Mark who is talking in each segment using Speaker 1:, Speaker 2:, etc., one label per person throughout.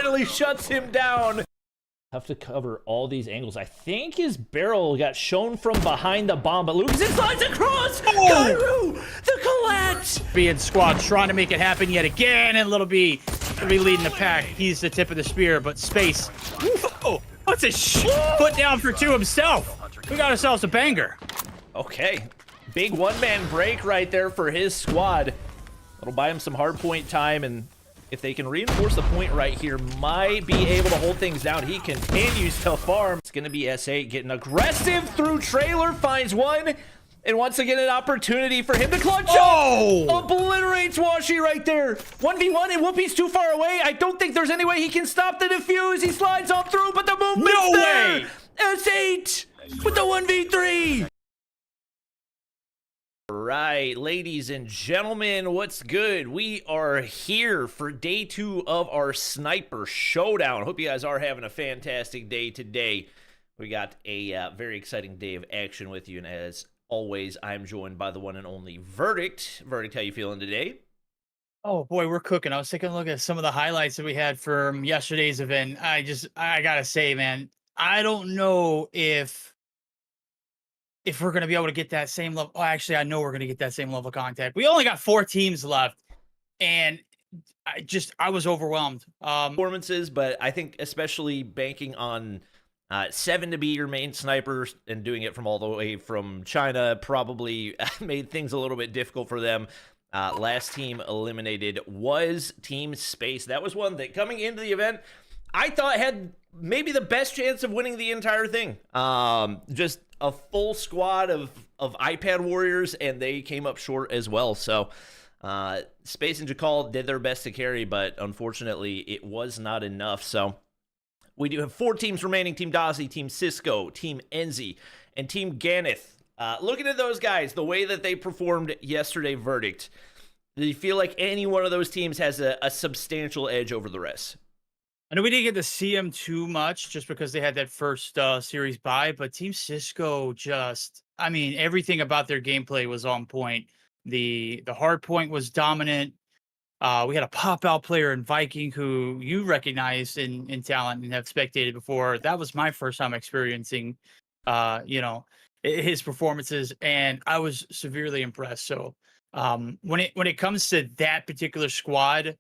Speaker 1: finally shuts him down. Tough to cover all these angles. I think his barrel got shown from behind the bomb, but Lucas slides across. Kairu, the collapse.
Speaker 2: Being squad trying to make it happen yet again, and Little B gonna be leading the pack. He's the tip of the spear, but Space. Oh, what's a foot down for two himself? We got ourselves a banger.
Speaker 1: Okay, big one-man break right there for his squad. It'll buy him some hardpoint time, and if they can reinforce the point right here, might be able to hold things down. He continues to farm. It's going to be S8 getting aggressive through trailer, finds one, and once again an opportunity for him to clutch up. Obliterates Washi right there. 1v1, and Whoopi's too far away. I don't think there's any way he can stop the defuse. He slides on through, but the movement's there. S8 with the 1v3. Right, ladies and gentlemen, what's good? We are here for day 2 of our Sniper Showdown. Hope you guys are having a fantastic day today. We got a very exciting day of action with you, and as always, I'm joined by the one and only Verdict. Verdict, how you feeling today?
Speaker 2: Oh boy, we're cooking. I was taking a look at some of the highlights that we had from yesterday's event. I gotta say, man, I don't know if we're going to be able to get that same level. Oh, actually, I know we're going to get that same level of contact. We only got 4 teams left, and I was overwhelmed.
Speaker 1: Performances, but I think especially banking on 7 to be your main sniper and doing it from all the way from China probably made things a little bit difficult for them. Last team eliminated was Team Space. That was one that coming into the event, I thought had maybe the best chance of winning the entire thing. Just a full squad of iPad warriors, and they came up short as well. So Space and Jakal did their best to carry, but unfortunately it was not enough. So we do have 4 teams remaining: Team Dozy, Team Cisco, Team Enzy, and Team Ganeth. Looking at those guys, the way that they performed yesterday, Verdict, do you feel like any one of those teams has a substantial edge over the rest?
Speaker 2: I know we didn't get to see them too much just because they had that first series bye, but Team Cisco I mean, everything about their gameplay was on point. The hardpoint was dominant. We had a pop-out player in Viking who you recognized in talent and have spectated before. That was my first time experiencing, his performances, and I was severely impressed. So when it comes to that particular squad,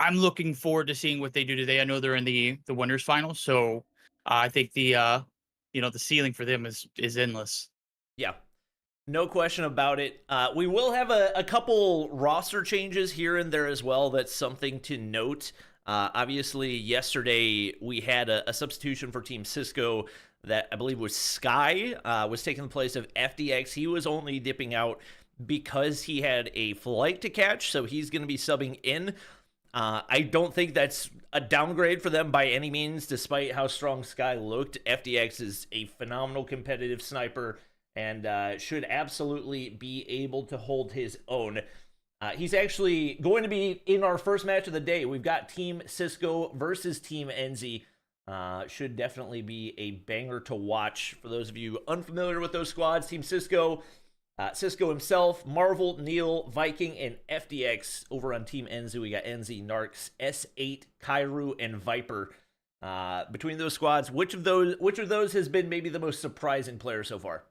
Speaker 2: I'm looking forward to seeing what they do today. I know they're in the winners final, so I think the ceiling for them is endless.
Speaker 1: Yeah, no question about it. We will have a couple roster changes here and there as well. That's something to note. Obviously, yesterday we had a substitution for Team Cisco that I believe was Sky, was taking the place of FDX. He was only dipping out because he had a flight to catch, so he's going to be subbing in. I don't think that's a downgrade for them by any means, despite how strong Sky looked. FDX is a phenomenal competitive sniper and should absolutely be able to hold his own. He's actually going to be in our first match of the day. We've got Team Cisco versus Team Enzy. Should definitely be a banger to watch. For those of you unfamiliar with those squads, Team Cisco, Cisco himself, Marvel, Neil, Viking, and FDX. Over on Team Enzy, we got Enzy, Narcs, S8, Kairu, and Viper. Between those squads, which of those has been maybe the most surprising player so far?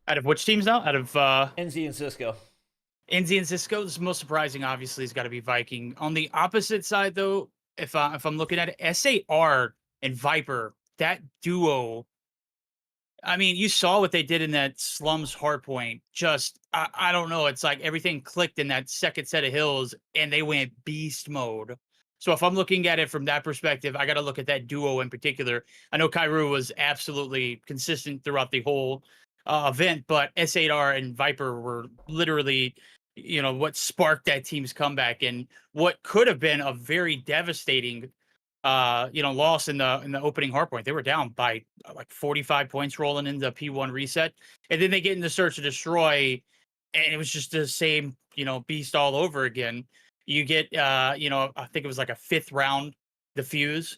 Speaker 2: Out of which teams now? Out of
Speaker 1: Enzy and Cisco.
Speaker 2: Enzy and Cisco. The most surprising, obviously, has got to be Viking. On the opposite side, though, if I'm looking at it, S8R and Viper, that duo. I mean, you saw what they did in that Slums hardpoint. I don't know. It's like everything clicked in that second set of hills, and they went beast mode. So if I'm looking at it from that perspective, I got to look at that duo in particular. I know Kairu was absolutely consistent throughout the whole event, but S8R and Viper were literally, what sparked that team's comeback and what could have been a very devastating loss in the opening hardpoint. They were down by like 45 points rolling into P1 reset. And then they get into search and destroy, and it was just the same, beast all over again. You get, I think it was like a 5th round defuse.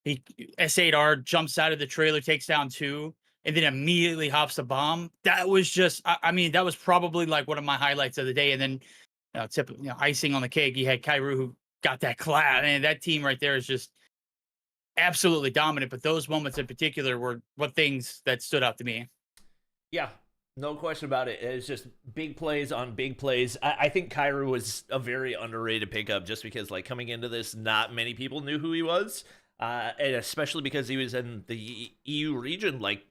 Speaker 2: S8R jumps out of the trailer, takes down 2, and then immediately hops the bomb. That was just, that was probably like one of my highlights of the day. And then, icing on the cake, you had Kairu who got that collab, and that team right there is just absolutely dominant, but those moments in particular were what things that stood out to me.
Speaker 1: Yeah, no question about it. It's just big plays on big plays. I think Kyra was a very underrated pickup just because, like, coming into this, not many people knew who he was. And especially because he was in the EU region, like,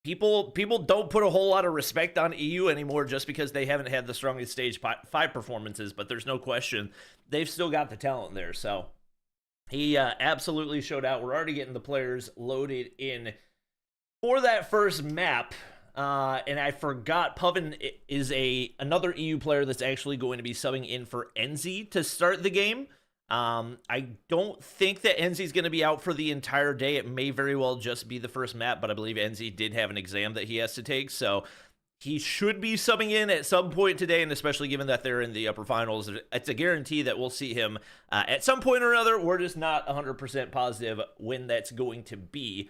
Speaker 1: people don't put a whole lot of respect on EU anymore just because they haven't had the strongest stage 5 performances, but there's no question they've still got the talent there. So he absolutely showed out. We're already getting the players loaded in for that first map. And I forgot, Puven is another EU player that's actually going to be subbing in for Enzy to start the game. I don't think that Enzy's going to be out for the entire day. It may very well just be the first map, but I believe Enzy did have an exam that he has to take, so he should be subbing in at some point today, and especially given that they're in the upper finals, it's a guarantee that we'll see him at some point or another. We're just not 100% positive when that's going to be.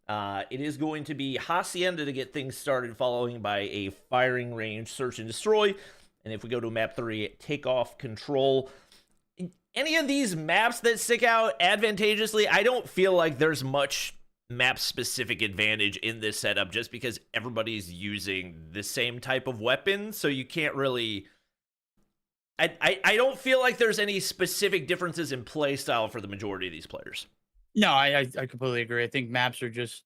Speaker 1: It is going to be Hacienda to get things started, following by a firing range, search and destroy, and if we go to map 3, take off control. Any of these maps that stick out advantageously, I don't feel like there's much map-specific advantage in this setup just because everybody's using the same type of weapon, so you can't really... I don't feel like there's any specific differences in play style for the majority of these players.
Speaker 2: No, I completely agree. I think maps are just,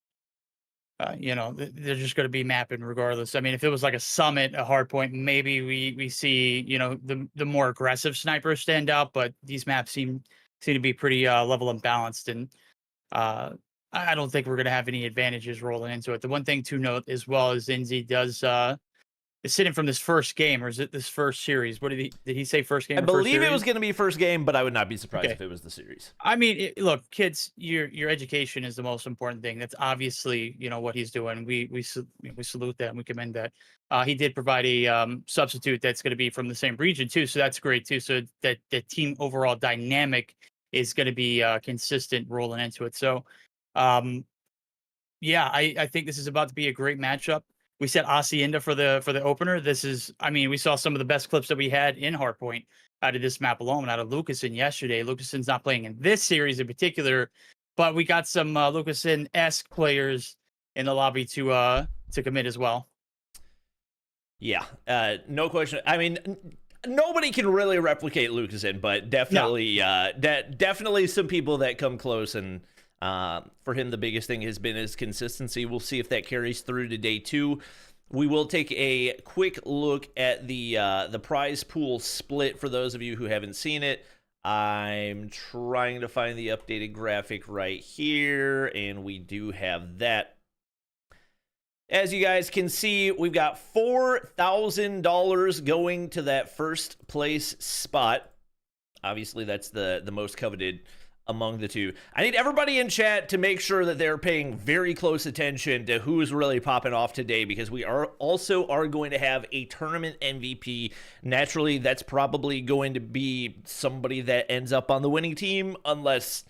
Speaker 2: they're just going to be mapping regardless. I mean, if it was like a summit, a hard point, maybe we see, the more aggressive snipers stand out, but these maps seem to be pretty level and balanced, and I don't think we're going to have any advantages rolling into it. The one thing to note as well is Enzy is sitting from this first game, or is it this first series? What did he say? First game?
Speaker 1: I believe it was going to be first game, but I would not be surprised if it was the series.
Speaker 2: I mean, look, kids, your education is the most important thing. That's obviously, what he's doing. We salute that and we commend that. He did provide a substitute that's going to be from the same region too, so that's great too. So that the team overall dynamic is going to be consistent rolling into it. So, yeah, I think this is about to be a great matchup. We said Hacienda for the opener. We saw some of the best clips that we had in Hardpoint out of this map alone, out of Lucasen yesterday. Lucasen's not playing in this series in particular, but we got some Lucasen-esque players in the lobby to commit as well.
Speaker 1: Yeah, no question. I mean, nobody can really replicate Lucasen, but definitely, definitely some people that come close. And for him, the biggest thing has been his consistency. We'll see if that carries through to day 2. We will take a quick look at the prize pool split for those of you who haven't seen it. I'm trying to find the updated graphic right here, and we do have that. As you guys can see, we've got $4,000 going to that first place spot. Obviously, that's the most coveted among the two. I need everybody in chat to make sure that they're paying very close attention to who's really popping off today, because we are going to have a tournament MVP. Naturally, that's probably going to be somebody that ends up on the winning team, unless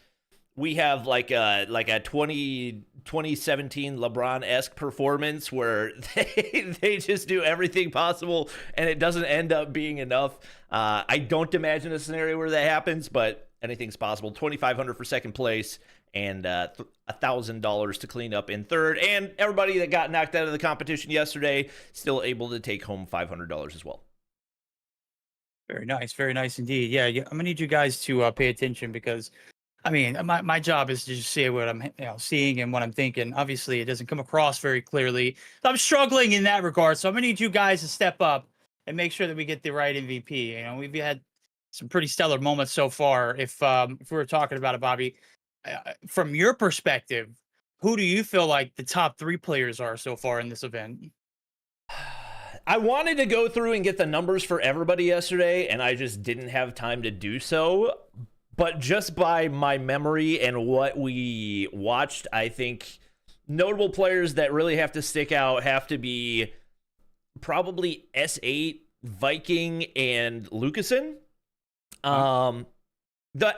Speaker 1: we have like a 2017 LeBron-esque performance where they just do everything possible and it doesn't end up being enough. I don't imagine a scenario where that happens, but anything's possible. $2,500 for second place and $1,000 to clean up in third. And everybody that got knocked out of the competition yesterday still able to take home $500 as well.
Speaker 2: Very nice indeed. Yeah, I'm gonna need you guys to pay attention, because I mean, my job is to just say what I'm seeing and what I'm thinking. Obviously, it doesn't come across very clearly. So I'm struggling in that regard. So I'm gonna need you guys to step up and make sure that we get the right MVP. We've had some pretty stellar moments so far. If we were talking about it, Bobby, from your perspective, who do you feel like the top 3 players are so far in this event?
Speaker 1: I wanted to go through and get the numbers for everybody yesterday, and I just didn't have time to do so. But just by my memory and what we watched, I think notable players that really have to stick out have to be probably S8, Viking, and Lucasen.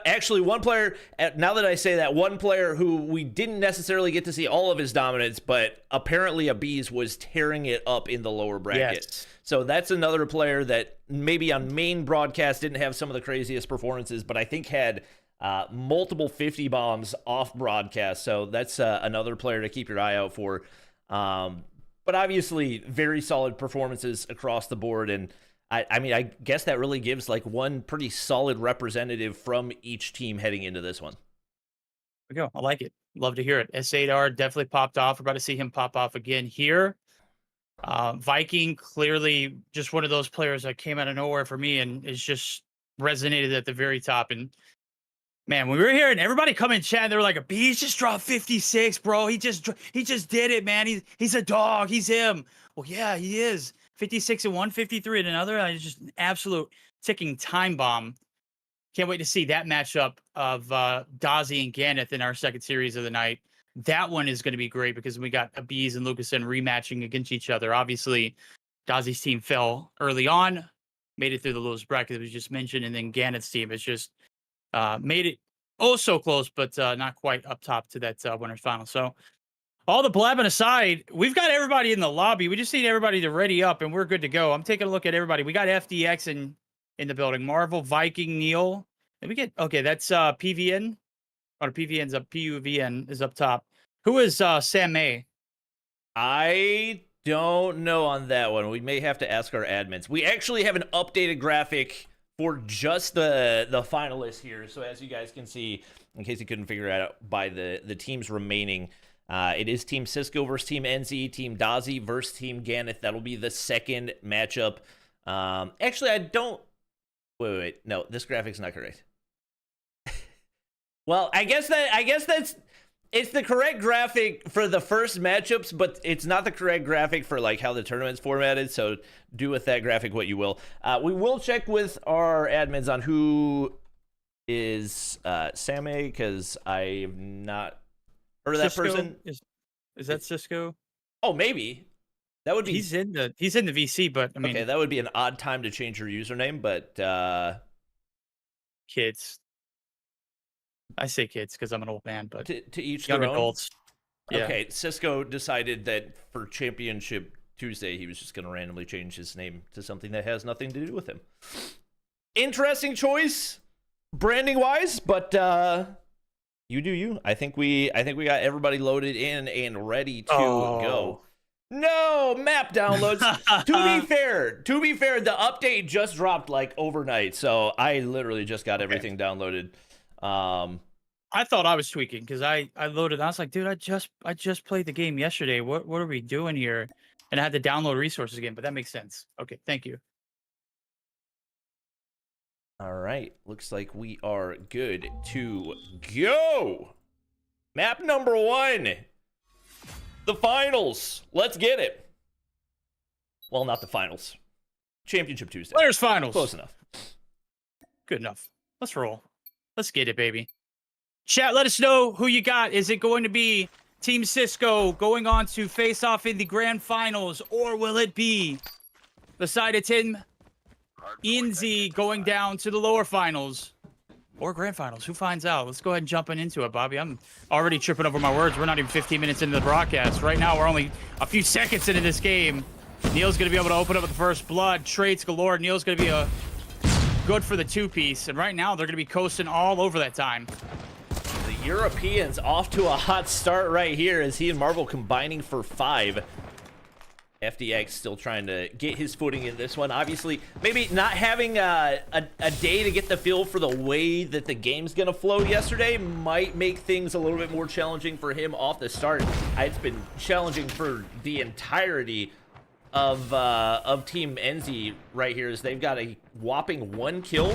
Speaker 1: Actually, one player, now that I say that, one player who we didn't necessarily get to see all of his dominance, but apparently Abiz was tearing it up in the lower bracket.
Speaker 2: Yes.
Speaker 1: So that's another player that maybe on main broadcast didn't have some of the craziest performances, but I think had multiple 50 bombs off broadcast. So that's another player to keep your eye out for. But obviously, very solid performances across the board. And I mean, I guess that really gives like one pretty solid representative from each team heading into this one.
Speaker 2: There we go. I like it. Love to hear it. S8R definitely popped off. We're about to see him pop off again here. Viking, clearly just one of those players that came out of nowhere for me and is just resonated at the very top. And man, when we were here and everybody come in chat, they were like, "He's just dropped 56, bro. He just did it, man. He's a dog. He's him." Well, yeah, he is. 56 in one, 53 in another. It's just an absolute ticking time bomb. Can't wait to see that matchup of Dozy and Ganeth in our second series of the night. That one is going to be great because we got Abiz and Lucasen rematching against each other. Obviously, Dozy's team fell early on, made it through the lowest bracket that was just mentioned, and then Ganeth's team has just made it so close, but not quite up top to that winners final. So all the blabbing aside, we've got everybody in the lobby. We just need everybody to ready up, and we're good to go. I'm taking a look at everybody. We got FDX in the building. Marvel, Viking, Neil. And we get, okay, that's PVN. Or PVN's up, PUVN is up top. Who is Sam May?
Speaker 1: I don't know on that one. We may have to ask our admins. We actually have an updated graphic for just the finalists here. So as you guys can see, in case you couldn't figure it out by the teams remaining, it is Team Cisco versus Team Enzy, Team Dozy versus Team Ganeth. That'll be the second matchup. Actually, I don't... Wait. No, this graphic's not correct. Well, I guess that's... It's the correct graphic for the first matchups, but it's not the correct graphic for like how the tournament's formatted, so do with that graphic what you will. We will check with our admins on who is Samay, because I've not heard of that
Speaker 2: Cisco?
Speaker 1: person.
Speaker 2: Is that Cisco?
Speaker 1: Oh, maybe. That would be...
Speaker 2: He's in the VC, but I mean...
Speaker 1: Okay, that would be an odd time to change your username, but...
Speaker 2: Kids. I say kids because I'm an old man, but
Speaker 1: to each
Speaker 2: young
Speaker 1: their own.
Speaker 2: adults. Yeah.
Speaker 1: Okay, Cisco decided that for Championship Tuesday, he was just going to randomly change his name to something that has nothing to do with him. Interesting choice, branding wise, but you do you. I think we got everybody loaded in and ready to go. No map downloads. To be fair, the update just dropped like overnight, so I literally just got everything downloaded.
Speaker 2: I thought I was tweaking because I loaded. I was like, dude, I just played the game yesterday. What are we doing here? And I had to download resources again, but that makes sense. Okay, thank you.
Speaker 1: All right, looks like we are good to go. Map number 1, the finals. Let's get it. Well, not the finals. Championship Tuesday.
Speaker 2: Players finals.
Speaker 1: Close enough.
Speaker 2: Good enough. Let's roll. Let's get it, baby. Chat, let us know who you got. Is it going to be Team Cisco going on to face off in the grand finals, or will it be the side of Team Enzy going down to the lower finals or grand finals? Who finds out? Let's go ahead and jump into it, Bobby. I'm already tripping over my words. We're not even 15 minutes into the broadcast. Right now, we're only a few seconds into this game. Neil's going to be able to open up with the first blood. Trades galore. Neil's going to be good for the 2-piece, and right now they're going to be coasting all over that time.
Speaker 1: The Europeans off to a hot start right here as he and Marvel combining for 5. FDX still trying to get his footing in this one. Obviously, maybe not having a day to get the feel for the way that the game's going to flow yesterday might make things a little bit more challenging for him off the start. It's been challenging for the entirety of Team Enzy right here, as they've got a whopping 1 kill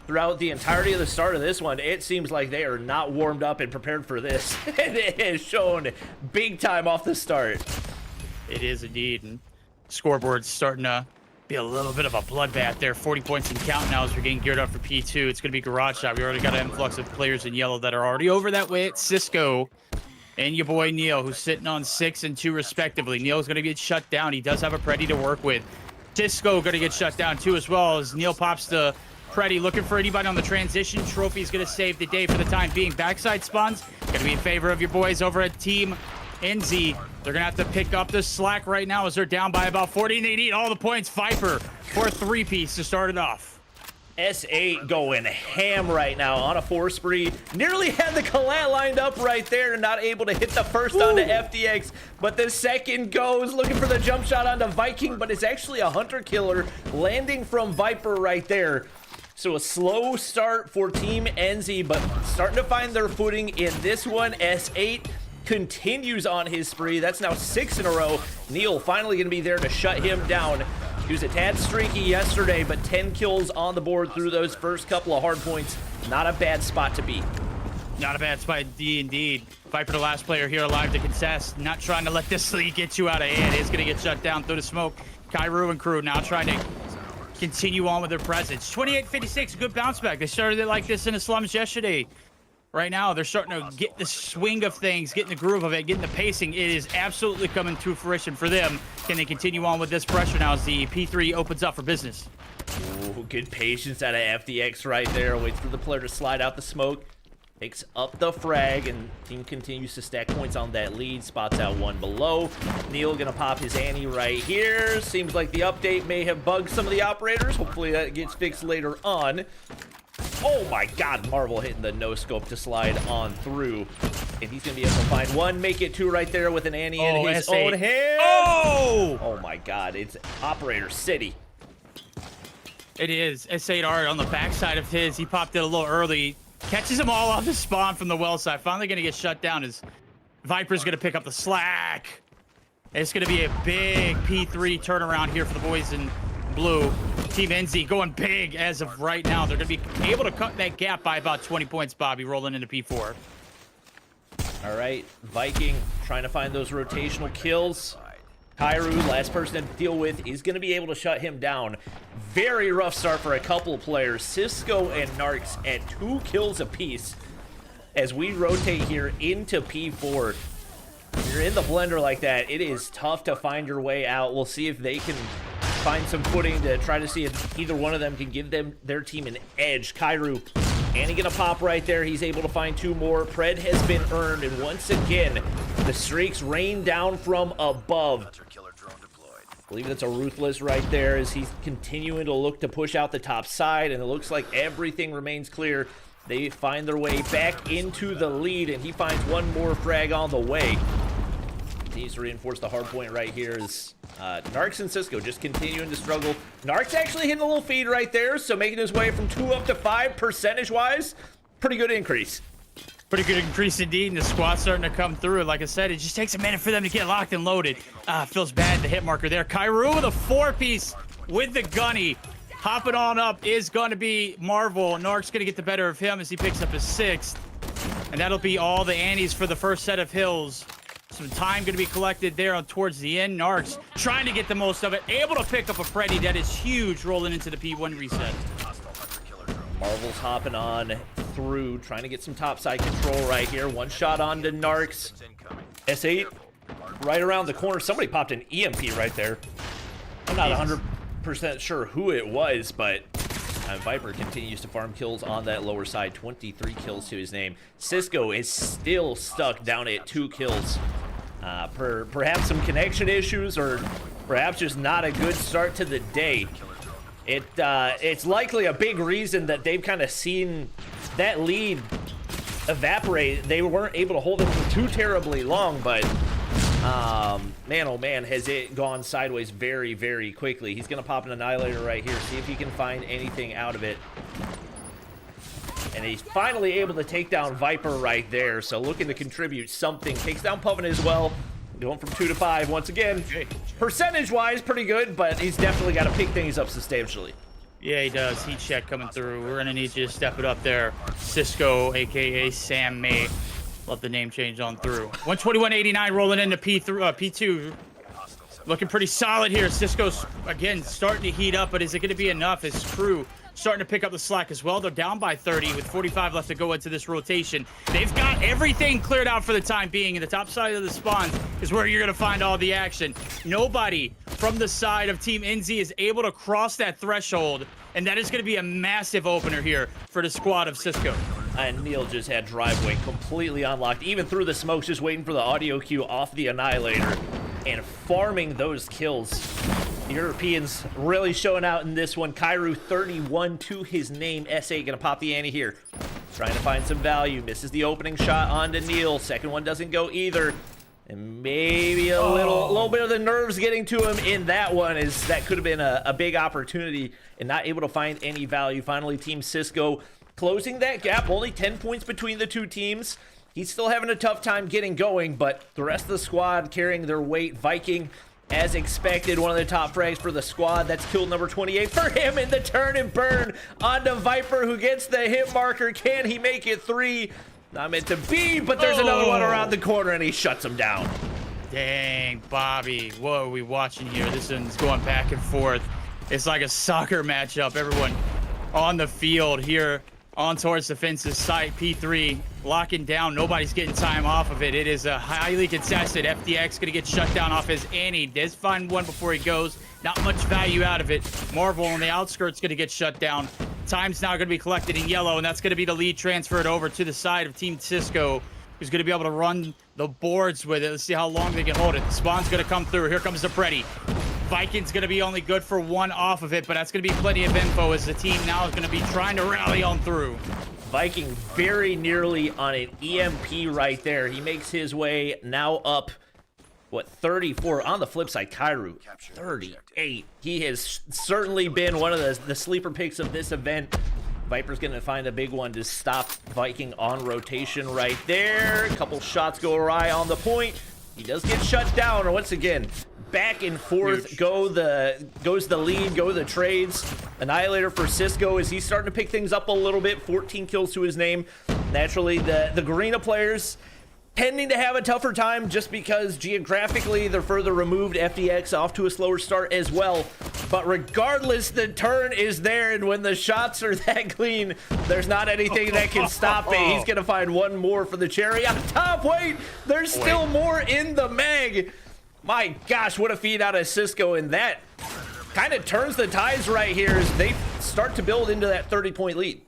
Speaker 1: throughout the entirety of the start of this one. It seems like they are not warmed up and prepared for this. It has shown big time off the start.
Speaker 2: It is indeed, and scoreboard's starting to be a little bit of a bloodbath there. 40 points and counting now as we're getting geared up for P2. It's going to be garage shot. We already got an influx of players in yellow that are already over that way. It's Cisco and your boy Neil, who's sitting on 6 and 2 respectively. Neil's going to get shut down. He does have a Preddy to work with. Cisco going to get shut down too, as well, as Neil pops the Preddy, looking for anybody on the transition. Trophy is going to save the day for the time being. Backside spawns going to be in favor of your boys over at Team Enzy. They're going to have to pick up the slack right now as they're down by about 40, and they need all the points. Viper for a 3-piece to start it off.
Speaker 1: S8 going ham right now on a 4 spree. Nearly had the collat lined up right there, not able to hit the first onto FTX, but the second goes looking for the jump shot onto Viking, but it's actually a hunter killer landing from Viper right there. So a slow start for Team Enzy, but starting to find their footing in this one. S8 continues on his spree. That's now 6 in a row. Neil finally going to be there to shut him down. He was a tad streaky yesterday, but 10 kills on the board through those first couple of hard points. Not a bad spot to be.
Speaker 2: Not a bad spot, indeed. Viper, the last player here alive to contest. Not trying to let this lead get you out of hand. It's going to get shut down through the smoke. Kairu and crew now trying to continue on with their presence. 28-56, good bounce back. They started it like this in the slums yesterday. Right now, they're starting to get the swing of things, getting the groove of it, getting the pacing. It is absolutely coming to fruition for them. Can they continue on with this pressure now as the P3 opens up for business?
Speaker 1: Ooh, good patience out of FDX right there. Waits for the player to slide out the smoke. Picks up the frag, and team continues to stack points on that lead. Spots out one below. Neil gonna pop his Annie right here. Seems like the update may have bugged some of the operators. Hopefully that gets fixed later on. Oh my god, Marvel hitting the no-scope to slide on through. And he's going to be able to find one, make it 2 right there with an Annie in his own hand. Oh my god, it's Operator City.
Speaker 2: It is. S8R on the backside of his. He popped it a little early. Catches them all off the spawn from the well side. Finally going to get shut down as Viper's going to pick up the slack. It's going to be a big P3 turnaround here for the boys in blue. Team Enzy going big as of right now. They're going to be able to cut that gap by about 20 points, Bobby, rolling into P4.
Speaker 1: All right, Viking trying to find those rotational kills. Kairu, last person to deal with, is going to be able to shut him down. Very rough start for a couple of players. Cisco and Narcs at 2 kills apiece as we rotate here into P4. If you're in the blender like that, it is tough to find your way out. We'll see if they can find some footing to try to see if either one of them can give their team an edge. Kairu, and he gonna pop right there. He's able to find 2 more. Pred has been earned, and once again, the streaks rain down from above. I believe that's a Ruthless right there as he's continuing to look to push out the top side, and it looks like everything remains clear. They find their way back into the lead, and he finds one more frag on the way. Needs to reinforce the hard point right here as Narcs and Cisco just continuing to struggle. Narcs actually hitting a little feed right there, so making his way from 2 up to 5 percentage-wise. Pretty good increase.
Speaker 2: Pretty good increase indeed, and the squad's starting to come through. Like I said, it just takes a minute for them to get locked and loaded. Feels bad, the hit marker there. Kairu with a 4-piece with the gunny. Hopping on up is going to be Marvel. Narc's going to get the better of him as he picks up his 6th. And that'll be all the Annies for the first set of hills. Some time going to be collected there on towards the end. Narcs trying to get the most of it. Able to pick up a Freddy. That is huge rolling into the P1 reset.
Speaker 1: Marvel's hopping on through, trying to get some topside control right here. One shot onto Narcs. S8 right around the corner. Somebody popped an EMP right there. I'm not 100% sure who it was, but Viper continues to farm kills on that lower side. 23 kills to his name. Cisco is still stuck down at 2 kills. Perhaps some connection issues, or perhaps just not a good start to the day. It's likely a big reason that they've kind of seen that lead evaporate. They weren't able to hold it for too terribly long, but man, oh man, has it gone sideways very, very quickly. He's going to pop an Annihilator right here, see if he can find anything out of it. And he's finally able to take down Viper right there, so looking to contribute something. Takes down Puffin as well, going from 2 to 5 once again. Percentage-wise, pretty good, but he's definitely got to pick things up substantially.
Speaker 2: Yeah, he does. Heat check coming through. We're going to need you to step it up there. Cisco, a.k.a. Sam May. Love the name change on through. 121.89 rolling into P2. Looking pretty solid here. Cisco's, again, starting to heat up, but is it going to be enough? His crew starting to pick up the slack as well. They're down by 30 with 45 left to go into this rotation. They've got everything cleared out for the time being, and the top side of the spawn is where you're going to find all the action. Nobody from the side of Team Enzy is able to cross that threshold, and that is going to be a massive opener here for the squad of Cisco.
Speaker 1: And Neil just had driveway completely unlocked, even through the smokes, just waiting for the audio cue off the Annihilator and farming those kills. Europeans really showing out in this one. Kairu 31 to his name. SA gonna pop the ante here. Trying to find some value. Misses the opening shot onto Neil. Second one doesn't go either. And maybe a little bit of the nerves getting to him in that one, is that could have been a big opportunity, and not able to find any value. Finally, Team Cisco closing that gap. Only 10 points between the two teams. He's still having a tough time getting going, but the rest of the squad carrying their weight. Viking, as expected, one of the top frags for the squad. That's kill number 28 for him in the turn and burn onto Viper, who gets the hit marker. Can he make it 3? Not meant to be, but there's another one around the corner, and he shuts him down.
Speaker 2: Dang, Bobby. What are we watching here? This one's going back and forth. It's like a soccer matchup. Everyone on the field here on towards the fence's site. P3 locking down. Nobody's getting time off of it. It is a highly contested. FDX going to get shut down off his Annie. Does find one before he goes. Not much value out of it. Marvel on the outskirts going to get shut down. Time's now going to be collected in yellow, and that's going to be the lead transferred over to the side of Team Cisco, who's going to be able to run the boards with it. Let's see how long they can hold it. Spawn's going to come through. Here comes the Freddy. Viking's going to be only good for 1 off of it, but that's going to be plenty of info as the team now is going to be trying to rally on through.
Speaker 1: Viking very nearly on an EMP right there. He makes his way now up, what, 34. On the flip side, Kairu, 38. He has certainly been one of the sleeper picks of this event. Viper's going to find a big one to stop Viking on rotation right there. A couple shots go awry on the point. He does get shut down, or once again, back and forth goes the lead, go the trades. Annihilator for Cisco as he's starting to pick things up a little bit. 14 kills to his name. Naturally, the Garena players tending to have a tougher time just because geographically they're further removed. FDX off to a slower start as well. But regardless, the turn is there, and when the shots are that clean, there's not anything that can stop it. He's going to find one more for the cherry on top. Wait, there's still more in the mag. My gosh, what a feed out of Cisco, and that kind of turns the tides right here as they start to build into that 30-point lead.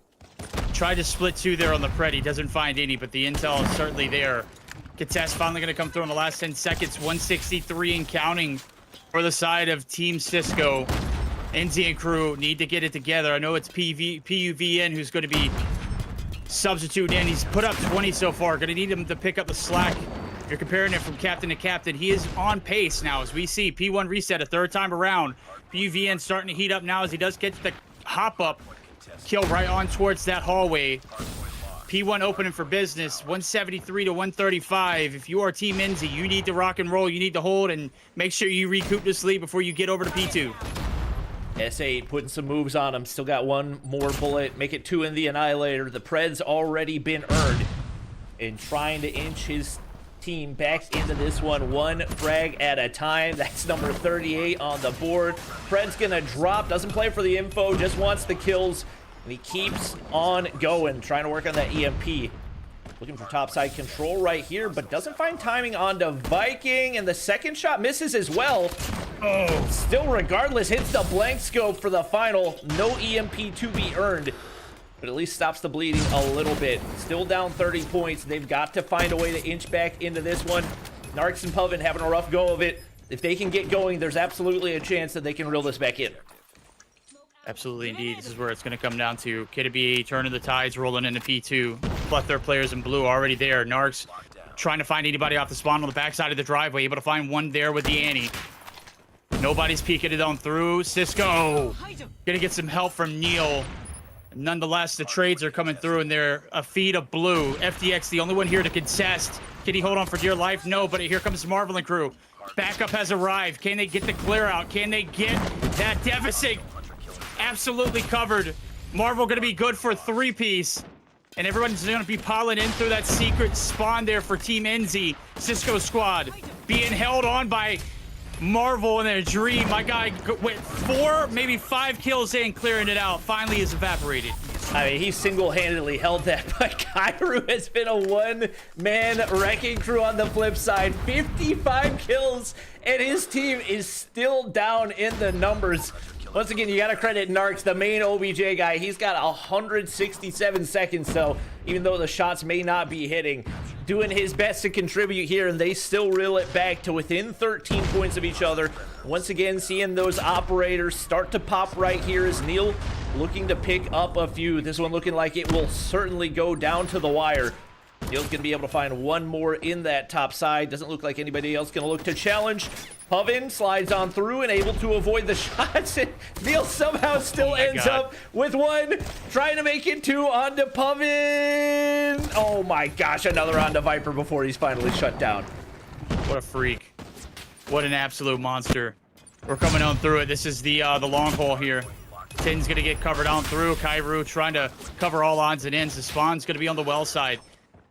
Speaker 2: Tried to split 2 there on the Freddy, doesn't find any, but the intel is certainly there. Contest finally going to come through in the last 10 seconds. 163 and counting for the side of Team Cisco. Enzy and crew need to get it together. I know it's PUVN who's going to be substituting in. He's put up 20 so far. Going to need him to pick up the slack. If you're comparing it from captain to captain, he is on pace now as we see P1 reset a 3rd time around. PUVN starting to heat up now as he does get the hop up kill right on towards that hallway. P1 opening for business, 173 to 135. If you are Team Enzy, you need to rock and roll. You need to hold and make sure you recoup this lead before you get over to P2.
Speaker 1: S8 putting some moves on him. Still got one more bullet. Make it 2 in the Annihilator. The Pred's already been earned. And trying to inch his team back into this one frag at a time. That's number 38 on the board. Pred's gonna drop. Doesn't play for the info. Just wants the kills. And he keeps on going, trying to work on that EMP. Looking for topside control right here, but doesn't find timing onto Viking. And the second shot misses as well. Oh, still regardless, hits the blank scope for the final. No EMP to be earned, but at least stops the bleeding a little bit. Still down 30 points. They've got to find a way to inch back into this one. Narcs and Puven having a rough go of it. If they can get going, there's absolutely a chance that they can reel this back in.
Speaker 2: Absolutely, indeed. This is where it's going to come down to. KWB turning the tides, rolling into P2. Plethora players in blue already there. Narcs trying to find anybody off the spawn on the backside of the driveway. Able to find one there with the Annie. Nobody's peeking it on through. Cisco gonna get some help from Neil. Nonetheless, the trades are coming through, and they're a feed of blue. FDX, the only one here to contest. Can he hold on for dear life? No, but here comes Marvel and crew. Backup has arrived. Can they get the clear out? Can they get that deficit absolutely covered? Marvel gonna be good for 3-piece. And everyone's gonna be piling in through that secret spawn there for Team Enzy. Cisco squad being held on by Marvel in their dream. My guy went 4, maybe 5 kills in, clearing it out. Finally is evaporated.
Speaker 1: I mean, he single-handedly held that, but Kairu has been a one-man wrecking crew on the flip side. 55 kills, and his team is still down in the numbers. Once again, you got to credit Narcs, the main OBJ guy. He's got 167 seconds, so even though the shots may not be hitting, doing his best to contribute here, and they still reel it back to within 13 points of each other. Once again, seeing those operators start to pop right here as Neil looking to pick up a few. This one looking like it will certainly go down to the wire. Neil's gonna be able to find one more in that top side. Doesn't look like anybody else gonna look to challenge. Puvin slides on through and able to avoid the shots. Neil somehow still ends up with one, trying to make it two onto Puvin. Oh my gosh, another onto Viper before he's finally shut down.
Speaker 2: What a freak. What an absolute monster. We're coming on through it. This is the long haul here. Tin's gonna get covered on through. Kairu trying to cover all odds and ends. The spawn's gonna be on the well side.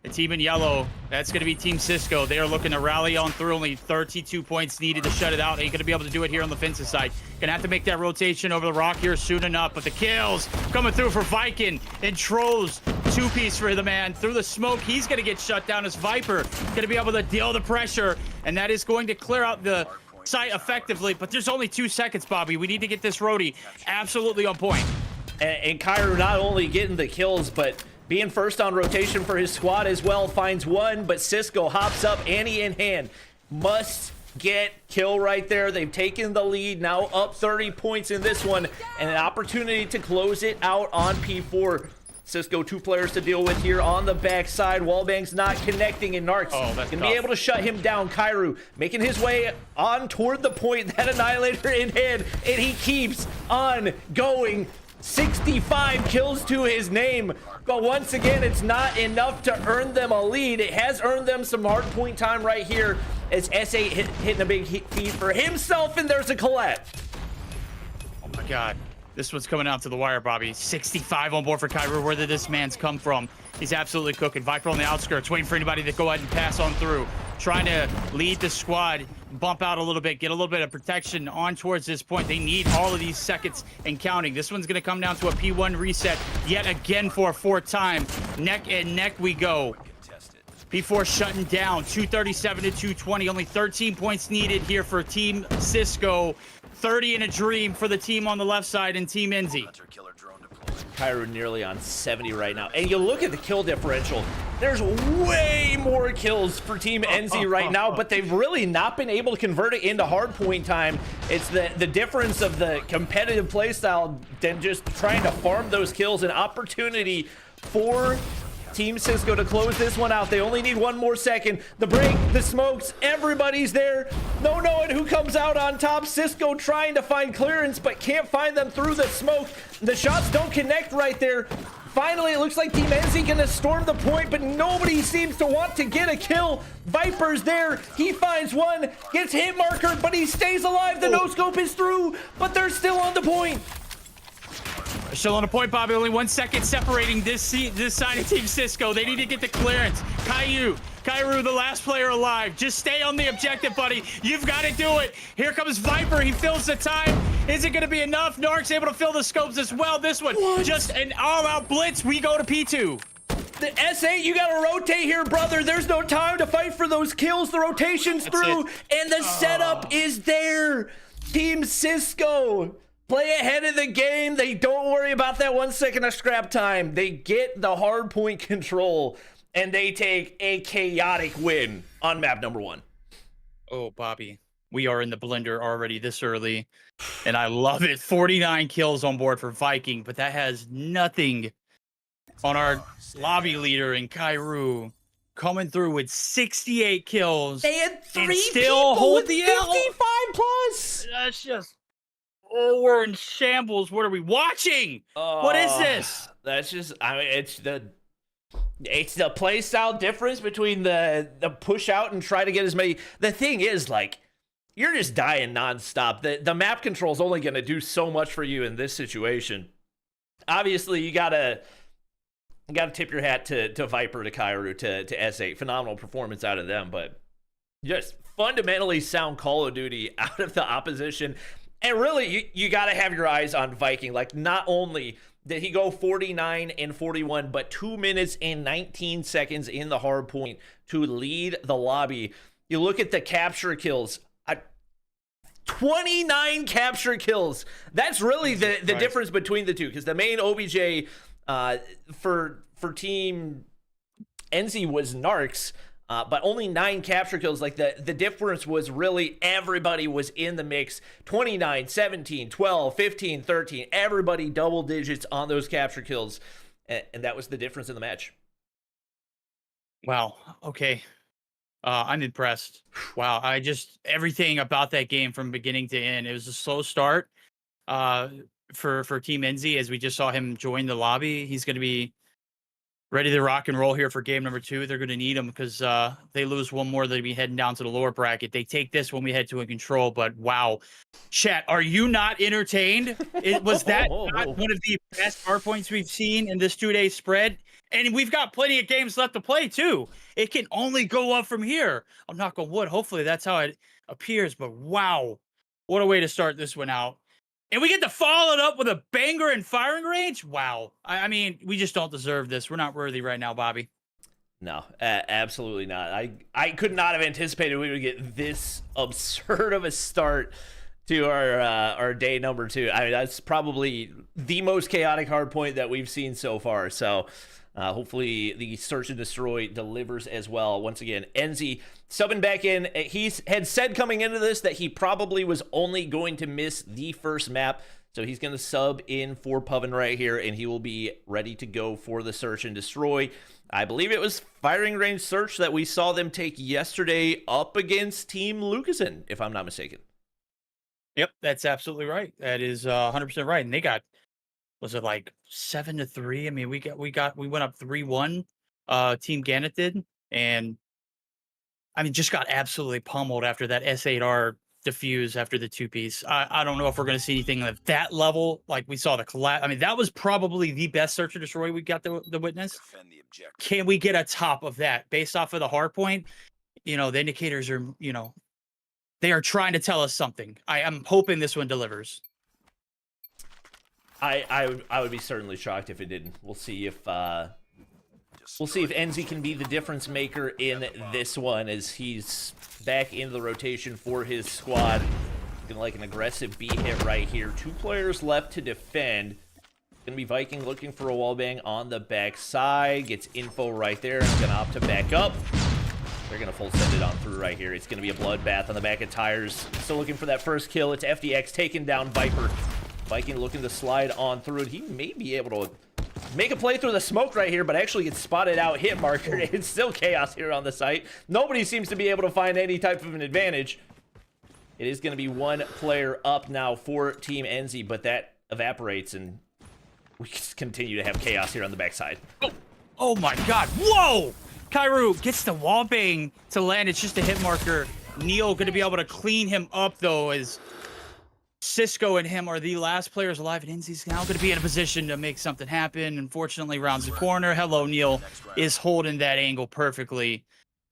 Speaker 2: The team in yellow, that's going to be Team Cisco. They are looking to rally on through. Only 32 points needed to shut it out. Ain't going to be able to do it here on the offensive side. Going to have to make that rotation over the rock here soon enough. But the kills coming through for Viking. And Trolls, two-piece for the man. Through the smoke, he's going to get shut down as Viper. Going to be able to deal the pressure. And that is going to clear out the site effectively. But there's only 2 seconds, Bobby. We need to get this roadie absolutely on point.
Speaker 1: And Kairu not only getting the kills, but being first on rotation for his squad as well, finds one, but Cisco hops up, Annie in hand. Must get kill right there. They've taken the lead, now up 30 points in this one, and an opportunity to close it out on P4. Cisco, 2 players to deal with here on the backside. Wallbang's not connecting, and Narcs can be able to shut him down. Kairu making his way on toward the point, that Annihilator in hand, and he keeps on going. 65 kills to his name, but once again, it's not enough to earn them a lead. It has earned them some hard point time right here as S8 hitting a big feed for himself, and there's a Colette.
Speaker 2: Oh my God. This one's coming out to the wire, Bobby. 65 on board for Kairu. Where did this man's come from? He's absolutely cooking. Viper on the outskirts, waiting for anybody to go ahead and pass on through. Trying to lead the squad, bump out a little bit, get a little bit of protection on towards this point. They need all of these seconds and counting. This one's going to come down to a P1 reset yet again for a 4th time. Neck and neck we go. P4 shutting down, 237 to 220. Only 13 points needed here for Team Cisco. 30 in a dream for the team on the left side and Team Enzy.
Speaker 1: Kairu nearly on 70 right now. And you look at the kill differential. There's way more kills for Team Enzy right now, but they've really not been able to convert it into hardpoint time. It's the difference of the competitive playstyle than just trying to farm those kills. An opportunity for Team Cisco to close this one out. They only need 1 more second. The break, the smokes, everybody's there. No knowing who comes out on top. Cisco trying to find clearance, but can't find them through the smoke. The shots don't connect right there. Finally, it looks like Team Enzy gonna storm the point, but nobody seems to want to get a kill. Viper's there. He finds one, gets hit marker, but he stays alive. The no-scope is through, but they're still on the point.
Speaker 2: Still on the point, Bobby. Only 1 second separating this side of Team Cisco. They need to get the clearance. Kairu, the last player alive. Just stay on the objective, buddy. You've got to do it. Here comes Viper. He fills the time. Is it going to be enough? Narc's able to fill the scopes as well. This one, just an all-out blitz. We go to P2.
Speaker 1: The S8, you got to rotate here, brother. There's no time to fight for those kills. The rotation's through, and the setup is there. Team Cisco. Play ahead of the game. They don't worry about that 1 second of scrap time. They get the hard point control, and they take a chaotic win on map number 1.
Speaker 2: Oh, Bobby, we are in the blender already this early, and I love it. 49 kills on board for Viking, but that has nothing on our lobby leader in Kairu. Coming through with 68 kills.
Speaker 1: They had 3
Speaker 2: still
Speaker 1: people
Speaker 2: hold
Speaker 1: with
Speaker 2: the
Speaker 1: 55 plus.
Speaker 2: That's just... Oh, we're in shambles. What are we watching? What is this?
Speaker 1: That's just, I mean, it's the play style difference between the push out and try to get as many. The thing is, like, you're just dying nonstop. The map control is only going to do so much for you in this situation. Obviously, you gotta tip your hat to Viper, to Kairu, to S8. Phenomenal performance out of them, but just fundamentally sound Call of Duty out of the opposition. And really, you got to have your eyes on Viking. Like, not only did he go 49 and 41, but 2 minutes and 19 seconds in the hard point to lead the lobby. You look at the capture kills. 29 capture kills. That's really the difference between the two, because the main OBJ for Team Enzy was narcs, but only 9 capture kills. Like the difference was really everybody was in the mix. 29, 17, 12, 15, 13. Everybody double digits on those capture kills, and that was the difference in the match.
Speaker 2: Wow. Okay. I'm impressed. Wow. Everything about that game from beginning to end. It was a slow start for Team Enzy, as we just saw him join the lobby. He's going to be ready to rock and roll here for game number 2. They're going to need him because they lose one more, they'll be heading down to the lower bracket. They take this when we head to a control, but wow. Chat, are you not entertained? Was that not one of the best hardpoints we've seen in this 2-day spread? And we've got plenty of games left to play, too. It can only go up from here. I'm knock on wood. Hopefully that's how it appears, but wow. What a way to start this one out. And we get to follow it up with a banger in firing range? Wow. I mean, we just don't deserve this. We're not worthy right now, Bobby.
Speaker 1: No, absolutely not. I could not have anticipated we would get this absurd of a start to our day number 2. I mean, that's probably the most chaotic hardpoint that we've seen so far. So hopefully the search and destroy delivers as well. Once again, Enzy subbing back in. He had said coming into this that he probably was only going to miss the first map. So he's going to sub in for Puven right here, and he will be ready to go for the search and destroy. I believe it was firing range search that we saw them take yesterday up against Team Lucasen, if I'm not mistaken.
Speaker 2: Yep, that's absolutely right. That is 100% right. And they got, was it like 7-3? I mean, we went up 3-1. Team Ganeth did, and I mean, just got absolutely pummeled after that S8R diffuse after the 2-piece. I don't know if we're going to see anything at that level. Like we saw the collapse. I mean, that was probably the best search and destroy we got the witness. Can we get a top of that based off of the hard point? You know, the indicators are, you know, they are trying to tell us something. I am hoping this one delivers.
Speaker 1: I would be certainly shocked if it didn't. We'll see if Enzy can be the difference maker in this one, as he's back into the rotation for his squad. Looking like an aggressive B hit right here. 2 players left to defend. Gonna be Viking looking for a wallbang on the backside. Gets info right there. It's gonna opt to back up. They're gonna full send it on through right here. It's gonna be a bloodbath on the back of tires. Still looking for that first kill. It's FDX taking down Viper. Viking looking to slide on through it. He may be able to make a play through the smoke right here, but actually gets spotted out, hit marker. It's still chaos here on the site. Nobody seems to be able to find any type of an advantage. It is going to be 1 player up now for Team Enzy, but that evaporates, and we just continue to have chaos here on the backside.
Speaker 2: Oh my god. Whoa! Kairu gets the wallbang to land. It's just a hit marker. Neil going to be able to clean him up, though, as Cisco and him are the last players alive, and Enzy's now going to be in a position to make something happen. Unfortunately, rounds the corner. Hello, Neil is holding that angle perfectly.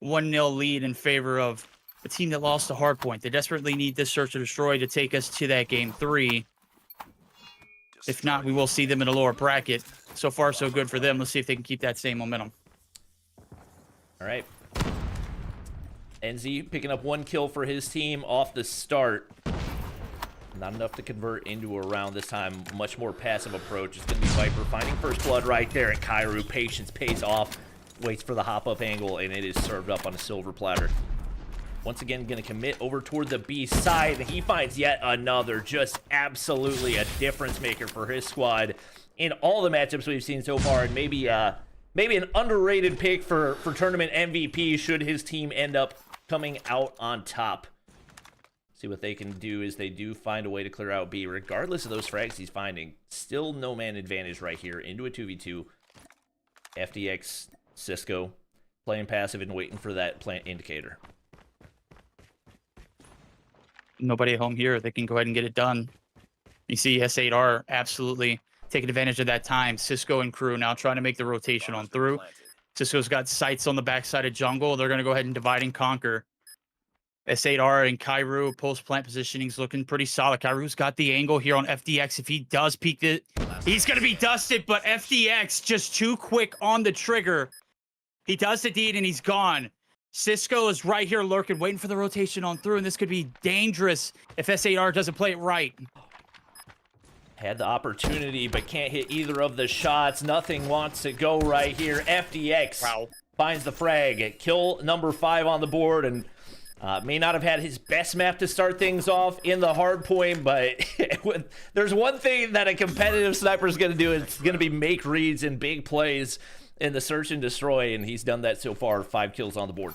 Speaker 2: 1-0 lead in favor of a team that lost the hard point. They desperately need this search and destroy to take us to that game 3. If not, we will see them in a lower bracket. So far, so good for them. Let's see if they can keep that same momentum.
Speaker 1: All right. Enzy picking up 1 kill for his team off the start. Not enough to convert into a round this time. Much more passive approach. It's going to be Viper finding first blood right there, and Kairu, patience pays off. Waits for the hop-up angle, and it is served up on a silver platter. Once again, going to commit over toward the B side, and he finds yet another, just absolutely a difference maker for his squad in all the matchups we've seen so far, and maybe an underrated pick for tournament MVP should his team end up coming out on top. See what they can do is they do find a way to clear out B. Regardless of those frags he's finding, still no man advantage right here into a 2v2. FDX, Cisco, playing passive and waiting for that plant indicator.
Speaker 2: Nobody at home here. They can go ahead and get it done. You see S8R absolutely taking advantage of that time. Cisco and crew now trying to make the rotation on through. Cisco's got sights on the backside of jungle. They're going to go ahead and divide and conquer. S8R and Kairu post-plant positioning's looking pretty solid. Kairu's got the angle here on FDX. If he does peek it, he's going to be dusted, but FDX just too quick on the trigger. He does the deed, and he's gone. Cisco is right here lurking, waiting for the rotation on through, and this could be dangerous if S8R doesn't play it right.
Speaker 1: Had the opportunity, but can't hit either of the shots. Nothing wants to go right here. FDX.
Speaker 2: Wow.
Speaker 1: finds the frag. Kill number 5 on the board, and may not have had his best map to start things off in the Hardpoint, but there's one thing that a competitive sniper is going to do. It's going to be make reads and big plays in the search and destroy, and he's done that so far. 5 kills on the board.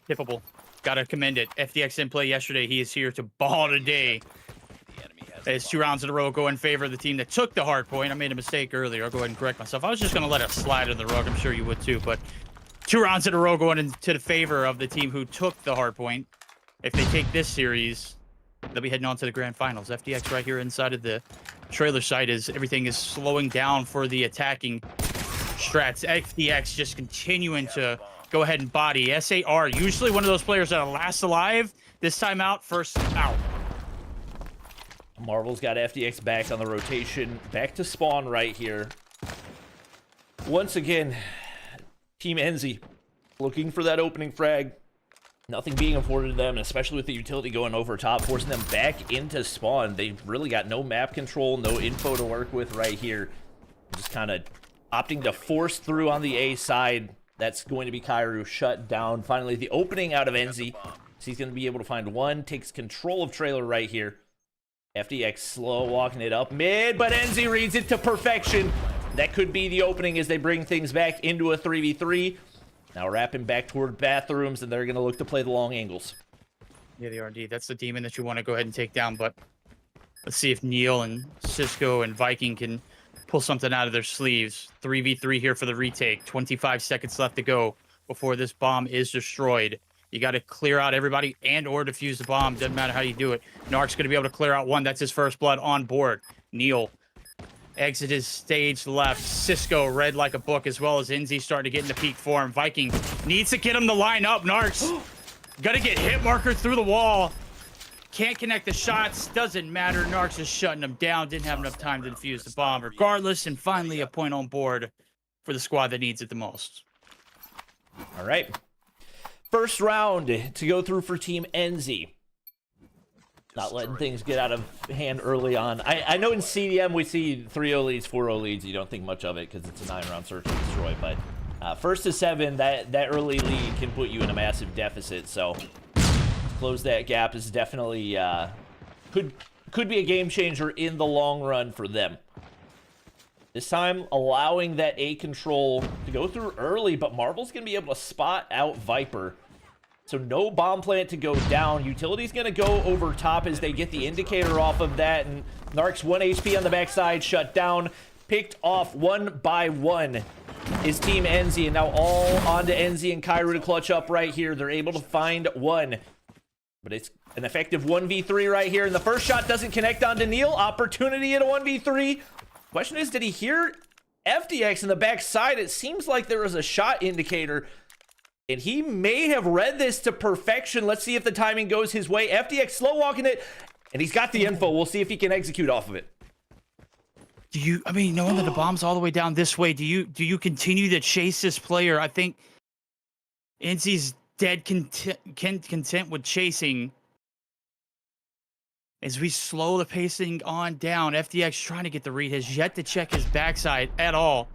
Speaker 2: Tippable. Gotta commend it. FDX didn't play yesterday. He is here to ball today. It's 2 rounds in a row go in favor of the team that took the hard point. I made a mistake earlier. I'll go ahead and correct myself. I was just going to let it slide in the rug. I'm sure you would too. But 2 rounds in a row going into the favor of the team who took the hard point. If they take this series, they'll be heading on to the grand finals. FDX right here inside of the trailer site as everything is slowing down for the attacking strats. FDX just continuing to go ahead and body. SAR, usually one of those players that are last alive. This time out, first out.
Speaker 1: Marvel's got FDX back on the rotation. Back to spawn right here. Once again, Team Enzy looking for that opening frag. Nothing being afforded to them, especially with the utility going over top, forcing them back into spawn. They've really got no map control, no info to work with right here. Just kind of opting to force through on the A side. That's going to be Kairu shut down. Finally, the opening out of Enzy. So he's going to be able to find one. Takes control of trailer right here. FDX slow walking it up mid, but Enzy reads it to perfection. That could be the opening as they bring things back into a 3v3. Now wrapping back toward bathrooms, and they're going to look to play the long angles.
Speaker 2: Yeah, the RD. That's the demon that you want to go ahead and take down, but let's see if Neil and Cisco and Viking can pull something out of their sleeves. 3v3 here for the retake. 25 seconds left to go before this bomb is destroyed. You got to clear out everybody and or defuse the bomb. Doesn't matter how you do it. Narc's going to be able to clear out one. That's his first blood on board. Neil exit his stage left. Cisco read like a book, as well as Enzy starting to get into peak form. Viking needs to get him to line up. Narc's got to get hit marker through the wall. Can't connect the shots. Doesn't matter. Narc's is shutting him down. Didn't have enough time to defuse the bomb regardless. And finally, a point on board for the squad that needs it the most.
Speaker 1: All right. First round to go through for Team Enzy. Not letting things get out of hand early on. I know in CDM we see 3-0 leads, 4-0 leads. You don't think much of it because it's a 9-round search and destroy. But first to 7, that early lead can put you in a massive deficit. So close that gap is definitely could be a game changer in the long run for them. This time allowing that A control to go through early, but Marvel's gonna be able to spot out Viper. So no bomb plant to go down. Utility's going to go over top as they get the indicator off of that. And Narc's 1 HP on the backside, shut down. Picked off 1 by 1 is Team Enzy. And now all onto Enzy and Kairu to clutch up right here. They're able to find 1. But it's an effective 1v3 right here. And the first shot doesn't connect onto Neil. Opportunity at a 1v3. Question is, did he hear FDX in the backside? It seems like there was a shot indicator. And he may have read this to perfection. Let's see if the timing goes his way. FDX slow walking it, and he's got the info. We'll see if he can execute off of it.
Speaker 2: Knowing that the bomb's all the way down this way, do you continue to chase this player? I think Enzy's dead content with chasing. As we slow the pacing on down, FDX trying to get the read, has yet to check his backside at all.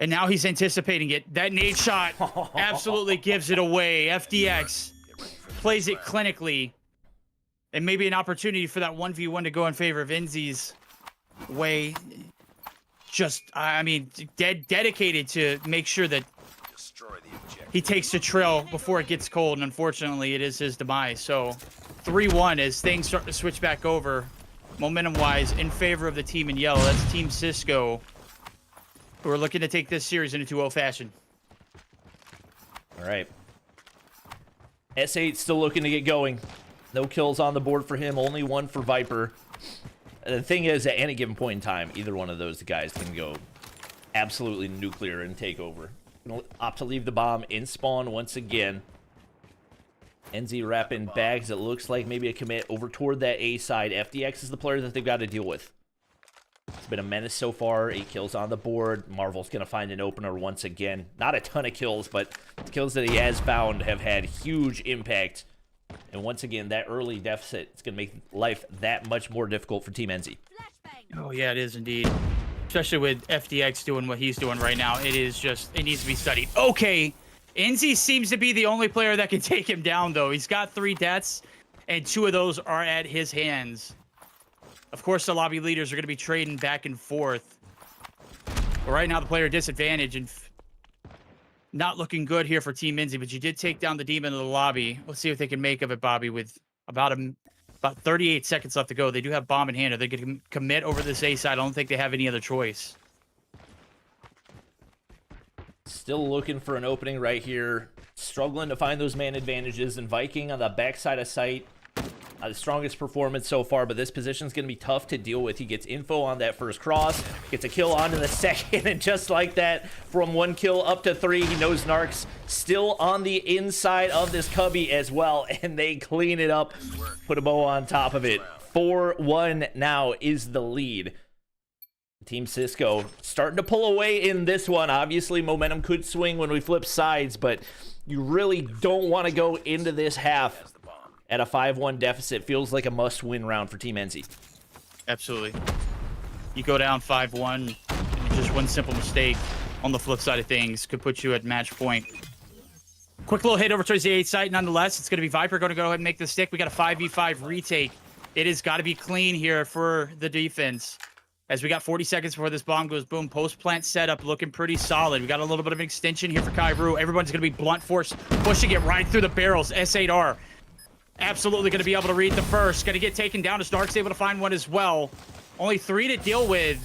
Speaker 2: And now he's anticipating it. That nade shot absolutely gives it away. FDX plays it clinically. And maybe an opportunity for that 1v1 to go in favor of Enzy's way. Dedicated to make sure that he takes the trail before it gets cold. And unfortunately, it is his demise. So 3-1 as things start to switch back over, momentum-wise, in favor of the team in yellow. That's Team Cisco, who are looking to take this series in a 2-0 fashion.
Speaker 1: All right. S8 still looking to get going. No kills on the board for him. Only 1 for Viper. The thing is, at any given point in time, either one of those guys can go absolutely nuclear and take over. Gonna opt to leave the bomb in spawn once again. Enzy wrapping bags. It looks like maybe a commit over toward that A side. FDX is the player that they've got to deal with. It's been a menace so far. 8 kills on the board. Marvel's going to find an opener once again. Not a ton of kills, but the kills that he has found have had huge impact. And once again, that early deficit is going to make life that much more difficult for Team Enzy.
Speaker 2: Oh, yeah, it is indeed. especially with FDX doing what he's doing right now. It is just, it needs to be studied. Okay, Enzy seems to be the only player that can take him down, though. He's got 3 deaths, and 2 of those are at his hands. Of course, the lobby leaders are going to be trading back and forth. But right now, the player disadvantage and not looking good here for Team Enzy, but you did take down the demon of the lobby. Let's see what they can make of it, Bobby, with about 38 seconds left to go. They do have bomb in hand. Are they going to commit over this A side? I don't think they have any other choice.
Speaker 1: Still looking for an opening right here. Struggling to find those man advantages, and Viking on the backside of site. The strongest performance so far, but this position is going to be tough to deal with. He gets info on that first cross, gets a kill onto the second, and just like that, from 1 kill up to 3, he knows Narc's still on the inside of this cubby as well, and they clean it up, put a bow on top of it. 4-1 now is the lead. Team Cisco starting to pull away in this one. Obviously, momentum could swing when we flip sides, but you really don't want to go into this half at a 5-1 deficit. Feels like a must-win round for Team Enzy.
Speaker 2: Absolutely. You go down 5-1, and just one simple mistake on the flip side of things could put you at match point. Quick little hit over towards the 8 site. Nonetheless, it's going to be Viper going to go ahead and make the stick. We got a 5v5 retake. It has got to be clean here for the defense. As we got 40 seconds before this bomb goes boom. Post-plant setup looking pretty solid. We got a little bit of an extension here for Kairu. Everyone's going to be blunt force pushing it right through the barrels. S8R absolutely going to be able to read the first. Going to get taken down as Dark's able to find one as well. Only 3 to deal with.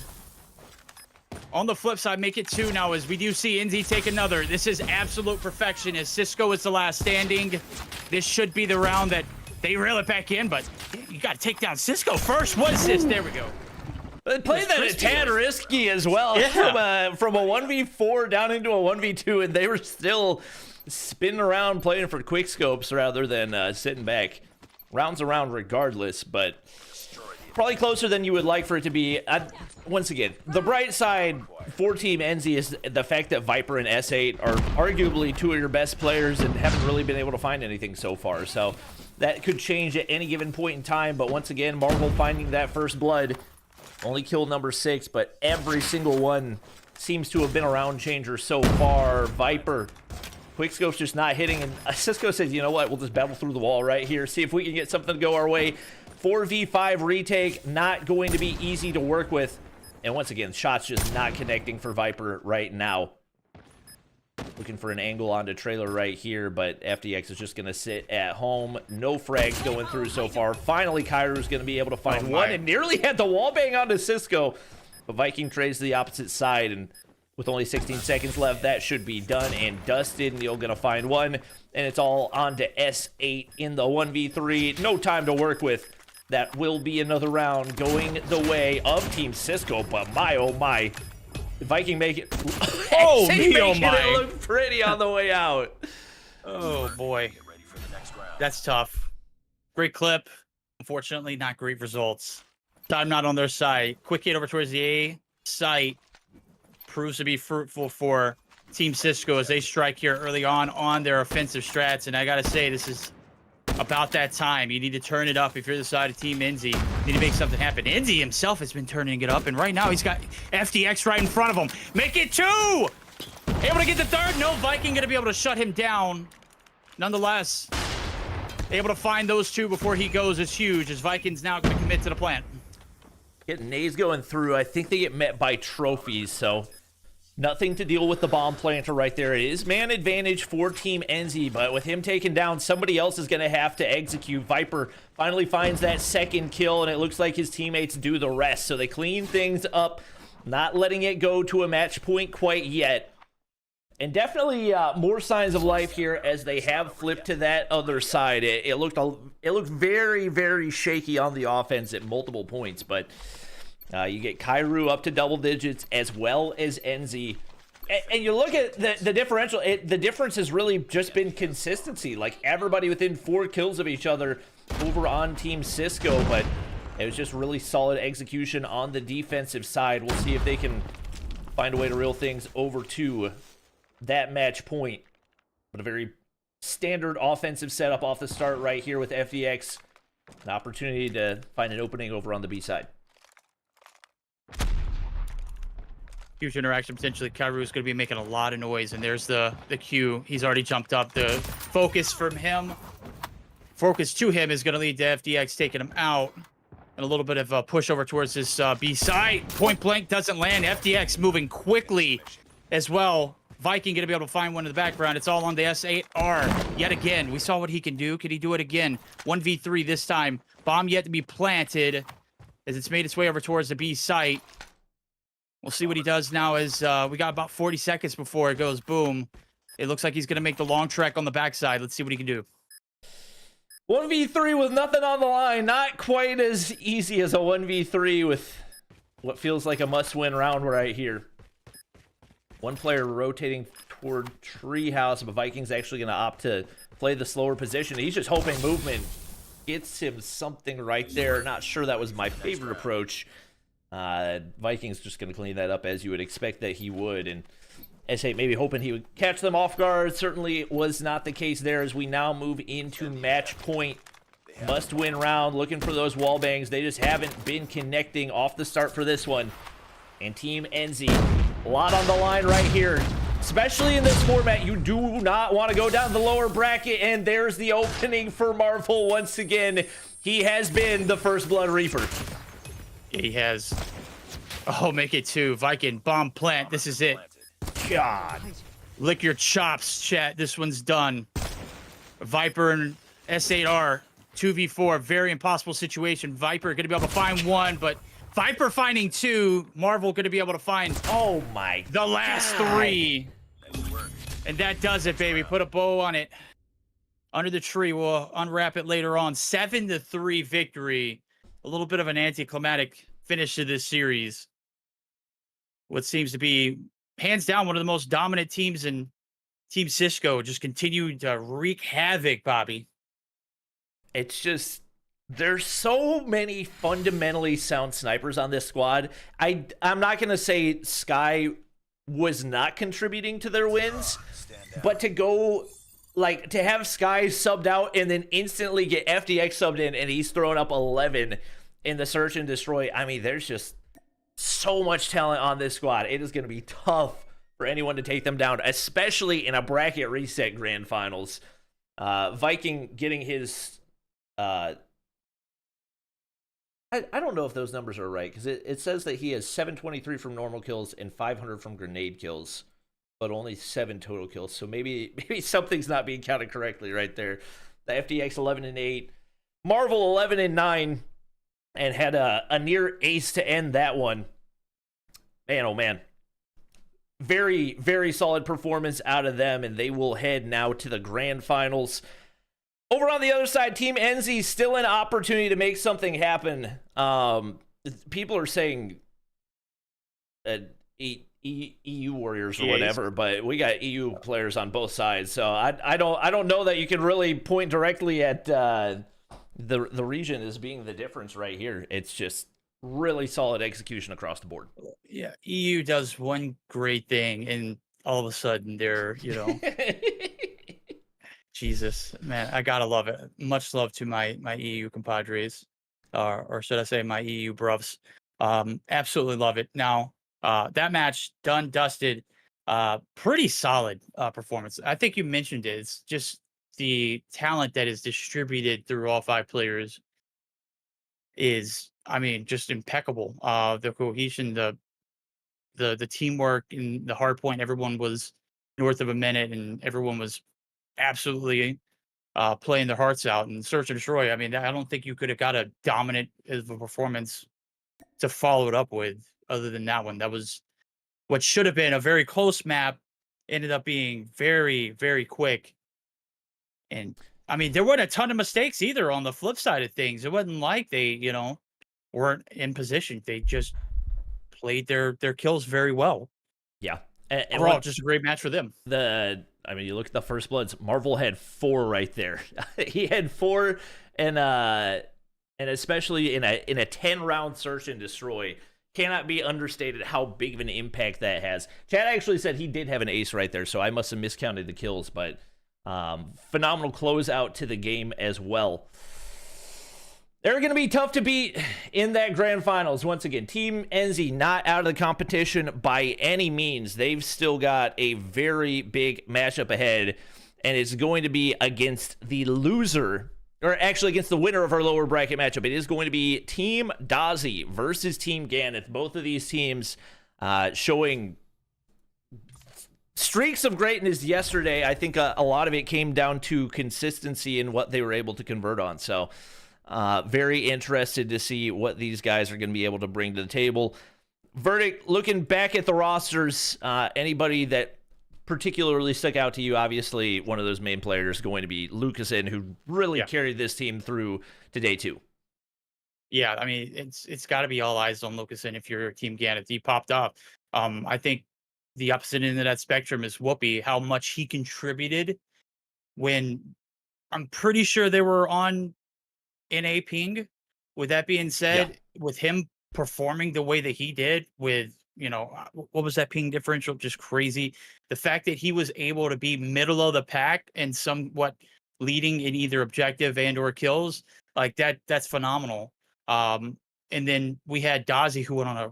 Speaker 2: On the flip side, make it 2 now as we do see Enzy take another. This is absolute perfection as Cisco is the last standing. This should be the round that they reel it back in, but you got to take down Cisco first. What is this? There we go.
Speaker 1: They played that a tad risky as well. Yeah. From a 1v4 down into a 1v2, and they were still spinning around playing for quick scopes rather than sitting back. Rounds around regardless, but probably closer than you would like for it to be. Once again, the bright side for Team Enzy is the fact that Viper and S8 are arguably 2 of your best players and haven't really been able to find anything so far. So that could change at any given point in time. But once again, Marvel finding that first blood. Only killed number 6, but every single one seems to have been a round changer so far. Viper, quickscope's just not hitting, and Cisco says, you know what, we'll just battle through the wall right here, see if we can get something to go our way. 4v5 retake, not going to be easy to work with. And once again, shots just not connecting for Viper right now. Looking for an angle onto trailer right here, but FDX is just going to sit at home. No frags going through so far. Finally, Kairu's going to be able to find one and nearly had the wall bang onto Cisco. But Viking trades to the opposite side, and with only 16 seconds left, that should be done and dusted. Neil going to find one, and it's all on to S8 in the 1v3. No time to work with. That will be another round going the way of Team Cisco, but my, oh my. Viking make it.
Speaker 2: Oh, me, oh my.
Speaker 1: It look pretty on the way out.
Speaker 2: Oh, boy. That's tough. Great clip. Unfortunately, not great results. Time not on their side. Quick hit over towards the A site. Proves to be fruitful for Team Cisco as they strike here early on their offensive strats. And I got to say, this is about that time. You need to turn it up if you're the side of Team Enzy. You need to make something happen. Enzy himself has been turning it up, and right now he's got FDX right in front of him. Make it 2! Able to get the 3rd. No Viking going to be able to shut him down. Nonetheless, able to find those 2 before he goes is huge, as Viking's now going to commit to the plant.
Speaker 1: Getting Nays going through. I think they get met by trophies, so nothing to deal with the bomb planter right there. It is man advantage for Team Enzy, but with him taken down, somebody else is going to have to execute. Viper finally finds that 2nd kill, and it looks like his teammates do the rest. So they clean things up, not letting it go to a match point quite yet. And definitely more signs of life here as they have flipped to that other side. It looked very, very shaky on the offense at multiple points, but you get Kairu up to double digits as well as Enzy. And you look at the differential, the difference has really just been consistency. Like everybody within 4 kills of each other over on Team Cisco, but it was just really solid execution on the defensive side. We'll see if they can find a way to reel things over to that match point. But a very standard offensive setup off the start right here with FDX. An opportunity to find an opening over on the B side.
Speaker 2: huge interaction potentially. Kairu is going to be making a lot of noise, and there's the Q. He's already jumped up. The focus from him, focus to him, is going to lead to FDX taking him out. And a little bit of a push over towards this B side. Point blank doesn't land. FDX moving quickly as well. Viking going to be able to find one in the background. It's all on the S8R yet again. We saw what he can do. Can he do it again? 1v3 this time. Bomb yet to be planted as it's made its way over towards the B site. We'll see what he does now as we got about 40 seconds before it goes boom. It looks like he's going to make the long trek on the backside. Let's see what he can do.
Speaker 1: 1v3 with nothing on the line. Not quite as easy as a 1v3 with what feels like a must-win round right here. One player rotating toward Treehouse, but Viking's actually going to opt to play the slower position. He's just hoping movement gets him something right there. Not sure that was my favorite approach. Viking's just going to clean that up as you would expect that he would. And S8 maybe hoping he would catch them off guard. Certainly was not the case there as we now move into match point. Must-win round, looking for those wall bangs. They just haven't been connecting off the start for this one. And Team Enzy, a lot on the line right here. Especially in this format, you do not want to go down the lower bracket. And there's the opening for Marvel once again. He has been the first Blood Reaper.
Speaker 2: He has. Oh, make it 2. Viking, bomb plant. This is it. God. Lick your chops, chat. This one's done. Viper and S8R. 2v4. Very impossible situation. Viper going to be able to find one, but Viper finding 2. Marvel going to be able to find the last 3. And that does it, baby. Put a bow on it. Under the tree. We'll unwrap it later on. 7-3 victory. A little bit of an anticlimactic finish to this series. What seems to be, hands down, one of the most dominant teams in Team Cisco. Just continued to wreak havoc, Bobby.
Speaker 1: It's just, there's so many fundamentally sound snipers on this squad. I'm not going to say Sky was not contributing to their wins, but to go, like, to have Sky subbed out and then instantly get FDX subbed in and he's throwing up 11 in the search and destroy. I mean, there's just so much talent on this squad. It is going to be tough for anyone to take them down, especially in a bracket reset grand finals. Viking getting his... I don't know if those numbers are right, because it says that he has 723 from normal kills and 500 from grenade kills, but only 7 total kills. So maybe something's not being counted correctly right there. The FDX 11-8, Marvel 11-9, and had a near ace to end that one. Man, oh man. Very, very solid performance out of them, and they will head now to the grand finals. Over on the other side, Team Enzy still an opportunity to make something happen. People are saying EU Warriors or whatever, but we got EU players on both sides, so I don't know that you can really point directly at the region as being the difference right here. It's just really solid execution across the board.
Speaker 2: Yeah, EU does one great thing, and all of a sudden they're, Jesus, man, I gotta love it. Much love to my EU compadres, or should I say my EU bruvs. Absolutely love it. Now, that match done, dusted, pretty solid performance. I think you mentioned it. It's just the talent that is distributed through all 5 players is, I mean, just impeccable. The cohesion, the teamwork in the hardpoint, everyone was north of a minute, and everyone was absolutely playing their hearts out. And search and destroy, I mean, I don't think you could have got a dominant of a performance to follow it up with other than that one. That was what should have been a very close map, ended up being very, very quick. And I mean, there weren't a ton of mistakes either on the flip side of things. It wasn't like they, weren't in position. They just played their kills very well.
Speaker 1: Yeah.
Speaker 2: Overall, just a great match for them.
Speaker 1: I mean, you look at the first bloods. Marvel had 4 right there. He had 4, and especially in a 10-round search and destroy, cannot be understated how big of an impact that has. Chad actually said he did have an ace right there, so I must have miscounted the kills, but phenomenal closeout to the game as well. They're going to be tough to beat in that grand finals. Once again, Team Enzy not out of the competition by any means. They've still got a very big matchup ahead, and it's going to be against the loser, or actually against the winner of our lower bracket matchup. It is going to be Team Dozy versus Team Ganeth. Both of these teams showing streaks of greatness yesterday. I think a lot of it came down to consistency in what they were able to convert on. So very interested to see what these guys are going to be able to bring to the table. Verdict, looking back at the rosters, anybody that particularly stuck out to you? Obviously, one of those main players going to be Lucasen, who really carried this team through to day 2.
Speaker 2: Yeah, I mean, it's got to be all eyes on Lucasen if you're Team Ganeth. He popped off. I think the opposite end of that spectrum is Whoopi, how much he contributed when I'm pretty sure they were on NA ping. With that being said, with him performing the way that he did with, what was that ping differential? Just crazy. The fact that he was able to be middle of the pack and somewhat leading in either objective and or kills, like that's phenomenal. And then we had Dozy, who went on a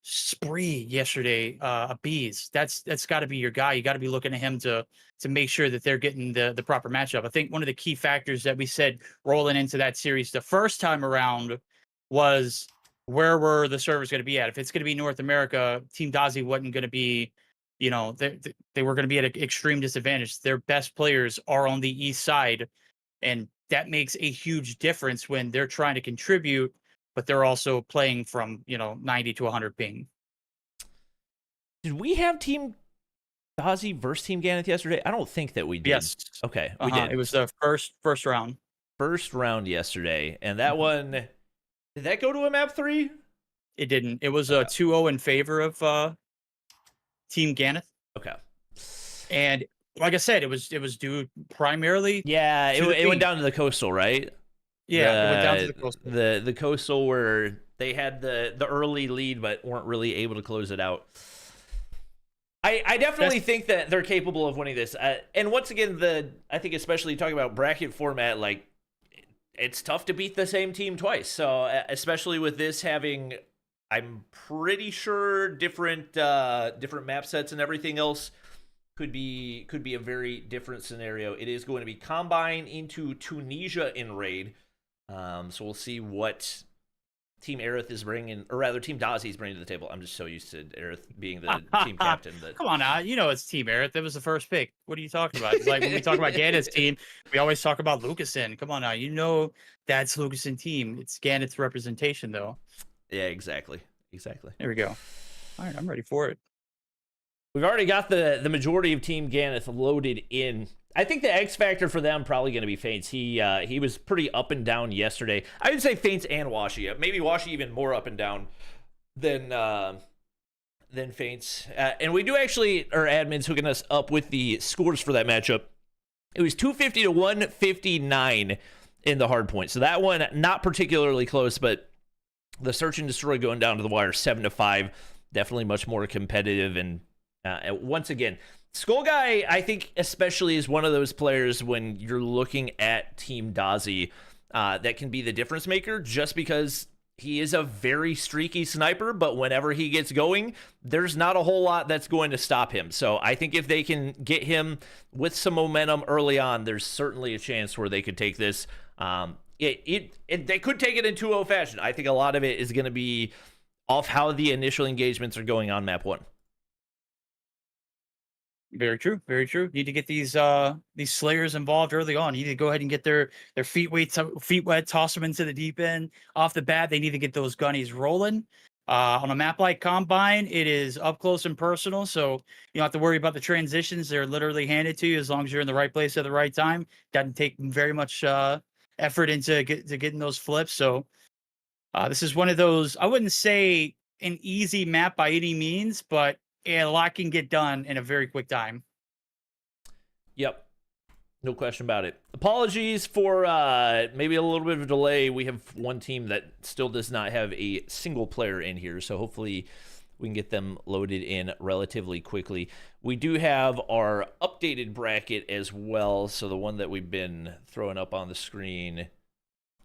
Speaker 2: spree yesterday, a bees. That's got to be your guy. You got to be looking at him to make sure that they're getting the proper matchup. I think one of the key factors that we said rolling into that series the first time around was, where were the servers going to be at? If it's going to be North America, Team Dozy wasn't going to be, they were going to be at an extreme disadvantage. Their best players are on the east side, and that makes a huge difference when they're trying to contribute, but they're also playing from, 90 to 100 ping.
Speaker 1: Did we have Team Dozy versus Team Ganeth yesterday? I don't think that we did.
Speaker 2: Yes.
Speaker 1: Okay, we did.
Speaker 2: It was the first round.
Speaker 1: First round yesterday, and that one, did that go to a map 3?
Speaker 2: It didn't. It was a 2-0 in favor of Team Ganeth.
Speaker 1: Okay.
Speaker 2: And like I said, it was due primarily.
Speaker 1: Yeah, it went down to the coastal, right?
Speaker 2: Yeah, it went down to the coastal.
Speaker 1: The coastal where they had the early lead, but weren't really able to close it out. I definitely think that they're capable of winning this. And once again, I think especially talking about bracket format, like, it's tough to beat the same team twice. So especially with this having, I'm pretty sure different map sets and everything else could be a very different scenario. It is going to be Combine into Tunisia in raid. So we'll see what Team Aerith is bringing, or rather Team Dozy is bringing to the table. I'm just so used to Aerith being the team captain.
Speaker 2: Come on now, it's Team Aerith. That was the first pick. What are you talking about? It's like when we talk about Ganeth's team, we always talk about Lucasen. Come on now, that's Lucasen team. It's Ganeth's representation, though.
Speaker 1: Yeah, exactly.
Speaker 2: There we go. All right, I'm ready for it.
Speaker 1: We've already got the majority of Team Ganeth loaded in. I think the X factor for them probably going to be Feints. He was pretty up and down yesterday. I would say Feints and Washi. Maybe Washi even more up and down than Feints. And we do actually, our admins hooking us up with the scores for that matchup. It was 250 to 159 in the Hardpoint. So that one not particularly close, but the Search and Destroy going down to the wire 7-5, definitely much more competitive. And once again, Skull Guy, I think especially is one of those players when you're looking at Team Dozy that can be the difference maker, just because he is a very streaky sniper, but whenever he gets going, there's not a whole lot that's going to stop him. So I think if they can get him with some momentum early on, there's certainly a chance where they could take this. They could take it in 2-0 fashion. I think a lot of it is going to be off how the initial engagements are going on map 1.
Speaker 2: Very true. Very true. Need to get these slayers involved early on. You need to go ahead and get their feet wet, toss them into the deep end off the bat. They need to get those gunnies rolling. On a map like Combine, it is up close and personal, so you don't have to worry about the transitions. They're literally handed to you as long as you're in the right place at the right time. Doesn't take very much effort into getting those flips. So this is one of those, I wouldn't say an easy map by any means, but a lot can get done in a very quick time.
Speaker 1: Yep. No question about it. Apologies for maybe a little bit of a delay. We have one team that still does not have a single player in here, so hopefully we can get them loaded in relatively quickly. We do have our updated bracket as well, so the one that we've been throwing up on the screen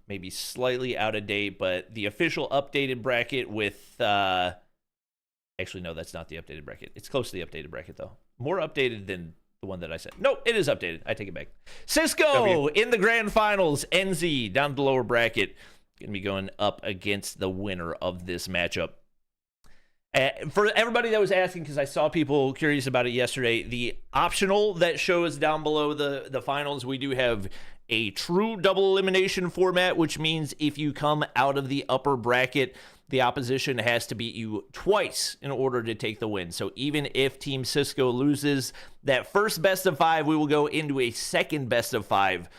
Speaker 1: maybe slightly out of date, but the official updated bracket with actually no, that's not the updated bracket. It's close to the updated bracket though. More updated than the one that I said. No, it is updated. I take it back. Cisco in the grand finals. Enzy down the lower bracket. Going to be going up against the winner of this matchup. For everybody that was asking, because I saw people curious about it yesterday, the optional that shows down below the finals, we do have a true double elimination format, which means if you come out of the upper bracket, the opposition has to beat you twice in order to take the win. So even if Team Cisco loses that first best of 5, we will go into a second best of 5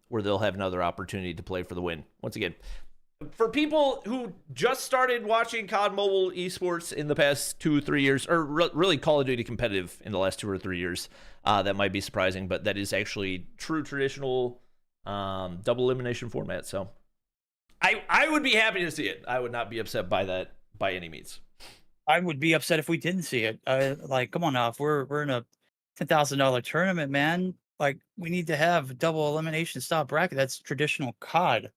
Speaker 1: where they'll have another opportunity to play for the win. Once again, for people who just started watching COD Mobile esports in the past 2-3 years, or really Call of Duty competitive in the last 2 or 3 years, that might be surprising, but that is actually true traditional double elimination format. So I would be happy to see it. I would not be upset by that by any means.
Speaker 2: I would be upset if we didn't see it. Like, come on now, if we're in a $10,000 tournament, man. Like, we need to have a double elimination style bracket. That's traditional COD.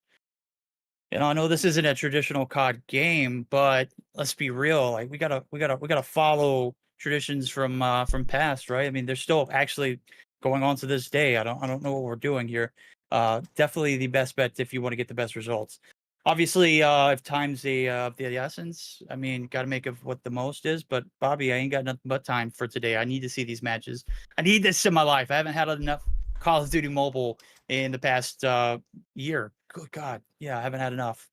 Speaker 2: You know, I know this isn't a traditional COD game, but let's be real. Like, we gotta follow traditions from past, right? I mean, they're still actually going on to this day. I don't know what we're doing here. Definitely the best bet if you want to get the best results. Obviously, if time's the essence, I mean, got to make of what the most is. But Bobby, I ain't got nothing but time for today. I need to see these matches. I need this in my life. I haven't had enough Call of Duty Mobile in the past year. Good God, yeah, I haven't had enough.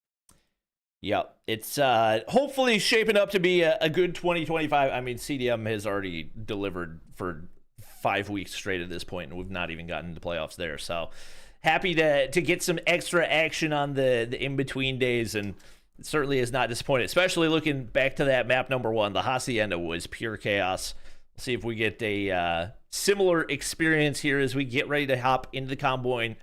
Speaker 1: Yeah, it's hopefully shaping up to be a good 2025. I mean, CDM has already delivered for 5 weeks straight at this point, and we've not even gotten to playoffs there. So happy to get some extra action on the in-between days, and it certainly is not disappointed, especially looking back to that map number 1. The Hacienda was pure chaos. We'll see if we get a similar experience here as we get ready to hop into the Combine.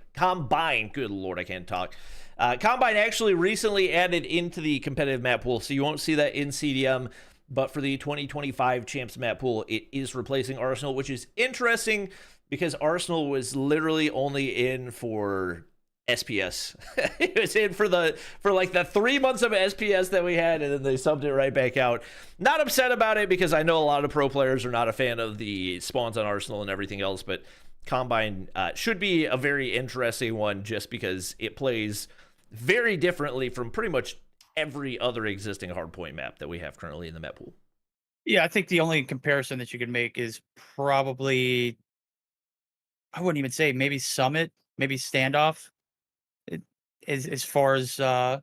Speaker 1: Good Lord, I can't talk. Combine actually recently added into the competitive map pool, so you won't see that in CDM, but for the 2025 Champs map pool, it is replacing Arsenal, which is interesting because Arsenal was literally only in for SPS. It was in for like the 3 months of SPS that we had, and then they subbed it right back out. Not upset about it because I know a lot of pro players are not a fan of the spawns on Arsenal and everything else, but Combine should be a very interesting one just because it plays very differently from pretty much every other existing hardpoint map that we have currently in the map pool.
Speaker 2: Yeah, I think the only comparison that you could make is probably, I wouldn't even say maybe Summit, maybe Standoff. As far as like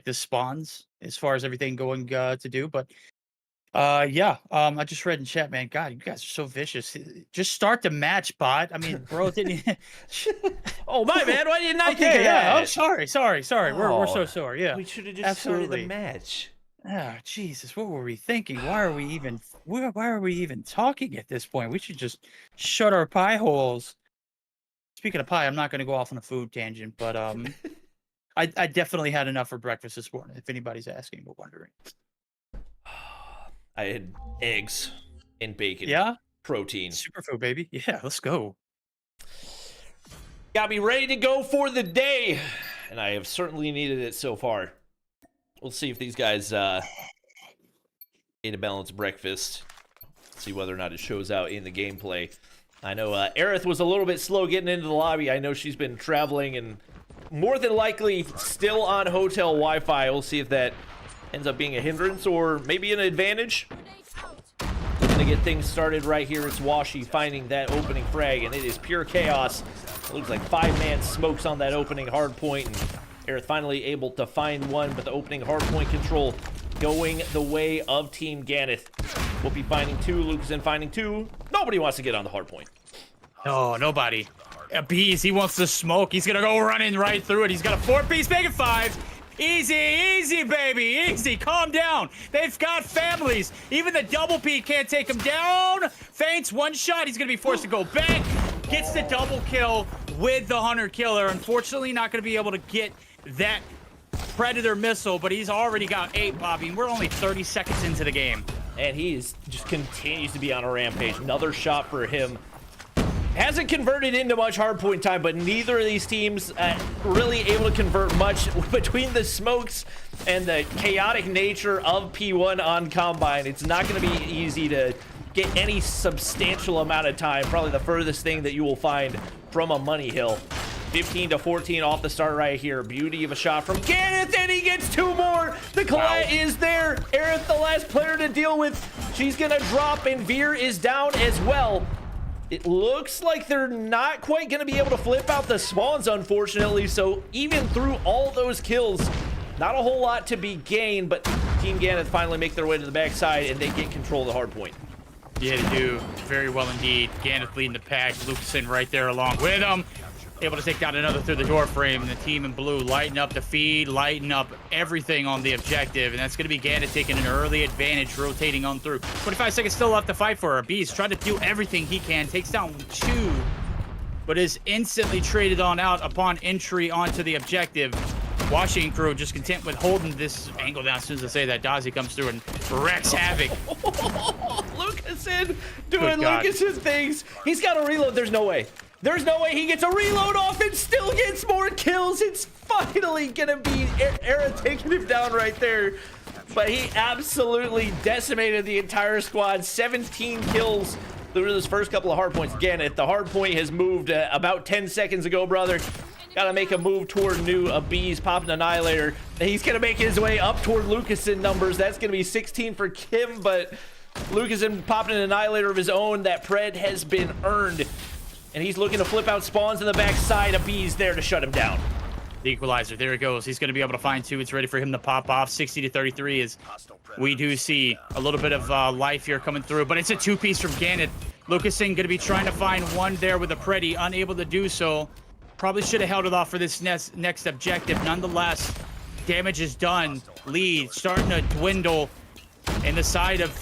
Speaker 2: the spawns, as far as everything going to do, but yeah, I just read in chat, man. God, you guys are so vicious. Just start the match, bot. I mean, bro, didn't.
Speaker 1: Oh my man, why didn't I think of
Speaker 2: yeah.
Speaker 1: that?
Speaker 2: Oh, sorry. We're so sorry. Yeah,
Speaker 1: we should have just started the match.
Speaker 2: Ah, Jesus, what were we thinking? Why are we even talking at this point? We should just shut our pie holes. Speaking of pie, I'm not going to go off on a food tangent, but I definitely had enough for breakfast this morning. If anybody's asking or wondering,
Speaker 1: I had eggs and bacon.
Speaker 2: Yeah,
Speaker 1: protein,
Speaker 2: superfood, baby. Yeah, let's go.
Speaker 1: Got me ready to go for the day, and I have certainly needed it so far. We'll see if these guys ate a balanced breakfast. See whether or not it shows out in the gameplay. I know Aerith was a little bit slow getting into the lobby. I know she's been traveling and more than likely still on hotel Wi-Fi. We'll see if that ends up being a hindrance or maybe an advantage. Looking to get things started right here. It's Washi finding that opening frag, and it is pure chaos. It looks like 5-man smokes on that opening hard point, and Aerith finally able to find one, but the opening hard point control going the way of Team Ganeth. Whoopi finding 2, Lucas finding 2. Nobody wants to get on the hard point.
Speaker 2: No, nobody. Bees, he wants to smoke. He's gonna go running right through it. He's got a 4-piece, make it 5. Easy, baby, easy. Calm down. They've got families. Even the double P can't take him down. Feints, 1 shot. He's gonna be forced to go back. Gets the double kill with the Hunter Killer. Unfortunately, not gonna be able to get that Predator missile, but he's already got 8, Bobby, and we're only 30 seconds into the game.
Speaker 1: And he just continues to be on a rampage. Another shot for him. Hasn't converted into much hardpoint time, but neither of these teams really able to convert much. Between the smokes and the chaotic nature of P1 on Combine, it's not going to be easy to get any substantial amount of time. Probably the furthest thing that you will find from a money hill. 15 to 14 off the start right here. Beauty of a shot from Ganeth, and he gets 2 more. The collat is there. Aerith, the last player to deal with. She's going to drop, and Veer is down as well. It looks like they're not quite going to be able to flip out the spawns, unfortunately. So even through all those kills, not a whole lot to be gained, but Team Ganeth finally make their way to the backside, and they get control of the hard point.
Speaker 2: Yeah, they do very well indeed. Ganeth leading the pack. Lucasen right there along with him. Able to take down another through the door frame. And the team in blue lighten up the feed, lighten up everything on the objective. And that's going to be Ganeth taking an early advantage, rotating on through. 25 seconds still left to fight for. Beast trying to do everything he can. Takes down 2, but is instantly traded on out upon entry onto the objective. Washington crew just content with holding this angle down. As soon as I say that, Dozy comes through and wrecks havoc.
Speaker 1: Lucasen doing Lucasen things. He's got a reload. There's no way. There's no way he gets a reload off and still gets more kills. It's finally gonna be Era taking him down right there. But he absolutely decimated the entire squad. 17 kills through those first couple of hard points. Ganeth, the hard point has moved about 10 seconds ago, brother. Gotta make a move toward new bees, popping Annihilator. He's gonna make his way up toward Lucasen numbers. That's gonna be 16 for Kim, but Lucasen popping an Annihilator of his own. That pred has been earned. And he's looking to flip out spawns in the backside. A bee's there to shut him down.
Speaker 2: The equalizer, there it goes. He's going to be able to find 2. It's ready for him to pop off. 60 to 33 is we do see a little bit of life here coming through, but it's a 2-piece from Ganeth. Lucasen going to be trying to find 1 there with a Preddy, unable to do so. Probably should have held it off for this next objective. Nonetheless, damage is done. Lead starting to dwindle in the side of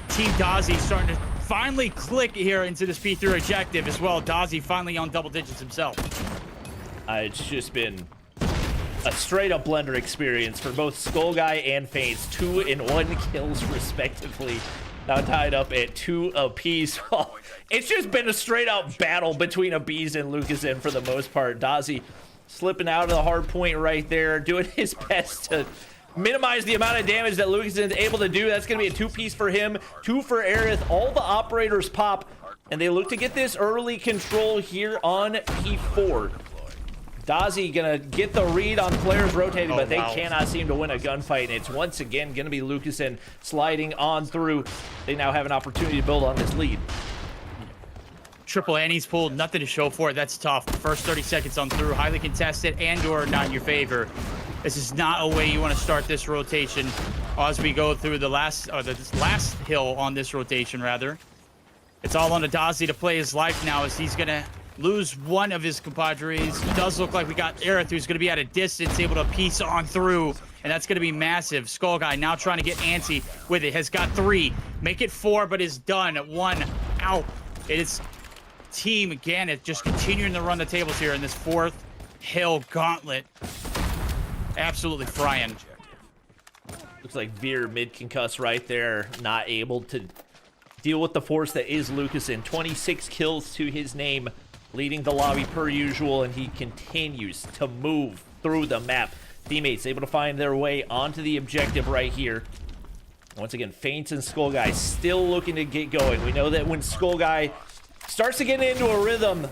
Speaker 2: Team Dozy, starting to finally click here into this P3 objective as well. Dozy finally on double digits himself.
Speaker 1: It's just been a straight-up blender experience for both Skull Guy and Faints. 2 and 1 kills respectively. Now tied up at 2 apiece. It's just been a straight-up battle between Abiz and Lucasen for the most part. Dozy slipping out of the hard point right there, doing his best to minimize the amount of damage that Lucasen is able to do. That's going to be a 2-piece for him, 2 for Aerith. All the operators pop, and they look to get this early control here on P4. Dozy gonna get the read on players rotating, but they cannot seem to win a gunfight. And it's once again gonna be Lucasen sliding on through. They now have an opportunity to build on this lead.
Speaker 2: Triple Annie's pulled, nothing to show for it. That's tough. The first 30 seconds on through, highly contested and or not in your favor. This is not a way you want to start this rotation as we go through the last hill on this rotation, rather. It's all on to Dozy to play his life now as he's gonna lose 1 of his compadres. It does look like we got Aerith, who's going to be at a distance, able to piece on through, and that's going to be massive. Skull Guy now trying to get antsy with it. Has got 3. Make it 4, but is done. 1 out. It is Team Ganeth just continuing to run the tables here in this 4th hill gauntlet. Absolutely frying.
Speaker 1: Looks like Veer mid-concuss right there, not able to deal with the force that is Lucasen. 26 kills to his name, leading the lobby per usual, and he continues to move through the map. Teammates able to find their way onto the objective right here. Once again, Faints and Skull Guy still looking to get going. We know that when Skull Guy starts to get into a rhythm,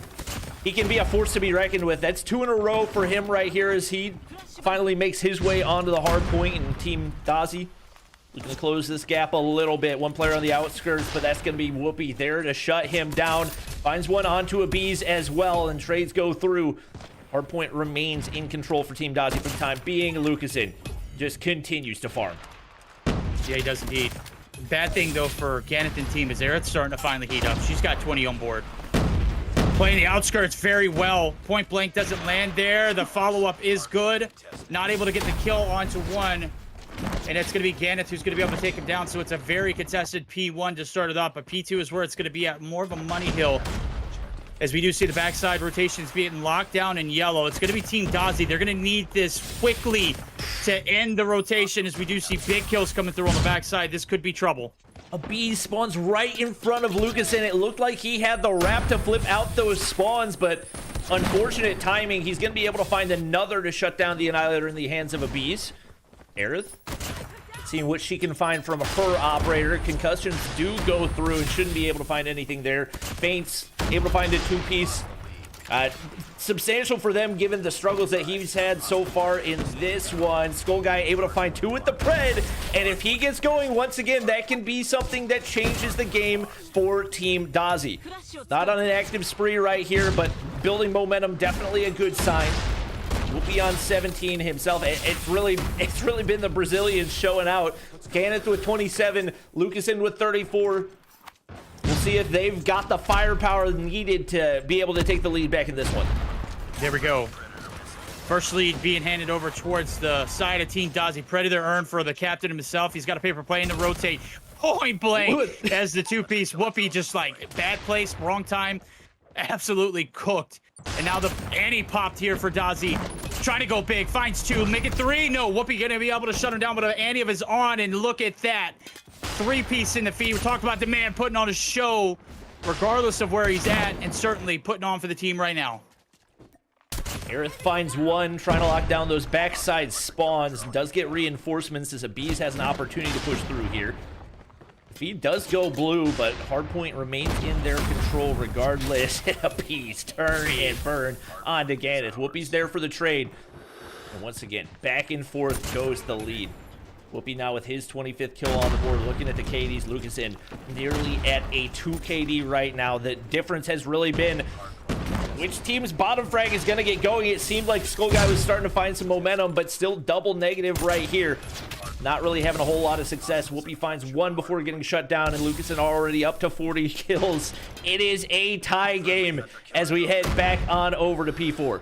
Speaker 1: he can be a force to be reckoned with. That's 2 in a row for him right here as he finally makes his way onto the hard point, and Team Dozy looking to close this gap a little bit. 1 player on the outskirts, but that's going to be Whoopi there to shut him down. Finds 1 onto Abiz as well, and trades go through. Hardpoint remains in control for Team Dozy for the time being. Lucasen just continues to farm.
Speaker 2: Yeah, he does indeed. Bad thing, though, for Ganeth and team is Aerith's starting to finally heat up. She's got 20 on board. Playing the outskirts very well. Point blank doesn't land there. The follow-up is good. Not able to get the kill onto 1. And it's going to be Ganeth who's going to be able to take him down. So it's a very contested P1 to start it up. But P2 is where it's going to be at more of a money hill. As we do see the backside rotations being locked down in yellow. It's going to be Team Dozy. They're going to need this quickly to end the rotation as we do see big kills coming through on the backside. This could be trouble.
Speaker 1: A bee spawns right in front of Lucas, and it looked like he had the wrap to flip out those spawns, but unfortunate timing. He's going to be able to find another to shut down the Annihilator in the hands of a bees. Aerith, seeing what she can find from her operator. Concussions do go through and shouldn't be able to find anything there. Feints able to find a two-piece. Substantial for them given the struggles that he's had so far in this one. Skull Guy able to find two with the pred, and if he gets going once again, that can be something that changes the game for Team Dozy. Not on an active spree right here, but building momentum, definitely a good sign. Will be on 17 himself. It's really been the Brazilians showing out. Ganeth with 27, Lucasen with 34. We'll see if they've got the firepower needed to be able to take the lead back in this one.
Speaker 2: There we go. First lead being handed over towards the side of Team Dozy. Predator earned for the captain himself. He's got a paper plane to rotate. Point blank as the two-piece. Whoopi just like bad place, wrong time. Absolutely cooked. And now the Annie popped here for Dozy. Trying to go big. Finds two. Make it three. No, Whoopi going to be able to shut him down, but Annie of his on, and look at that. Three-piece in the feed. We talked about the man putting on a show regardless of where he's at, and certainly putting on for the team right now.
Speaker 1: Aerith finds one, trying to lock down those backside spawns. Does get reinforcements as Abiz has an opportunity to push through here. Feed does go blue, but Hardpoint remains in their control regardless. Abiz turn and burn onto Ganeth. Whoopi's there for the trade. And once again, back and forth goes the lead. Whoopi now with his 25th kill on the board. Looking at the KDs, Lucasen nearly at a 2 KD right now. The difference has really been which team's bottom frag is going to get going. It seemed like Skull Guy was starting to find some momentum, but still double negative right here. Not really having a whole lot of success. Whoopi finds one before getting shut down, and Lucasen already up to 40 kills. It is a tie game as we head back on over to P4.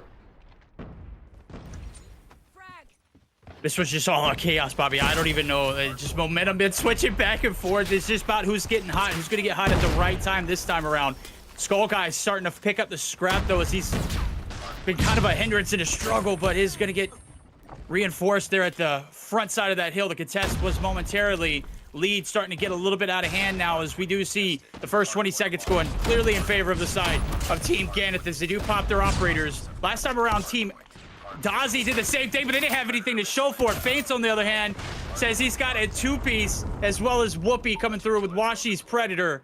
Speaker 2: This was just all chaos, Bobby. I don't even know. Just momentum been switching back and forth. It's just about who's getting hot, who's going to get hot at the right time this time around. Skull Guy's starting to pick up the scrap, though, as he's been kind of a hindrance in a struggle, but is going to get reinforced there at the front side of that hill. The contest was momentarily lead starting to get a little bit out of hand now, as we do see the first 20 seconds going clearly in favor of the side of Team Ganeth as they do pop their operators. Last time around, Team Dozy did the same thing, but they didn't have anything to show for it. Feints, on the other hand, says he's got a two-piece, as well as Whoopi coming through with Washi's Predator.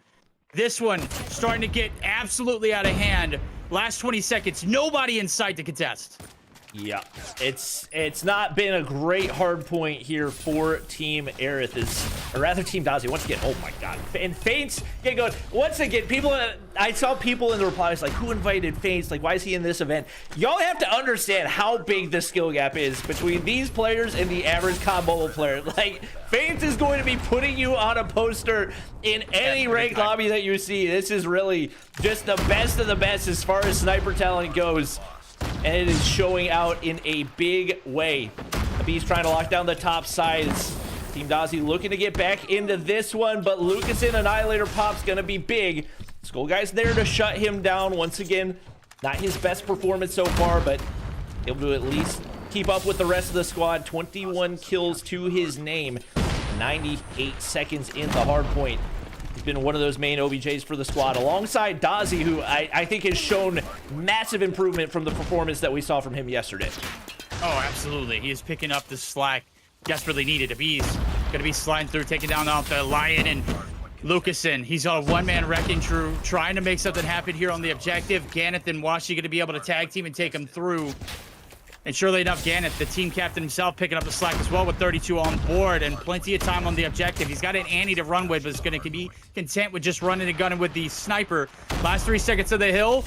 Speaker 2: This one starting to get absolutely out of hand. Last 20 seconds, nobody in sight to contest.
Speaker 1: Yeah, it's not been a great hard point here for Team Aerith, or rather Team Dozy. Once again, oh my god, and Feints get going. Once again, people, I saw people in the replies like, who invited Feints? Like, why is he in this event? Y'all have to understand how big the skill gap is between these players and the average COD Mobile player. Like, Feints is going to be putting you on a poster in any ranked lobby that you see. This is really just the best of the best as far as sniper talent goes. And it is showing out in a big way. Abiz trying to lock down the top sides. Team Dozy looking to get back into this one, but Lucasen Annihilator pop's gonna be big. Skull Guy's there to shut him down once again. Not his best performance so far, but able to at least keep up with the rest of the squad. 21 kills to his name. 98 seconds in the hard point. He's been one of those main OBJs for the squad, alongside Dozy, who I think has shown massive improvement from the performance that we saw from him yesterday.
Speaker 2: Oh, absolutely. He is picking up the slack desperately needed. Abiz going to be sliding through, taking down off the Lion and Lucasen. He's on a one-man wrecking crew, trying to make something happen here on the objective. Ganeth and Washi going to be able to tag team and take him through. And surely enough, Ganeth, the team captain himself, picking up the slack as well with 32 on board and plenty of time on the objective. He's got an Annie to run with, but is going to be content with just running and gunning with the sniper. Last 3 seconds of the hill.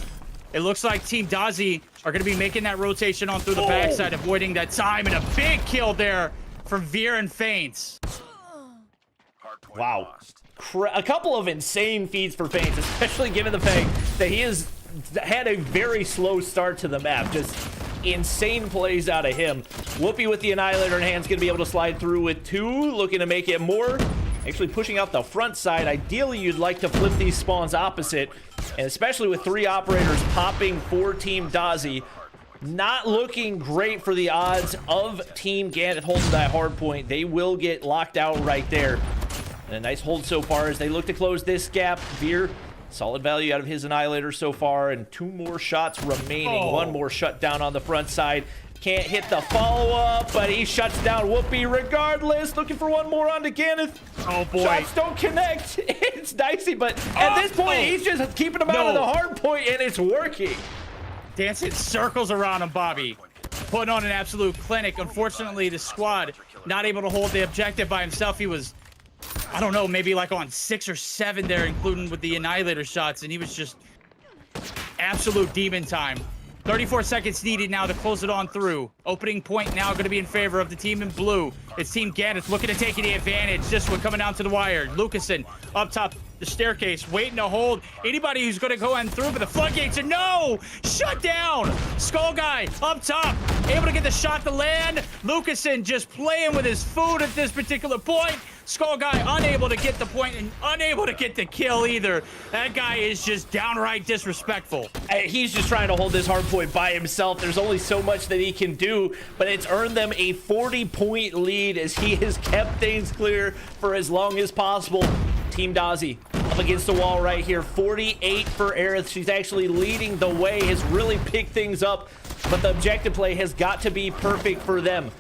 Speaker 2: It looks like Team Dozy are going to be making that rotation on through the backside, avoiding that time, and a big kill there from Veer and Feints.
Speaker 1: Wow. A couple of insane feeds for Feints, especially given the fact that he has had a very slow start to the map. Just insane plays out of him. Whoopi with the Annihilator in hand is going to be able to slide through with 2, looking to make it more. Actually pushing out the front side. Ideally, you'd like to flip these spawns opposite, and especially with 3 operators popping for Team Dozy. Not looking great for the odds of Team Ganeth holding that hard point. They will get locked out right there. And a nice hold so far as they look to close this gap. Veer, solid value out of his Annihilator so far, and 2 more shots remaining. 1 more shutdown on the front side. Can't hit the follow-up, but he shuts down Whoopi regardless. Looking for 1 more onto Ganeth.
Speaker 2: Oh, boy.
Speaker 1: Shots don't connect. It's dicey, but at this point, he's just keeping him out of the hard point, and it's working.
Speaker 2: Dancing circles around him, Bobby. Putting on an absolute clinic. Unfortunately, the squad not able to hold the objective by himself. He was, I don't know, maybe like on 6 or 7 there, including with the Annihilator shots, and he was just absolute demon time. 34 seconds needed now to close it on through. Opening point now going to be in favor of the team in blue. It's Team Ganeth looking to take the advantage. This one coming down to the wire. Lucasen up top the staircase, waiting to hold anybody who's going to go in through, but the floodgates are no! Shut down! Skull Guy up top, able to get the shot to land. Lucasen just playing with his food at this particular point. Skull Guy unable to get the point and unable to get the kill either. That guy is just downright disrespectful.
Speaker 1: He's just trying to hold this hard point by himself. There's only so much that he can do, but it's earned them a 40-point lead as he has kept things clear for as long as possible. Team Dozy up against the wall right here. 48 for Aerith. She's actually leading the way, has really picked things up, but the objective play has got to be perfect for them.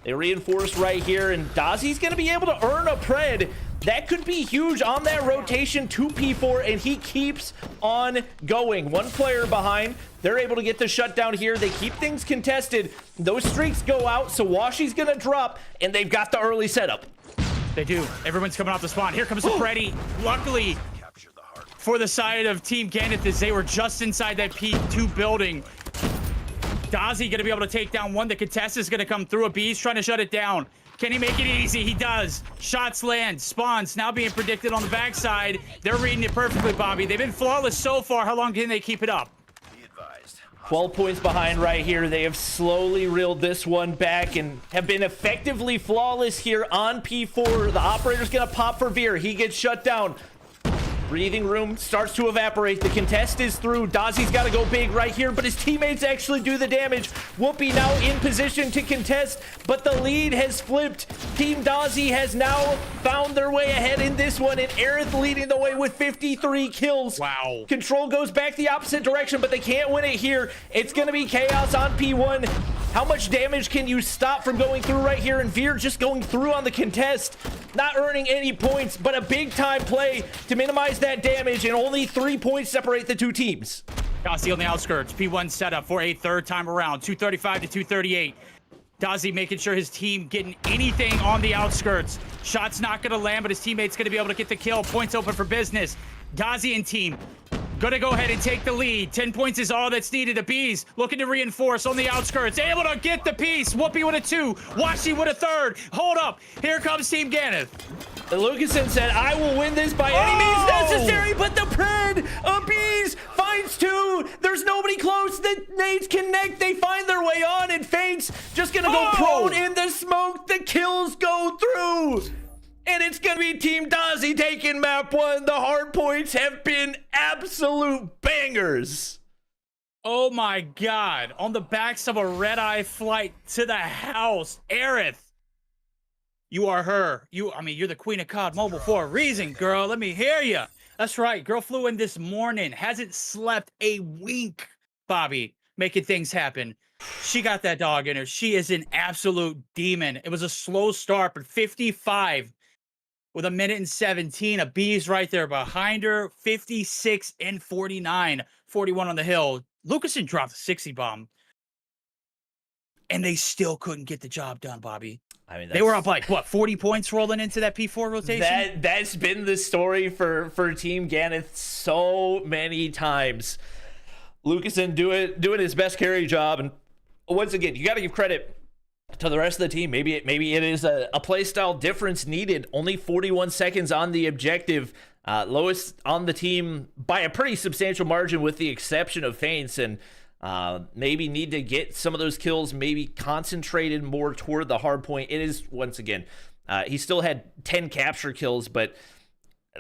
Speaker 1: They reinforce right here, and Dozy's going to be able to earn a pred. That could be huge on that rotation to P4, and he keeps on going. 1 player behind. They're able to get the shutdown here. They keep things contested. Those streaks go out, so Washi's going to drop, and they've got the early setup.
Speaker 2: They do. Everyone's coming off the spawn. Here comes the Freddy. Luckily for the side of Team Ganeth, as they were just inside that P2 building. Dozy going to be able to take down 1. The contest is going to come through. A B's trying to shut it down. Can he make it easy? He does. Shots land. Spawns now being predicted on the backside. They're reading it perfectly, Bobby. They've been flawless so far. How long can they keep it up?
Speaker 1: 12 points behind right here. They have slowly reeled this one back and have been effectively flawless here on P4. The operator's going to pop for Veer. He gets shut down. Breathing room starts to evaporate. The contest is through. Dozy's got to go big right here, but his teammates actually do the damage. Whoopi now in position to contest, but the lead has flipped. Team Dozy has now found their way ahead in this one, and Aerith leading the way with 53 kills.
Speaker 2: Wow.
Speaker 1: Control goes back the opposite direction, but they can't win it here. It's going to be chaos on P1. How much damage can you stop from going through right here? And Veer just going through on the contest, not earning any points, but a big time play to minimize that damage, and only 3 points separate the 2 teams.
Speaker 2: Dozy on the outskirts. P1 setup for a 3rd time around. 235 to 238. Dozy making sure his team getting anything on the outskirts. Shot's not going to land, but his teammate's going to be able to get the kill. Points open for business. Dozy and team gonna go ahead and take the lead. 10 points is all that's needed. The Bees looking to reinforce on the outskirts. Able to get the piece. Whoopi with a 2. Washi with a 3rd. Hold up. Here comes Team Ganeth.
Speaker 1: Lucasen said, I will win this by any means necessary, but the pred of Bees finds 2. There's nobody close. The nades connect. They find their way on, and Fate's just gonna go prone in the smoke. The kills go through. And it's going to be Team Dozy taking map 1. The hard points have been absolute bangers.
Speaker 2: Oh my God. On the backs of a red-eye flight to the house. Aerith, you are her. You're the queen of COD Mobile for a reason, girl. Let me hear you. That's right. Girl flew in this morning. Hasn't slept a wink, Bobby, making things happen. She got that dog in her. She is an absolute demon. It was a slow start, but 55 with 1:17. A B's right there behind her. 56 and 49. 41 on the hill. Lucasen dropped a 60 bomb. And they still couldn't get the job done, Bobby. I mean, they were up like, what, 40 points rolling into that P4 rotation?
Speaker 1: That's been the story for Team Ganeth so many times. Lucasen doing his best carry job. And once again, you got to give credit to the rest of the team. Maybe it is a play style difference needed. Only 41 seconds on the objective. Lowest on the team by a pretty substantial margin with the exception of Feints, and maybe need to get some of those kills maybe concentrated more toward the hard point. It is, once again, he still had 10 capture kills, but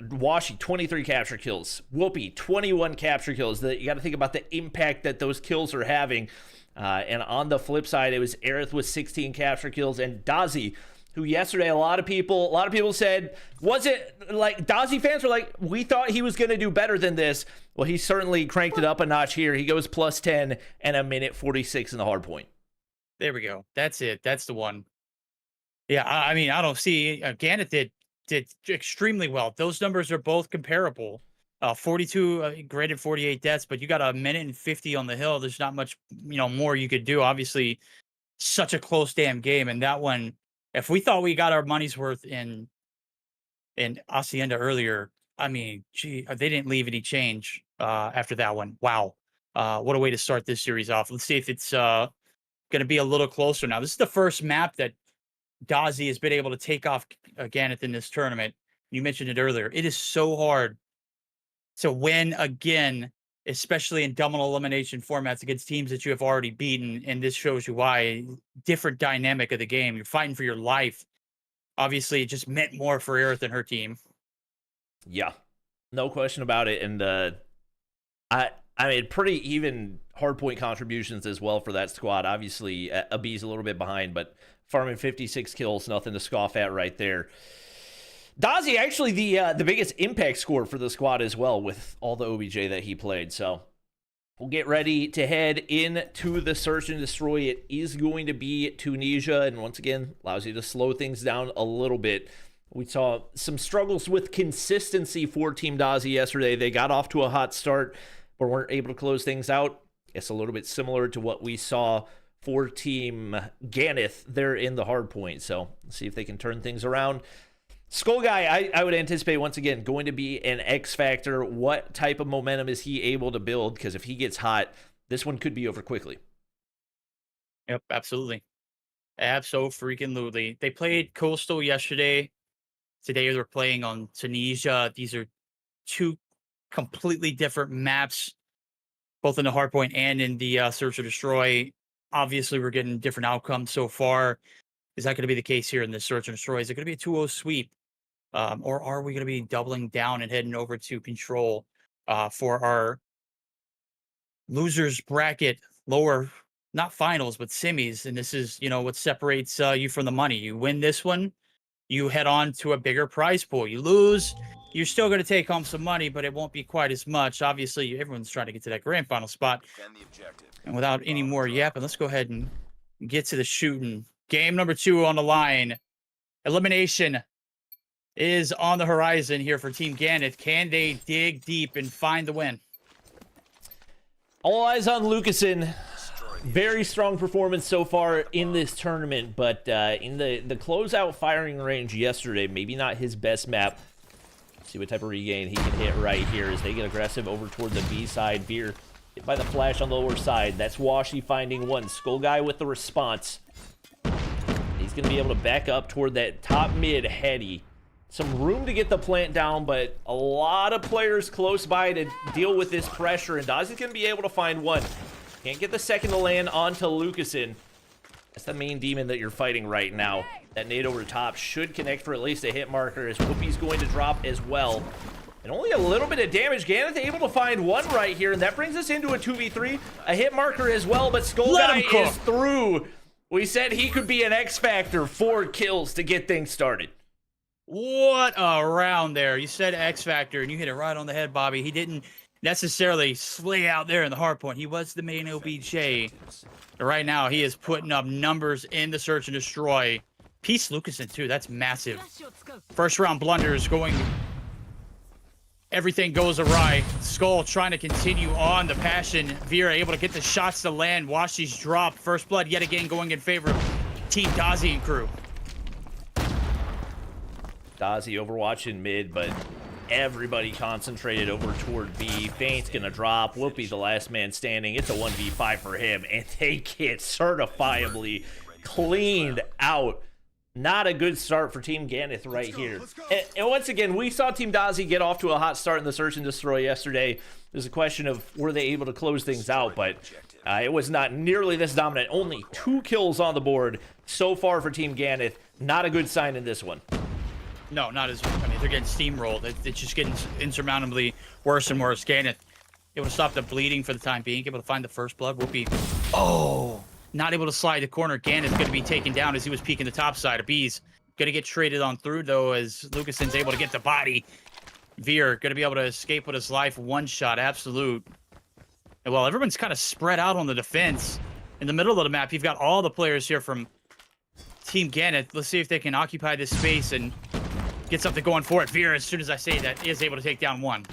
Speaker 1: Washi 23 capture kills, Whoopi 21 capture kills. You got to think about the impact that those kills are having. And on the flip side, it was Aerith with 16 capture kills and Dozy who yesterday a lot of people said, was it like Dozy fans were like, we thought he was going to do better than this. Well, he certainly cranked it up a notch here. He goes plus 10 and a minute 46 in the hard point.
Speaker 2: There we go. That's it. That's the one. Yeah, I mean, I don't see Ganeth did extremely well. Those numbers are both comparable. 42 graded 48 deaths, but you got a minute and 50 on the hill. There's not much, more you could do. Obviously, such a close damn game, and that one, if we thought we got our money's worth in Hacienda earlier, I mean, gee, they didn't leave any change after that one. Wow, what a way to start this series off. Let's see if it's going to be a little closer now. This is the first map that Dozy has been able to take off Ganeth in this tournament. You mentioned it earlier. It is so hard to win again, especially in double elimination formats against teams that you have already beaten. And this shows you why. Different dynamic of the game. You're fighting for your life. Obviously, it just meant more for Aerith and her team.
Speaker 1: Yeah, no question about it. And I mean, pretty even hardpoint contributions as well for that squad. Obviously, Abby's a little bit behind, but farming 56 kills, nothing to scoff at right there. Dozy actually the biggest impact score for the squad as well with all the OBJ that he played. So we'll get ready to head into the search and destroy. It is going to be Tunisia, and once again, allows you to slow things down a little bit. We saw some struggles with consistency for Team Dozy yesterday. They got off to a hot start, but weren't able to close things out. It's a little bit similar to what we saw for Team Ganeth there in the hard point. So let's see if they can turn things around. Skull Guy, I would anticipate, once again, going to be an X factor. What type of momentum is he able to build? Because if he gets hot, this one could be over quickly.
Speaker 2: Yep, absolutely. Abso-freaking-lutely. They played Coastal yesterday. Today they're playing on Tunisia. These are two completely different maps, both in the hardpoint and in the Search or Destroy. Obviously, we're getting different outcomes so far. Is that going to be the case here in this Search and Destroy? Is it going to be a 2-0 sweep? Or are we going to be doubling down and heading over to Control for our losers bracket, lower, not finals, but semis? And this is, what separates you from the money. You win this one, you head on to a bigger prize pool. You lose, you're still going to take home some money, but it won't be quite as much. Obviously, everyone's trying to get to that grand final spot. And without any more yapping, let's go ahead and get to the shooting. Game number 2 on the line. Elimination is on the horizon here for Team Ganeth. Can they dig deep and find the win?
Speaker 1: All eyes on Lucasen. Very strong performance so far in this tournament, but in the closeout firing range yesterday, maybe not his best map. See what type of regain he can hit right here as they get aggressive over toward the B side. Veer hit by the flash on the lower side. That's Washi finding one. Skull Guy with the response. He's going to be able to back up toward that top mid heady. Some room to get the plant down, but a lot of players close by to deal with this pressure, and Dozy's going to be able to find one. Can't get the second to land onto Lucasen. That's the main demon that you're fighting right now. That nade over the top should connect for at least a hit marker, as Whoopi's going to drop as well. And only a little bit of damage. Ganeth able to find one right here, and that brings us into a 2v3. A hit marker as well, but Skull Guy is through. We said he could be an X factor. 4 kills to get things started.
Speaker 2: What a round there. You said X factor, and you hit it right on the head, Bobby. He didn't necessarily slay out there in the hard point. He was the main OBJ. Right now, he is putting up numbers in the Search and Destroy. Peace Lucasen, too. That's massive. First round blunders going. Everything goes awry. Skull trying to continue on the passion. Vera able to get the shots to land. Washi's drop. First blood yet again going in favor of Team Dozy and crew.
Speaker 1: Dozy overwatching mid, but everybody concentrated over toward B. Feint's gonna drop. Whoopi the last man standing. It's a 1v5 for him, and they get certifiably cleaned out. Not a good start for Team Ganeth right here. And once again, we saw Team Dozy get off to a hot start in the Search and Destroy yesterday. There's a question of were they able to close things out, but it was not nearly this dominant. Only 2 kills on the board so far for Team Ganeth. Not a good sign in this one.
Speaker 2: No, not as. I mean, they're getting steamrolled. It's just getting insurmountably worse and worse. Ganeth able to stop the bleeding for the time being. Able to find the first blood. Whoopi. Oh, not able to slide the corner. Ganeth going to be taken down as he was peeking the top side of Bees. Gonna get traded on through, though, as Lucason's able to get the body. Veer gonna be able to escape with his life. One shot, absolute. And while everyone's kind of spread out on the defense, in the middle of the map, you've got all the players here from Team Ganeth. Let's see if they can occupy this space and get something going for it. Veer, as soon as I say that, is able to take down one.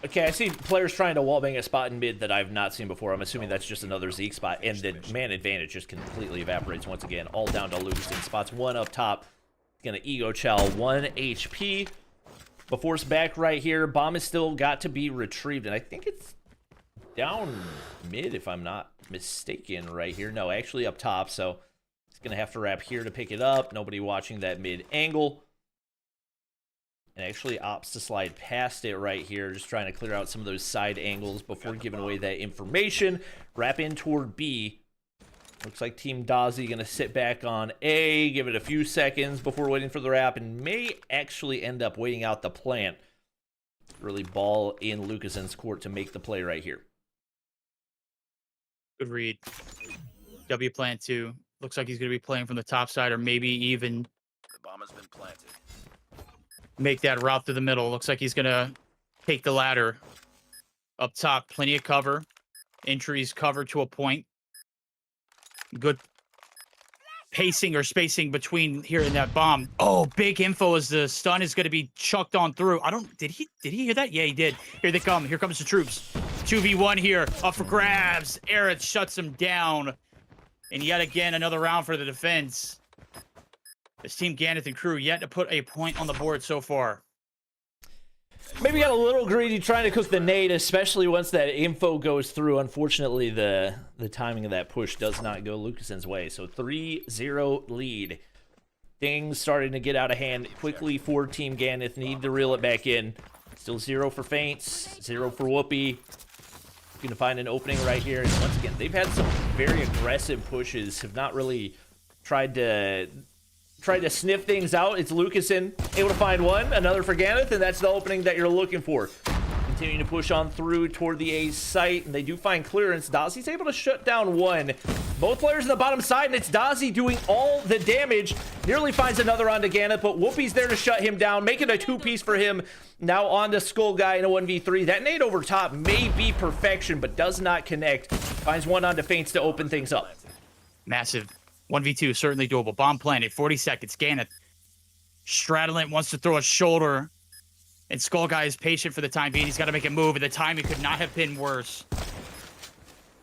Speaker 1: Okay, I see players trying to wallbang a spot in mid that I've not seen before. I'm assuming that's just another Zeke spot, and the man advantage just completely evaporates once again. All down to Lucason. Spots one up top. Gonna ego chow 1 HP. Before's back right here. Bomb is still got to be retrieved, and I think it's down mid if I'm not mistaken right here. No, actually up top, so it's gonna have to wrap here to pick it up. Nobody watching that mid angle. And actually opts to slide past it right here, just trying to clear out some of those side angles before giving away that information. Wrap in toward B. Looks like Team Dozy going to sit back on A, give it a few seconds before waiting for the wrap, and may actually end up waiting out the plant. Really ball in Lucason's court to make the play right here.
Speaker 2: Good read. W plant 2. Looks like he's going to be playing from the top side, or maybe even
Speaker 3: The bomb has been planted.
Speaker 2: make that route through the middle. Looks like he's going to take the ladder. Up top, plenty of cover. Entries covered to a point. Good pacing or spacing between here and that bomb. Oh, big info as the stun is going to be chucked on through. Did he hear that? Yeah, he did. Here they come. Here comes the troops. 2v1 here, up for grabs. Aerith shuts him down. And yet again, another round for the defense. This Team Ganeth and crew yet to put a point on the board so far.
Speaker 1: Maybe got a little greedy trying to cook the nade, especially once that info goes through. Unfortunately, the timing of that push does not go Lucason's way. So 3-0 lead. Things starting to get out of hand quickly for Team Ganeth. Need to reel it back in. Still 0 for Feints, 0 for Whoopi. Gonna find an opening right here. And once again, they've had some very aggressive pushes. Have not really tried to sniff things out. It's Lucason able to find one, another for Ganeth, and that's the opening that you're looking for. Continuing to push on through toward the A site, and they do find clearance. Dozy's able to shut down one. Both players on the bottom side, and it's Dozy doing all the damage. Nearly finds another onto Ganeth, but Whoopi's there to shut him down, making a two-piece for him. Now on to Skull Guy in a 1v3. That nade over top may be perfection, but does not connect. Finds one onto Feints to open things up.
Speaker 2: Massive. 1v2, certainly doable. Bomb planted, 40 seconds. Ganeth straddling, wants to throw a shoulder. And Skull Guy is patient for the time being. He's got to make a move, and the timing could not have been worse.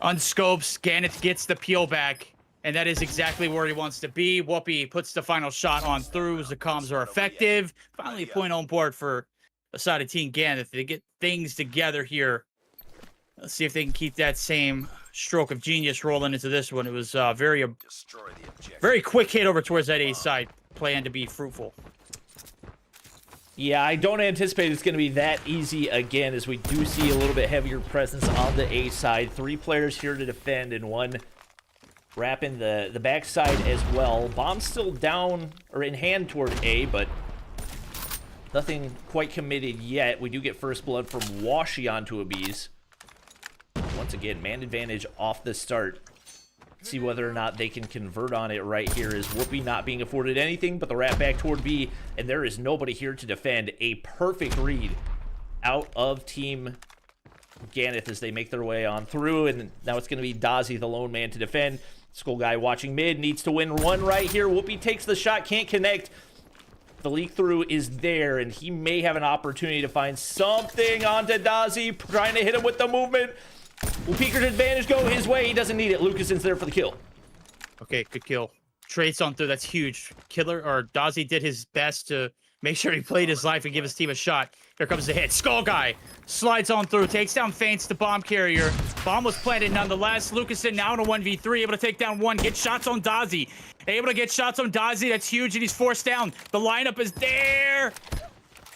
Speaker 2: Unscopes, Ganeth gets the peel back, and that is exactly where he wants to be. Whoopi puts the final shot on through as the comms are effective. Finally, a point on board for the side of Team Ganeth to get things together here. Let's see if they can keep that same stroke of genius rolling into this one. It was very quick hit over towards that A side. Plan to be fruitful.
Speaker 1: Yeah, I don't anticipate it's going to be that easy again, as we do see a little bit heavier presence on the A side. 3 players here to defend, and 1 wrapping the backside as well. Bomb still down, or in hand toward A, but nothing quite committed yet. We do get first blood from Washi onto a Bees. Once again, man advantage off the start. See whether or not they can convert on it right here, as Whoopi not being afforded anything but the wrap back toward B, and there is nobody here to defend. A perfect read out of Team Ganeth as they make their way on through, and now it's going to be Dozy, the lone man, to defend. Skull Guy watching mid, needs to win one right here. Whoopi takes the shot, can't connect. The leak through is there, and he may have an opportunity to find something onto Dozy, trying to hit him with the movement. Will Peeker's advantage go his way? He doesn't need it. Lucason's there for the kill.
Speaker 2: Okay, good kill. Trace on through, that's huge. Killer, or Dozy did his best to make sure he played his life and give his team a shot. Here comes the hit. Skull Guy slides on through, takes down Feints, the bomb carrier. Bomb was planted nonetheless. Lucason now in a 1v3, able to take down one. Get shots on Dozy. Able to get shots on Dozy. That's huge, and he's forced down. The lineup is there.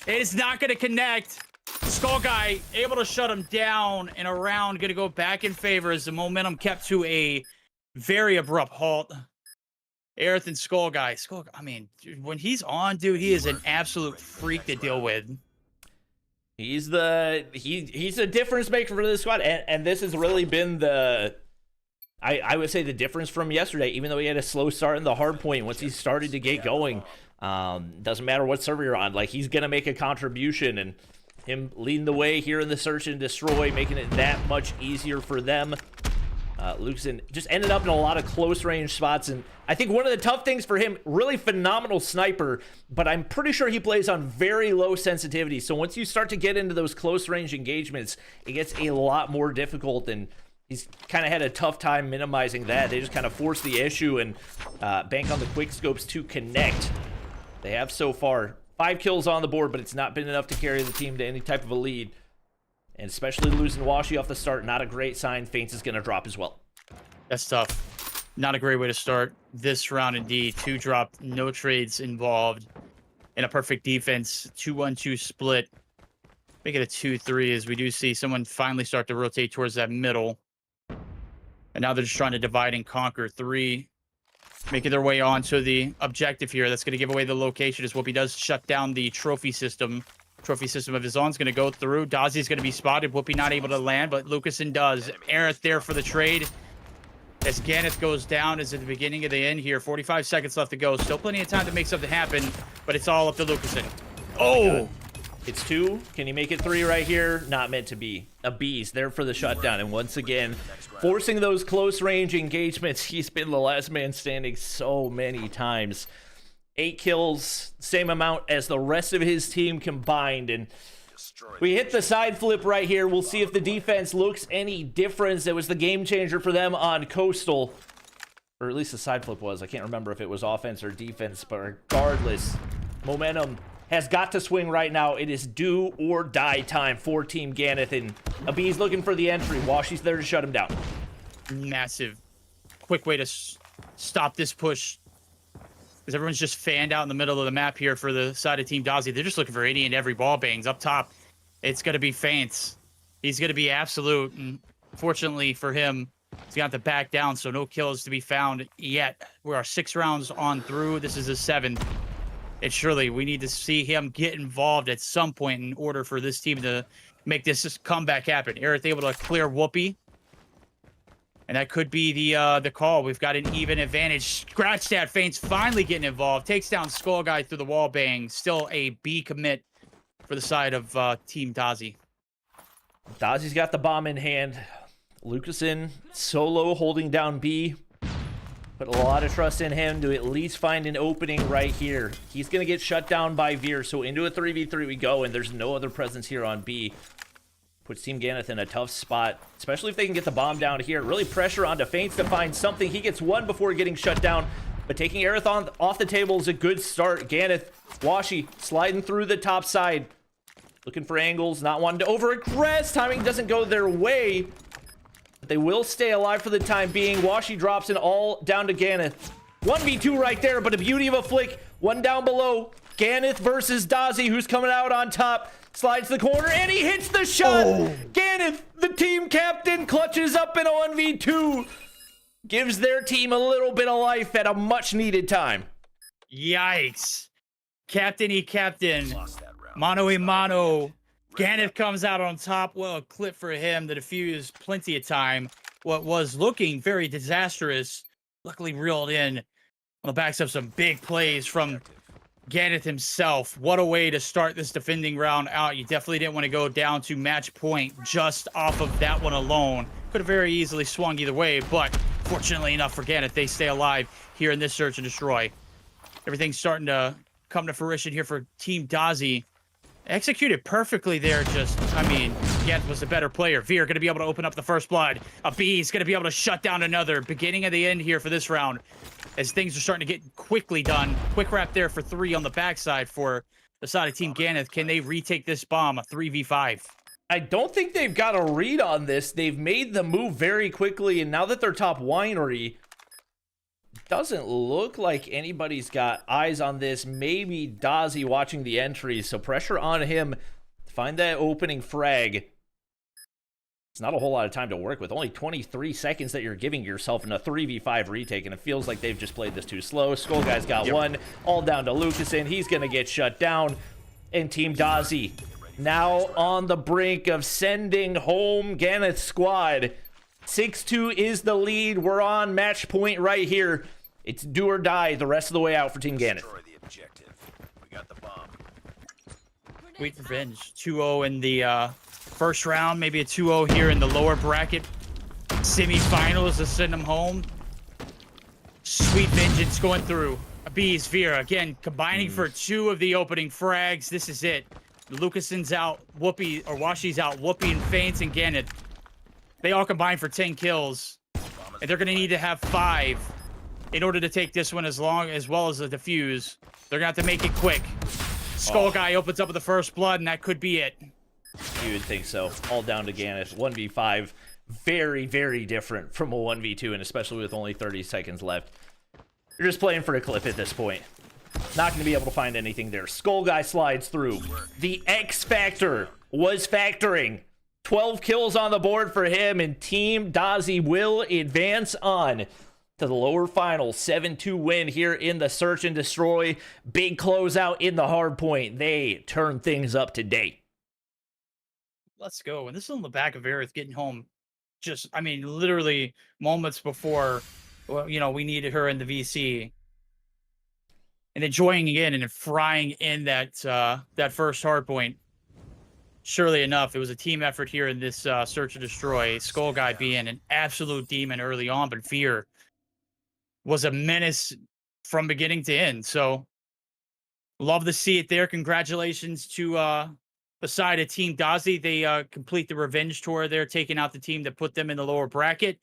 Speaker 2: It is not going to connect. Skull Guy able to shut him down, and a round going to go back in favor as the momentum kept to a very abrupt halt. Aerith and Skull Guy. I mean, dude, when he's on, dude, he is an absolute freak to deal with.
Speaker 1: He's a difference maker for this squad, and this has really been the, I would say the difference from yesterday, even though he had a slow start in the hard point, once he started to get going, doesn't matter what server you're on, like, he's going to make a contribution, and him leading the way here in the search and destroy, making it that much easier for them. Lukeson just ended up in a lot of close range spots, and I think one of the tough things for him, really phenomenal sniper, but I'm pretty sure he plays on very low sensitivity, so once you start to get into those close range engagements, it gets a lot more difficult, and he's kind of had a tough time minimizing that. They just kind of force the issue and bank on the quick scopes to connect. They have so far 5 kills on the board, but it's not been enough to carry the team to any type of a lead. And especially losing Washi off the start, not a great sign. Feints is going to drop as well.
Speaker 2: That's tough. Not a great way to start this round indeed. 2 drop, no trades involved. And a perfect defense. 2-1-2 split. Make it a 2-3 as we do see someone finally start to rotate towards that middle. And now they're just trying to divide and conquer. 3 making their way on to the objective here. That's going to give away the location as Whoopi does shut down the trophy system. Trophy system of his own is going to go through. Dozy's going to be spotted. Whoopi not able to land, but Lucasen does. Aerith there for the trade. As Ganeth goes down is at the beginning of the end here. 45 seconds left to go. Still plenty of time to make something happen, but it's all up to Lucasen. Oh!
Speaker 1: It's 2. Can he make it 3 right here? Not meant to be. A beast there for the shutdown. And once again, forcing those close range engagements. He's been the last man standing so many times. 8 kills, same amount as the rest of his team combined. And we hit the side flip right here. We'll see if the defense looks any difference. It was the game changer for them on Coastal. Or at least the side flip was. I can't remember if it was offense or defense. But regardless, momentum has got to swing right now. It is do or die time for Team Ganeth. And Abi's looking for the entry. Washi's there to shut him down.
Speaker 2: Massive. Quick way to stop this push. Because everyone's just fanned out in the middle of the map here for the side of Team Dozy. They're just looking for any and every ball bangs. Up top, it's going to be Feints. He's going to be absolute. And fortunately for him, he's got to back down, so no kills to be found yet. We are 6 rounds on through. This is the 7th. And surely we need to see him get involved at some point in order for this team to make this comeback happen. Aerith able to clear Whoopi. And that could be the call. We've got an even advantage. Scratch that. Feints finally getting involved. Takes down Skull Guy through the wall bang. Still a B commit for the side of Team Dozy.
Speaker 1: Dozy's got the bomb in hand. Lucasen solo holding down B. Put a lot of trust in him to at least find an opening right here. He's going to get shut down by Veer. So into a 3v3 we go, and there's no other presence here on B. Puts Team Ganeth in a tough spot, especially if they can get the bomb down here. Really pressure onto Feints to find something. He gets 1 before getting shut down, but taking Aerith off the table is a good start. Ganeth, Washi sliding through the top side. Looking for angles, not wanting to over-aggress. Timing doesn't go their way, but they will stay alive for the time being. Washi drops it all down to Ganeth. 1v2 right there, but a beauty of a flick. 1 down below. Ganeth versus Dozy, who's coming out on top. Slides the corner, and he hits the shot! Oh. Ganeth, the team captain, clutches up in a 1v2. Gives their team a little bit of life at a much-needed time.
Speaker 2: Yikes. Captain-y captain. Mano-y mano. Ganeth comes out on top. Well, a clip for him to defuse plenty of time. What was looking very disastrous, luckily reeled in on the backs of some big plays from Ganeth himself. What a way to start this defending round out. You definitely didn't want to go down to match point just off of that one alone. Could have very easily swung either way, but fortunately enough for Ganeth, they stay alive here in this search and destroy. Everything's starting to come to fruition here for Team Dozy. Executed perfectly there. Ganeth was a better player. Veer going to be able to open up the first blood. Abi's going to be able to shut down another. Beginning of the end here for this round, as things are starting to get quickly done. Quick wrap there for 3 on the backside for the side of Team Ganeth. Can they retake this bomb? A 3v5.
Speaker 1: I don't think they've got a read on this. They've made the move very quickly, and now that they're top winery, doesn't look like anybody's got eyes on this. Maybe Dozy watching the entries, so pressure on him to find that opening frag. It's not a whole lot of time to work with. Only 23 seconds that you're giving yourself in a 3v5 retake, and it feels like they've just played this too slow. Skull Guy's got 1, all down to Lucasen. He's going to get shut down. And Team Dozy now on the brink of sending home Ganeth's squad. 6-2 is the lead. We're on match point right here. It's do or die the rest of the way out for Team Ganeth.
Speaker 3: Destroy the objective. We got the bomb.
Speaker 2: Sweet revenge. 2-0 in the first round. Maybe a 2-0 here in the lower bracket semifinals to send them home. Sweet vengeance going through. Bees, Vera, again, combining for 2 of the opening frags. This is it. Lucason's out. Whoopi, or Washi's out. Whoopi and Faints and Ganeth. They all combine for 10 kills. And they're going to need to have 5 in order to take this one as well as the defuse. They're going to have to make it quick. Skull Guy opens up with the first blood, and that could be it.
Speaker 1: You would think so. All down to Ganeth. 1v5. Very, very different from a 1v2, and especially with only 30 seconds left. You're just playing for a clip at this point. Not going to be able to find anything there. Skull Guy slides through. The X Factor was factoring. 12 kills on the board for him, and Team Dozy will advance on to the lower final. 7-2 win here in the Search and Destroy. Big closeout in the Hardpoint. They turn things up today.
Speaker 2: Let's go. And this is on the back of Aerith getting home. Just, I mean, literally moments before, well, you know, we needed her in the VC. And then joining in and frying in that first Hardpoint. Surely enough, it was a team effort here in this Search and Destroy. Skull Guy being an absolute demon early on, but Fear was a menace from beginning to end. So, love to see it there. Congratulations to the side of Team Dozy. They complete the revenge tour there, taking out the team that put them in the lower bracket.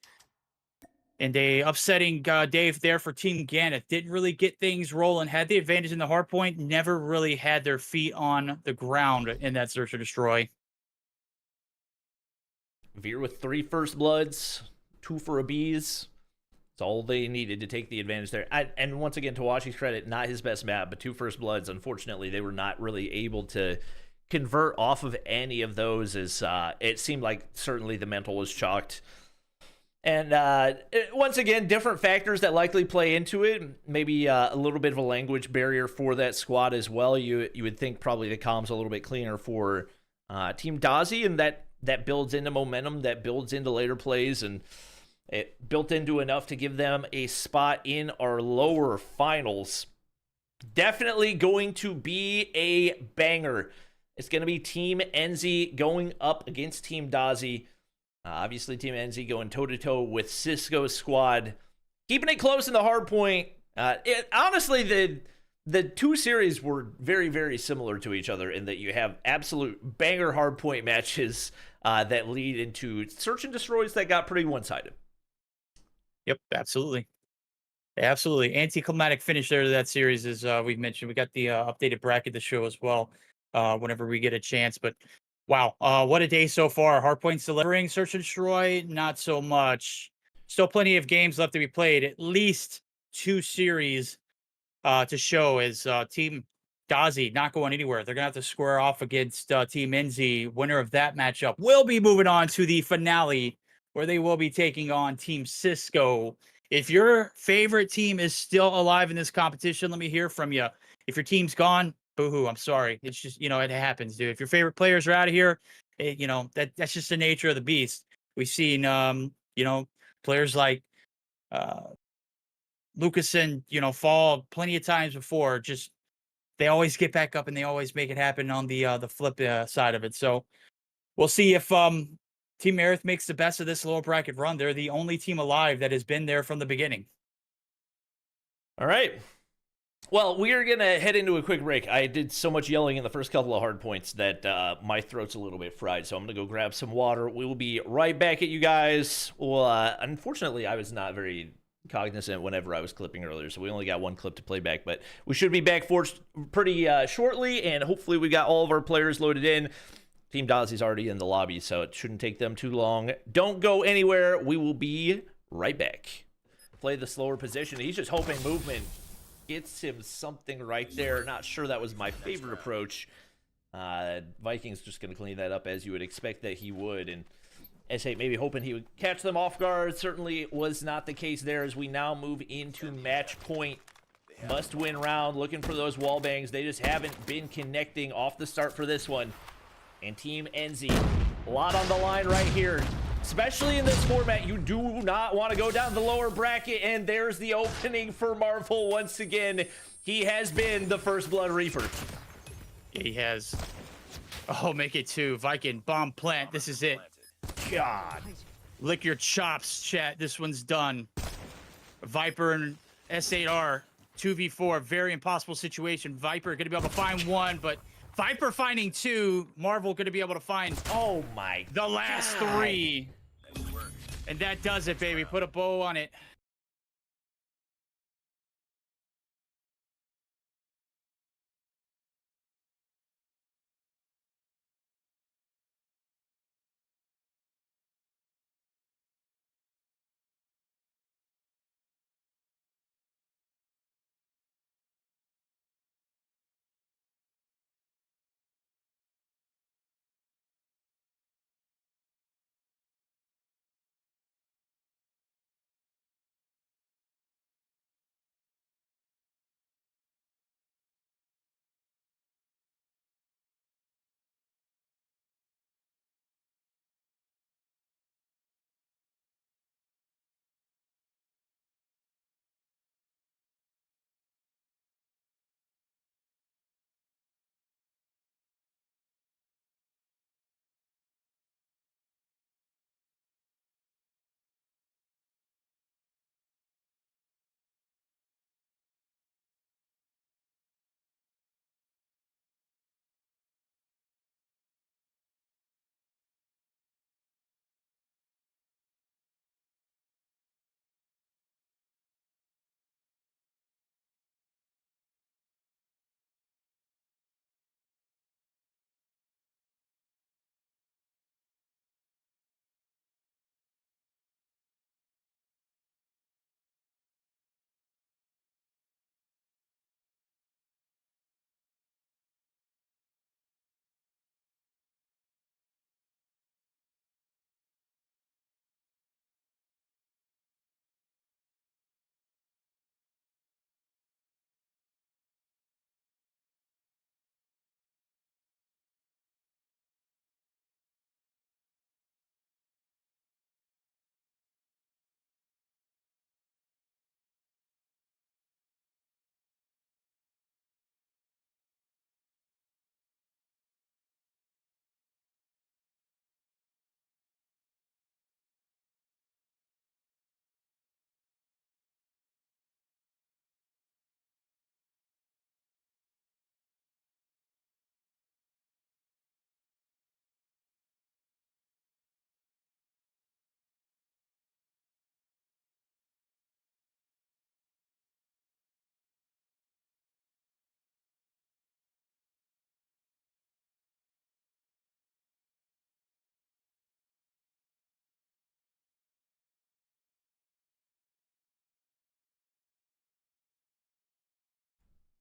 Speaker 2: And a upsetting Dave there for Team Ganeth. Didn't really get things rolling. Had the advantage in the Hardpoint. Never really had their feet on the ground in that Search and Destroy.
Speaker 1: Veer with 3 first bloods, 2 for a bees. That's all they needed to take the advantage there. And once again, to Washi's credit, not his best map, but 2 first bloods. Unfortunately, they were not really able to convert off of any of those, as it seemed like certainly the mental was chalked. And once again, different factors that likely play into it. Maybe a little bit of a language barrier for that squad as well. You would think probably the comms a little bit cleaner for Team Dozy, and that builds into momentum, that builds into later plays, and it built into enough to give them a spot in our lower finals. Definitely going to be a banger. It's going to be Team Enzy going up against Team Dozy. Obviously, Team Enzy going toe-to-toe with Cisco's squad. Keeping it close in the Hardpoint. Honestly, the 2 series were very, very similar to each other in that you have absolute banger Hardpoint matches that lead into Search and Destroys that got pretty one-sided.
Speaker 2: Yep, absolutely. Absolutely. Anticlimactic finish there to that series, as we've mentioned. We got the updated bracket to show as well whenever we get a chance. But wow, what a day so far. Hardpoint's delivering. Search and Destroy, not so much. Still plenty of games left to be played. At least 2 series to show, as Team Dozy not going anywhere. They're going to have to square off against Team Enzy. Winner of that matchup will be moving on to the finale, where they will be taking on Team Cisco. If your favorite team is still alive in this competition, let me hear from you. If your team's gone, boo-hoo, I'm sorry. It's just, it happens, dude. If your favorite players are out of here, that's just the nature of the beast. We've seen, players like Lucason, fall plenty of times before. Just, they always get back up and they always make it happen on the flip side of it. So we'll see if Team Aerith makes the best of this lower bracket run. They're the only team alive that has been there from the beginning.
Speaker 1: All right. Well, we are going to head into a quick break. I did so much yelling in the first couple of Hardpoints that my throat's a little bit fried, so I'm going to go grab some water. We will be right back at you guys. Well, unfortunately, I was not very cognizant whenever I was clipping earlier, so we only got 1 clip to play back, but we should be back for pretty shortly, and hopefully we got all of our players loaded in. Team Dozy's already in the lobby, so it shouldn't take them too long. Don't go anywhere. We will be right back. Play the slower position. He's just hoping movement gets him something right there. Not sure that was my favorite approach. Vikings just going to clean that up as you would expect that he would. And S8 maybe hoping he would catch them off guard. Certainly was not the case there, as we now move into match point. Must-win round. Looking for those wall bangs. They just haven't been connecting off the start for this one. And Team Enzy, a lot on the line right here. Especially in this format, you do not want to go down the lower bracket, and there's the opening for Marvel once again. He has been the first Blood Reaper.
Speaker 2: Yeah, he has. Oh, make it 2. Viking, bomb plant. This is it.
Speaker 1: God.
Speaker 2: Lick your chops, chat. This one's done. Viper and S8R, 2v4. Very impossible situation. Viper going to be able to find 1, but Viper finding 2. Marvel going to be able to find
Speaker 1: Oh my
Speaker 2: the last
Speaker 1: God.
Speaker 2: 3. And that does it, baby. Put a bow on it.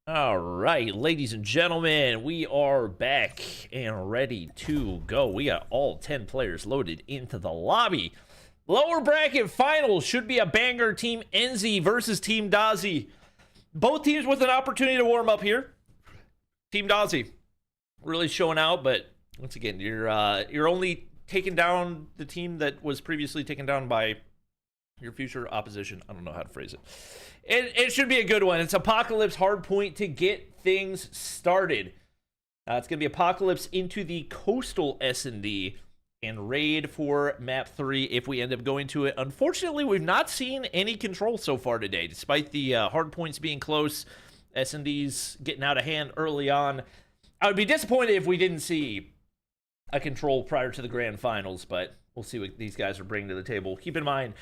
Speaker 1: All right, ladies and gentlemen, we are back and ready to go. We got all 10 players loaded into the lobby. Lower bracket finals should be a banger. Team Enzy versus Team Dozy. Both teams with an opportunity to warm up here. Team Dozy really showing out, but once again, you're only taking down the team that was previously taken down by your future opposition. I don't know how to phrase it. It should be a good one. It's Apocalypse Hardpoint to get things started. It's going to be Apocalypse into the coastal S&D and raid for map 3 if we end up going to it. Unfortunately, we've not seen any control so far today. Despite the hardpoints being close, S&Ds getting out of hand early on. I would be disappointed if we didn't see a control prior to the grand finals, but we'll see what these guys are bringing to the table. Keep in mind,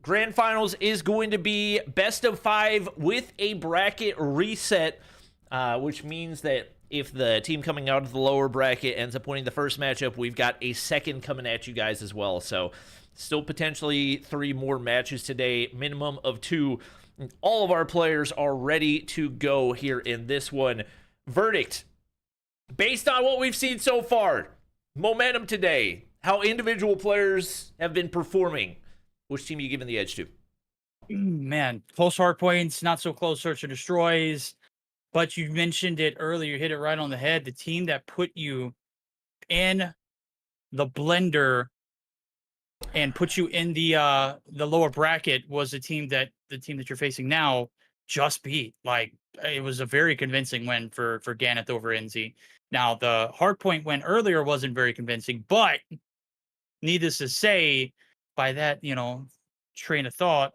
Speaker 1: grand finals is going to be best of 5 with a bracket reset, which means that if the team coming out of the lower bracket ends up winning the first matchup, we've got a second coming at you guys as well. So still potentially 3 more matches today, minimum of 2. All of our players are ready to go here in this one. Verdict, based on what we've seen so far, momentum today, how individual players have been performing, which team are you giving the edge to?
Speaker 2: Man, close hard points, not so close search and destroys. But you mentioned it earlier, you hit it right on the head. The team that put you in the blender and put you in the lower bracket was the team that you're facing now just beat. Like, it was a very convincing win for Ganeth over Enzy. Now, the Hardpoint win earlier wasn't very convincing, but needless to say, by that, train of thought,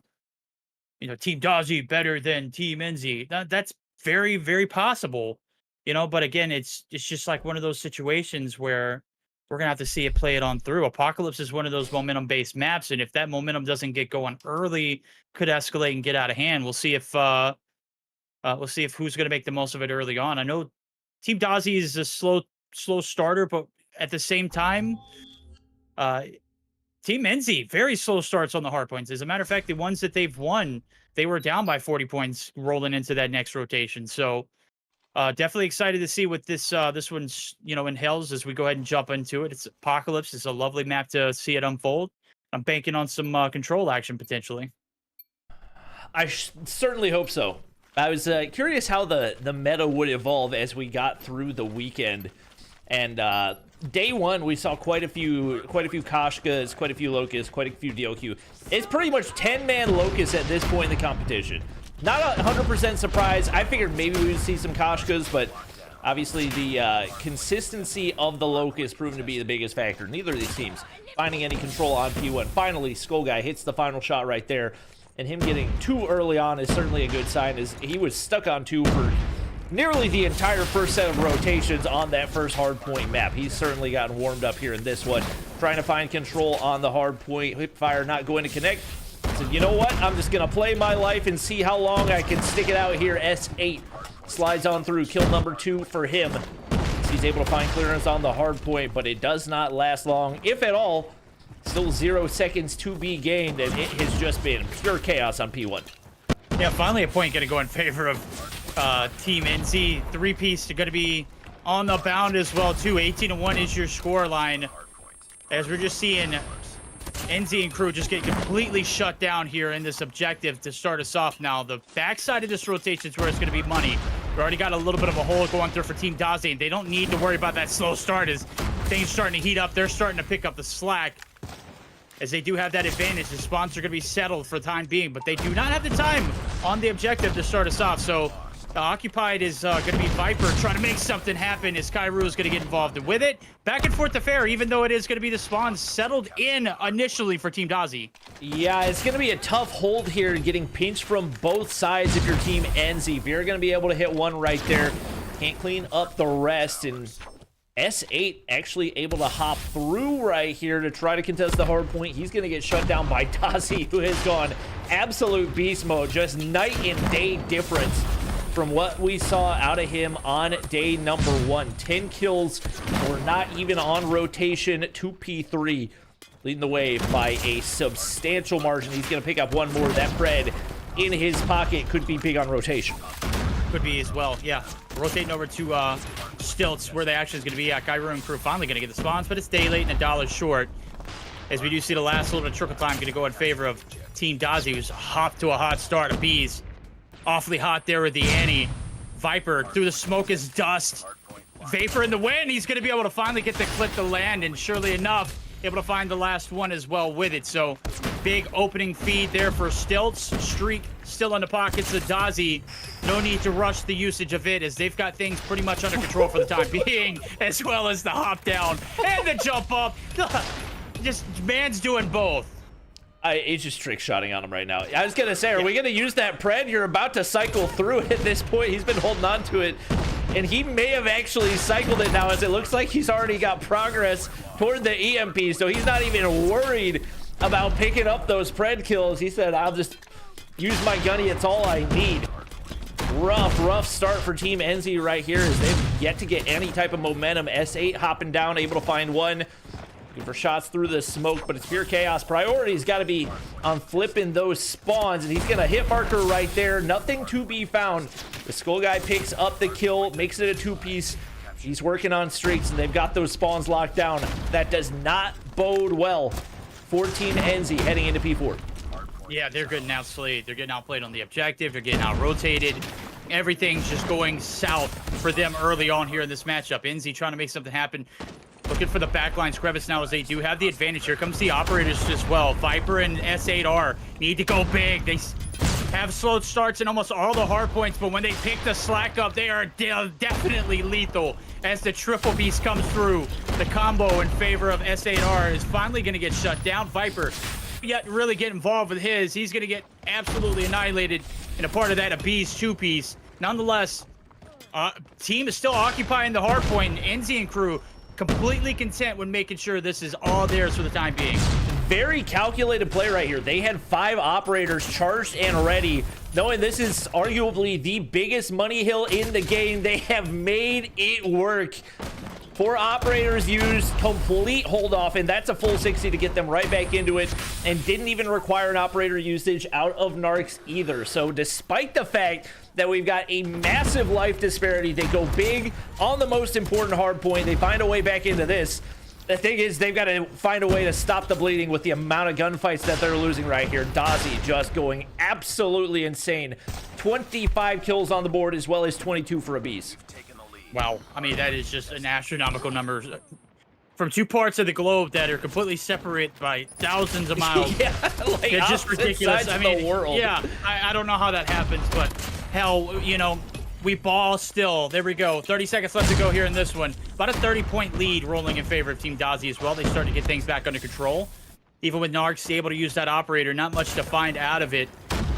Speaker 2: Team Dozy better than Team Enzy. That's very, very possible, but again, it's just like one of those situations where we're gonna have to see it play it on through. Apocalypse is one of those momentum-based maps, and if that momentum doesn't get going early, could escalate and get out of hand. We'll see if who's gonna make the most of it early on. I know Team Dozy is a slow starter, but at the same time, Team Enzy, very slow starts on the hard points. As a matter of fact, the ones that they've won, they were down by 40 points rolling into that next rotation. So definitely excited to see what this one's inhales as we go ahead and jump into it. It's Apocalypse. It's a lovely map to see it unfold. I'm banking on some control action potentially.
Speaker 1: I certainly hope so. I was curious how the meta would evolve as we got through the weekend, and day one we saw quite a few Koshkas, quite a few Locusts, quite a few DLQ. It's pretty much 10-man Locust at this point in the competition. Not 100% surprised. I figured maybe we would see some Koshkas, but obviously the consistency of the Locust proven to be the biggest factor. Neither of these teams finding any control on P1. Finally, Skull Guy hits the final shot right there, and him getting 2 early on is certainly a good sign, as he was stuck on 2 for nearly the entire first set of rotations on that first hardpoint map. He's certainly gotten warmed up here in this one, trying to find control on the hardpoint. Hipfire not going to connect. So you know what? I'm just going to play my life and see how long I can stick it out here. S8 slides on through. Kill number 2 for him. He's able to find clearance on the hardpoint, but it does not last long, if at all. Still 0 seconds to be gained, and it has just been pure chaos on P1.
Speaker 2: Yeah, finally a point going to go in favor of Team Enzy. 3-piece going to be on the bound as well, too. 18-1 is your score line. As we're just seeing Enzy and crew just get completely shut down here in this objective to start us off now. The backside of this rotation is where it's going to be money. We already got a little bit of a hole going through for Team Dozy, and they don't need to worry about that slow start as things starting to heat up. They're starting to pick up the slack, as they do have that advantage. The spawns are going to be settled for the time being, but they do not have the time on the objective to start us off. So Occupied is going to be Viper trying to make something happen, as Kairu is going to get involved with it. Back and forth affair, even though it is going to be the spawn settled in initially for Team Dozy.
Speaker 1: Yeah, it's going to be a tough hold here, getting pinched from both sides if your Team Enzy. If you're going to be able to hit one right there, can't clean up the rest, and S8 actually able to hop through right here to try to contest the hard point. He's going to get shut down by Dozy, who has gone absolute beast mode. Just night and day difference from what we saw out of him on day number 1. 10 kills. We're not even on rotation to P3. Leading the way by a substantial margin. He's going to pick up one more. That Pred in his pocket could be big on rotation.
Speaker 2: Could be as well, yeah. Rotating over to Stilts, where the action is going to be. Kairu and crew finally going to get the spawns, but it's day late and $1 short. As we do see the last little bit of trickle time going to go in favor of Team Dozy, who's hopped to a hot start. Bees awfully hot there with the Annie. Viper through the smoke is dust. Vapor in the wind. He's going to be able to finally get the clip to land, and surely enough, able to find the last one as well with it. So big opening feed there for Stilts. Streak still in the pockets of Dozy. No need to rush the usage of it, as they've got things pretty much under control for the time being, as well as the hop down and the jump up. Just man's doing both.
Speaker 1: It's just trick shotting on him right now. I was going to say, are we going to use that Pred? You're about to cycle through it at this point. He's been holding on to it, and he may have actually cycled it now, as it looks like he's already got progress toward the EMP, so he's not even worried about picking up those Pred kills. He said, I'll just use my gunny. It's all I need. Rough start for Team Enzy right here, as they've yet to get any type of momentum. S8 hopping down, able to find one. Looking for shots through the smoke, but it's pure chaos. Priority's got to be on flipping those spawns, and he's going to hit marker right there. Nothing to be found. The Skull Guy picks up the kill, makes it a 2-piece. He's working on streaks, and they've got those spawns locked down. That does not bode well for Team Enzy heading into P4.
Speaker 2: Yeah, they're getting outplayed. They're getting outplayed on the objective. They're getting out-rotated. Everything's just going south for them early on here in this matchup. Enzy trying to make something happen. Looking for the backline crevice now as they do have the advantage. Here comes the operators as well. Viper and S8R need to go big. They have slow starts in almost all the hard points, but when they pick the slack up, they are definitely lethal as the triple beast comes through. The combo in favor of S8R is finally going to get shut down. Viper yet really get involved with his. He's going to get absolutely annihilated, and a part of that, a beast two-piece. Nonetheless, team is still occupying the hard point, and Enzy and crew completely content with making sure this is all theirs for the time being.
Speaker 1: Very calculated play right here. They had 5 operators charged and ready, knowing this is arguably the biggest money hill in the game. They have made it work. 4 operators used, complete hold off, and that's a full 60 to get them right back into it, and didn't even require an operator usage out of Narcs either. So despite the fact that we've got a massive life disparity, they go big on the most important hard point. They find a way back into this. The thing is, they've got to find a way to stop the bleeding with the amount of gunfights that they're losing right here. Dozy just going absolutely insane. 25 kills on the board, as well as 22 for a beast.
Speaker 2: Wow. I mean, that is just an astronomical number from 2 parts of the globe that are completely separate by thousands of miles.
Speaker 1: Yeah, like
Speaker 2: it's just ridiculous. I mean,
Speaker 1: the world.
Speaker 2: Yeah, I don't know how that happens, but hell, you know, we ball still. There we go. 30 seconds left to go here in this one. About a 30-point lead rolling in favor of Team Dozy as well. They start to get things back under control. Even with Narcs able to use that operator, not much to find out of it.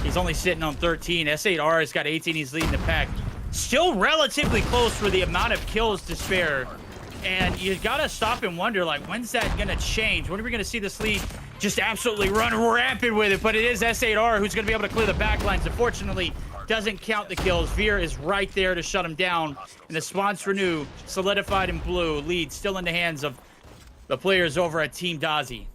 Speaker 2: He's only sitting on 13. S8R has got 18. He's leading the pack. Still relatively close for the amount of kills to spare. And you gotta stop and wonder, like, when's that gonna change? When are we gonna see this lead just absolutely run rampant with it? But it is S8R who's gonna be able to clear the backlines. Unfortunately, doesn't count the kills. Veer is right there to shut him down. And the spawns renew, solidified in blue. Lead still in the hands of the players over at Team Dozy.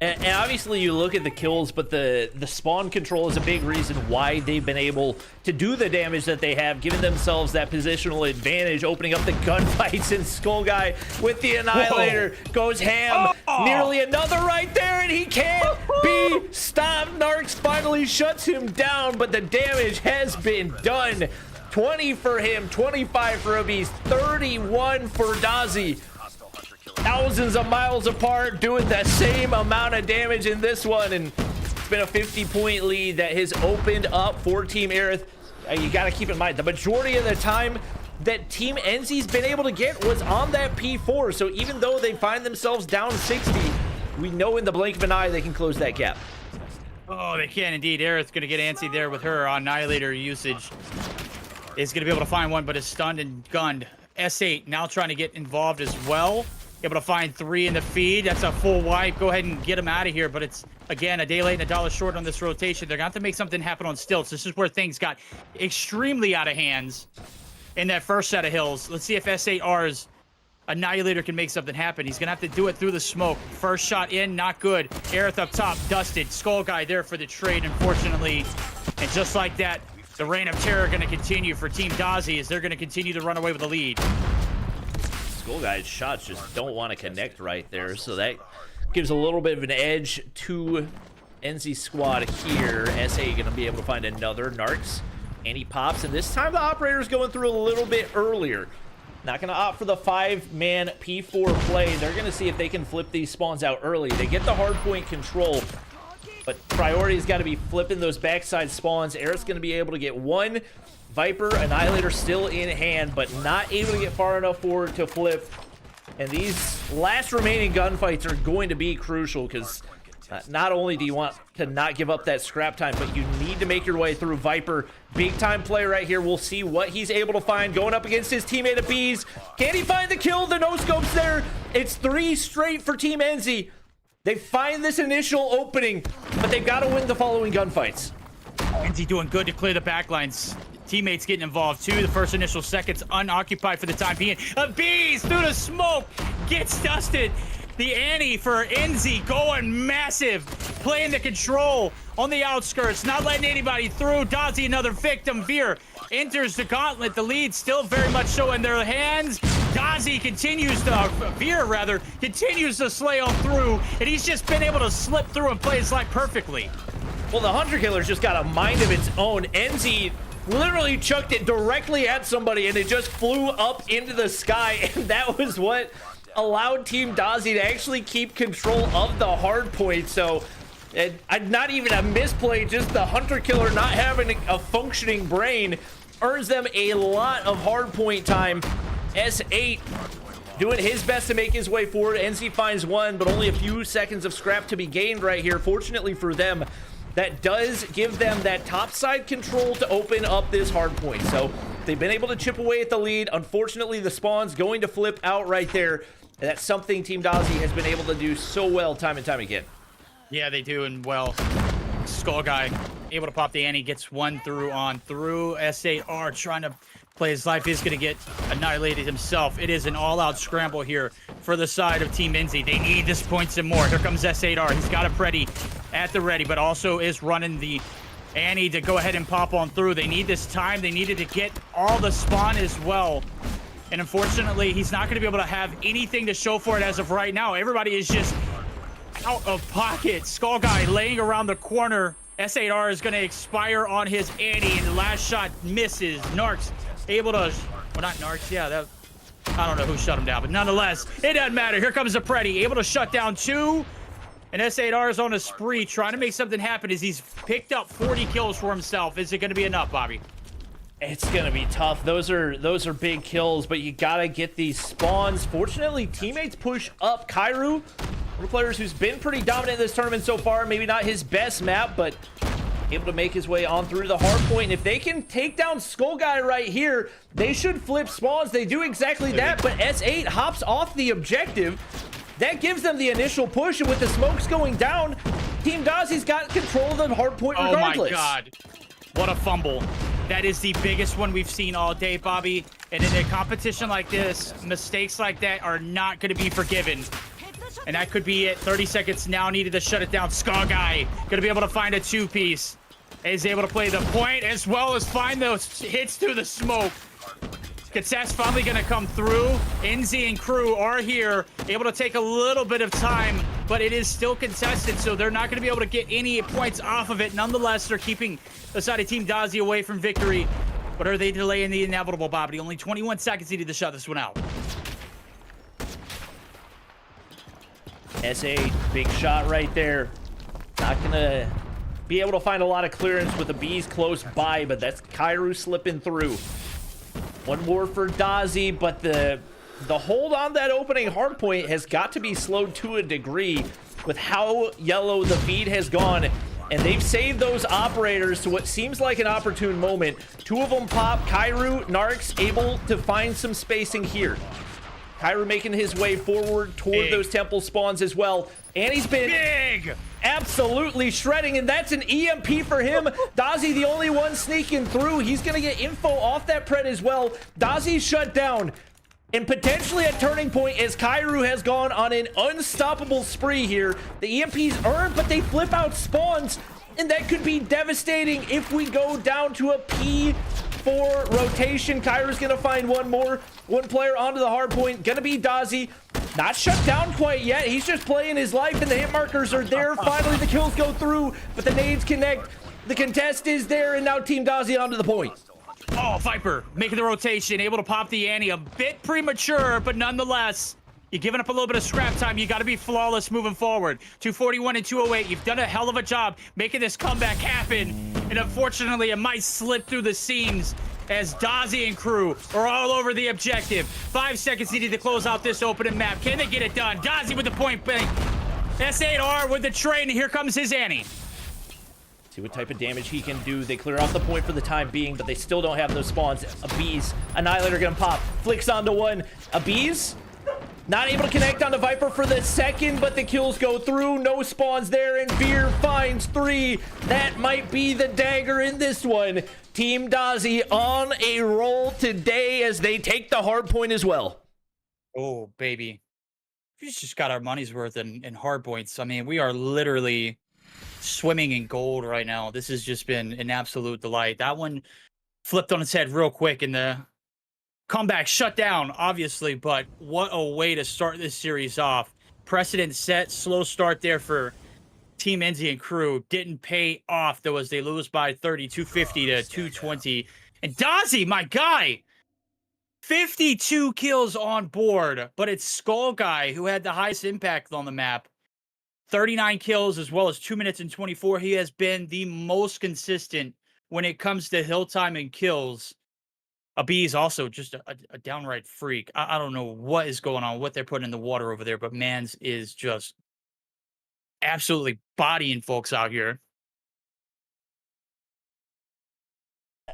Speaker 1: And obviously you look at the kills, but the spawn control is a big reason why they've been able to do the damage that they have, giving themselves that positional advantage, opening up the gunfights. And Skull Guy with the Annihilator goes ham. Nearly another right there, and he can't be stopped. Narcs finally shuts him down, but the damage has been done. 20 for him, 25 for a beast, 31 for Dozy. Thousands of miles apart, doing the same amount of damage in this one, and it's been a 50-point lead that has opened up for Team Aerith. You got to keep in mind, the majority of the time that Team Enzy's been able to get was on that P4, so even though they find themselves down 60, we know in the blink of an eye they can close that gap.
Speaker 2: Oh, they can indeed. Aerith's going to get antsy there with her Annihilator usage. Is going to be able to find one, but is stunned and gunned. S8 now trying to get involved as well. Able to find 3 in the feed. That's a full wipe. Go ahead and get him out of here. But it's, again, a day late and a dollar short on this rotation. They're going to have to make something happen on stilts. This is where things got extremely out of hands in that first set of hills. Let's see if S8R's Annihilator can make something happen. He's going to have to do it through the smoke. First shot in, not good. Aerith up top, dusted. Skull Guy there for the trade, unfortunately. And just like that, the reign of terror going to continue for Team Dozy as they're going to continue to run away with the lead.
Speaker 1: Skull Guy's shots just don't want to connect right there, so that gives a little bit of an edge to Enzy squad here. SA going to be able to find another Narcs, and he pops, and this time the operator's going through a little bit earlier. Not going to opt for the 5-man P4 play. They're going to see if they can flip these spawns out early. They get the hard point control, but priority's got to be flipping those backside spawns. Aerith's going to be able to get one. Viper, Annihilator still in hand, but not able to get far enough forward to flip. And these last remaining gunfights are going to be crucial because not only do you want to not give up that scrap time, but you need to make your way through. Viper, big time play right here. We'll see what he's able to find going up against his teammate of Bees. Can he find the kill? The no-scope's there. It's 3 straight for Team Enzy. They find this initial opening, but they've got to win the following gunfights.
Speaker 2: Enzy doing good to clear the backlines. Teammates getting involved too. The first initial seconds unoccupied for the time being. Bees through the smoke gets dusted. The Annie for Enzy going massive. Playing the control on the outskirts. Not letting anybody through. Dozy another victim. Veer enters the gauntlet. The lead still very much so in their hands. Dozy continues to, Veer rather, continues to slay on through. And he's just been able to slip through and play his life perfectly.
Speaker 1: Well, the Hunter Killer's just got a mind of its own. Enzy literally chucked it directly at somebody and it just flew up into the sky, and that was what allowed Team Dozy to actually keep control of the hard point. So not even a misplay, just the hunter killer not having a functioning brain earns them a lot of hard point time. S8 doing his best to make his way forward. Enzy finds one, but only a few seconds of scrap to be gained right here. Fortunately for them, that does give them that top side control to open up this hard point. So they've been able to chip away at the lead. Unfortunately, the spawn's going to flip out right there. And that's something Team Dozy has been able to do so well time and time again.
Speaker 2: Yeah, they do, and well, Skull Guy able to pop the ante, gets one through. S8R trying to play his life, is going to get annihilated himself. It is an all-out scramble here for the side of Team Enzy. They need this points and more. Here comes S8R. He's got a Preddy at the ready, but also is running the ante to go ahead and pop on through. They need this time. They needed to get all the spawn as well. And unfortunately, he's not going to be able to have anything to show for it as of right now. Everybody is just out of pocket. Skull Guy laying around the corner. S8R is going to expire on his ante, and the last shot misses. Narcs able to, well, not Narcs, yeah, that, I don't know who shut him down, but nonetheless, it doesn't matter. Here comes the Preddy, able to shut down two, and S8R is on a spree, trying to make something happen as he's picked up 40 kills for himself. Is it going to be enough, Bobby?
Speaker 1: It's gonna be tough. Those are big kills, but you gotta get these spawns. Fortunately, teammates push up. Kairu, one of the players who's been pretty dominant in this tournament so far. Maybe not his best map, but able to make his way on through the hard point. And if they can take down Skull Guy right here, they should flip spawns. They do exactly that, but S8 hops off the objective. That gives them the initial push, and with the smokes going down, Team Dozy's got control of the hard point regardless.
Speaker 2: Oh my God. What a fumble. That is the biggest one we've seen all day, Bobby. And in a competition like this, mistakes like that are not going to be forgiven. And that could be it. 30 seconds now needed to shut it down. Skull Guy going to be able to find a two-piece. Is able to play the point as well as find those hits through the smoke. Success finally going to come through. Enzy and crew are here, able to take a little bit of time, but it is still contested, so they're not going to be able to get any points off of it. Nonetheless, they're keeping the side of Team Dozy away from victory. But are they delaying the inevitable, Bobby? Only 21 seconds needed to shut this one out.
Speaker 1: SA, big shot right there. Not gonna be able to find a lot of clearance with the bees close by, but that's Kairu slipping through. One more for Dozy, but the hold on that opening hardpoint has got to be slowed to a degree with how yellow the feed has gone. And they've saved those operators to what seems like an opportune moment. Two of them pop. Kairu, Narcs able to find some spacing here. Kairu making his way forward toward those temple spawns as well. And he's been absolutely shredding, and that's an EMP for him. Dozy, the only one sneaking through. He's going to get info off that Pred as well. Dozy's shut down. And potentially a turning point as Kairu has gone on an unstoppable spree here. The EMPs earned, but they flip out spawns. And that could be devastating if we go down to a P4 rotation. Kairu's going to find one player onto the hard point. Going to be Dozy. Not shut down quite yet. He's just playing his life, and the hit markers are there. Finally, the kills go through, but the nades connect. The contest is there, and now Team Dozy onto the point.
Speaker 2: Oh, Viper making the rotation, able to pop the ante. A bit premature, but nonetheless, you're giving up a little bit of scrap time. You got to be flawless moving forward. 241 and 208. You've done a hell of a job making this comeback happen. And unfortunately, it might slip through the seams as Dozy and crew are all over the objective. 5 seconds needed to close out this opening map. Can they get it done? Dozy with the point blank. S8R with the train. Here comes his ante.
Speaker 1: See what type of damage he can do. They clear off the point for the time being, but they still don't have those spawns. A bees, Annihilator gonna pop. Flicks onto one. A bees, not able to connect onto Viper for the second, but the kills go through. No spawns there, and Beer finds 3. That might be the dagger in this one. Team Dozy on a roll today as they take the hard point as well.
Speaker 2: Oh, baby. We just got our money's worth in hard points. I mean, we are literally swimming in gold right now. This has just been an absolute delight. That one flipped on its head real quick, and the comeback shut down, obviously, but what a way to start this series off. Precedent set, slow start there for Team Enzy and crew. Didn't pay off, though, as they lose by 30, 250 to 220. And Dozy, my guy, 52 kills on board, but it's Skull Guy who had the highest impact on the map. 39 kills as well as 2 minutes and 24. He has been the most consistent when it comes to hill time and kills. B is also just a downright freak. I don't know what is going on, what they're putting in the water over there, but Mans is just absolutely bodying folks out here.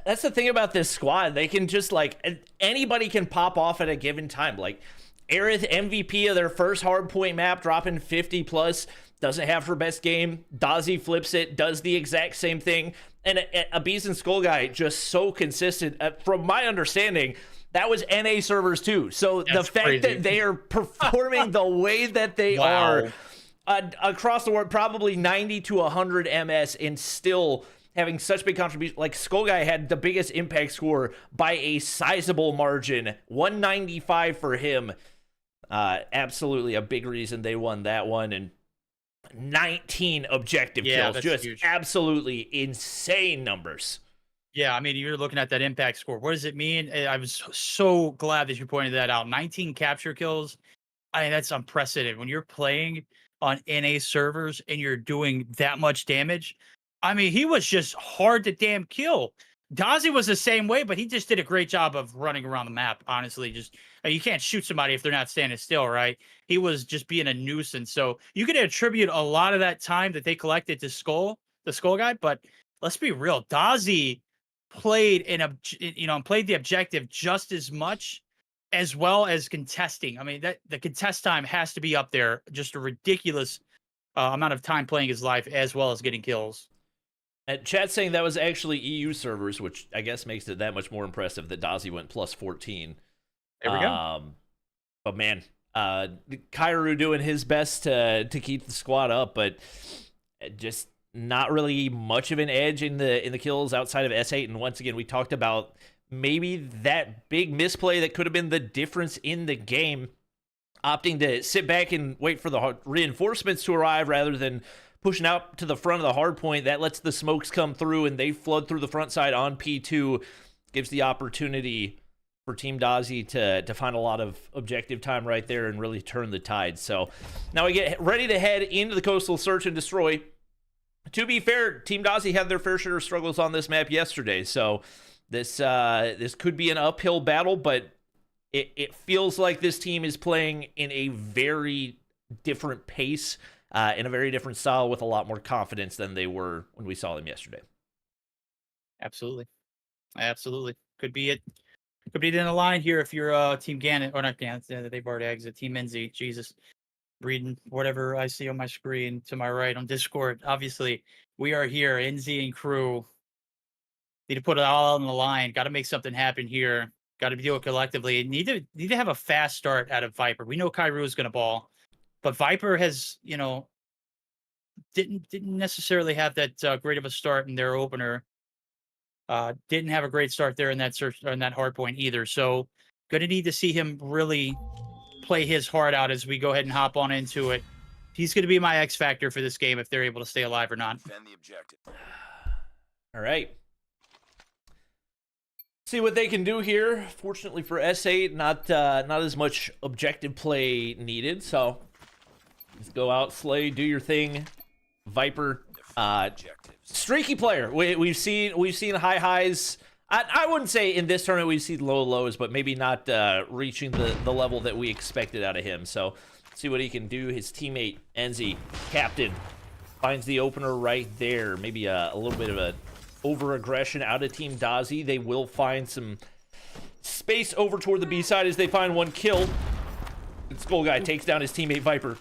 Speaker 1: That's the thing about this squad. They can just, like, anybody can pop off at a given time. Like, Aerith, MVP of their first Hardpoint map, dropping 50 plus, doesn't have her best game. Dozy flips it, does the exact same thing. And Abiz and Skull Guy just so consistent. From my understanding, that was NA servers too. So
Speaker 2: That's
Speaker 1: the fact
Speaker 2: crazy.
Speaker 1: that they are performing the way that they are across the board, probably 90 to 100 MS, and still having such big contribution. Like, Skull Guy had the biggest impact score by a sizable margin, 195 for him. Absolutely a big reason they won that one. And 19 objective kills, just
Speaker 2: huge.
Speaker 1: Absolutely insane numbers.
Speaker 2: Yeah, I mean, you're looking at that impact score. What does it mean? I was so glad that you pointed that out. 19 capture kills. I mean, that's unprecedented. When you're playing on NA servers and you're doing that much damage, I mean, he was just hard to damn kill. Dozy was the same way, but he just did a great job of running around the map, honestly. Just you can't shoot somebody if they're not standing still, right? He was just being a nuisance. So you could attribute a lot of that time that they collected to the Skull Guy, but let's be real. Dozy played played the objective just as much, as well as contesting. I mean, that the contest time has to be up there. Just a ridiculous amount of time playing his life, as well as getting kills.
Speaker 1: Chat saying that was actually EU servers, which I guess makes it that much more impressive that Dozy went plus 14.
Speaker 2: There we go.
Speaker 1: But man, Kairu doing his best to keep the squad up, but just not really much of an edge in the kills outside of S8. And once again, we talked about maybe that big misplay that could have been the difference in the game, opting to sit back and wait for the reinforcements to arrive rather than pushing out to the front of the hard point. That lets the smokes come through and they flood through the front side on P2. Gives the opportunity for Team Dozy to find a lot of objective time right there and really turn the tide. So now we get ready to head into the coastal search and destroy. To be fair, Team Dozy had their fair share of struggles on this map yesterday. So this could be an uphill battle, but it feels like this team is playing in a very different pace, in a very different style, with a lot more confidence than they were when we saw them yesterday.
Speaker 2: Absolutely. Could be it. Could be it in the line here if you're Team Ganeth, or not Ganeth, they've already exited. Team Enzy, Jesus. Reading whatever I see on my screen to my right on Discord. Obviously, we are here, Enzy and crew. Need to put it all on the line. Got to make something happen here. Got to do it collectively. Need to have a fast start out of Viper. We know Kairu is going to ball, but Viper has, didn't necessarily have that great of a start in their opener. Didn't have a great start there in that hard point either. So, going to need to see him really play his heart out as we go ahead and hop on into it. He's going to be my X factor for this game if they're able to stay alive or not.
Speaker 3: Defend the objective.
Speaker 1: All right. See what they can do here. Fortunately for S8, not as much objective play needed. So let's go out, Slay, do your thing. Viper, streaky player. We've seen high highs. I wouldn't say in this tournament we've seen low lows, but maybe not reaching the level that we expected out of him. So see what he can do. His teammate Enzy, captain, finds the opener right there. Maybe a little bit of a over-aggression out of Team Dozy. They will find some space over toward the B side as they find one kill. And Skull Guy takes down his teammate Viper.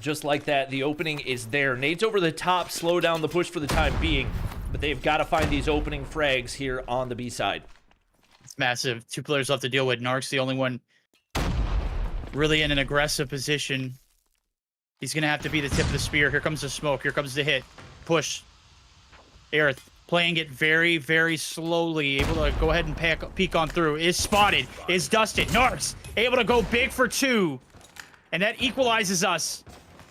Speaker 1: Just like that, the opening is there. Nades over the top, slow down the push for the time being, but they've got to find these opening frags here on the B side.
Speaker 2: It's massive. 2 players left to deal with. Narc's the only one really in an aggressive position. He's going to have to be the tip of the spear. Here comes the smoke. Here comes the hit. Push. Aerith playing it very, very slowly. Able to go ahead and peek on through. Is spotted. Is dusted. Narcs able to go big for 2. And that equalizes us.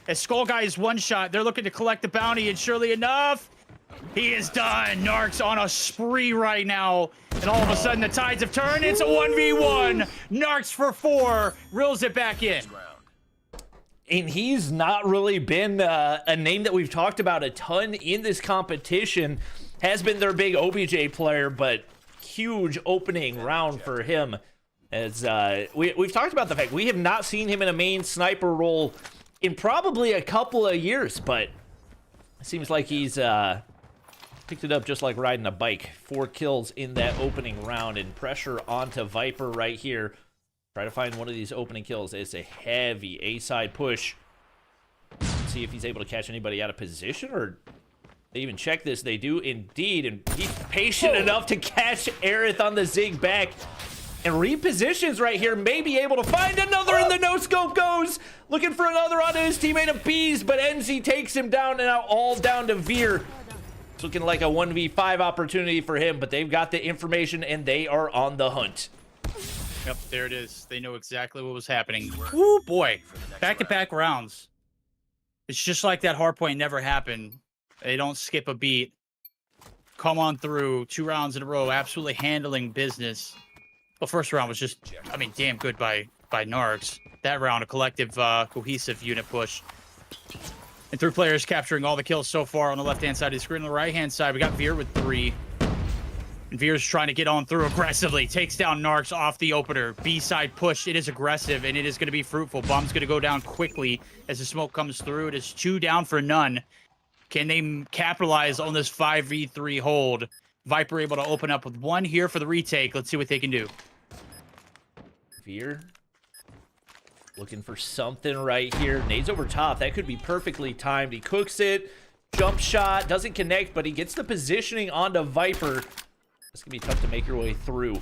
Speaker 2: As Skull Guy is one shot, they're looking to collect the bounty, and surely enough, he is done. Narcs on a spree right now. And all of a sudden, the tides have turned. It's a 1v1. Narcs for 4. Reels it back in.
Speaker 1: And he's not really been a name that we've talked about a ton in this competition. Has been their big OBJ player, but huge opening round for him. As we've talked about the fact we have not seen him in a main sniper role in probably a couple of years, but it seems like he's picked it up just like riding a bike. 4 kills in that opening round, and pressure onto Viper right here. Try to find one of these opening kills. It's a heavy A-side push. Let's see if he's able to catch anybody out of position, or they even check this. They do indeed, and he's patient enough to catch Aerith on the zig back. And repositions right here, may be able to find another, and the no-scope goes. Looking for another onto his teammate of Bees, but Enzy takes him down, and now all down to Veer. It's looking like a 1v5 opportunity for him, but they've got the information, and they are on the hunt.
Speaker 2: Yep, there it is. They know exactly what was happening. Woo, boy. Back-to-back rounds. It's just like that hardpoint never happened. They don't skip a beat. Come on through. 2 rounds in a row, absolutely handling business. Well, first round was just, I mean, damn good by Narcs. That round, a collective, cohesive unit push. And 3 players capturing all the kills so far on the left-hand side of the screen. On the right-hand side, we got Veer with 3. And Veer's trying to get on through aggressively. Takes down Narcs off the opener. B-side push. It is aggressive, and it is going to be fruitful. Bomb's going to go down quickly as the smoke comes through. It is 2 down for none. Can they capitalize on this 5v3 hold? Viper able to open up with 1 here for the retake. Let's see what they can do.
Speaker 1: Veer looking for something right here. Nades over top. That could be perfectly timed. He cooks it. Jump shot. Doesn't connect, but he gets the positioning onto Viper. It's going to be tough to make your way through.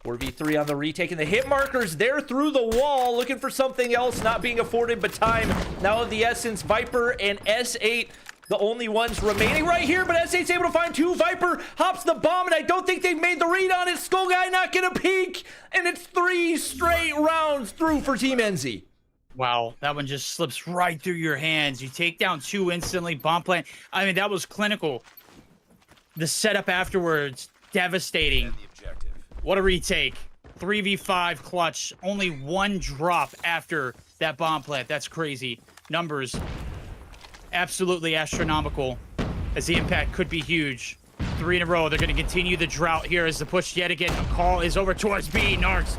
Speaker 1: 4v3 on the retake, and the hit markers there through the wall. Looking for something else, not being afforded, but time now of the essence. Viper and S8, the only ones remaining right here, but S8's able to find 2. Viper hops the bomb, and I don't think they've made the read on it. Skull Guy not gonna peek, and it's 3 straight rounds through for Team Enzy.
Speaker 2: Wow, that one just slips right through your hands. You take down 2 instantly. Bomb plant. I mean, that was clinical. The setup afterwards, devastating. What a retake. 3v5 clutch. Only 1 drop after that bomb plant. That's crazy. Numbers absolutely astronomical, as the impact could be huge. 3 in a row. They're going to continue the drought here as the push yet again. A call is over towards B. Narcs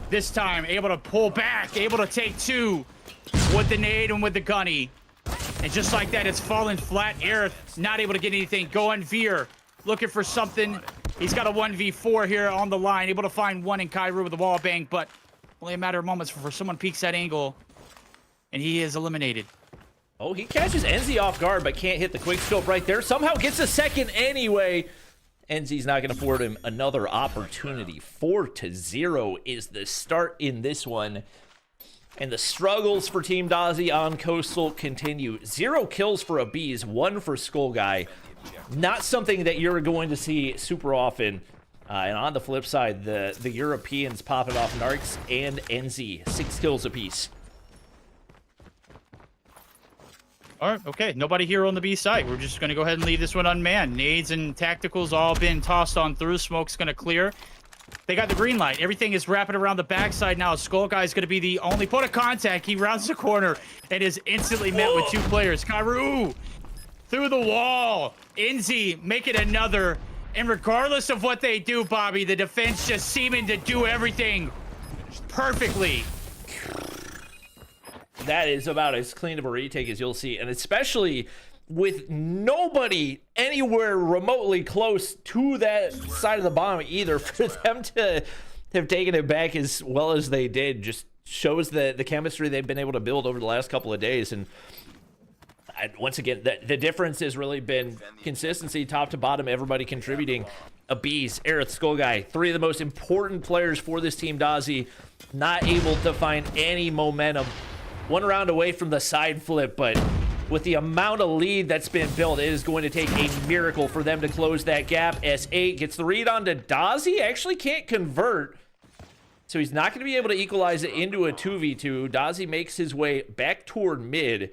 Speaker 2: this time able to pull back, able to take 2 with the nade and with the gunny. And just like that, it's fallen flat. Aerith not able to get anything. Go on Veer. Looking for something. He's got a 1v4 here on the line. Able to find 1 in Kairu with a wall bang, but only a matter of moments before someone peeks that angle. And he is eliminated.
Speaker 1: Oh, he catches Enzy off guard, but can't hit the quick scope right there. Somehow gets a second anyway. Enzy's not going to afford him another opportunity. 4-0 is the start in this one. And the struggles for Team Dozy on Coastal continue. 0 kills for a Bees, 1 for Skull Guy. Not something that you're going to see super often. And on the flip side, the Europeans popping off Narcs and Enzy. 6 kills apiece.
Speaker 2: All right, okay. Nobody here on the B side. We're just going to go ahead and leave this one unmanned. Nades and tacticals all been tossed on through. Smoke's going to clear. They got the green light. Everything is wrapping around the backside now. Skull Guy is going to be the only point of contact. He rounds the corner and is instantly met with 2 players. Kairu through the wall. Enzy make it another. And regardless of what they do, Bobby, the defense just seeming to do everything perfectly.
Speaker 1: That is about as clean of a retake as you'll see, and especially with nobody anywhere remotely close to that side of the bomb either. For them to have taken it back as well as they did just shows the chemistry they've been able to build over the last couple of days. And once again, the difference has really been consistency, top to bottom, everybody contributing. Bees, Aerith, Skull Guy, 3 of the most important players for this Team Dozy, not able to find any momentum. 1 round away from the side flip, but with the amount of lead that's been built, it is going to take a miracle for them to close that gap. S8 gets the read onto Dozy, actually can't convert, so he's not going to be able to equalize it into a 2v2. Dozy makes his way back toward mid.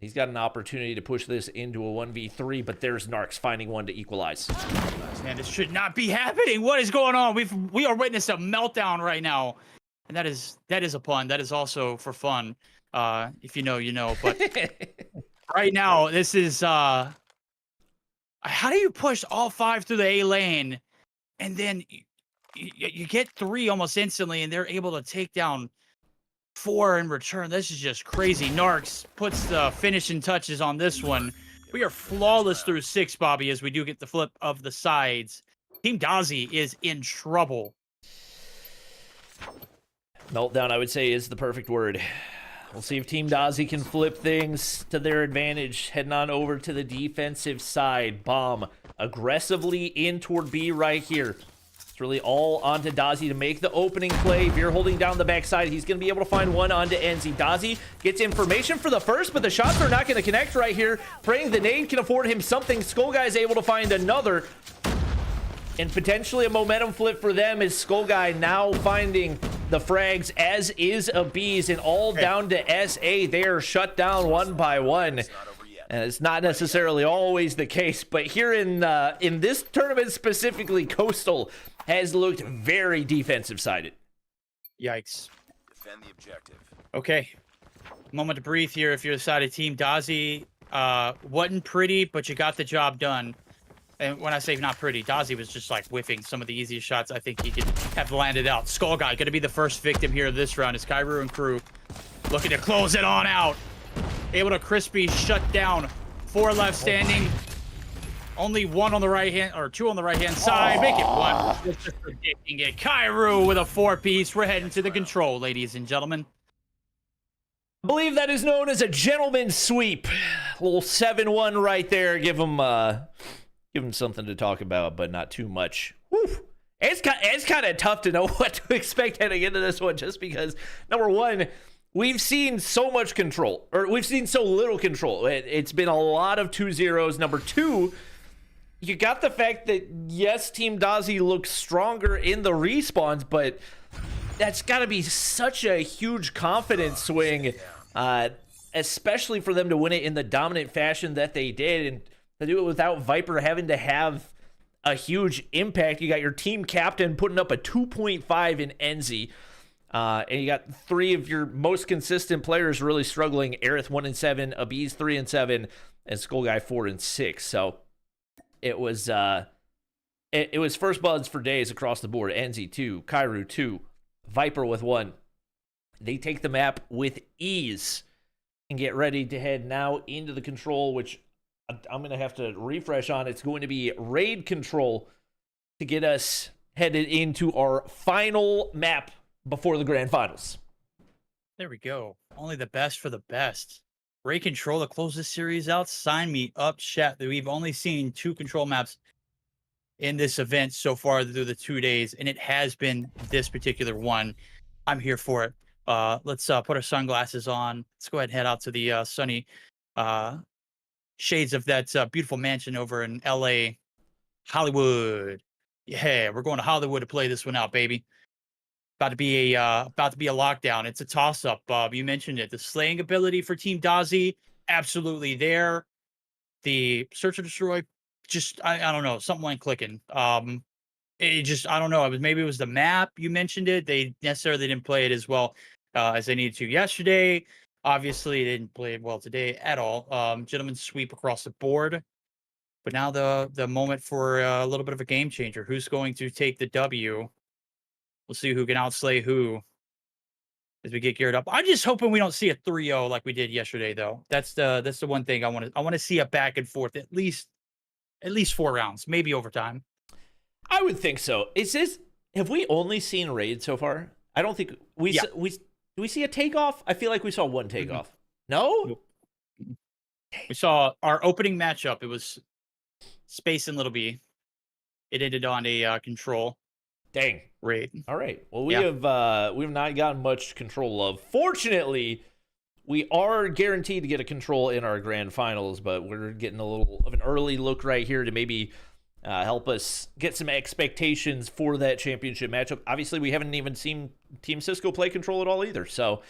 Speaker 1: He's got an opportunity to push this into a 1v3, but there's Narcs finding one to equalize.
Speaker 2: Man, this should not be happening. What is going on? We are witnessing a meltdown right now. And that is a pun. That is also for fun. If you know, you know. But right now, this is how do you push all 5 through the A lane and then you get 3 almost instantly and they're able to take down 4 in return? This is just crazy. Narcs puts the finishing touches on this one. We are flawless through 6, Bobby, as we do get the flip of the sides. Team Dozy is in trouble.
Speaker 1: Meltdown, I would say, is the perfect word. We'll see if Team Dozy can flip things to their advantage. Heading on over to the defensive side. Bomb aggressively in toward B right here. It's really all onto Dozy to make the opening play. Veer holding down the backside. He's going to be able to find one onto Enzy. Dozy gets information for the first, but the shots are not going to connect right here. Praying the nade can afford him something. Skullguy is able to find another. And potentially a momentum flip for them is Skullguy now finding the frags, as is Abiz, and all down to SA. They are shut down one by one. And it's not necessarily always the case, but here in this tournament specifically, Coastal has looked very defensive-sided.
Speaker 2: Yikes.
Speaker 3: Defend the objective.
Speaker 2: Okay. Moment to breathe here if you're the side of Team Dozy. Wasn't pretty, but you got the job done. And when I say not pretty, Dozy was just like whiffing some of the easiest shots I think he could have landed out. Skullguy going to be the first victim here this round as Kairu and crew looking to close it on out. Able to crispy shut down. 4 left standing. Only 1 on the right hand, or 2 on the right hand side. Make it 1. It's just predicting it. Kairu with a 4-piece. We're heading to the control, ladies and gentlemen.
Speaker 1: I believe that is known as a gentleman's sweep. A little 7-1 right there. Give him something to talk about, but not too much. Whew. It's kind of tough to know what to expect heading into this one, just because, number one, we've seen so much control, or we've seen so little control. It's been a lot of 2-0s. Number two, you got the fact that, yes, Team Dozy looks stronger in the respawns, but that's got to be such a huge confidence swing, especially for them to win it in the dominant fashion that they did, and to do it without Viper having to have a huge impact. You got your team captain putting up a 2.5 in Enzy. And you got 3 of your most consistent players really struggling. Aerith 1-7, Abiz 3-7, and Skullguy 4-6. So it was it was first bloods for days across the board. Enzy 2, Kairu 2, Viper with 1. They take the map with ease and get ready to head now into the control, which I'm going to have to refresh on. It's going to be raid control to get us headed into our final map before the grand finals.
Speaker 2: There we go. Only the best for the best. Raid control to close this series out. Sign me up, chat. We've only seen 2 control maps in this event so far through the 2 days, and it has been this particular one. I'm here for it. Let's put our sunglasses on. Let's go ahead and head out to the sunny shades of that beautiful mansion over in LA, Hollywood. Yeah, we're going to Hollywood to play this one out, baby. About to be a lockdown. It's a toss-up, Bob. You mentioned it. The slaying ability for Team Dozy, absolutely there. The search and destroy, just I don't know, something went clicking. It just, I don't know. Maybe it was the map. You mentioned it. They necessarily didn't play it as well as they needed to yesterday. Obviously, they didn't play it well today at all. Gentlemen's sweep across the board. But now the moment for a little bit of a game changer. Who's going to take the W? We'll see who can outslay who as we get geared up. I'm just hoping we don't see a 3-0 like we did yesterday, though. That's the one thing I want to see a back and forth at least 4 rounds, maybe overtime.
Speaker 1: I would think so. Have we only seen raid so far? I don't think we do we see a takeoff? I feel like we saw one takeoff. No?
Speaker 2: We saw our opening matchup. It was Space and Little B. It ended on a control.
Speaker 1: Dang.
Speaker 2: Raid.
Speaker 1: All right. Well, we've not gotten much control love. Fortunately, we are guaranteed to get a control in our grand finals, but we're getting a little of an early look right here to maybe help us get some expectations for that championship matchup. Obviously, we haven't even seen Team Cisco play control at all either. So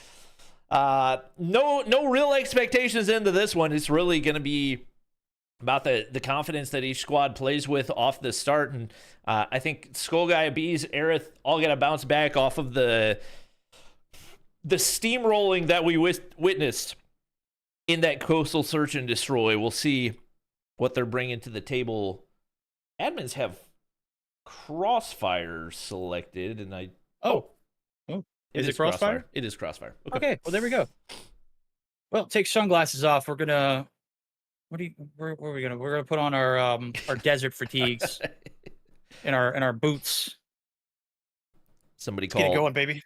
Speaker 1: No real expectations into this one. It's really going to be about the confidence that each squad plays with off the start. And I think Skullguy, Bees, Aerith all got to bounce back off of the steamrolling that we witnessed in that coastal search and destroy. We'll see what they're bringing to the table. Admins have Crossfire selected, and
Speaker 2: Is it Crossfire?
Speaker 1: It is Crossfire.
Speaker 2: Okay, well, there we go. Well, take sunglasses off. We're gonna. Where are we gonna? We're gonna put on our desert fatigues and our boots.
Speaker 1: Somebody
Speaker 2: Get it
Speaker 1: call
Speaker 2: going, baby.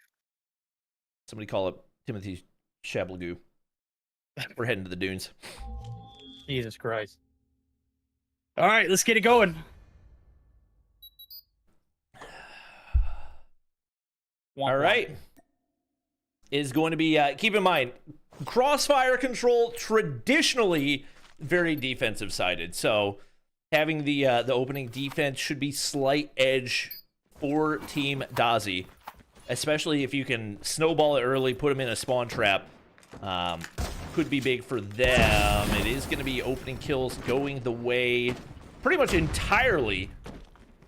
Speaker 1: Somebody call up Timothy Shablagoo. We're heading to the dunes.
Speaker 2: Jesus Christ! All right, let's get it going.
Speaker 1: All right. Is going to be, keep in mind, Crossfire control traditionally very defensive sided. So having the opening defense should be slight edge for Team Dozy, especially if you can snowball it early, put them in a spawn trap. Could be big for them. It is going to be opening kills going the way pretty much entirely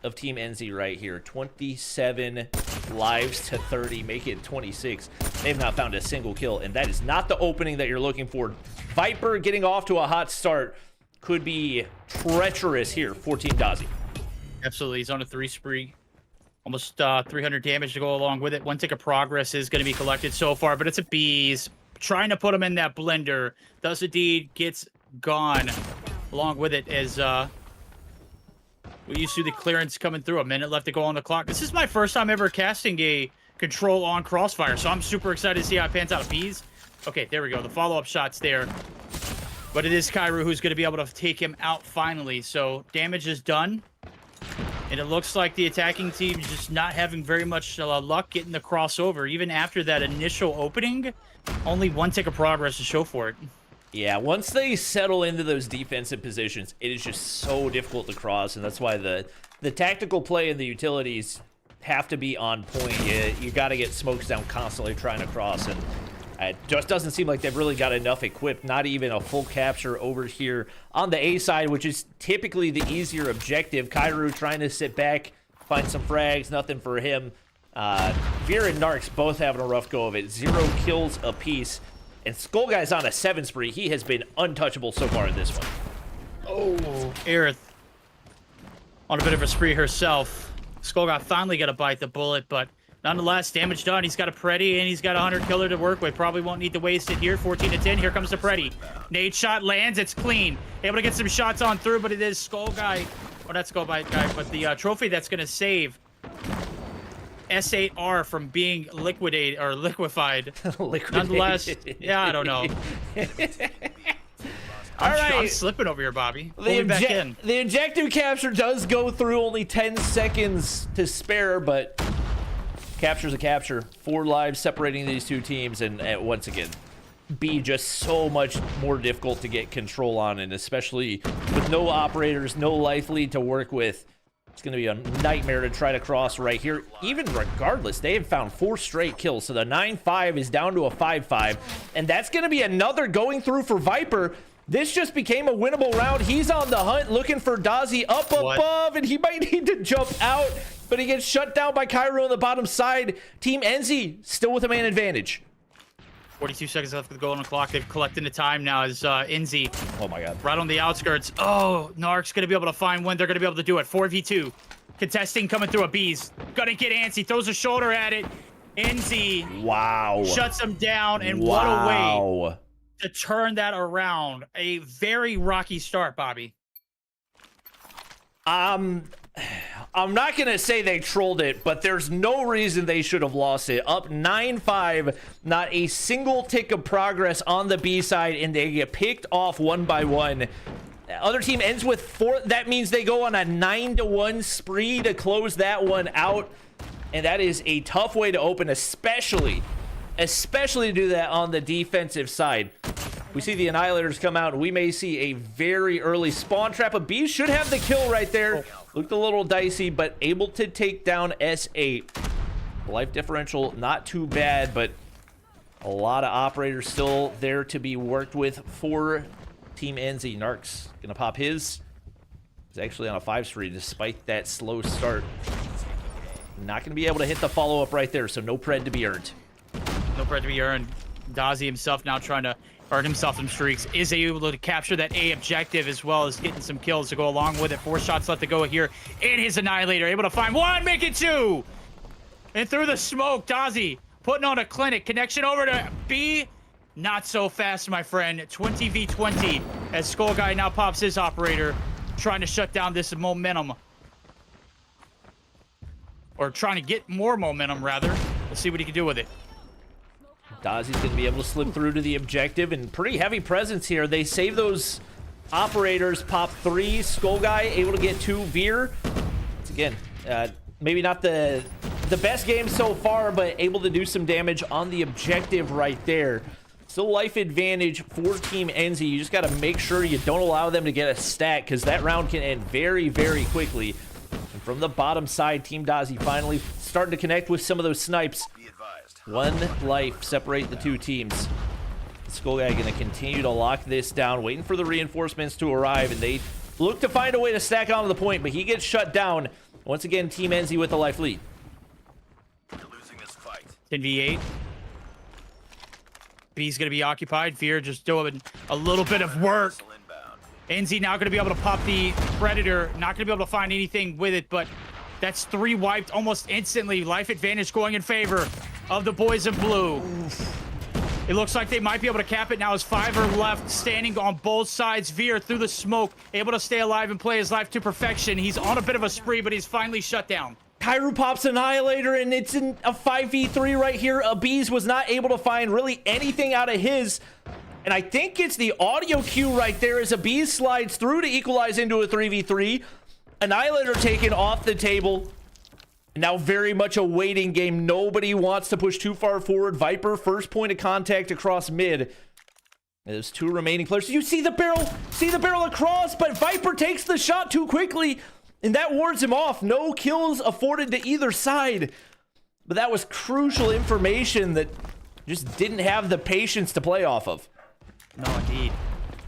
Speaker 1: of Team Enzy right here. 27 lives to 30, make it 26. They've not found a single kill, and that is not the opening that you're looking for. Viper getting off to a hot start could be treacherous here for Team Dozy.
Speaker 2: Absolutely, he's on a 3 spree. Almost 300 damage to go along with it. One tick of progress is going to be collected so far, but it's a Bees. Trying to put him in that blender. Does indeed, gets gone along with it as we used to the clearance coming through. A minute left to go on the clock. This is my first time ever casting a control on Crossfire, so I'm super excited to see how it pans out. Bees. Okay, there we go. The follow-up shot's there. But it is Kairu who's going to be able to take him out finally. So damage is done. And it looks like the attacking team is just not having very much luck getting the crossover. Even after that initial opening, only one tick of progress to show for it.
Speaker 1: Yeah, once they settle into those defensive positions, it is just so difficult to cross, and that's why the tactical play and the utilities have to be on point. You got to get smokes down constantly trying to cross, and it just doesn't seem like they've really got enough equipped. Not even a full capture over here on the A side, which is typically the easier objective. Kairu trying to sit back, find some frags, nothing for him. Veer and Narcs both having a rough go of it. 0 kills apiece. And Skullguy's on a 7 spree. He has been untouchable so far in this one.
Speaker 2: Oh, Aerith on a bit of a spree herself. Skullguy finally got to bite the bullet, but nonetheless, damage done. He's got a Preddy, and he's got a Hunter Killer to work with. Probably won't need to waste it here. 14 to 10. Here comes the Preddy. Nade shot lands. It's clean. Able to get some shots on through, but it is Skullguy. Or not Skullguy guy, but the trophy that's going to save S8R from being liquidated or liquefied. Nonetheless, yeah, I don't know. All right, I'm slipping over here, Bobby.
Speaker 1: The objective capture does go through, only 10 seconds to spare, but capture's a capture. 4 lives separating these two teams, and once again, B just so much more difficult to get control on, and especially with no operators, no life lead to work with. It's going to be a nightmare to try to cross right here. Even regardless, they have found 4 straight kills. So the 9-5 is down to a 5-5. And that's going to be another going through for Viper. This just became a winnable round. He's on the hunt looking for Dozy up above. And he might need to jump out. But he gets shut down by Kairu on the bottom side. Team Enzy still with a man advantage.
Speaker 2: 42 seconds left to go on the clock. They've collected the time now as Enzy.
Speaker 1: Oh, my God.
Speaker 2: Right on the outskirts. Oh, Narc's going to be able to find one. They're going to be able to do it. 4v2. Contesting coming through a Bees. Going to get antsy. Throws a shoulder at it. Enzy.
Speaker 1: Wow.
Speaker 2: Shuts him down. And what a way to turn that around. A very rocky start, Bobby.
Speaker 1: I'm not going to say they trolled it, but there's no reason they should have lost it. Up 9-5, not a single tick of progress on the B side, and they get picked off one by one. The other team ends with 4. That means they go on a 9-1 spree to close that one out, and that is a tough way to open, especially to do that on the defensive side. We see the Annihilators come out, and we may see a very early spawn trap. A B should have the kill right there. Looked a little dicey, but able to take down S8. Life differential, not too bad, but A lot of operators still there to be worked with for Team Enzy. Narc's gonna pop his. He's actually on a 5-3 despite that slow start. Not gonna be able to hit the follow-up right there, so no pred to be earned.
Speaker 2: No pred to be earned. Dozy himself now trying to earn himself some streaks. Is able to capture that A objective as well as getting some kills to go along with it. 4 shots left to go here in his Annihilator. Able to find 1, make it 2! And through the smoke, Dozy putting on a clinic. Connection over to B. Not so fast, my friend. 20v20 as Skull Guy now pops his operator, trying to shut down this momentum. Or trying to get more momentum, rather. We'll see what he can do with it.
Speaker 1: Dozy's going to be able to slip through to the objective, and pretty heavy presence here. They save those operators, pop 3. Skull Guy able to get 2. Veer, once again, maybe not the best game so far, but able to do some damage on the objective right there. Still life advantage for Team Enzy. You just got to make sure you don't allow them to get a stack, because that round can end very, very quickly. And from the bottom side, Team Dozy finally starting to connect with some of those snipes. 1 life separate the 2 teams. Skull Guy going to continue to lock this down, waiting for the reinforcements to arrive, and they look to find a way to stack onto the point, but he gets shut down. Once again, Team Enzy with the life lead.
Speaker 3: You're losing this fight.
Speaker 2: 10v8. B's going to be occupied. Veer just doing a little bit of work. Enzy now going to be able to pop the Predator. Not going to be able to find anything with it, but that's 3 wiped almost instantly. Life advantage going in favor of the boys in blue. It looks like they might be able to cap it now as 5 are left, standing on both sides. Veer through the smoke, able to stay alive and play his life to perfection. He's on a bit of a spree, but he's finally shut down.
Speaker 1: Kairu pops Annihilator, and it's in a 5v3 right here. Abiz was not able to find really anything out of his. And I think it's the audio cue right there as Abiz slides through to equalize into a 3v3. Annihilator taken off the table. Now very much a waiting game. Nobody wants to push too far forward. Viper, first point of contact across mid. There's 2 remaining players. You see the barrel across, but Viper takes the shot too quickly, and that wards him off. No kills afforded to either side. But that was crucial information that just didn't have the patience to play off of.
Speaker 2: No, indeed.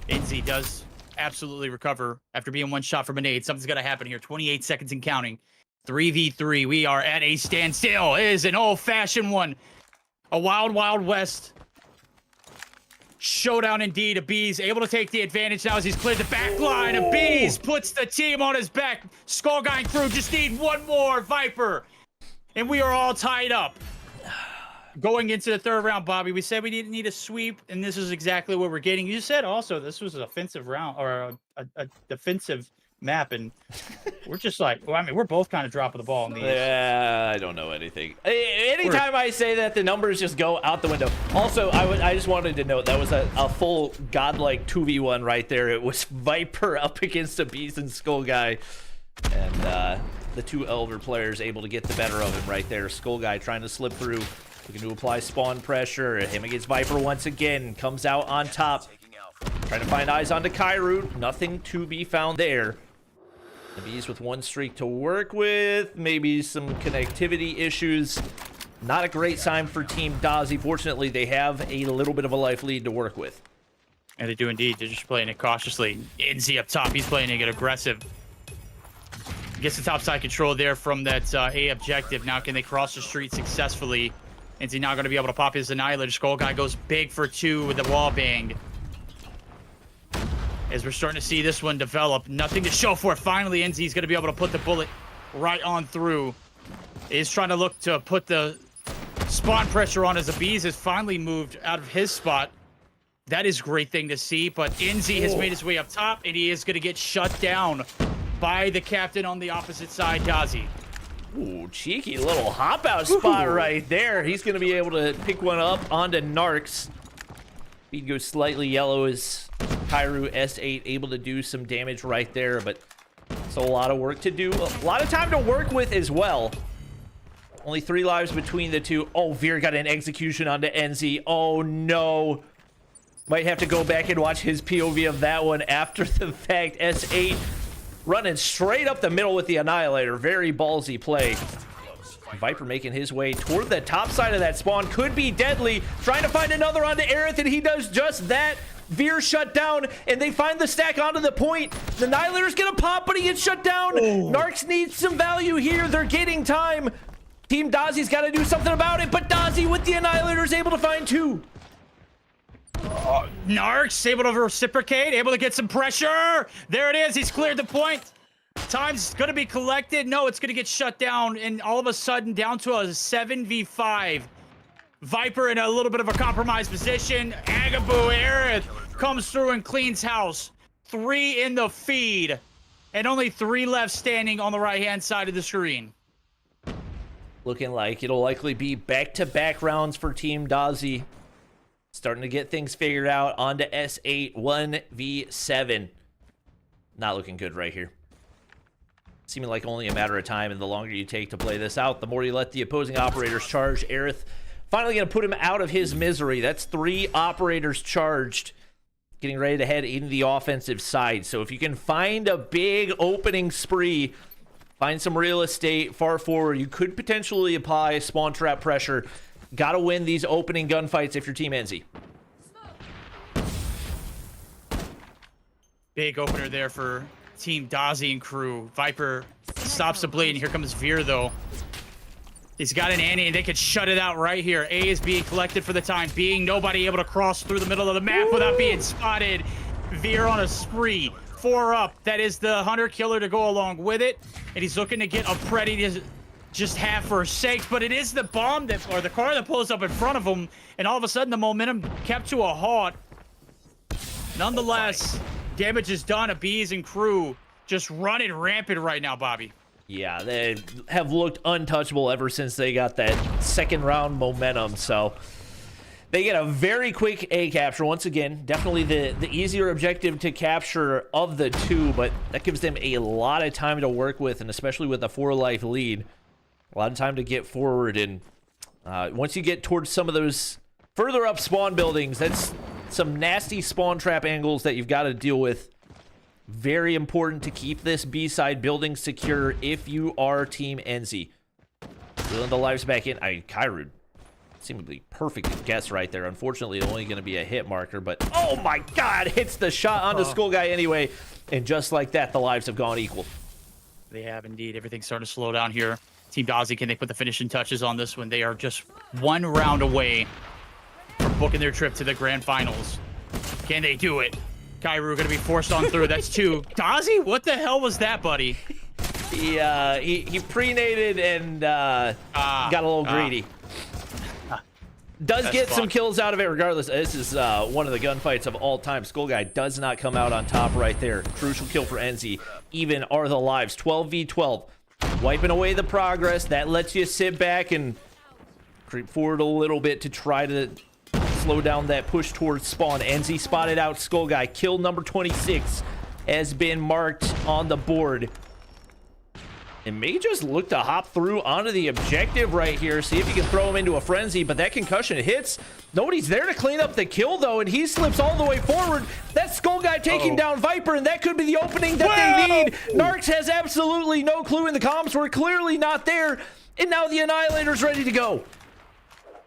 Speaker 2: Enzy does absolutely recover after being 1 shot from a nade. Something's got to happen here. 28 seconds and counting. 3v3. We are at a standstill. It is an old-fashioned one. A wild, wild west. Showdown indeed. Abiz able to take the advantage now as he's cleared the back line. Abiz puts the team on his back. Skull Guy through. Just need 1 more Viper. And we are all tied up. Going into the 3rd round, Bobby, we said we didn't need a sweep, and this is exactly what we're getting. You said also this was an offensive round, or a defensive map, and we're just like, well, I mean, we're both kind of dropping the ball in these.
Speaker 1: Yeah, I don't know anything. Anytime I say that, the numbers just go out the window. Also, I just wanted to note that was a full godlike 2v1 right there. It was Viper up against a Beast and Skull Guy, and the 2 Elder players able to get the better of him right there. Skull Guy trying to slip through, looking to apply spawn pressure. Him against Viper once again, comes out on top. Trying to find eyes onto Kairu. Nothing to be found there. The Bees with 1 streak to work with. Maybe some connectivity issues. Not a great sign for Team Dozy. Fortunately, they have a little bit of a life lead to work with.
Speaker 2: And they do indeed. They're just playing it cautiously. Enzy up top. He's playing it aggressive. Gets the top side control there from that A objective. Now can they cross the street successfully? Enzy now going to be able to pop his Annihilator. Skull Guy goes big for 2 with the wall bang. As we're starting to see this one develop. Nothing to show for it. Finally, Enzy's going to be able to put the bullet right on through. Is trying to look to put the spawn pressure on as Abiz has finally moved out of his spot. That is a great thing to see, but Enzy has made his way up top, and he is going to get shut down by the captain on the opposite side, Dozy.
Speaker 1: Ooh, cheeky little hop out spot right there. He's going to be able to pick one up onto Narcs. Speed goes slightly yellow as Kairu S8 able to do some damage right there, but it's a lot of work to do. A lot of time to work with as well. Only 3 lives between the 2. Oh, Veer got an execution onto Enzy. Oh, no. Might have to go back and watch his POV of that one after the fact. S8 running straight up the middle with the Annihilator. Very ballsy play. Viper making his way toward the top side of that spawn. Could be deadly. Trying to find another onto Aerith, and he does just that. Veer shut down, and they find the stack onto the point. The Annihilator's gonna pop, but he gets shut down. Narcs needs some value here. They're getting time. Team Dozy's got to do something about it, but Dozy with the Annihilator is able to find 2.
Speaker 2: Narcs able to reciprocate, able to get some pressure. There it is. He's cleared the point. Time's going to be collected. No, it's going to get shut down, and all of a sudden down to a 7v5. Viper in a little bit of a compromised position. Agaboo Aerith comes through and cleans house. 3 in the feed, and only 3 left standing on the right-hand side of the screen.
Speaker 1: Looking like it'll likely be back-to-back rounds for Team Dozy. Starting to get things figured out. On to S8 1v7. Not looking good right here. Seeming like only a matter of time, and the longer you take to play this out, the more you let the opposing operators charge. Aerith finally going to put him out of his misery. That's 3 operators charged, getting ready to head into the offensive side. So if you can find a big opening spree, find some real estate far forward, you could potentially apply spawn trap pressure. Got to win these opening gunfights if you're Team Enzy.
Speaker 2: Big opener there for Team Dozy and crew. Viper stops the bleed, and here comes Veer, though. He's got an Annie, and they could shut it out right here. A is being collected for the time being. Nobody able to cross through the middle of the map without being spotted. Veer on a spree. 4 up. That is the hunter-killer to go along with it. And he's looking to get a Pretty to just have for sakes, but it is the bomb that, or the car that pulls up in front of him, and all of a sudden the momentum kept to a halt. Nonetheless, damage is done. A Bees and crew just running rampant right now, Bobby.
Speaker 1: Yeah, they have looked untouchable ever since they got that second round momentum, so they get a very quick A capture. Once again, definitely the easier objective to capture of the 2, but that gives them a lot of time to work with, and especially with a 4-life lead, a lot of time to get forward. And once you get towards some of those further up spawn buildings, that's some nasty spawn trap angles that you've got to deal with. Very important to keep this B-side building secure if you are Team Enzy. Reeling the lives back in. Kairu seemingly perfect guess right there. Unfortunately, only going to be a hit marker, but oh my god, hits the shot onto Skull Guy anyway, and just like that, the lives have gone equal.
Speaker 2: They have indeed. Everything's starting to slow down here. Team Dozy, can they put the finishing touches on this one? They are just 1 round away from booking their trip to the grand finals. Can they do it? Kairu going to be forced on through. That's 2. Dozy, what the hell was that, buddy?
Speaker 1: He pre-nated and got a little greedy. Does get some kills out of it regardless. This is one of the gunfights of all time. Skull Guy does not come out on top right there. Crucial kill for Enzy. Even are the lives. 12v12. Wiping away the progress. That lets you sit back and creep forward a little bit to try to slow down that push towards spawn. Enzy spotted out Skull Guy. Kill number 26 has been marked on the board. And may just look to hop through onto the objective right here. See if you can throw him into a frenzy, but that concussion hits. Nobody's there to clean up the kill, though, and he slips all the way forward. That's Skull Guy taking down Viper, and that could be the opening that they need. Narcs has absolutely no clue, in the comms were clearly not there, and now the Annihilator's ready to go.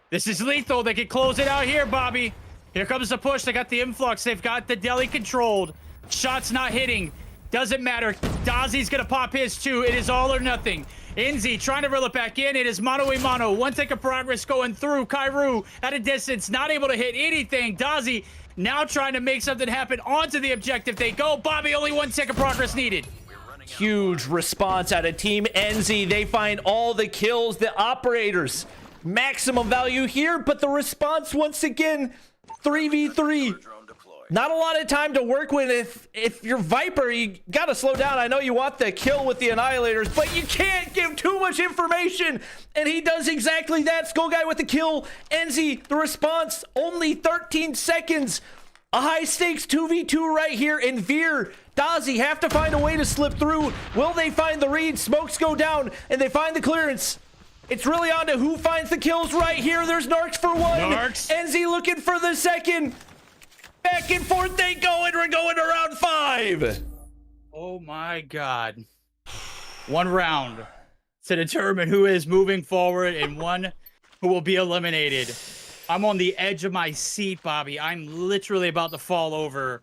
Speaker 2: This is lethal. They can close it out here, Bobby. Here comes the push. They got the influx. They've got the deli controlled. Shots not hitting. Doesn't matter. Dozy's gonna pop his 2. It is all or nothing. Enzy trying to reel it back in. It is mano a mano. 1 tick of progress going through. Kairu at a distance, not able to hit anything. Dozy now trying to make something happen onto the objective. They go. Bobby, only 1 tick of progress needed.
Speaker 1: Huge response out of Team Enzy. They find all the kills, the operators. Maximum value here, but the response once again, 3v3. Not a lot of time to work with. If you're Viper, you gotta slow down. I know you want the kill with the Annihilators, but you can't give too much information. And he does exactly that. Skull Guy with the kill. Enzy, the response, only 13 seconds. A high stakes 2v2 right here. And Veer, Dozy have to find a way to slip through. Will they find the read? Smokes go down and they find the clearance. It's really on to who finds the kills right here. There's Narcs for 1.
Speaker 2: Narcs.
Speaker 1: Enzy looking for the second. Back and forth they go, and we're going to round 5.
Speaker 2: Oh my god. 1 round. to determine who is moving forward and one who will be eliminated. I'm on the edge of my seat, Bobby. I'm literally about to fall over.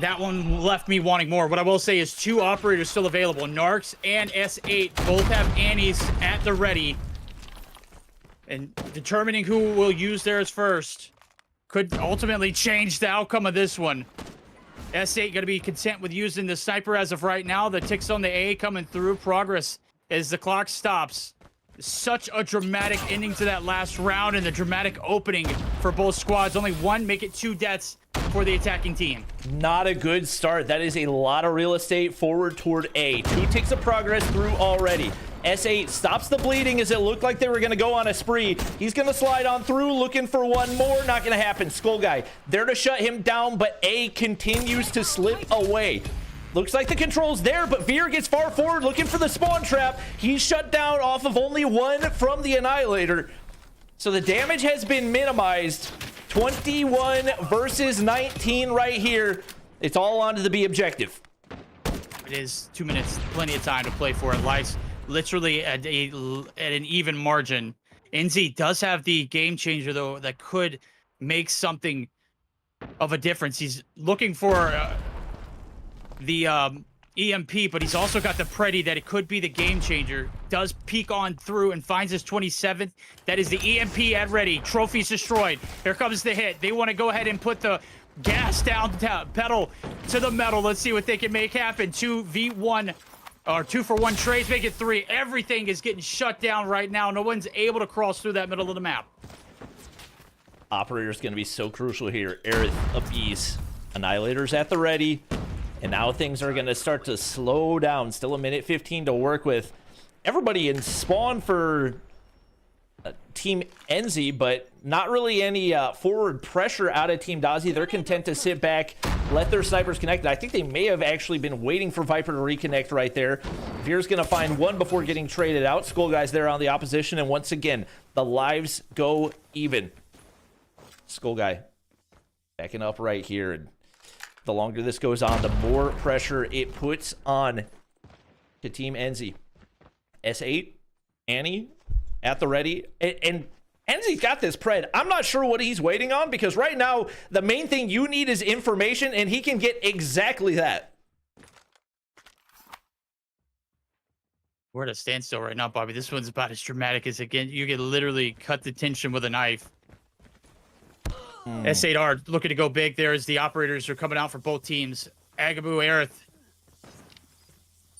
Speaker 2: That one left me wanting more. What I will say is 2 operators still available. Narcs and S8 both have Annies at the ready. And determining who will use theirs first could ultimately change the outcome of this one. S8 going to be content with using the sniper as of right now. The ticks on the A coming through. Progress as the clock stops. Such a dramatic ending to that last round and the dramatic opening for both squads. Only one, make it 2 deaths for the attacking team.
Speaker 1: Not a good start. That is a lot of real estate forward toward A. 2 ticks of progress through already. S8 stops the bleeding as it looked like they were going to go on a spree. He's going to slide on through, looking for one more. Not going to happen. Skull Guy there to shut him down, but A continues to slip away. Looks like the control's there, but Veer gets far forward looking for the spawn trap. He's shut down off of only 1 from the Annihilator. So the damage has been minimized. 21 versus 19 right here. It's all onto the B objective.
Speaker 2: It is 2 minutes, plenty of time to play for it. Life's literally at an even margin. Enzy does have the game changer, though, that could make something of a difference. He's looking for the EMP, but he's also got the Preddy that it could be the game changer. Does peek on through and finds his 27th. That is the EMP at ready. Trophy's destroyed. Here comes the hit. They want to go ahead and put the gas down, pedal to the metal. Let's see what they can make happen. 2v1 or 2-for-1 trades, make it 3. Everything is getting shut down right now. No one's able to cross through that middle of the map.
Speaker 1: Operator's going to be so crucial here. Aerith appease. Annihilator's at the ready. And now things are going to start to slow down. Still a minute 15 to work with. Everybody in spawn for Team Enzy, but not really any forward pressure out of Team Dozy. They're content to sit back, let their snipers connect. I think they may have actually been waiting for Viper to reconnect right there. Veer's going to find one before getting traded out. Skull Guy's there on the opposition, and once again, the lives go even. Skull Guy backing up right here, and the longer this goes on, the more pressure it puts on to Team Enzy. S8, Annie at the ready, and Enzy's got this pred. I'm not sure what he's waiting on, because right now the main thing you need is information, and he can get exactly that.
Speaker 2: We're at a standstill right now, Bobby. This one's about as dramatic as again. You can literally cut the tension with a knife. S8R looking to go big there as the operators are coming out for both teams. Agabu, Aerith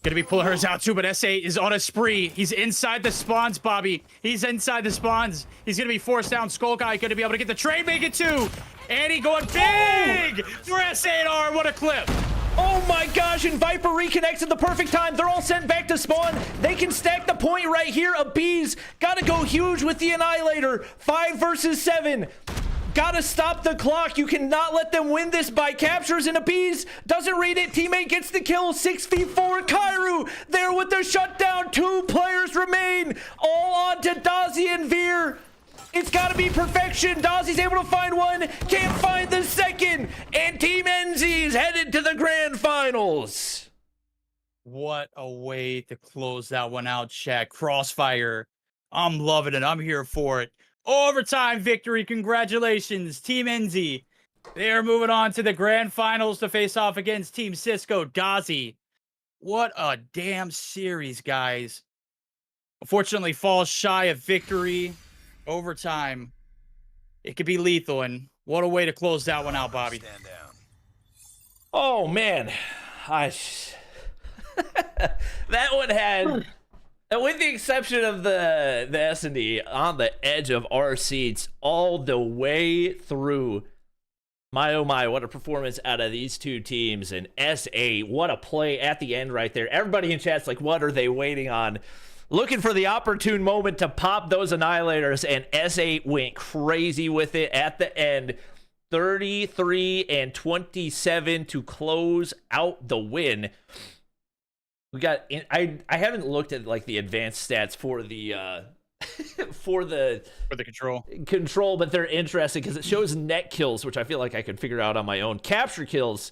Speaker 2: gonna be pulling hers out too, but S8 is on a spree. He's inside the spawns, Bobby. He's inside the spawns. He's gonna be forced down. Skull Guy gonna be able to get the trade, make it 2. Annie going big for S8R. What a clip.
Speaker 1: Oh my gosh, and Viper reconnects at the perfect time. They're all sent back to spawn. They can stack the point right here. Abees gotta go huge with the Annihilator. 5 versus 7. Gotta stop the clock. You cannot let them win this by captures, and Abees doesn't read it. Teammate gets the kill. 6v4. Kairu there with the shutdown. 2 players remain. All on to Dozy and Veer. It's gotta be perfection. Dozy's able to find one. Can't find the second. And Team Enzy is headed to the grand finals.
Speaker 2: What a way to close that one out, chat. Crossfire. I'm loving it. I'm here for it. Overtime victory. Congratulations, Team Enzy. They are moving on to the grand finals to face off against Team Cisco, Dozy. What a damn series, guys. Unfortunately, falls shy of victory. Overtime. It could be lethal, and what a way to close that one out, Bobby.
Speaker 3: Stand down.
Speaker 1: Oh, man. That one had... With the exception of the S&D on the edge of our seats all the way through. My oh my, what a performance out of these 2 teams. And S8, what a play at the end right there. Everybody in chat's like, what are they waiting on? Looking for the opportune moment to pop those Annihilators, and S8 went crazy with it at the end. 33 and 27 to close out the win. We got. I haven't looked at like the advanced stats for the for the control, but they're interesting because it shows net kills, which I feel like I could figure out on my own. Capture kills,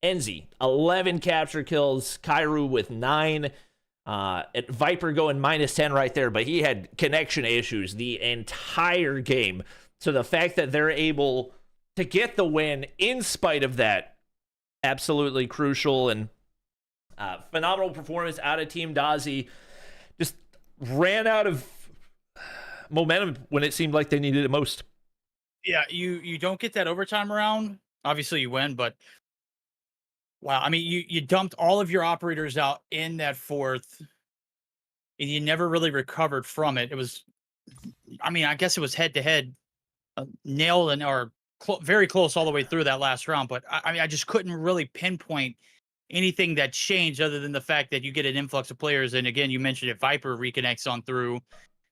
Speaker 1: Enzy 11 capture kills, Kairu with 9. At Viper going -10 right there, but he had connection issues the entire game. So the fact that they're able to get the win in spite of that, absolutely crucial. And phenomenal performance out of Team Dozy. Just ran out of momentum when it seemed like they needed it most.
Speaker 2: Yeah, you don't get that overtime round. Obviously, you win, but wow, I mean, you dumped all of your operators out in that fourth, and you never really recovered from it. It was, I mean, I guess it was head to head, nailed and or very close all the way through that last round. But I mean, I just couldn't really pinpoint anything that changed other than the fact that you get an influx of players. And again, you mentioned it, Viper reconnects on through,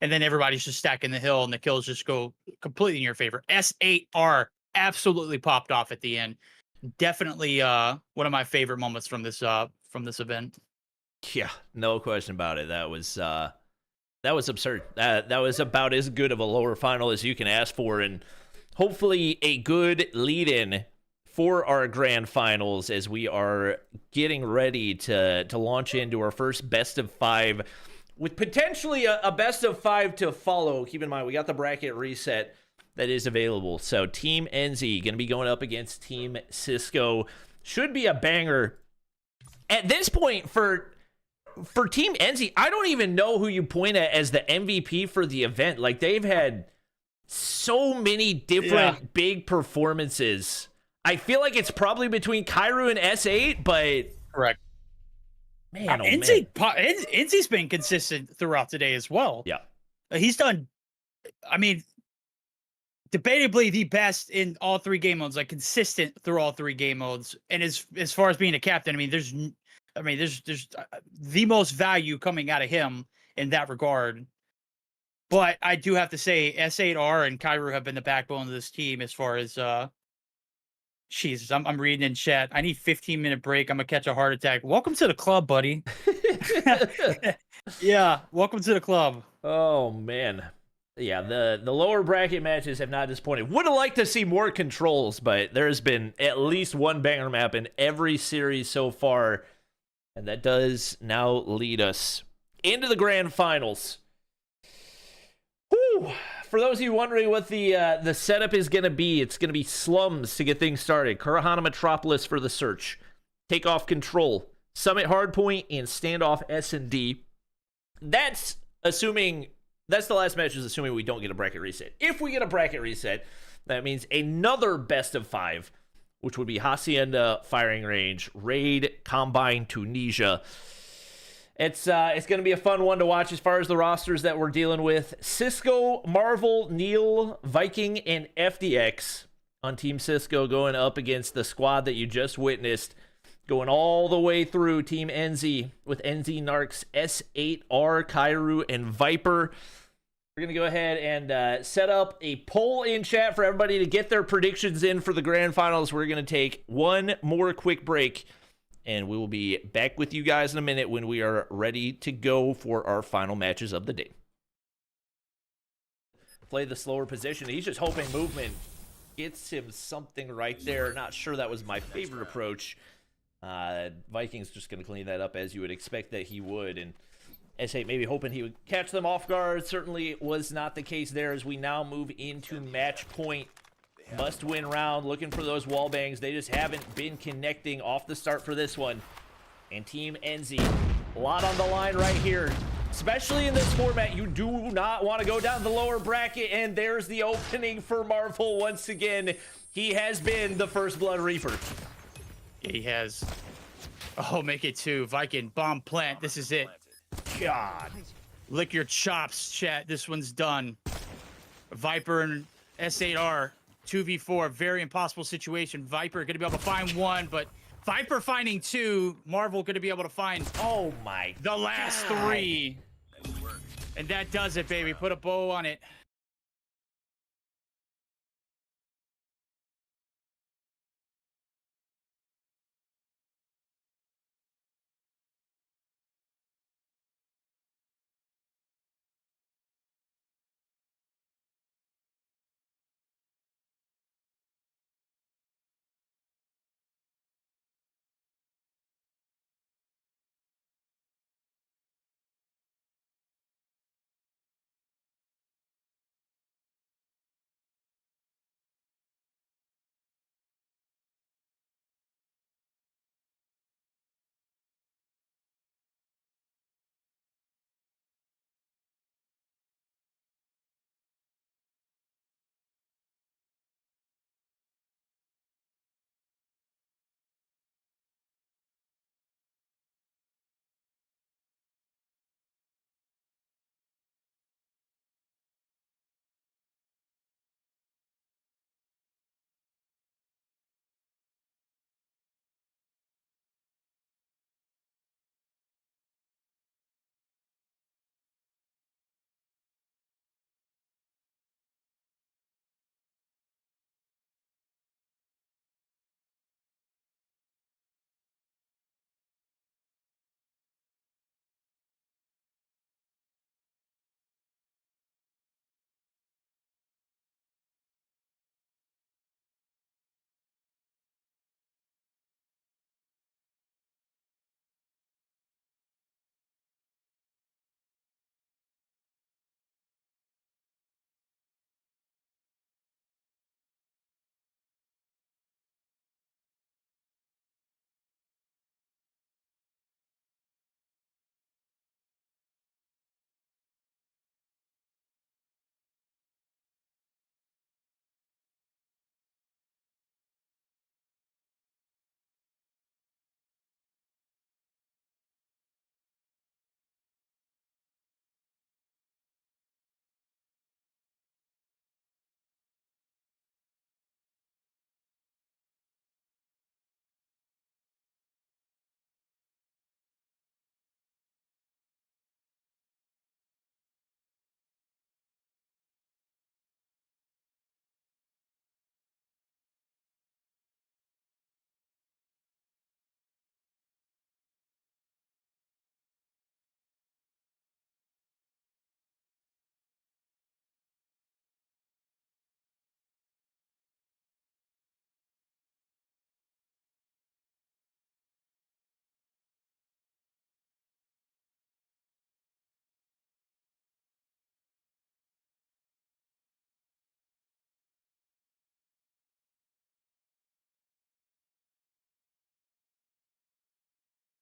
Speaker 2: and then everybody's just stacking the hill, and the kills just go completely in your favor. S8R absolutely popped off at the end. Definitely one of my favorite moments from this event.
Speaker 1: Yeah, no question about it. That was absurd. That was about as good of a lower final as you can ask for, and hopefully a good lead-in for our grand finals as we are getting ready to launch into our first best of 5 with potentially a best of 5 to follow. Keep in mind, we got the bracket reset that is available. So Team Enzy going to be going up against Team Cisco. Should be a banger. At this point, for Team Enzy, I don't even know who you point at as the MVP for the event. Like, they've had so many different big performances. I feel like it's probably between Kairu and S8, but
Speaker 2: correct.
Speaker 1: Man, oh
Speaker 2: Enzy's been consistent throughout the day as well.
Speaker 1: Yeah.
Speaker 2: He's done, I mean, debatably the best in all 3 game modes, like consistent through all 3 game modes. And as far as being a captain, I mean, there's the most value coming out of him in that regard. But I do have to say, S8R and Kairu have been the backbone of this team as far as Jesus, I'm reading in chat. I need 15-minute break. I'm gonna catch a heart attack. Welcome to the club, buddy. Yeah, welcome to the club.
Speaker 1: Oh man. Yeah, the lower bracket matches have not disappointed. Would have liked to see more controls, but there's been at least one banger map in every series so far. And that does now lead us into the grand finals. Whew. For those of you wondering what the setup is going to be, it's going to be slums to get things started. Kurahana Metropolis for the search. Takeoff Control. Summit Hardpoint and Standoff S&D. That's assuming... That's the last match, is assuming we don't get a bracket reset. If we get a bracket reset, that means another best of 5, which would be Hacienda, Firing Range, Raid, Combine, Tunisia. It's going to be a fun one to watch as far as the rosters that we're dealing with. Cisco, Marvel, Neil, Viking, and FDX on Team Cisco going up against the squad that you just witnessed, going all the way through Team Enzy with Enzy, Narcs, S8R, Kairu, and Viper. We're going to go ahead and set up a poll in chat for everybody to get their predictions in for the grand finals. We're going to take one more quick break, and we will be back with you guys in a minute when we are ready to go for our final matches of the day. Play the slower position. He's just hoping movement gets him something right there. Not sure that was my favorite approach. Vikings just going to clean that up as you would expect that he would. And S8 maybe hoping he would catch them off guard. Certainly was not the case there as we now move into match point. Must-win round, looking for those wall bangs. They just haven't been connecting off the start for this one. And Team Enzy, a lot on the line right here. Especially in this format, you do not want to go down the lower bracket. And there's the opening for Marvel once again. He has been the first Blood Reaper.
Speaker 2: Yeah, he has. Oh, make it 2. Viking, bomb plant. This is it. God. Lick your chops, chat. This one's done. Viper and S8R. 2v4, very impossible situation. Viper going to be able to find 1, but Viper finding 2. Marvel going to be able to find the last 3. And that does it, baby. Put a bow on it.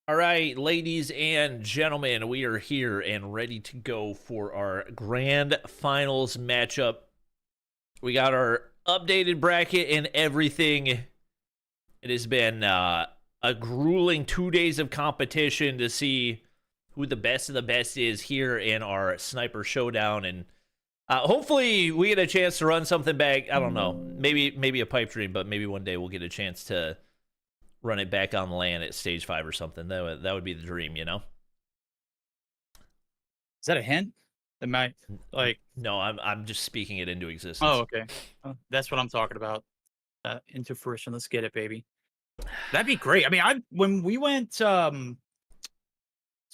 Speaker 1: All right, ladies and gentlemen, we are here and ready to go for our grand finals matchup. We got our updated bracket and everything. It has been a grueling 2 days of competition to see who the best of the best is here in our sniper showdown, and hopefully we get a chance to run something back. I don't know, maybe a pipe dream, but maybe one day we'll get a chance to run it back on land at stage 5 or something. That would be the dream, you know.
Speaker 2: Is that a hint? That might like.
Speaker 1: No, I'm just speaking it into existence.
Speaker 2: Oh, okay. That's what I'm talking about. Into fruition. Let's get it, baby. That'd be great. I mean, when we went to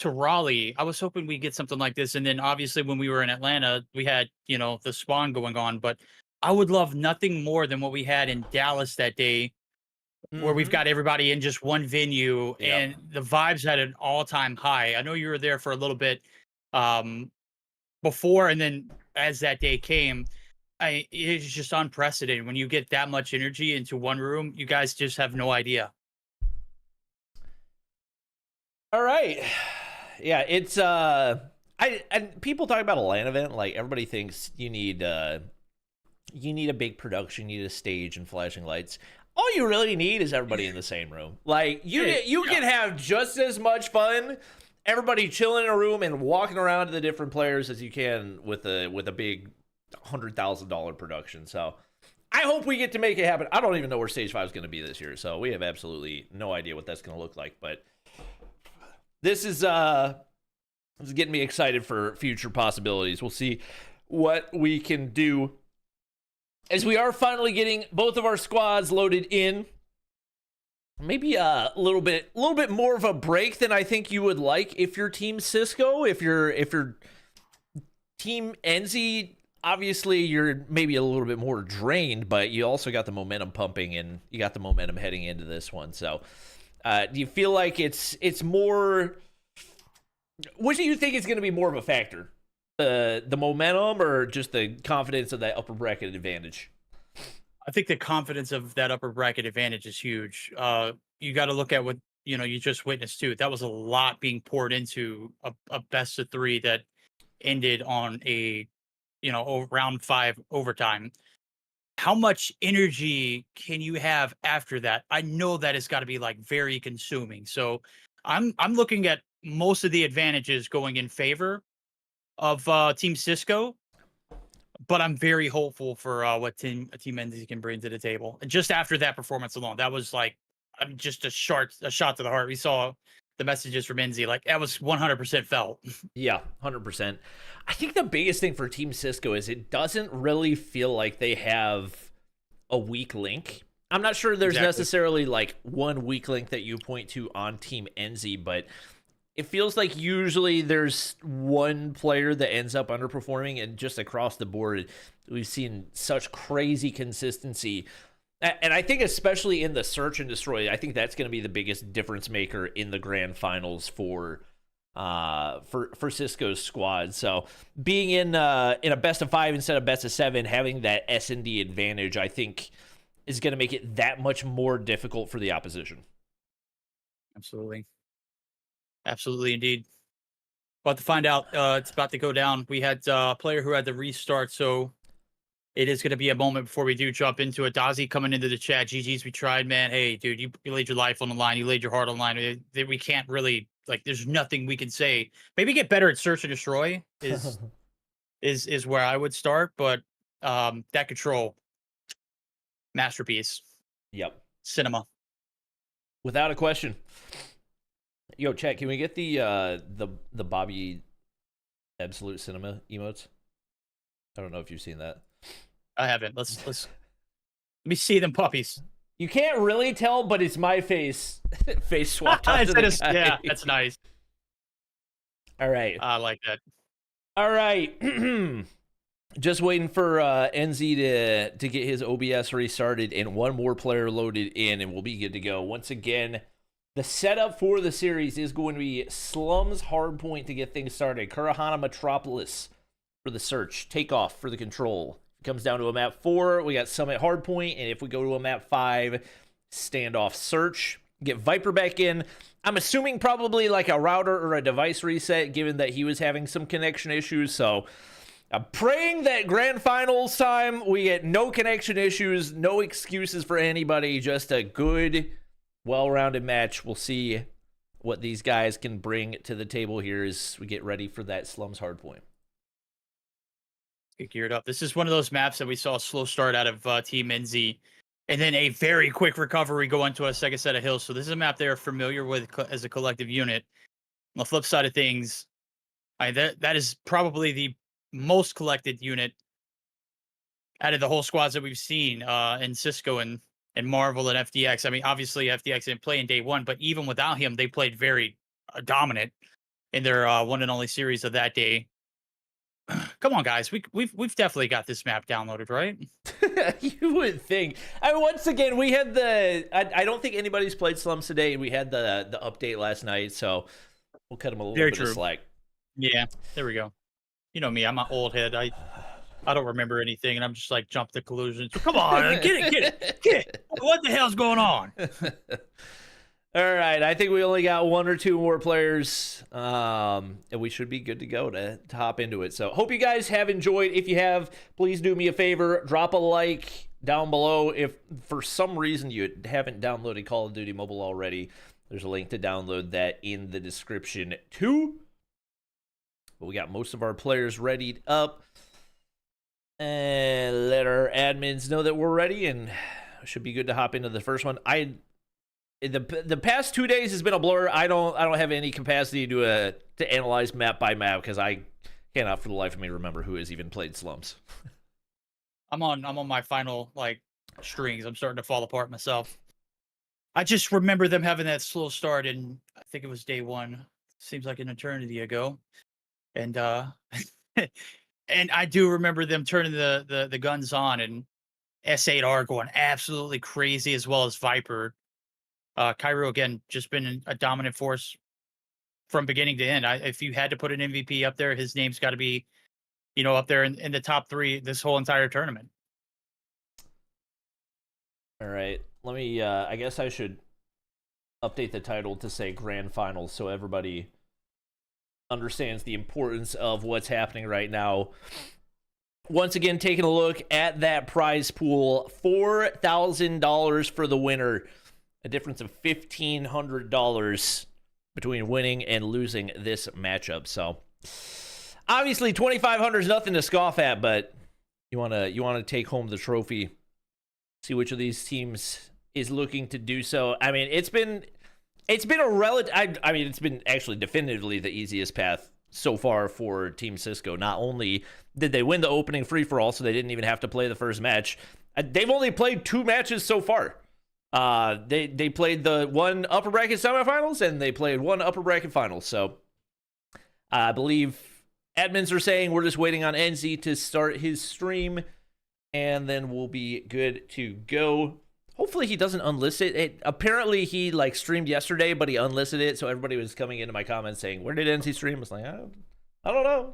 Speaker 2: Raleigh, I was hoping we'd get something like this, and then obviously when we were in Atlanta, we had the spawn going on. But I would love nothing more than what we had in Dallas that day, where we've got everybody in just one venue, and the vibes had an all-time high. I know you were there for a little bit before, and then as that day came, it's just unprecedented. When you get that much energy into one room, you guys just have no idea.
Speaker 1: All right. Yeah, it's and people talk about a LAN event, like everybody thinks you need a big production, you need a stage and flashing lights. All you really need is everybody in the same room. Like you can have just as much fun, everybody chilling in a room and walking around to the different players as you can with a big $100,000 production. So I hope we get to make it happen. I don't even know where stage 5 is going to be this year, so we have absolutely no idea what that's going to look like. But this is getting me excited for future possibilities. We'll see what we can do, as we are finally getting both of our squads loaded in. Maybe a little bit more of a break than I think you would like if you're Team Cisco. If you're Team Enzy, obviously you're maybe a little bit more drained, but you also got the momentum pumping and you got the momentum heading into this one. So do you feel like it's more... What do you think is going to be more of a factor? The momentum or just the confidence of that upper bracket advantage?
Speaker 2: I think the confidence of that upper bracket advantage is huge. You got to look at what you just witnessed too. That was a lot being poured into a best of 3 that ended on a round 5 overtime. How much energy can you have after that? I know that it's got to be like very consuming. So I'm looking at most of the advantages going in favor of Team Cisco, but I'm very hopeful for what Team Enzy can bring to the table. And just after that performance alone, that was like just a shot to the heart. We saw the messages from Enzy, like that was 100% felt.
Speaker 1: Yeah, 100%. I think the biggest thing for Team Cisco is it doesn't really feel like they have a weak link. I'm not sure there's necessarily like one weak link that you point to on Team Enzy, but it feels like usually there's one player that ends up underperforming, and just across the board, we've seen such crazy consistency. And I think especially in the search and destroy, I think that's going to be the biggest difference maker in the grand finals for Cisco's squad. So being in a best of 5 instead of best of 7, having that S&D advantage, I think is going to make it that much more difficult for the opposition.
Speaker 2: Absolutely, indeed. About to find out. It's about to go down. We had a player who had to restart, so it is going to be a moment before we do jump into it. Dozy coming into the chat. GG's, we tried, man. Hey, dude, you laid your life on the line. You laid your heart on the line. We can't really, like, there's nothing we can say. Maybe get better at search and destroy is where I would start, but that control, masterpiece.
Speaker 1: Yep.
Speaker 2: Cinema.
Speaker 1: Without a question. Yo, chat, can we get the Bobby Absolute Cinema emotes? I don't know if you've seen that.
Speaker 2: I haven't. Let's let me see them puppies.
Speaker 1: You can't really tell, but it's my face swapped onto the guy.
Speaker 2: Yeah, that's nice.
Speaker 1: All right.
Speaker 2: I like that.
Speaker 1: All right. Just waiting for Enzy to get his OBS restarted and one more player loaded in, and we'll be good to go. Once again, the setup for the series is going to be Slums Hardpoint to get things started. Kurahana Metropolis for the search. Takeoff for the control. If it comes down to a map 4, we got Summit Hardpoint, and if we go to a map 5, Standoff Search. get Viper back in. I'm assuming probably like a router or a device reset, given that he was having some connection issues. So I'm praying that grand finals time we get no connection issues, no excuses for anybody, just a good, well-rounded match. We'll see what these guys can bring to the table here as we get ready for that Slums Hardpoint.
Speaker 2: Get geared up. This is one of those maps that we saw a slow start out of Team Enzy, and then a very quick recovery going to a second set of hills. So this is a map they're familiar with as a collective unit. On the flip side of things, that is probably the most collected unit out of the whole squads that we've seen in Cisco and Marvel and FDX. I mean, obviously FDX didn't play in day one, but even without him, they played very dominant in their one and only series of that day. Come on, guys. We've definitely got this map downloaded, right?
Speaker 1: You would think. I mean, once again, we had I don't think anybody's played Slums today. We had the update last night, so we'll cut them a little bit of slack.
Speaker 2: Yeah, there we go. You know me, I'm an old head. I don't remember anything, and I'm just like jump to conclusions. So come on, get it. What the hell's going on?
Speaker 1: All right, I think we only got one or two more players, and we should be good to go to hop into it. So hope you guys have enjoyed. If you have, please do me a favor, drop a like down below. If for some reason you haven't downloaded Call of Duty Mobile already, there's a link to download that in the description too. But we got most of our players readied up. And let our admins know that we're ready, and should be good to hop into the first one. The past 2 days has been a blur. I don't have any capacity to analyze map by map because I cannot for the life of me remember who has even played Slums.
Speaker 2: I'm on my final like strings. I'm starting to fall apart myself. I just remember them having that slow start, and I think it was day one. Seems like an eternity ago. And and I do remember them turning the guns on and S8R going absolutely crazy, as well as Viper. Cairo, again, just been a dominant force from beginning to end. If you had to put an MVP up there, his name's got to be, up there in the top three this whole entire tournament.
Speaker 1: All right. Let me, I guess I should update the title to say Grand Finals so everybody understands the importance of what's happening right now. Once again, taking a look at that prize pool, $4,000 for the winner. A difference of $1,500 between winning and losing this matchup. So obviously 2,500 is nothing to scoff at, but you want to take home the trophy. See which of these teams is looking to do so. I mean, it's been a relative. I mean, it's been actually definitively the easiest path so far for Team Cisco. Not only did they win the opening free-for-all, so they didn't even have to play the first match. They've only played 2 matches so far. They played the one upper bracket semifinals and they played one upper bracket finals. So I believe admins are saying we're just waiting on Enzy to start his stream, and then we'll be good to go. Hopefully he doesn't unlist it. Apparently he streamed yesterday, but he unlisted it, so everybody was coming into my comments saying, "Where did Enzy stream?" I was like, I don't know.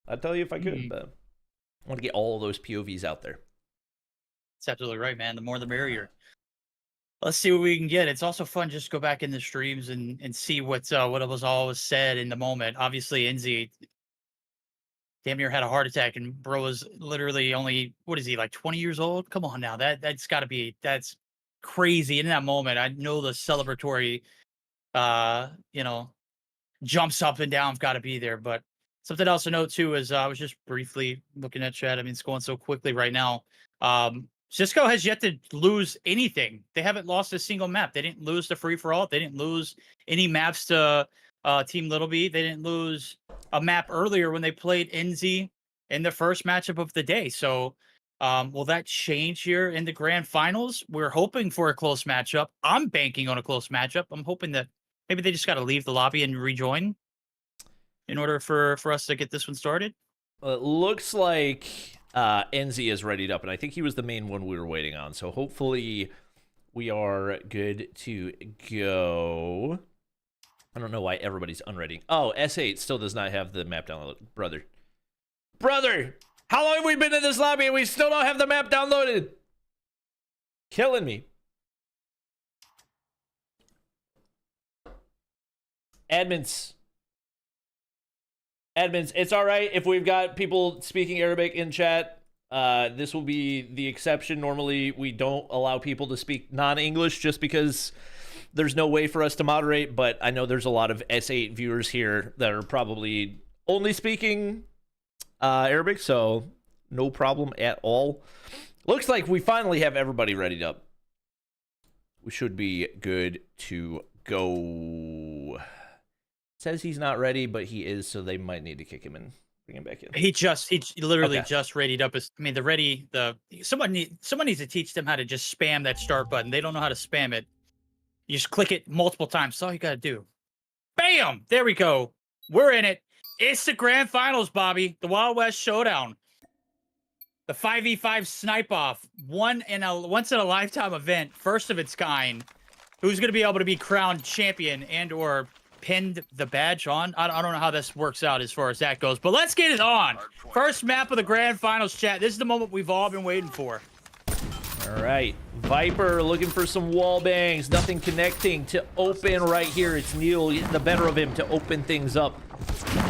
Speaker 1: I'd tell you if I could, but I want to get all of those POVs out there.
Speaker 2: That's absolutely right, man. The more the merrier. Let's see what we can get. It's also fun just to go back in the streams and see what was always said in the moment. Obviously, Enzy damn near had a heart attack, and bro was literally only, what is he, like 20 years old? Come on now, that's that's crazy. In that moment, I know the celebratory, jumps up and down have got to be there. But something else to note too is I was just briefly looking at chat. I mean, it's going so quickly right now. Cisco has yet to lose anything. They haven't lost a single map. They didn't lose the free-for-all. They didn't lose any maps to Team Little B. They didn't lose a map earlier when they played Enzy in the first matchup of the day. So will that change here in the grand finals? We're hoping for a close matchup. I'm banking on a close matchup. I'm hoping that maybe they just got to leave the lobby and rejoin in order for us to get this one started.
Speaker 1: Well, it looks like Enzy is readied up, and I think he was the main one we were waiting on. So hopefully we are good to go. I don't know why everybody's unready. Oh, S8 still does not have the map downloaded. Brother, how long have we been in this lobby and we still don't have the map downloaded? Killing me. Admins, it's all right if we've got people speaking Arabic in chat. This will be the exception. Normally, we don't allow people to speak non-English just because there's no way for us to moderate, but I know there's a lot of S8 viewers here that are probably only speaking Arabic, so no problem at all. Looks like we finally have everybody readied up. We should be good to go. Says he's not ready, but he is, so they might need to kick him and bring him back in.
Speaker 2: He literally just readied up his. I mean, someone needs to teach them how to just spam that start button. They don't know how to spam it. You just click it multiple times. That's all you gotta do. Bam! There we go. We're in it. It's the grand finals, Bobby. The Wild West Showdown. The 5v5 snipe off. Once in a lifetime event. First of its kind. Who's gonna be able to be crowned champion and or pinned the badge on? I don't know how this works out as far as that goes, but let's get it on. First map of the grand finals, chat. This is the moment we've all been waiting for.
Speaker 1: All right, Viper looking for some wall bangs. Nothing connecting to open right here. It's Neil getting the better of him to open things up.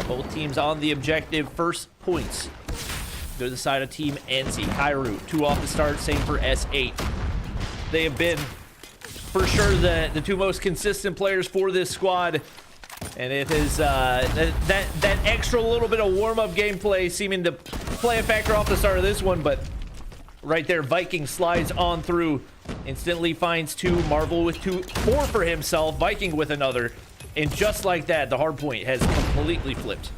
Speaker 1: Both teams on the objective. First points go to the side of Team Enzy. Kairu, 2 off the start. Same for S8. They have been, for sure, the 2 most consistent players for this squad. And it is that extra little bit of warm-up gameplay seeming to play a factor off the start of this one, but right there, Viking slides on through, instantly finds 2, Marvel with 4 for himself, Viking with another, and just like that, the hardpoint has completely flipped.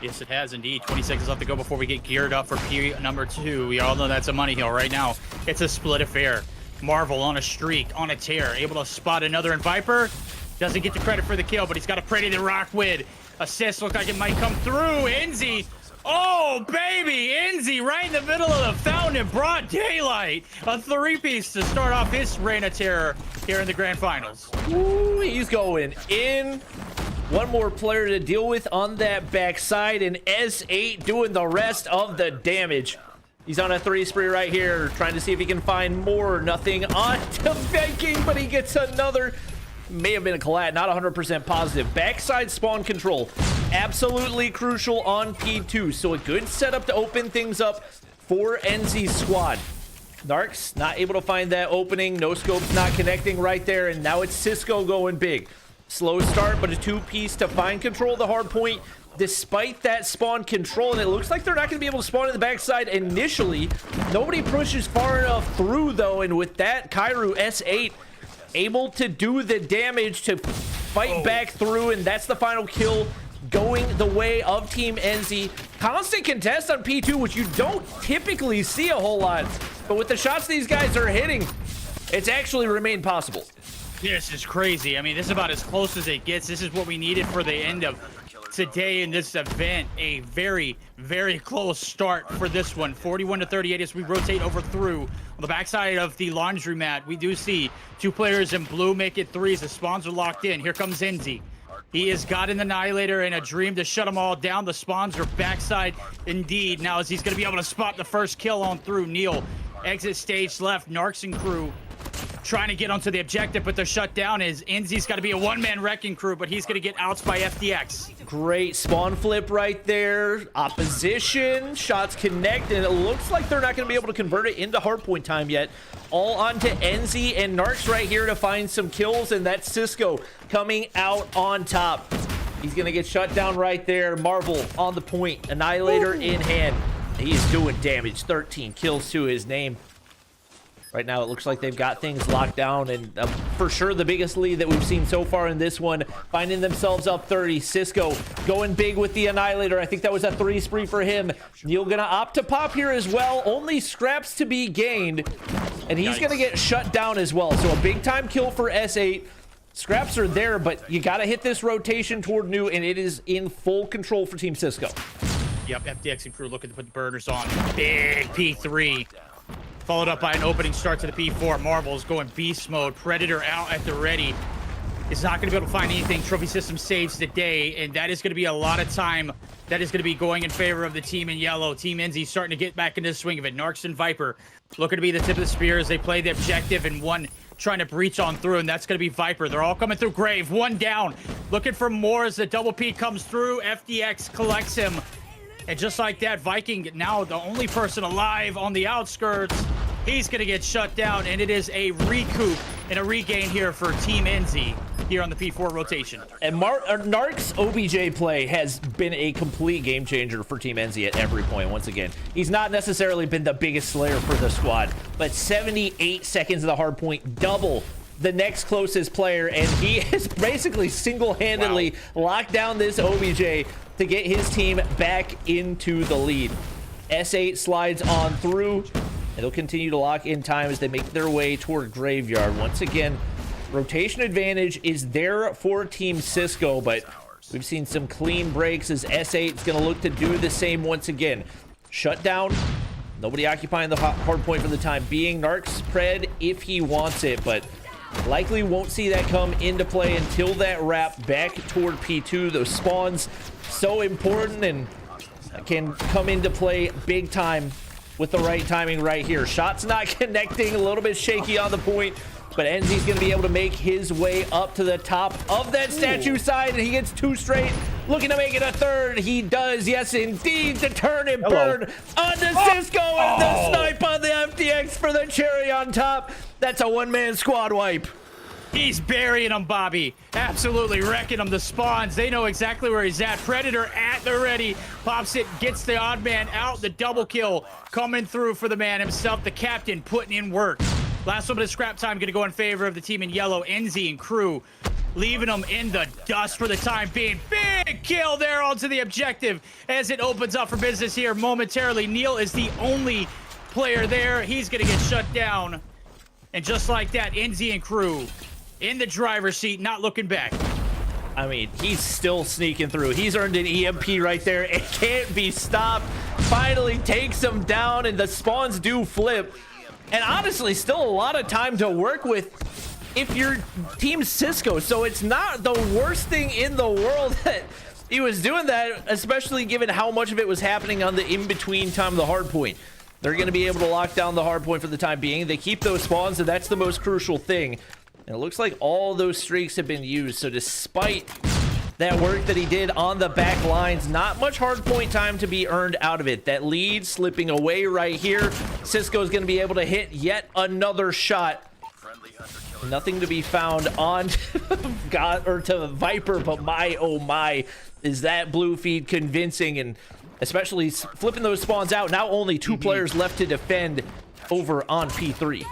Speaker 2: Yes, it has indeed. 20 seconds left to go before we get geared up for P number 2. We all know that's a money hill right now. It's a split affair. Marvel on a streak, on a tear, able to spot another, and Viper doesn't get the credit for the kill, but he's got a pretty to rock with. Assist look like it might come through. Enzy. Oh, baby. Enzy right in the middle of the fountain in broad daylight. A 3-piece to start off his reign of terror here in the grand finals.
Speaker 1: Ooh, he's going in. One more player to deal with on that backside, and S8 doing the rest of the damage. He's on a 3 spree right here, trying to see if he can find more. Nothing on to Viking, but he gets another. May have been a collat, not 100% positive. Backside spawn control, absolutely crucial on P2. So a good setup to open things up for Enzy's squad. Narcs not able to find that opening. No scope's not connecting right there, and now it's Cisco going big. Slow start, but a 2-piece to find control of the hard point. Despite that spawn control, and it looks like they're not going to be able to spawn in the backside initially. Nobody pushes far enough through, though, and with that, Kairu S8 able to do the damage to fight back through, and that's the final kill going the way of Team Enzy. Constant contest on P2, which you don't typically see a whole lot, but with the shots these guys are hitting, it's actually remained possible.
Speaker 2: This is crazy. I mean, this is about as close as it gets. This is what we needed for the end of today in this event. A very, very close start for this one. 41-38 as we rotate over through. On the backside of the laundromat, we do see 2 players in blue make it 3s. The spawns are locked in. Here comes Enzy. He has got an Annihilator and a Dream to shut them all down. The spawns are backside indeed. Now as he's going to be able to spot the first kill on through. Neil, exit stage left. Narcs and crew trying to get onto the objective, but they're shut down. As Enzy's got to be a 1-man wrecking crew, but he's going to get outs by FDX.
Speaker 1: Great spawn flip right there. Opposition shots connect, and it looks like they're not going to be able to convert it into hardpoint time yet. All onto Enzy and Narcs right here to find some kills, and that's Cisco coming out on top. He's going to get shut down right there. Marvel on the point, Annihilator in hand. He's doing damage. 13 kills to his name. Right now, it looks like they've got things locked down, and for sure the biggest lead that we've seen so far in this one, finding themselves up 30. Cisco going big with the Annihilator. I think that was a 3 spree for him. Neil gonna opt to pop here as well. Only scraps to be gained, and he's gonna get shut down as well. So a big-time kill for S8. Scraps are there, but you gotta hit this rotation toward new, and it is in full control for Team Cisco.
Speaker 2: Yep, FDX and crew looking to put the burners on. Big P3. Followed up by an opening start to the P4. Marvel's going beast mode. Predator out at the ready. Is not going to be able to find anything. Trophy system saves the day, and that is going to be a lot of time that is going to be going in favor of the team in yellow. Team Enzy starting to get back into the swing of it. Narcs and Viper looking to be the tip of the spear as they play the objective, and one trying to breach on through, and that's going to be Viper. They're all coming through Grave. One down. Looking for more as the double P comes through. FDX collects him. And just like that, Viking now the only person alive on the outskirts. He's going to get shut down, and it is a recoup and a regain here for Team Enzy here on the P4 rotation.
Speaker 1: And Narc's OBJ play has been a complete game changer for Team Enzy at every point. Once again, he's not necessarily been the biggest slayer for the squad, but 78 seconds of the hard point, double the next closest player, and he has basically single-handedly locked down this OBJ to get his team back into the lead. S8 slides on through, and they'll continue to lock in time as they make their way toward Graveyard. Once again, rotation advantage is there for Team Cisco, but we've seen some clean breaks as S8 is going to look to do the same once again. Shut down. Nobody occupying the hard point for the time being. Narc spread if he wants it, but likely won't see that come into play until that wrap back toward P2. Those spawns so important and can come into play big time with the right timing right here. Shots not connecting, a little bit shaky on the point, but Enzy's going to be able to make his way up to the top of that statue side, and he gets two straight, looking to make it a third. He does, yes indeed, to turn and burn onto Cisco, and the snipe on the FTX for the cherry on top. That's a one-man squad wipe.
Speaker 2: He's burying him, Bobby. Absolutely wrecking him. The spawns, they know exactly where he's at. Predator at the ready. Pops it, gets the odd man out. The double kill coming through for the man himself. The captain putting in work. Last little bit of scrap time going to go in favor of the team in yellow. Enzy and crew leaving them in the dust for the time being. Big kill there onto the objective as it opens up for business here momentarily. Neil is the only player there. He's going to get shut down. And just like that, Enzy and crew in the driver's seat, not looking back.
Speaker 1: I mean, he's still sneaking through. He's earned an EMP right there. It can't be stopped. Finally takes him down, and the spawns do flip. And honestly, still a lot of time to work with if you're Team Cisco. So it's not the worst thing in the world that he was doing that, especially given how much of it was happening on the in-between time of the hard point. They're going to be able to lock down the hard point for the time being. They keep those spawns, and that's the most crucial thing. And it looks like all those streaks have been used. So despite that work that he did on the back lines, not much hard point time to be earned out of it. That lead slipping away right here. Cisco's going to be able to hit yet another shot. Nothing to be found on God or to Viper, but my oh my, is that blue feed convincing, and especially flipping those spawns out. Now only two players left to defend over on P3.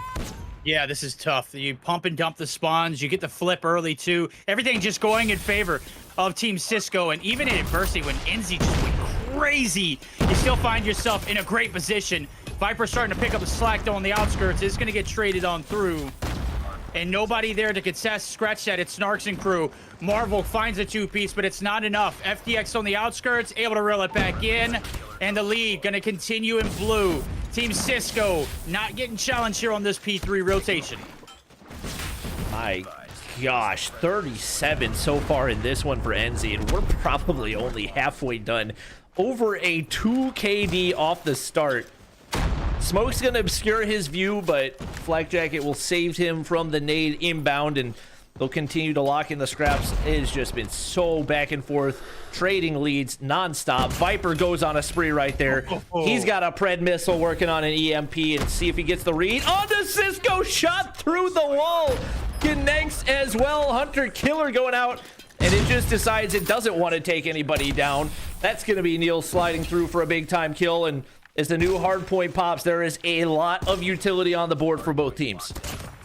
Speaker 2: Yeah, this is tough. You pump and dump the spawns. You get the flip early, too. Everything just going in favor of Team Cisco. And even in adversity, when Enzy just went crazy, you still find yourself in a great position. Viper starting to pick up the slack, though, on the outskirts. Is going to get traded on through. And nobody there to contest. Scratch that. It's Snarks and crew. Marvel finds a two-piece, but it's not enough. FDX on the outskirts, able to reel it back in. And the lead going to continue in blue. Team Cisco not getting challenged here on this P3 rotation.
Speaker 1: My gosh, 37 so far in this one for Enzy, and we're probably only halfway done. Over a 2 KD off the start. Smoke's going to obscure his view, but Flak Jacket will save him from the nade inbound, and they'll continue to lock in the scraps. It has just been so back and forth, trading leads nonstop. Viper goes on a spree right there. He's got a Pred missile working on an EMP, and see if he gets the read. On to Cisco, shot through the wall. Connects as well. Hunter Killer going out, and it just decides it doesn't want to take anybody down. That's going to be Neil sliding through for a big time kill, and as the new hard point pops, there is a lot of utility on the board for both teams.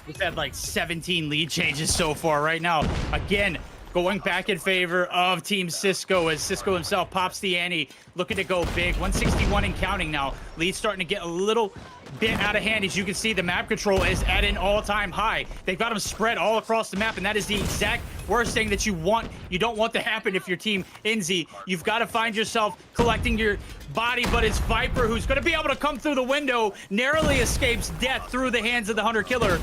Speaker 2: We've had like 17 lead changes so far right now. Again, going back in favor of Team Cisco as Cisco himself pops the ante, looking to go big. 161 and counting now. Lead starting to get a little bit out of hand. As you can see, the map control is at an all-time high. They've got them spread all across the map, and that is the exact worst thing that you don't want to happen if you're Team Enzy. You've got to find yourself collecting your body, but it's Viper who's going to be able to come through the window, narrowly escapes death through the hands of the Hunter Killer.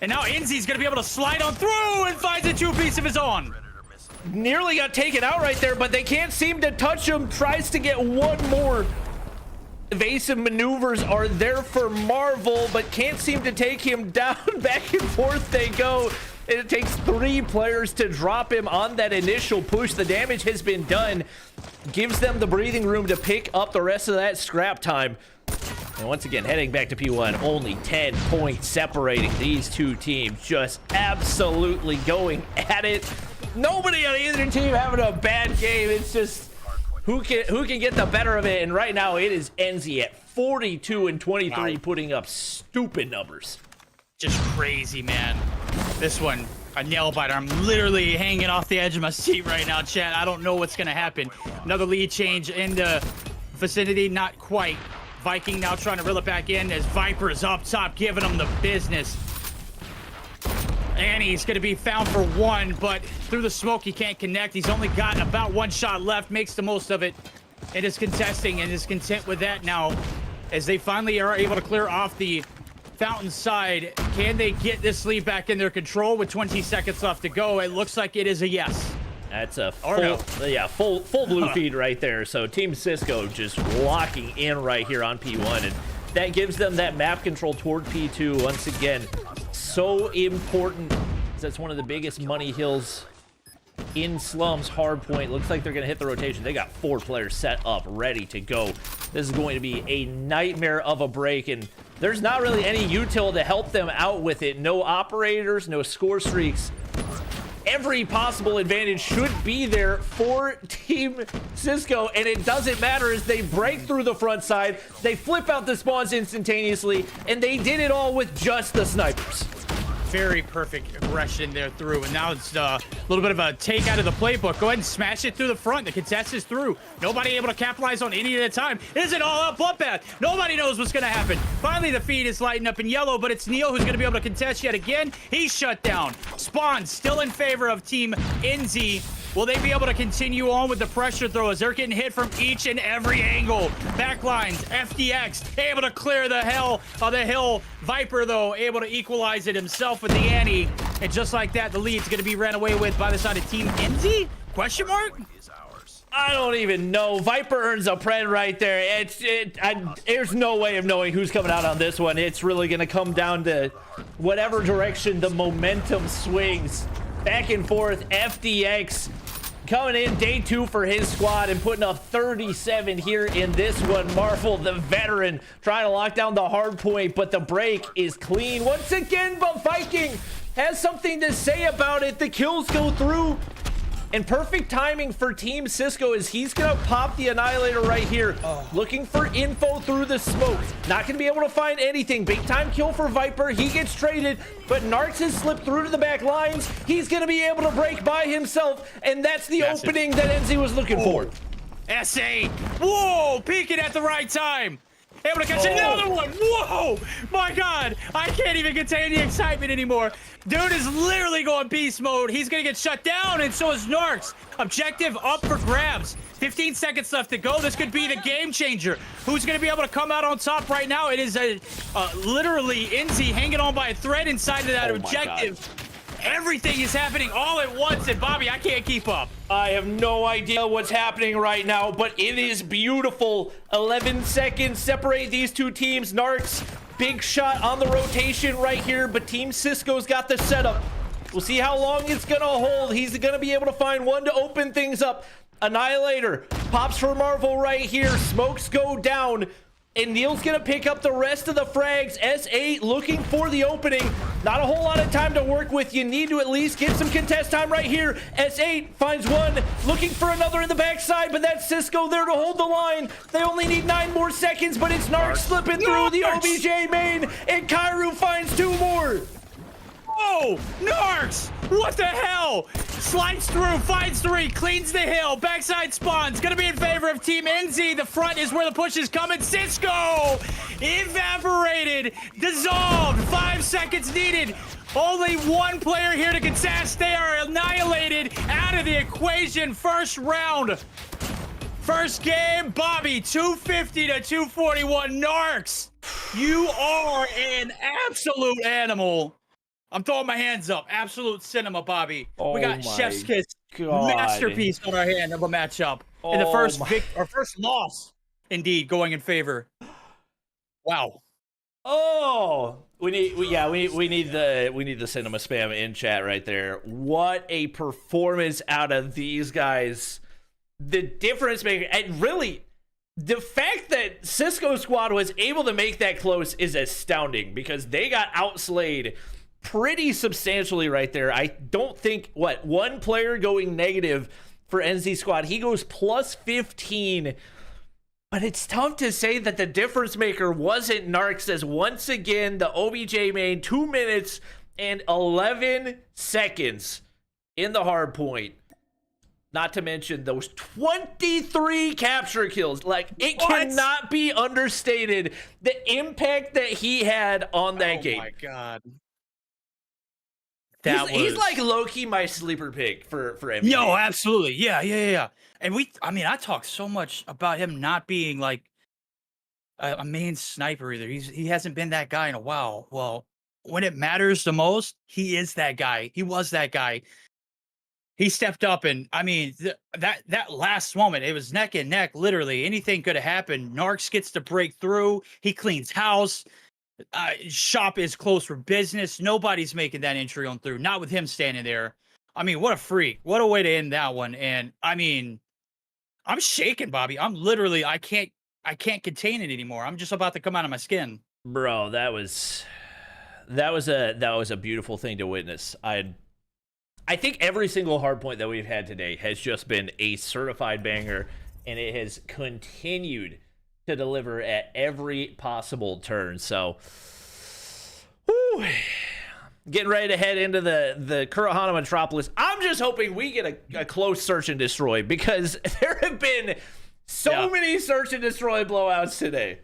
Speaker 2: And now Enzy's going to be able to slide on through and finds a two-piece of his own.
Speaker 1: Nearly got taken out right there, but they can't seem to touch him. Tries to get one more. evasive maneuvers are there for Marvel, but can't seem to take him down. Back and forth they go. And it takes 3 players to drop him on that initial push. The damage has been done. Gives them the breathing room to pick up the rest of that scrap time. And once again, heading back to P1, only 10 points separating these two teams. Just absolutely going at it. Nobody on either team having a bad game. It's just who can get the better of it. And right now it is Enzy at 42 and 23, putting up stupid numbers.
Speaker 2: Just crazy, man. This one, a nail biter. I'm literally hanging off the edge of my seat right now, chat. I don't know what's gonna happen. Another lead change in the vicinity, not quite. Viking now trying to reel it back in as Viper is up top, giving them the business. And he's going to be found for 1, but through the smoke, he can't connect. He's only got about 1 shot left, makes the most of it, and is contesting and is content with that now as they finally are able to clear off the fountain side. Can they get this lead back in their control with 20 seconds left to go? It looks like it is a yes.
Speaker 1: That's a full blue feed right there. So Team Cisco just locking in right here on P1, and that gives them that map control toward P2. Once again, so important. That's one of the biggest money hills in Slums. Hardpoint. Looks like they're going to hit the rotation. They got 4 players set up, ready to go. This is going to be a nightmare of a break, and there's not really any util to help them out with it. No operators, no score streaks. Every possible advantage should be there for Team Cisco, and it doesn't matter as they break through the front side. They flip out the spawns instantaneously, and they did it all with just the snipers.
Speaker 2: Very perfect aggression there through, and now it's a little bit of a take out of the playbook. Go ahead and smash it through the front. The contest is through. Nobody able to capitalize on any at a time. It is an all-out bloodbath. Nobody knows what's going to happen. Finally, the feed is lighting up in yellow, but it's Neil who's going to be able to contest yet again. He's shut down. Spawn still in favor of Team Enzy. Will they be able to continue on with the pressure throws? They're getting hit from each and every angle. Backlines, FDX, able to clear the hell of the hill. Viper, though, able to equalize it himself with the Annie. And just like that, the lead's going to be ran away with by the side of Team Enzy? Question mark?
Speaker 1: I don't even know. Viper earns a pred right there. There's no way of knowing who's coming out on this one. It's really going to come down to whatever direction the momentum swings. Back and forth, FDX coming in day 2 for his squad and putting up 37 here in this one. Marvel, the veteran, trying to lock down the hard point, but the break is clean once again. But Viking has something to say about it. The kills go through. And perfect timing for Team Cisco is he's going to pop the Annihilator right here. Looking for info through the smoke. Not going to be able to find anything. Big time kill for Viper. He gets traded, but Narcs has slipped through to the back lines. He's going to be able to break by himself, and that's the opening that Enzy was looking for.
Speaker 2: SA. Whoa, peeking at the right time. Able to catch another one. Whoa, my God. I can't even contain the excitement anymore. Dude is literally going beast mode. He's going to get shut down, and so is Narcs. Objective up for grabs. 15 seconds left to go. This could be the game changer. Who's going to be able to come out on top right now? It is literally Enzy hanging on by a thread inside of that objective. Everything is happening all at once, and Bobby, I can't keep up.
Speaker 1: I have no idea what's happening right now, but it is beautiful. 11 seconds separate these two teams. Narcs, big shot on the rotation right here, but Team Cisco's got the setup. We'll see how long it's gonna hold. He's gonna be able to find one to open things up. Annihilator pops for Marvel right here. Smokes go down. And Neil's gonna pick up the rest of the frags. S8 looking for the opening. Not a whole lot of time to work with. You need to at least get some contest time right here. S8 finds one, looking for another in the backside, but that's Cisco there to hold the line. They only need 9 more seconds, but it's Narc slipping through the OBJ main, and Kairu finds 2 more.
Speaker 2: Oh, Narcs! What the hell? Slides through, finds 3, cleans the hill, backside spawns. Gonna be in favor of Team Enzy. The front is where the push is coming. Cisco! Evaporated, dissolved, 5 seconds needed. Only 1 player here to contest. They are annihilated out of the equation. First round. First game, Bobby, 250 to 241. Narcs, you are an absolute animal. I'm throwing my hands up. Absolute cinema, Bobby. We got Chef's Kiss, masterpiece on our hand of a matchup. In the first loss, indeed, going in favor. Wow.
Speaker 1: Oh, we need the cinema spam in chat right there. What a performance out of these guys. The difference maker, and really the fact that Cisco squad was able to make that close is astounding because they got outslayed pretty substantially right there. I don't think one player going negative for Enzy squad. He goes plus 15. But it's tough to say that the difference maker wasn't Narcs, as once again, the OBJ main, 2 minutes and 11 seconds in the hard point. Not to mention those 23 capture kills. Like, it cannot be understated the impact that he had on that game.
Speaker 2: Oh my God.
Speaker 1: He's like low-key my sleeper pick for MVP.
Speaker 2: No, absolutely. Yeah. And I talk so much about him not being like a main sniper either. He hasn't been that guy in a while. Well, when it matters the most, he is that guy. He was that guy. He stepped up, and I mean that last moment, it was neck and neck. Literally, anything could have happened. Narcs gets to break through. He cleans house. Shop is closed for business. Nobody's making that entry on through. Not with him standing there. I mean, what a freak. What a way to end that one. And I mean, I'm shaking, Bobby. I'm literally, I can't contain it anymore. I'm just about to come out of my skin.
Speaker 1: Bro, that was a beautiful thing to witness. I think every single hard point that we've had today has just been a certified banger, and it has continued to deliver at every possible turn. So, whew, getting ready to head into the Kurahana Metropolis. I'm just hoping we get a close search and destroy, because there have been so many search and destroy blowouts today.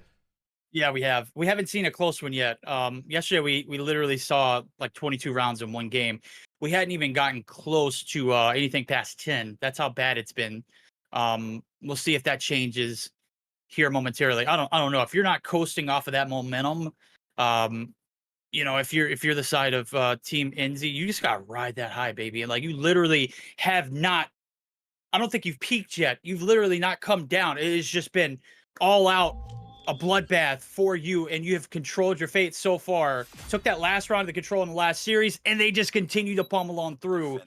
Speaker 2: Yeah, we have. We haven't seen a close one yet. Yesterday we literally saw like 22 rounds in one game. We hadn't even gotten close to anything past 10. That's how bad it's been. We'll see if that changes here momentarily. I don't know if you're not coasting off of that momentum. If you're the side of Team Enzy, you just gotta ride that high, baby. And like, you literally have not. I don't think you've peaked yet. You've literally not come down. It has just been all out, a bloodbath for you, and you have controlled your fate so far. Took that last round of the control in the last series, and they just continue to pummel on through.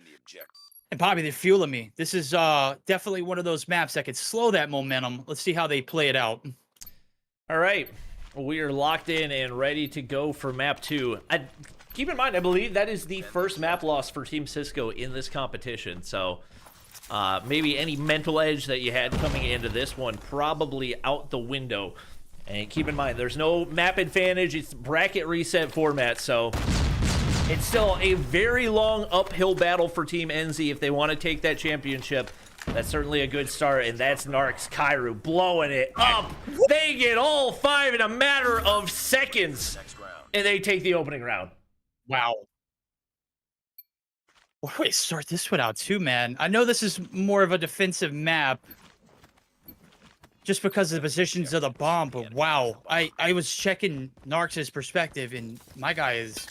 Speaker 2: And Bobby, they're fueling me. This is definitely one of those maps that could slow that momentum. Let's see how they play it out.
Speaker 1: All right. We are locked in and ready to go for map 2. Keep in mind, I believe that is the first map loss for Team Cisco in this competition. So maybe any mental edge that you had coming into this one, probably out the window. And keep in mind, there's no map advantage. It's bracket reset format, so it's still a very long uphill battle for Team Enzy if they want to take that championship. That's certainly a good start, and that's Narcs Kairu blowing it up. They get all 5 in a matter of seconds, and they take the opening round.
Speaker 2: Wow. What do we start this one out too, man? I know this is more of a defensive map, just because of the positions of the bomb, but wow. I was checking Narcs' perspective, and my guy is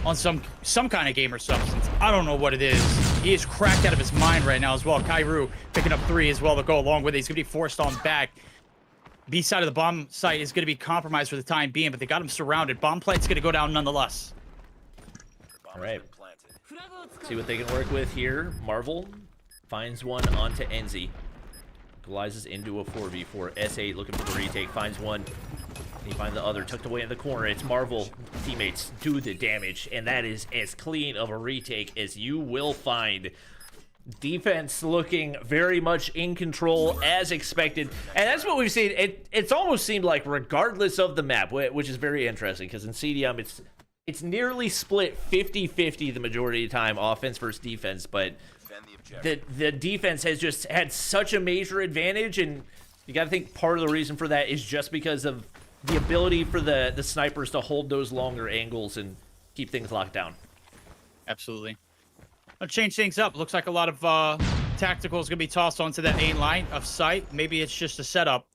Speaker 2: on some kind of gamer substance. I don't know what it is. He is cracked out of his mind right now as well. Kairu picking up 3 as well to go along with it. He's going to be forced on back. B side of the bomb site is going to be compromised for the time being, but they got him surrounded. Bomb plant's going to go down nonetheless.
Speaker 1: All right. See what they can work with here. Marvel finds one onto Enzy. Glizes into a 4v4. S8 looking for the retake. Finds one. He finds the other tucked away in the corner. It's Marvel. Teammates do the damage, and that is as clean of a retake as you will find. Defense looking very much in control as expected, and that's what we've seen. It's almost seemed like, regardless of the map, which is very interesting, because in CDM it's nearly split 50-50 the majority of the time, offense versus defense, but the defense has just had such a major advantage, and you got to think part of the reason for that is just because of the ability for the snipers to hold those longer angles and keep things locked down.
Speaker 2: Absolutely. I'll change things up. Looks like a lot of tactical is going to be tossed onto that main line of sight. Maybe it's just a setup.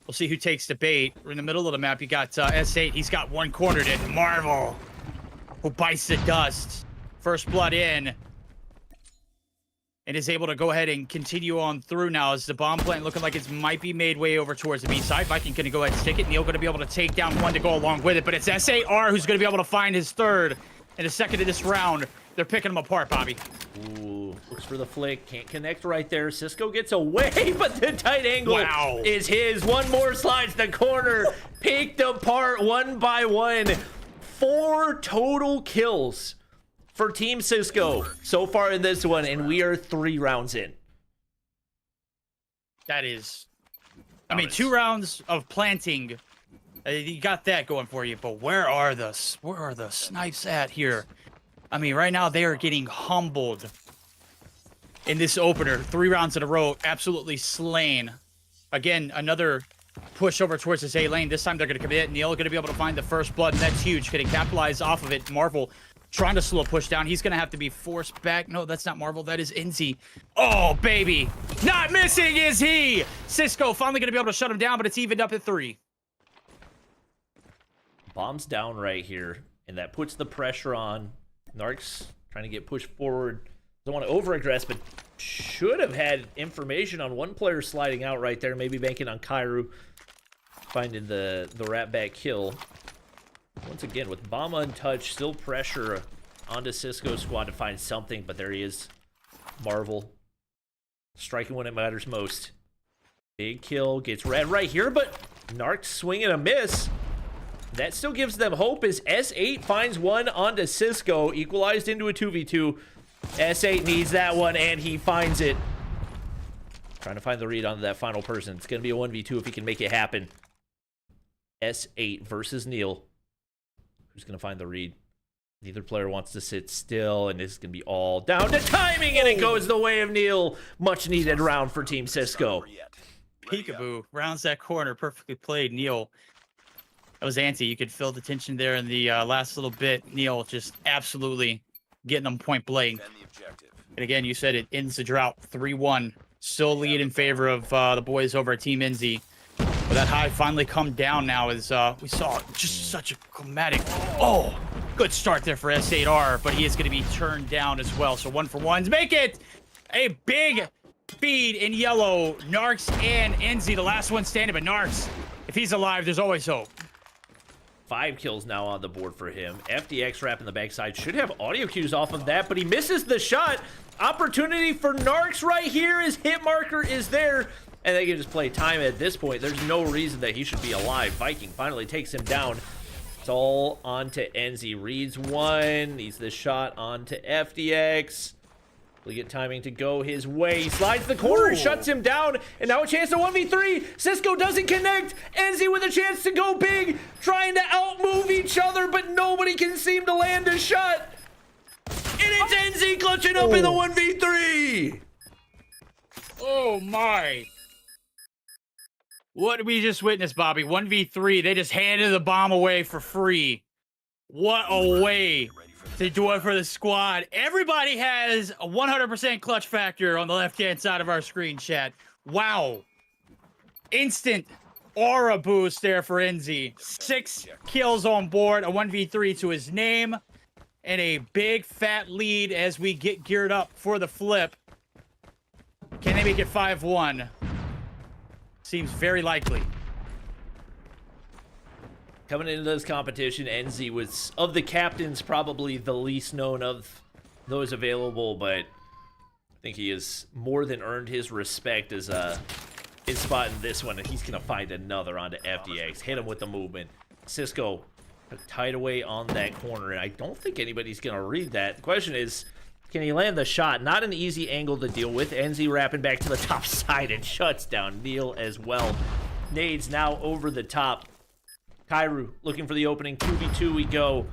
Speaker 2: We'll see who takes the bait. We're in the middle of the map. You got S8. He's got one cornered in. Marvel, who bites the dust. First blood in. and is able to go ahead and continue on through now as the bomb plant looking like it might be made way over towards the B side. Viking going to go ahead and stick it. Neil going to be able to take down one to go along with it, but it's SAR who's going to be able to find his third in the second of this round. They're picking them apart, Bobby.
Speaker 1: Ooh, looks for the flick. Can't connect right there. Cisco gets away, but the tight angle is his. One more slides the corner. Picked apart one by one. 4 total kills for Team Cisco so far in this one, and we are 3 rounds in.
Speaker 2: That is... I mean, 2 rounds of planting. You got that going for you, but where are the snipes at here? I mean, right now they are getting humbled in this opener. 3 rounds in a row, absolutely slain. Again, another push over towards this A lane. This time they're going to commit. Neil going to be able to find the first blood, and that's huge. Going to capitalize off of it. Marvel trying to slow push down. He's going to have to be forced back. No, that's not Marvel. That is Enzy. Oh, baby. Not missing is he. Cisco finally going to be able to shut him down, but it's evened up at 3.
Speaker 1: Bombs down right here, and that puts the pressure on. Narcs trying to get pushed forward. Don't want to over-aggress, but should have had information on one player sliding out right there. Maybe banking on Kairu, finding the rat back kill. Once again, with bomb untouched, still pressure onto Cisco's squad to find something, but there he is. Marvel striking when it matters most. Big kill, gets red right here, but Narc swing and a miss. That still gives them hope as S8 finds one onto Cisco, equalized into a 2v2. S8 needs that one, and he finds it. Trying to find the read onto that final person. It's going to be a 1v2 if he can make it happen. S8 versus Neil. Who's going to find the read? Neither player wants to sit still, and this is going to be all down to timing, and it goes the way of Neil. Much needed round for Team Cisco.
Speaker 2: Peekaboo rounds that corner. Perfectly played, Neil. That was Enzy. You could feel the tension there in the last little bit. Neil just absolutely getting them point blank. And again, you said it ends the drought 3-1. Still lead in favor of the boys over at Team Enzy. But that high finally come down now as we saw just such a climatic. Oh, good start there for S8R, but he is going to be turned down as well. So 1-for-1s make it a big feed in yellow. Narcs and Enzy, the last one standing, but Narcs, if he's alive, there's always hope.
Speaker 1: 5 kills now on the board for him. FDX wrap in the backside. Should have audio cues off of that, but he misses the shot. Opportunity for Narcs right here. His hit marker is there, and they can just play time at this point. There's no reason that he should be alive. Viking finally takes him down. It's all onto Enzy. Reads one. Needs the shot onto FDX. We get timing to go his way. He slides the corner and shuts him down. And now a chance to 1v3. Cisco doesn't connect. Enzy with a chance to go big. Trying to outmove each other, but nobody can seem to land a shot. And it's Enzy clutching up in the 1v3.
Speaker 2: Oh, my. What did we just witness, Bobby? 1v3. They just handed the bomb away for free. What a way to do it for the squad. Everybody has a 100% clutch factor on the left-hand side of our screen, chat. Wow. Instant aura boost there for Enzy. 6 kills on board, a 1v3 to his name, and a big fat lead as we get geared up for the flip. Can they make it 5-1? Seems very likely.
Speaker 1: Coming into this competition, Enzy was, of the captains, probably the least known of those available, but I think he has more than earned his respect as his spot in this one, and he's going to find another onto FDX. Hit him with the movement. Cisco tied away on that corner, and I don't think anybody's going to read that. The question is, can he land the shot? Not an easy angle to deal with. Enzy wrapping back to the top side and shuts down Neil as well. Nades now over the top. Kairu looking for the opening. 2v2 we go.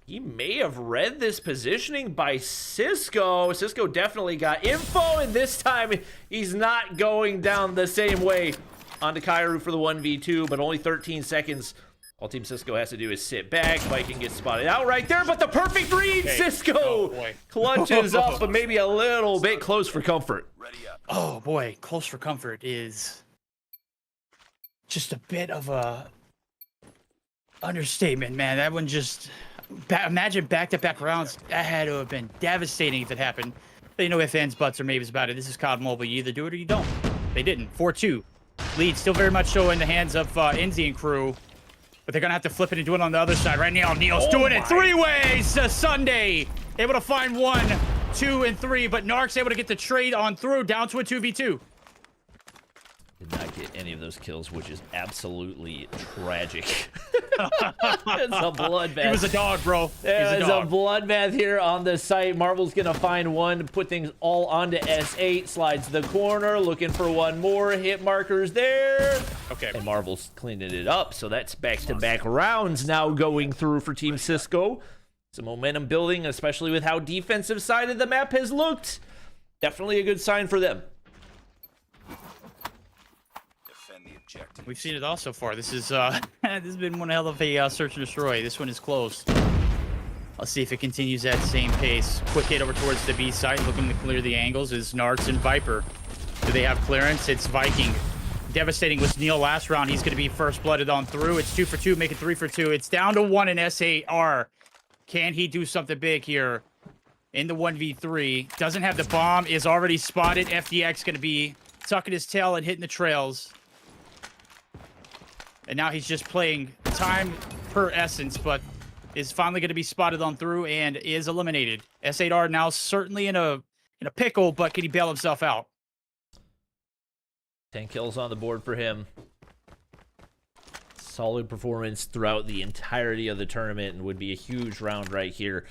Speaker 1: He may have read this positioning by Cisco. Cisco definitely got info, and this time he's not going down the same way. Onto Kairu for the 1v2, but only 13 seconds. All Team Cisco has to do is sit back. Viking gets spotted out right there, but the perfect read. Okay. Cisco clutches up, but maybe a little bit close for comfort.
Speaker 2: Oh boy, close for comfort is just a bit of a understatement, man. That one just... Imagine back-to-back rounds. That had to have been devastating if it happened. They know if ands, buts, or maybes about it. This is COD Mobile. You either do it or you don't. They didn't. 4-2. Lead still very much so in the hands of Enzy and crew. But they're going to have to flip it and do it on the other side. Right now, Neil's doing it 3 ways. Sunday. Able to find 1, 2, and 3. But Narc's able to get the trade on through. Down to a 2v2.
Speaker 1: Did not get any of those kills, which is absolutely tragic. It's a bloodbath.
Speaker 2: He was a dog, bro.
Speaker 1: It's a bloodbath here on the site. Marvel's gonna find one, put things all onto S8, slides the corner, looking for one more. Hit markers there.
Speaker 2: Okay.
Speaker 1: And Marvel's cleaning it up, so that's back-to-back rounds now going through for Team Cisco. Some momentum building, especially with how defensive side of the map has looked. Definitely a good sign for them.
Speaker 2: We've seen it all so far. This is this has been one hell of a search and destroy. This one is close. Let's see if it continues at the same pace. Quick hit over towards the B site, looking to clear the angles is Narts and Viper. Do they have clearance? It's Viking. Devastating was Neil last round. He's going to be first blooded on through. It's 2 for 2, make it 3 for 2. It's down to 1 in SAR. Can he do something big here in the 1v3? Doesn't have the bomb. Is already spotted. FDX going to be tucking his tail and hitting the trails. And now he's just playing time per essence, but is finally going to be spotted on through and is eliminated. S8R now certainly in a pickle, but can he bail himself out?
Speaker 1: 10 kills on the board for him. Solid performance throughout the entirety of the tournament and would be a huge round right here.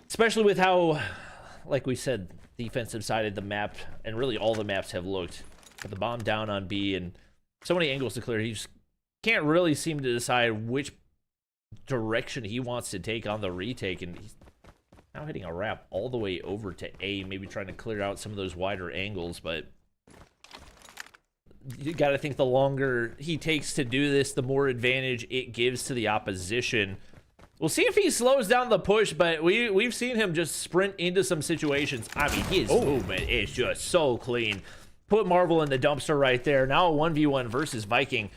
Speaker 1: Especially with how, like we said, defensive side of the map, and really all the maps have looked. With the bomb down on B and so many angles to clear, he just can't really seem to decide which direction he wants to take on the retake, and he's now hitting a wrap all the way over to A, maybe trying to clear out some of those wider angles, but you got to think the longer he takes to do this, the more advantage it gives to the opposition. We'll see if he slows down the push, but we've seen him just sprint into some situations. I mean, his movement is just so clean. Put Marvel in the dumpster right there. Now a 1v1 versus Viking.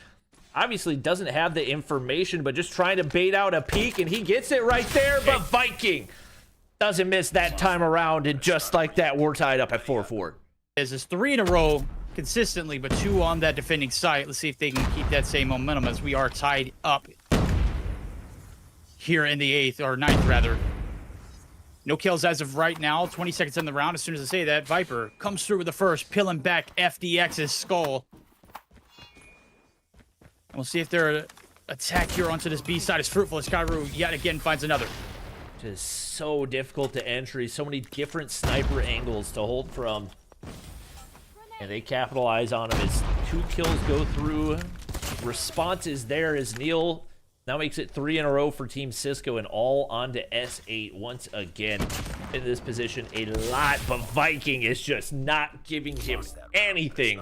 Speaker 1: Obviously doesn't have the information, but just trying to bait out a peek, and he gets it right there, but Viking doesn't miss that time around, and just like that, we're tied up at 4-4.
Speaker 2: This 3 in a row consistently, but 2 on that defending site. Let's see if they can keep that same momentum as we are tied up here in the 8th, or 9th rather. No kills as of right now. 20 seconds in the round. As soon as I say that, Viper comes through with the first, peeling back FDX's skull. We'll see if their attack here onto this B side is fruitful. Skyru yet again finds another.
Speaker 1: Just so difficult to entry. So many different sniper angles to hold from. And they capitalize on him as 2 kills go through. Response is there as Neil now makes it 3 in a row for Team Cisco, and all onto S8 once again in this position a lot. But Viking is just not giving him anything.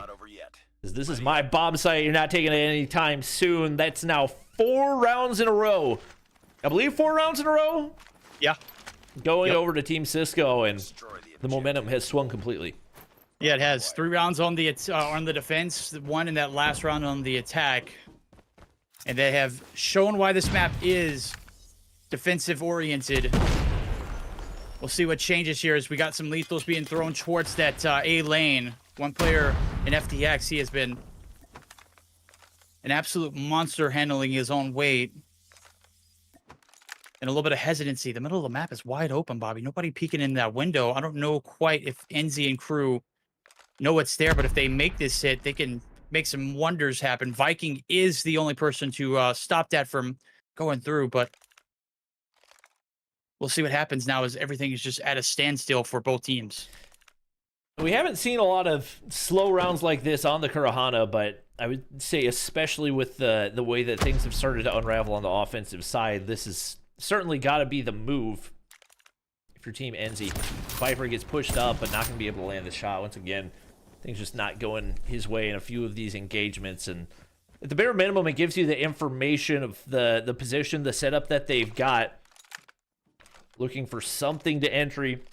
Speaker 1: This is my bomb site. You're not taking it any time soon. That's now 4 rounds in a row. I believe 4 rounds in a row?
Speaker 2: Yeah.
Speaker 1: Going over to Team Cisco, and the momentum has swung completely.
Speaker 2: Yeah, it has. 3 rounds on the defense, 1 in that last round on the attack. And they have shown why this map is defensive-oriented. We'll see what changes here as we got some lethals being thrown towards that A lane. One player in FDX, he has been an absolute monster handling his own weight. And a little bit of hesitancy. The middle of the map is wide open, Bobby. Nobody peeking in that window. I don't know quite if Enzy and crew know it's there, but if they make this hit, they can make some wonders happen. Viking is the only person to stop that from going through, but we'll see what happens now as everything is just at a standstill for both teams.
Speaker 1: We haven't seen a lot of slow rounds like this on the Kurahana, but I would say especially with the way that things have started to unravel on the offensive side, this has certainly got to be the move. If your team Enzy, Viper gets pushed up but not going to be able to land the shot once again. Things just not going his way in a few of these engagements, and at the bare minimum, it gives you the information of the position, the setup that they've got. Looking for something to entry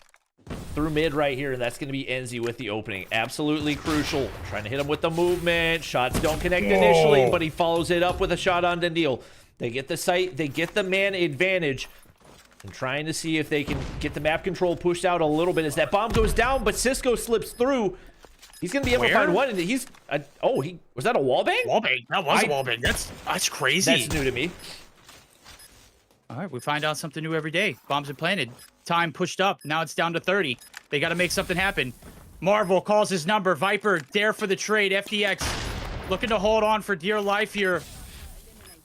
Speaker 1: through mid right here, and that's going to be Enzy with the opening. Absolutely crucial. Trying to hit him with the movement. Shots don't connect initially, but he follows it up with a shot on Dendil. They get the sight. They get the man advantage. and trying to see if they can get the map control pushed out a little bit as that bomb goes down, but Cisco slips through. He's going to be able to find one, and he's... was that a wallbang?
Speaker 2: Wallbang. That was a wallbang. That's crazy.
Speaker 1: That's new to me.
Speaker 2: All right, we find out something new every day. Bombs are planted. Time pushed up. Now it's down to 30. They got to make something happen. Marvel calls his number. Viper, dare for the trade. FDX looking to hold on for dear life here.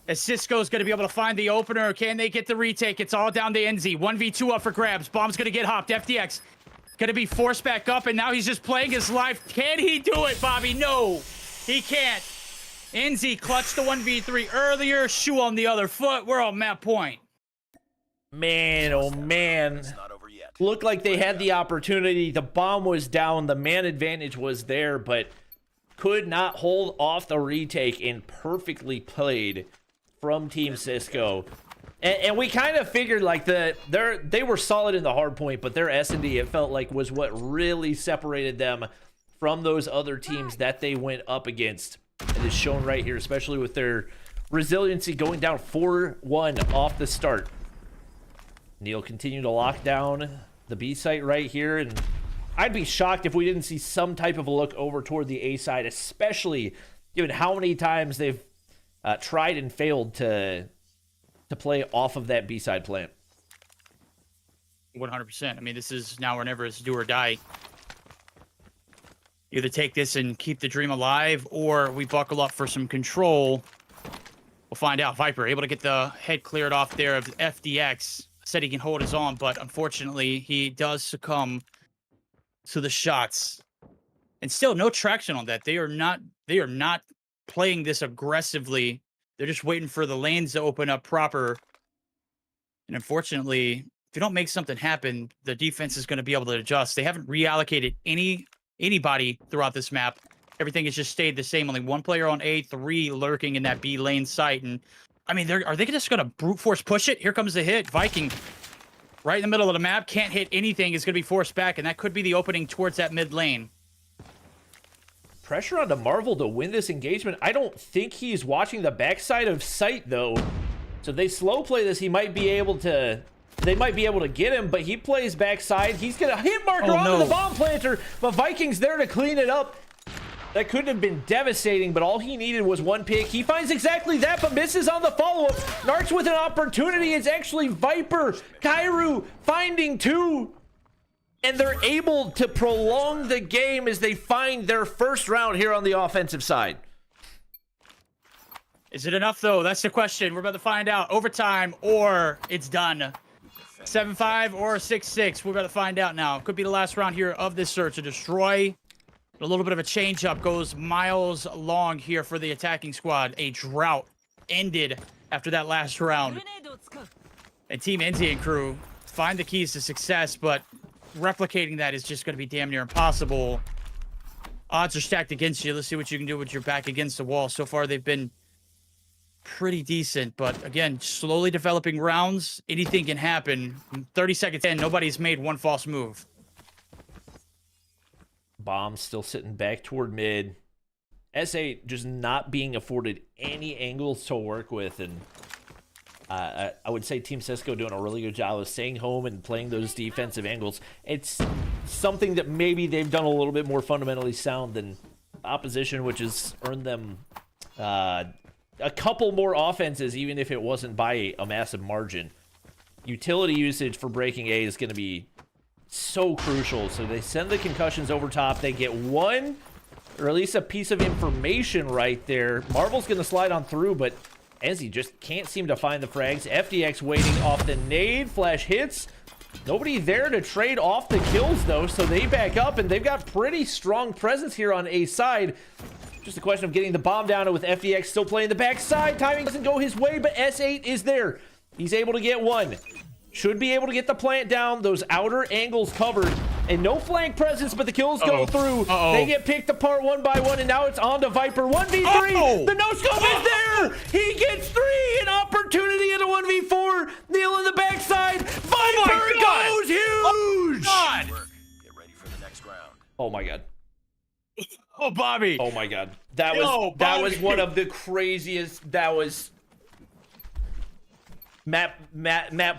Speaker 2: As Cisco's going to be able to find the opener. Can they get the retake? It's all down to Enzy. 1v2 up for grabs. Bomb's going to get hopped. FDX going to be forced back up, and now he's just playing his life. Can he do it, Bobby? No, he can't. Enzy clutched the 1v3 earlier. Shoe on the other foot. We're on map point.
Speaker 1: Man, oh man.
Speaker 3: It's not over yet.
Speaker 1: Looked like they had the opportunity. The bomb was down. The man advantage was there, but could not hold off the retake, and perfectly played from Team Cisco. And we kind of figured like they were solid in the hard point, but their S&D, it felt like, was what really separated them from those other teams that they went up against. It is shown right here, especially with their resiliency going down 4-1 off the start. Neil continued to lock down the B site right here, and I'd be shocked if we didn't see some type of a look over toward the A side, especially given how many times they've tried and failed to play off of that B side plant.
Speaker 2: 100%. I mean, this is now or never. It's do or die. Either take this and keep the dream alive, or we buckle up for some control. We'll find out. Viper able to get the head cleared off there of FDX. Said he can hold his own, but unfortunately he does succumb to the shots. And still no traction on that. They are not playing this aggressively. They're just waiting for the lanes to open up proper. And unfortunately, if you don't make something happen, the defense is going to be able to adjust. They haven't reallocated anybody throughout this map. Everything has just stayed the same. Only one player on A, 3 lurking in that B lane site. And I mean, are they just going to brute force push it? Here comes the hit. Viking right in the middle of the map. Can't hit anything. Is going to be forced back. And that could be the opening towards that mid lane.
Speaker 1: Pressure onto Marvel to win this engagement. I don't think he's watching the backside of sight, though. So they slow play this. He might be able to... They might be able to get him, but he plays backside. He's going to hit marker onto the bomb planter, but Viking's there to clean it up. That couldn't have been devastating, but all he needed was one pick. He finds exactly that, but misses on the follow-up. Narcs with an opportunity. It's actually Viper, Kairu finding 2. And they're able to prolong the game as they find their first round here on the offensive side.
Speaker 2: Is it enough, though? That's the question. We're about to find out. Overtime, or it's done. 7-5 or 6-6. We're about to find out now. Could be the last round here of this search. A destroy. A little bit of a change-up goes miles long here for the attacking squad. A drought ended after that last round. And Team Enzy and crew find the keys to success, but replicating that is just going to be damn near impossible. Odds are stacked against you. Let's see what you can do with your back against the wall. So far, they've been pretty decent, but again, slowly developing rounds. Anything can happen. 30 seconds in, nobody's made one false move.
Speaker 1: Bomb still sitting back toward mid. S8 just not being afforded any angles to work with, and I would say Team Cisco doing a really good job of staying home and playing those defensive angles. It's something that maybe they've done a little bit more fundamentally sound than opposition, which has earned them a couple more offenses, even if it wasn't by a massive margin. Utility usage for breaking A is going to be so crucial. So they send the concussions over top. They get one, or at least a piece of information right there. Marvel's going to slide on through, but Enzy just can't seem to find the frags. FDX waiting off the nade. Flash hits. Nobody there to trade off the kills, though, so they back up, and they've got pretty strong presence here on A side. Just a question of getting the bomb down with FDX still playing the backside. Timing doesn't go his way, but S8 is there. He's able to get one. Should be able to get the plant down. Those outer angles covered. And no flank presence, but the kills go through. They get picked apart one by one, and now it's on to Viper. 1v3. The no-scope is there. He gets 3. An opportunity in a 1v4. Neil in the backside. Viper goes huge.
Speaker 3: Get ready for the next round.
Speaker 1: Oh, my God.
Speaker 2: Oh, Bobby.
Speaker 1: Oh, my God. That was one of the craziest. That was... Map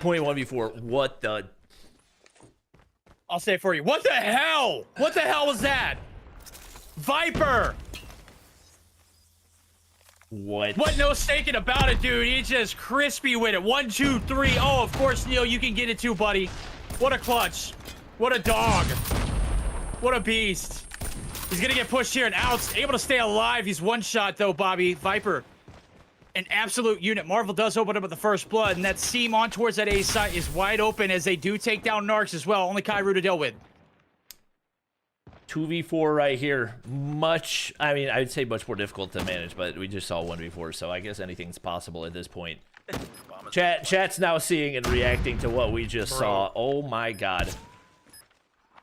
Speaker 1: point 1v4. What the?
Speaker 2: I'll say it for you. What the hell? What the hell was that? Viper!
Speaker 1: What?
Speaker 2: What? No staking about it, dude. He's just crispy with it. 1, 2, 3. Oh, of course, Neil, you can get it too, buddy. What a clutch. What a dog. What a beast. He's gonna get pushed here and out. Able to stay alive. He's one shot, though, Bobby. Viper, an absolute unit. Marvel does open up with the first blood, and that seam on towards that A site is wide open as they do take down Narcs as well. Only Kairu to deal with.
Speaker 1: 2v4 right here. Much, I mean, I'd say much more difficult to manage, but we just saw 1v4, so I guess anything's possible at this point. Chat's now seeing and reacting to what we just saw. Oh my god.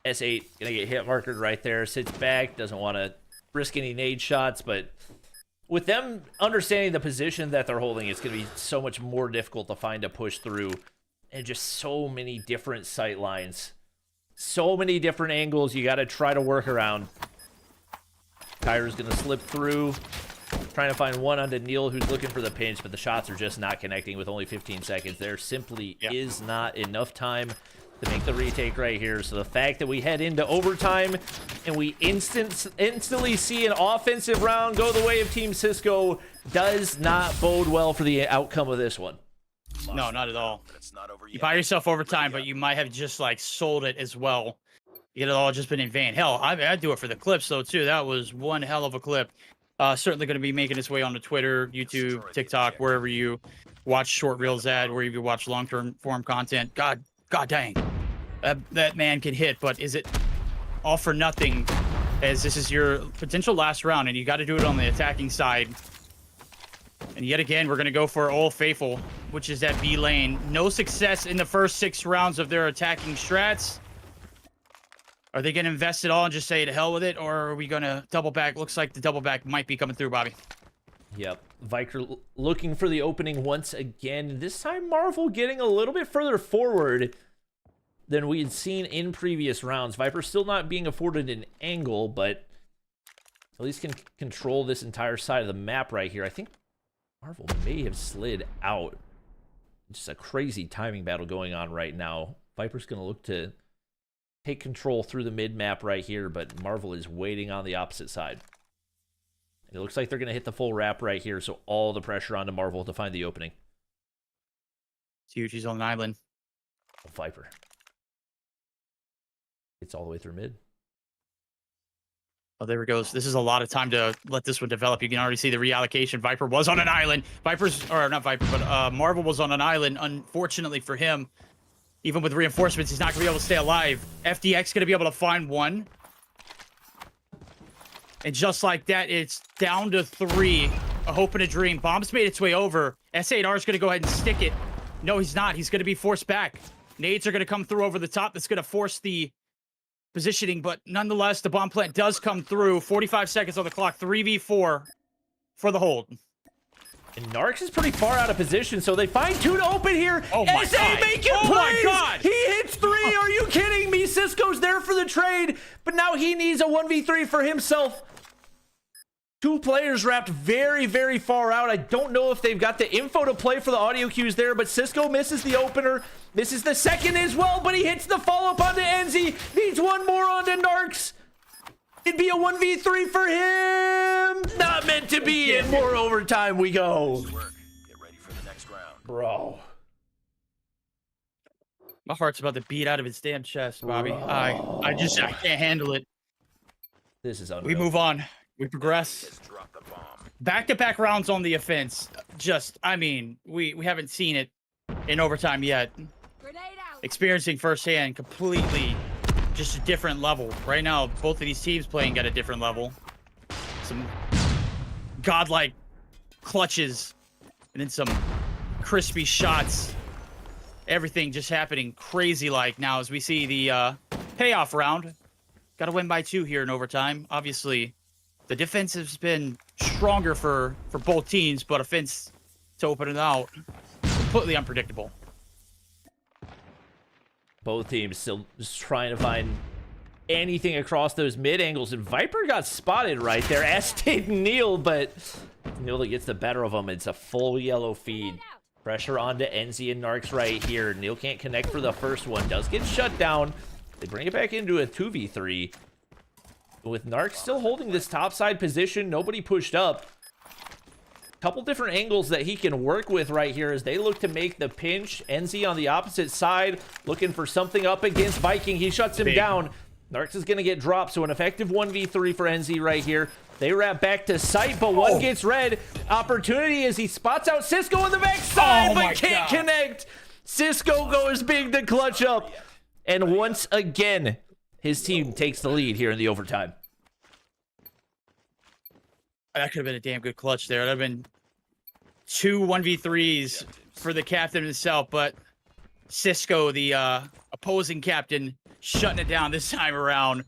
Speaker 1: S8 gonna get hit markered right there. Sits back, doesn't want to risk any nade shots, but with them understanding the position that they're holding, it's gonna be so much more difficult to find a push through, and just so many different sight lines. So many different angles you got to try to work around. Kyra's going to slip through. Trying to find one onto Neil, who's looking for the pinch, but the shots are just not connecting with only 15 seconds. There simply is not enough time to make the retake right here. So the fact that we head into overtime and we instantly see an offensive round go the way of Team Cisco does not bode well for the outcome of this one.
Speaker 2: No, not at all.
Speaker 3: But it's not over
Speaker 2: You
Speaker 3: yet.
Speaker 2: buy yourself overtime, but you might have just like sold it as well. It all just been in vain. Hell, I'd do it for the clips though too. That was one hell of a clip. Certainly going to be making its way onto Twitter, YouTube, TikTok, wherever you watch short reels at, where you watch long-term form content. God dang, that man can hit. But is it all for nothing? As this is your potential last round, and you got to do it on the attacking side. And yet again, we're going to go for Old Faithful, which is that B lane. No success in the first 6 rounds of their attacking strats. Are they going to invest it all and just say to hell with it? Or are we going to double back? Looks like the double back might be coming through, Bobby.
Speaker 1: Yep. Viker looking for the opening once again. This time, Marvel getting a little bit further forward than we had seen in previous rounds. Viper still not being afforded an angle, but at least can control this entire side of the map right here. I think Marvel may have slid out. Just a crazy timing battle going on right now. Viper's going to look to take control through the mid-map right here, but Marvel is waiting on the opposite side. And it looks like they're going to hit the full wrap right here, so all the pressure onto Marvel to find the opening.
Speaker 2: It's huge. He's on an island.
Speaker 1: Oh, Viper. It's all the way through mid.
Speaker 2: Oh, there it goes. This is a lot of time to let this one develop. You can already see the reallocation. Viper was on an island. Marvel was on an island. Unfortunately for him, even with reinforcements, he's not going to be able to stay alive. FDX going to be able to find one. And just like that, it's down to 3. A hope and a dream. Bomb's made its way over. S8R is going to go ahead and stick it. No, he's not. He's going to be forced back. Nades are going to come through over the top. That's going to force the positioning, but nonetheless, the bomb plant does come through. 45 seconds on the clock. 3v4 for the hold.
Speaker 1: And Narcs is pretty far out of position, so they find 2 to open here.
Speaker 2: Oh my
Speaker 1: SA
Speaker 2: god.
Speaker 1: making
Speaker 2: Oh
Speaker 1: plays.
Speaker 2: my god.
Speaker 1: He hits 3. Are you kidding me? Cisco's there for the trade, but now he needs a 1v3 for himself. 2 players wrapped very, very far out. I don't know if they've got the info to play for the audio cues there, but Cisco misses the opener. Misses the second as well, but he hits the follow-up onto Enzy. Needs one more onto Narcs. It'd be a 1v3 for him. Not meant to be, and more overtime we go.
Speaker 3: Good work. Get ready for the next round.
Speaker 1: Bro.
Speaker 2: My heart's about to beat out of its damn chest, Bobby. I can't handle it.
Speaker 1: This is unreal.
Speaker 2: We move on. We progress.
Speaker 3: Just drop the bomb.
Speaker 2: Back-to-back rounds on the offense. Just, I mean, we haven't seen it in overtime yet.
Speaker 4: Grenade out.
Speaker 2: Experiencing firsthand completely just a different level. Right now, both of these teams playing at a different level. Some godlike clutches and then some crispy shots. Everything just happening crazy like now as we see the payoff round. Got to win by 2 here in overtime. Obviously, the defense has been stronger for both teams, but offense to open it out, completely unpredictable.
Speaker 1: Both teams still just trying to find anything across those mid angles, and Viper got spotted right there, as did Neil, but Neil that gets the better of him. It's a full yellow feed. Pressure onto Enzy and Narcs right here. Neil can't connect for the first one. Does get shut down. They bring it back into a 2v3. With Narcs still holding this topside position, nobody pushed up. Couple different angles that he can work with right here as they look to make the pinch. Enzy on the opposite side, looking for something up against Viking. He shuts him down. Narcs is going to get dropped, so an effective 1v3 for Enzy right here. They wrap back to sight, but one gets red. Opportunity as he spots out Cisco on the backside, but can't connect. Cisco goes big to clutch up. And once again, his team takes the lead here in the overtime.
Speaker 2: That could have been a damn good clutch there. That would have been 2 1v3s for the captain himself, but Cisco, the opposing captain, shutting it down this time around.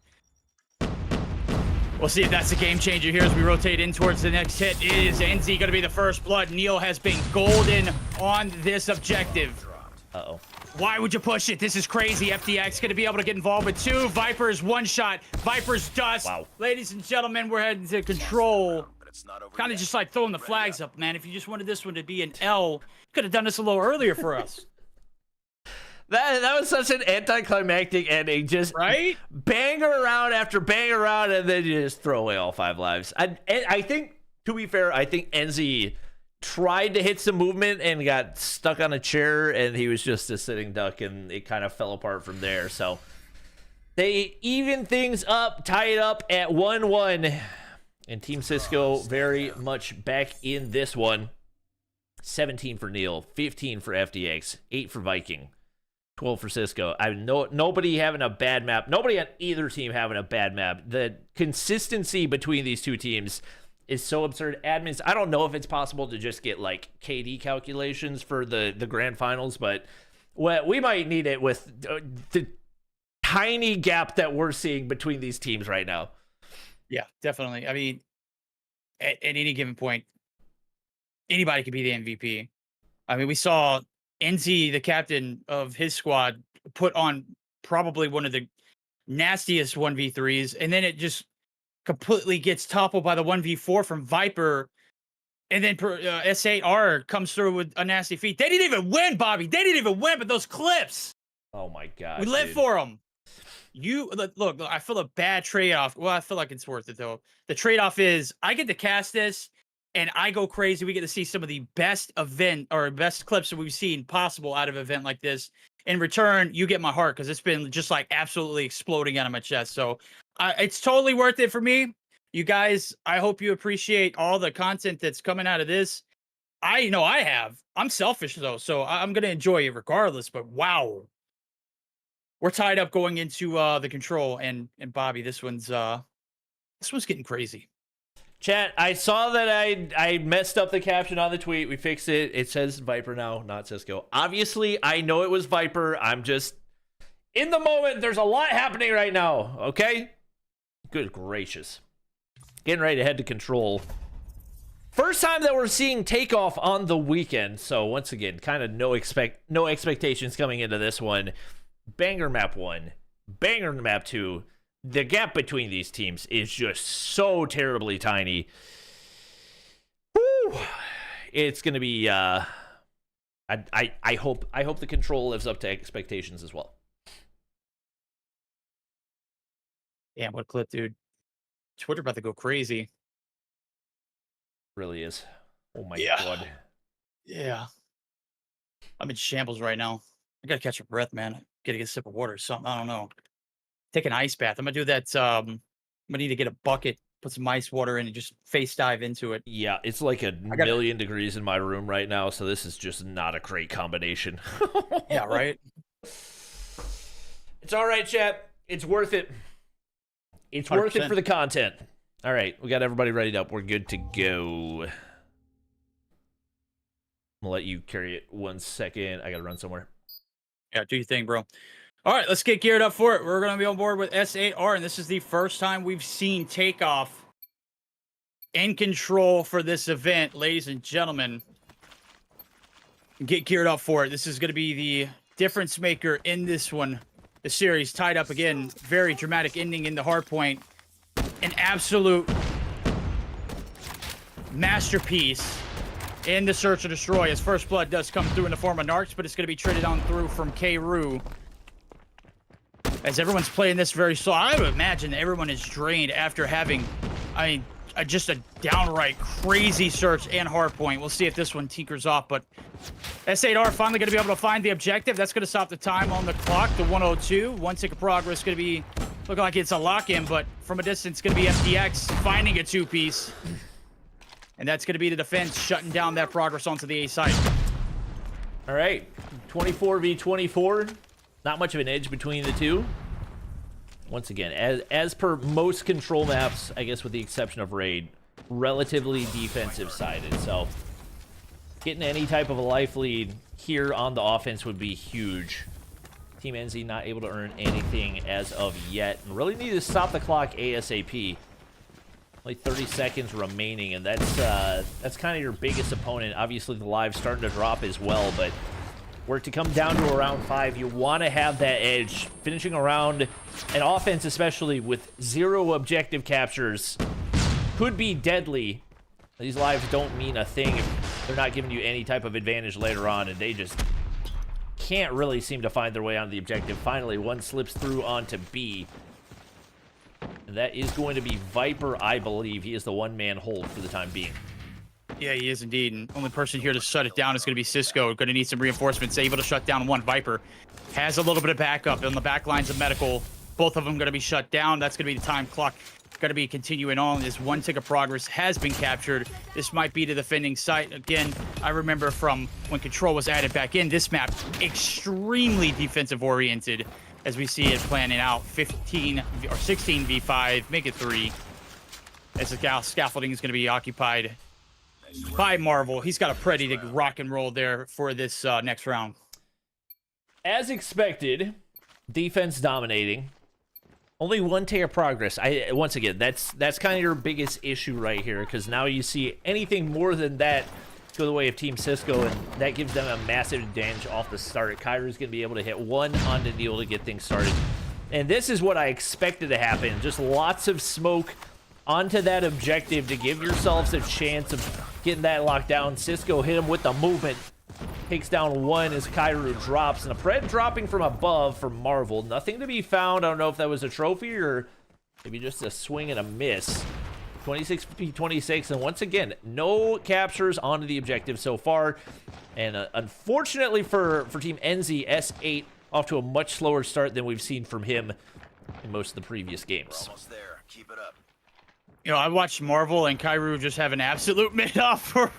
Speaker 2: We'll see if that's the game changer here as we rotate in towards the next hit. Is Enzy going to be the first blood? Neil has been golden on this objective.
Speaker 1: Uh-oh.
Speaker 2: Why would you push it? This is crazy. FDX going to be able to get involved with 2. Vipers, 1 shot. Vipers dust.
Speaker 1: Wow.
Speaker 2: Ladies and gentlemen, we're heading to control.
Speaker 3: But it's not over
Speaker 2: Kind of
Speaker 3: yet.
Speaker 2: just like throwing the flags up, man. If you just wanted this one to be an L, could have done this a little earlier for us.
Speaker 1: That was such an anticlimactic ending. Just
Speaker 2: Right?
Speaker 1: banger around after banger around, and then you just throw away all 5 lives. I think, to be fair, I think Enzy tried to hit some movement and got stuck on a chair, and he was just a sitting duck, and it kind of fell apart from there. So they even things up, tie it up at 1-1. And Team Cisco very much back in this one. 17 for Neil, 15 for FDX, 8 for Viking, 12 for Cisco. Nobody having a bad map. Nobody on either team having a bad map. The consistency between these two teams is so absurd. Admins, I don't know if it's possible to just get like KD calculations for the grand finals, but we might need it with the tiny gap that we're seeing between these teams right now.
Speaker 2: Yeah, definitely. I mean, at any given point, anybody could be the MVP. I mean, we saw Enzy, the captain of his squad, put on probably one of the nastiest 1v3s, and then it just completely gets toppled by the 1v4 from Viper, and then SHOWDOWN comes through with a nasty feat. They didn't even win, Bobby. They didn't even win, but those clips.
Speaker 1: Oh my god.
Speaker 2: We live for them. You look, I feel a bad trade-off. Well, I feel like it's worth it though. The trade-off is I get to cast this and I go crazy. We get to see some of the best event or best clips that we've seen possible out of an event like this. In return, you get my heart because it's been just like absolutely exploding out of my chest. So it's totally worth it for me. You guys, I hope you appreciate all the content that's coming out of this. I know I have. I'm selfish though, so I'm gonna enjoy it regardless. But wow, we're tied up going into the control, and Bobby, this one's getting crazy.
Speaker 1: Chat, I saw that I messed up the caption on the tweet. We fixed it. It says Viper now, not Cisco. Obviously, I know it was Viper. I'm just in the moment. There's a lot happening right now. Okay. Good gracious. Getting ready to head to control. First time that we're seeing takeoff on the weekend. So once again, kind of no expectations coming into this one. Banger map 1, banger map 2. The gap between these teams is just so terribly tiny. Woo! It's gonna be. I hope the control lives up to expectations as well.
Speaker 2: Damn, what a clip, dude! Twitter about to go crazy.
Speaker 1: Really is. Oh my
Speaker 2: Yeah.
Speaker 1: god.
Speaker 2: Yeah, I'm in shambles right now. I gotta catch a breath, man. I gotta get a sip of water or something. I don't know. Take an ice bath. I'm gonna do that. I'm gonna need to get a bucket, put some ice water in, and just face dive into it.
Speaker 1: Yeah, it's like a million degrees in my room right now, so this is just not a great combination.
Speaker 2: Yeah, right.
Speaker 1: It's all right, chat. It's worth it. It's worth it
Speaker 2: 100%.
Speaker 1: for the content. All right, we got everybody readied up. We're good to go. I'm gonna let you carry it 1 second. I gotta run somewhere.
Speaker 2: Yeah, do your thing, bro. All right, let's get geared up for it. We're going to be on board with SHOWDOWN, and this is the first time we've seen takeoff in control for this event. Ladies and gentlemen, get geared up for it. This is going to be the difference maker in this one. The series tied up again. Very dramatic ending in the Hardpoint. An absolute masterpiece in the search and destroy, as first blood does come through in the form of Narcs, but it's going to be traded on through from K-Roo. As everyone's playing this very slow, I would imagine everyone is drained after having, just a downright crazy search and hardpoint. We'll see if this one tinkers off, but S8R finally going to be able to find the objective. That's going to stop the time on the clock, the 102. 1 tick of progress going to be looking like it's a lock-in, but from a distance, going to be FDX finding a two-piece. And that's going to be the defense shutting down that progress onto the A side.
Speaker 1: All right, 24v24. Not much of an edge between the two. Once again, as per most control maps, I guess with the exception of Raid, relatively defensive sided. So getting any type of a life lead here on the offense would be huge. Team Enzy not able to earn anything as of yet, and really need to stop the clock ASAP. Only 30 seconds remaining, and that's kind of your biggest opponent. Obviously, the live's starting to drop as well, but were it to come down to around 5, you want to have that edge. Finishing around an offense, especially with 0 objective captures, could be deadly. These lives don't mean a thing if they're not giving you any type of advantage later on, and they just can't really seem to find their way onto the objective. Finally, one slips through onto B. And that is going to be Viper, I believe. He is the one-man hold for the time being.
Speaker 2: Yeah, he is indeed. And only person here to shut it down is going to be Cisco. Going to need some reinforcements. Able to shut down one. Viper has a little bit of backup on the back lines of medical. Both of them going to be shut down. That's going to be the time clock. Going to be continuing on. This 1 tick of progress has been captured. This might be the defending site. Again, I remember from when Control was added back in, this map extremely defensive oriented. As we see it planning out, 15 or 16 v5, make it 3. As the scaffolding is going to be occupied by Marvel. He's got a pretty to rock and roll there for this next round.
Speaker 1: As expected, defense dominating. Only 1 tick of progress. Once again, that's kind of your biggest issue right here, because now you see anything more than that go the way of Team Cisco, and that gives them a massive advantage off the start. Kairu's going to be able to hit 1 onto Neil to get things started. And this is what I expected to happen. Just lots of smoke onto that objective to give yourselves a chance of getting that locked down. Cisco hit him with the movement. Takes down 1 as Kairu drops. And a Pred dropping from above for Marvel. Nothing to be found. I don't know if that was a trophy or maybe just a swing and a miss. 26v26, and once again, no captures onto the objective so far. And unfortunately for Team Enzy, S8 off to a much slower start than we've seen from him in most of the previous games.
Speaker 3: We're almost there. Keep it up.
Speaker 2: You know, I watched Marvel and Kairu just have an absolute mid-off for,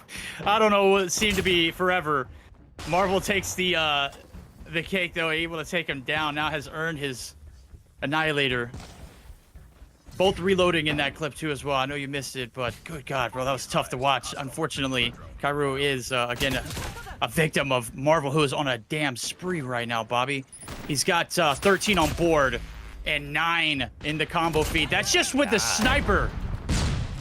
Speaker 2: I don't know, what seemed to be forever. Marvel takes the cake, though, able to take him down. Now has earned his Annihilator. Both reloading in that clip, too, as well. I know you missed it, but good God, bro, that was tough to watch. Unfortunately, Kairu is, again, a victim of Marvel, who is on a damn spree right now, Bobby. He's got 13 on board and 9 in the combo feed. That's just with the sniper.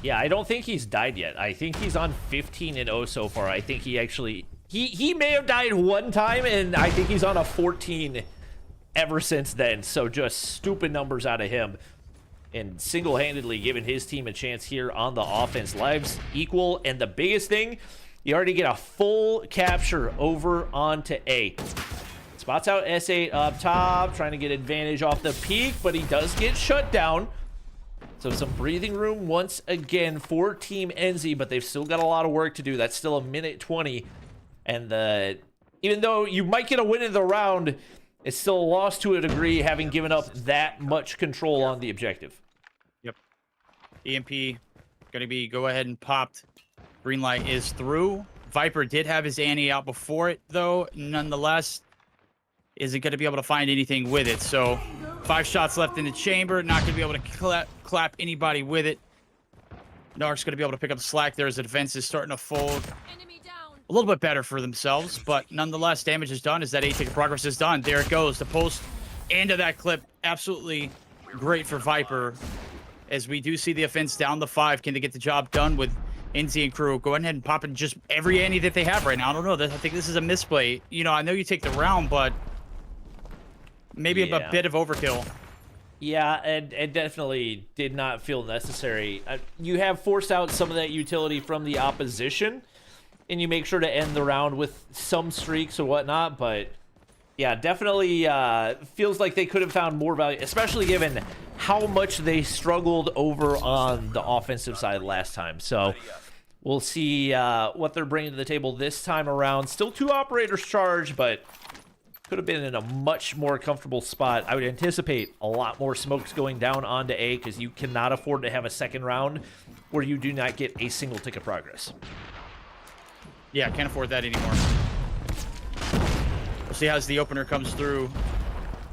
Speaker 1: Yeah, I don't think he's died yet. I think he's on 15-0 so far. I think he actually... He may have died 1 time, and I think he's on a 14 ever since then. So just stupid numbers out of him. And single-handedly giving his team a chance here on the offense. Lives equal, and the biggest thing, you already get a full capture over onto A. Spots out S8 up top, trying to get advantage off the peak, but he does get shut down. So some breathing room once again for Team Enzy, but they've still got a lot of work to do. That's still a minute 20. And even though you might get a win in the round, it's still a loss to a degree, having given up that much control on the objective.
Speaker 2: Yep. EMP going to be go ahead and popped. Green light is through. Viper did have his ante out before it, though. Nonetheless, isn't going to be able to find anything with it. So 5 shots left in the chamber. Not going to be able to clap anybody with it. Narc's going to be able to pick up the slack there as the defense is starting to fold a little bit better for themselves, but nonetheless, damage is done as that 8 tick of progress is done. There it goes. The post into that clip. Absolutely great for Viper. As we do see the offense down the 5. Can they get the job done with Enzy and crew? Go ahead and pop in just every ante that they have right now. I don't know. I think this is a misplay. You know, I know you take the round, but maybe a bit of overkill.
Speaker 1: Yeah, and definitely did not feel necessary. You have forced out some of that utility from the opposition, and you make sure to end the round with some streaks or whatnot. But yeah, definitely feels like they could have found more value, especially given how much they struggled over on the offensive side last time. So we'll see what they're bringing to the table this time around. Still 2 operators charged, but could have been in a much more comfortable spot. I would anticipate a lot more smokes going down onto A, because you cannot afford to have a second round where you do not get a single tick of progress.
Speaker 2: Yeah, can't afford that anymore. We'll see as the opener comes through.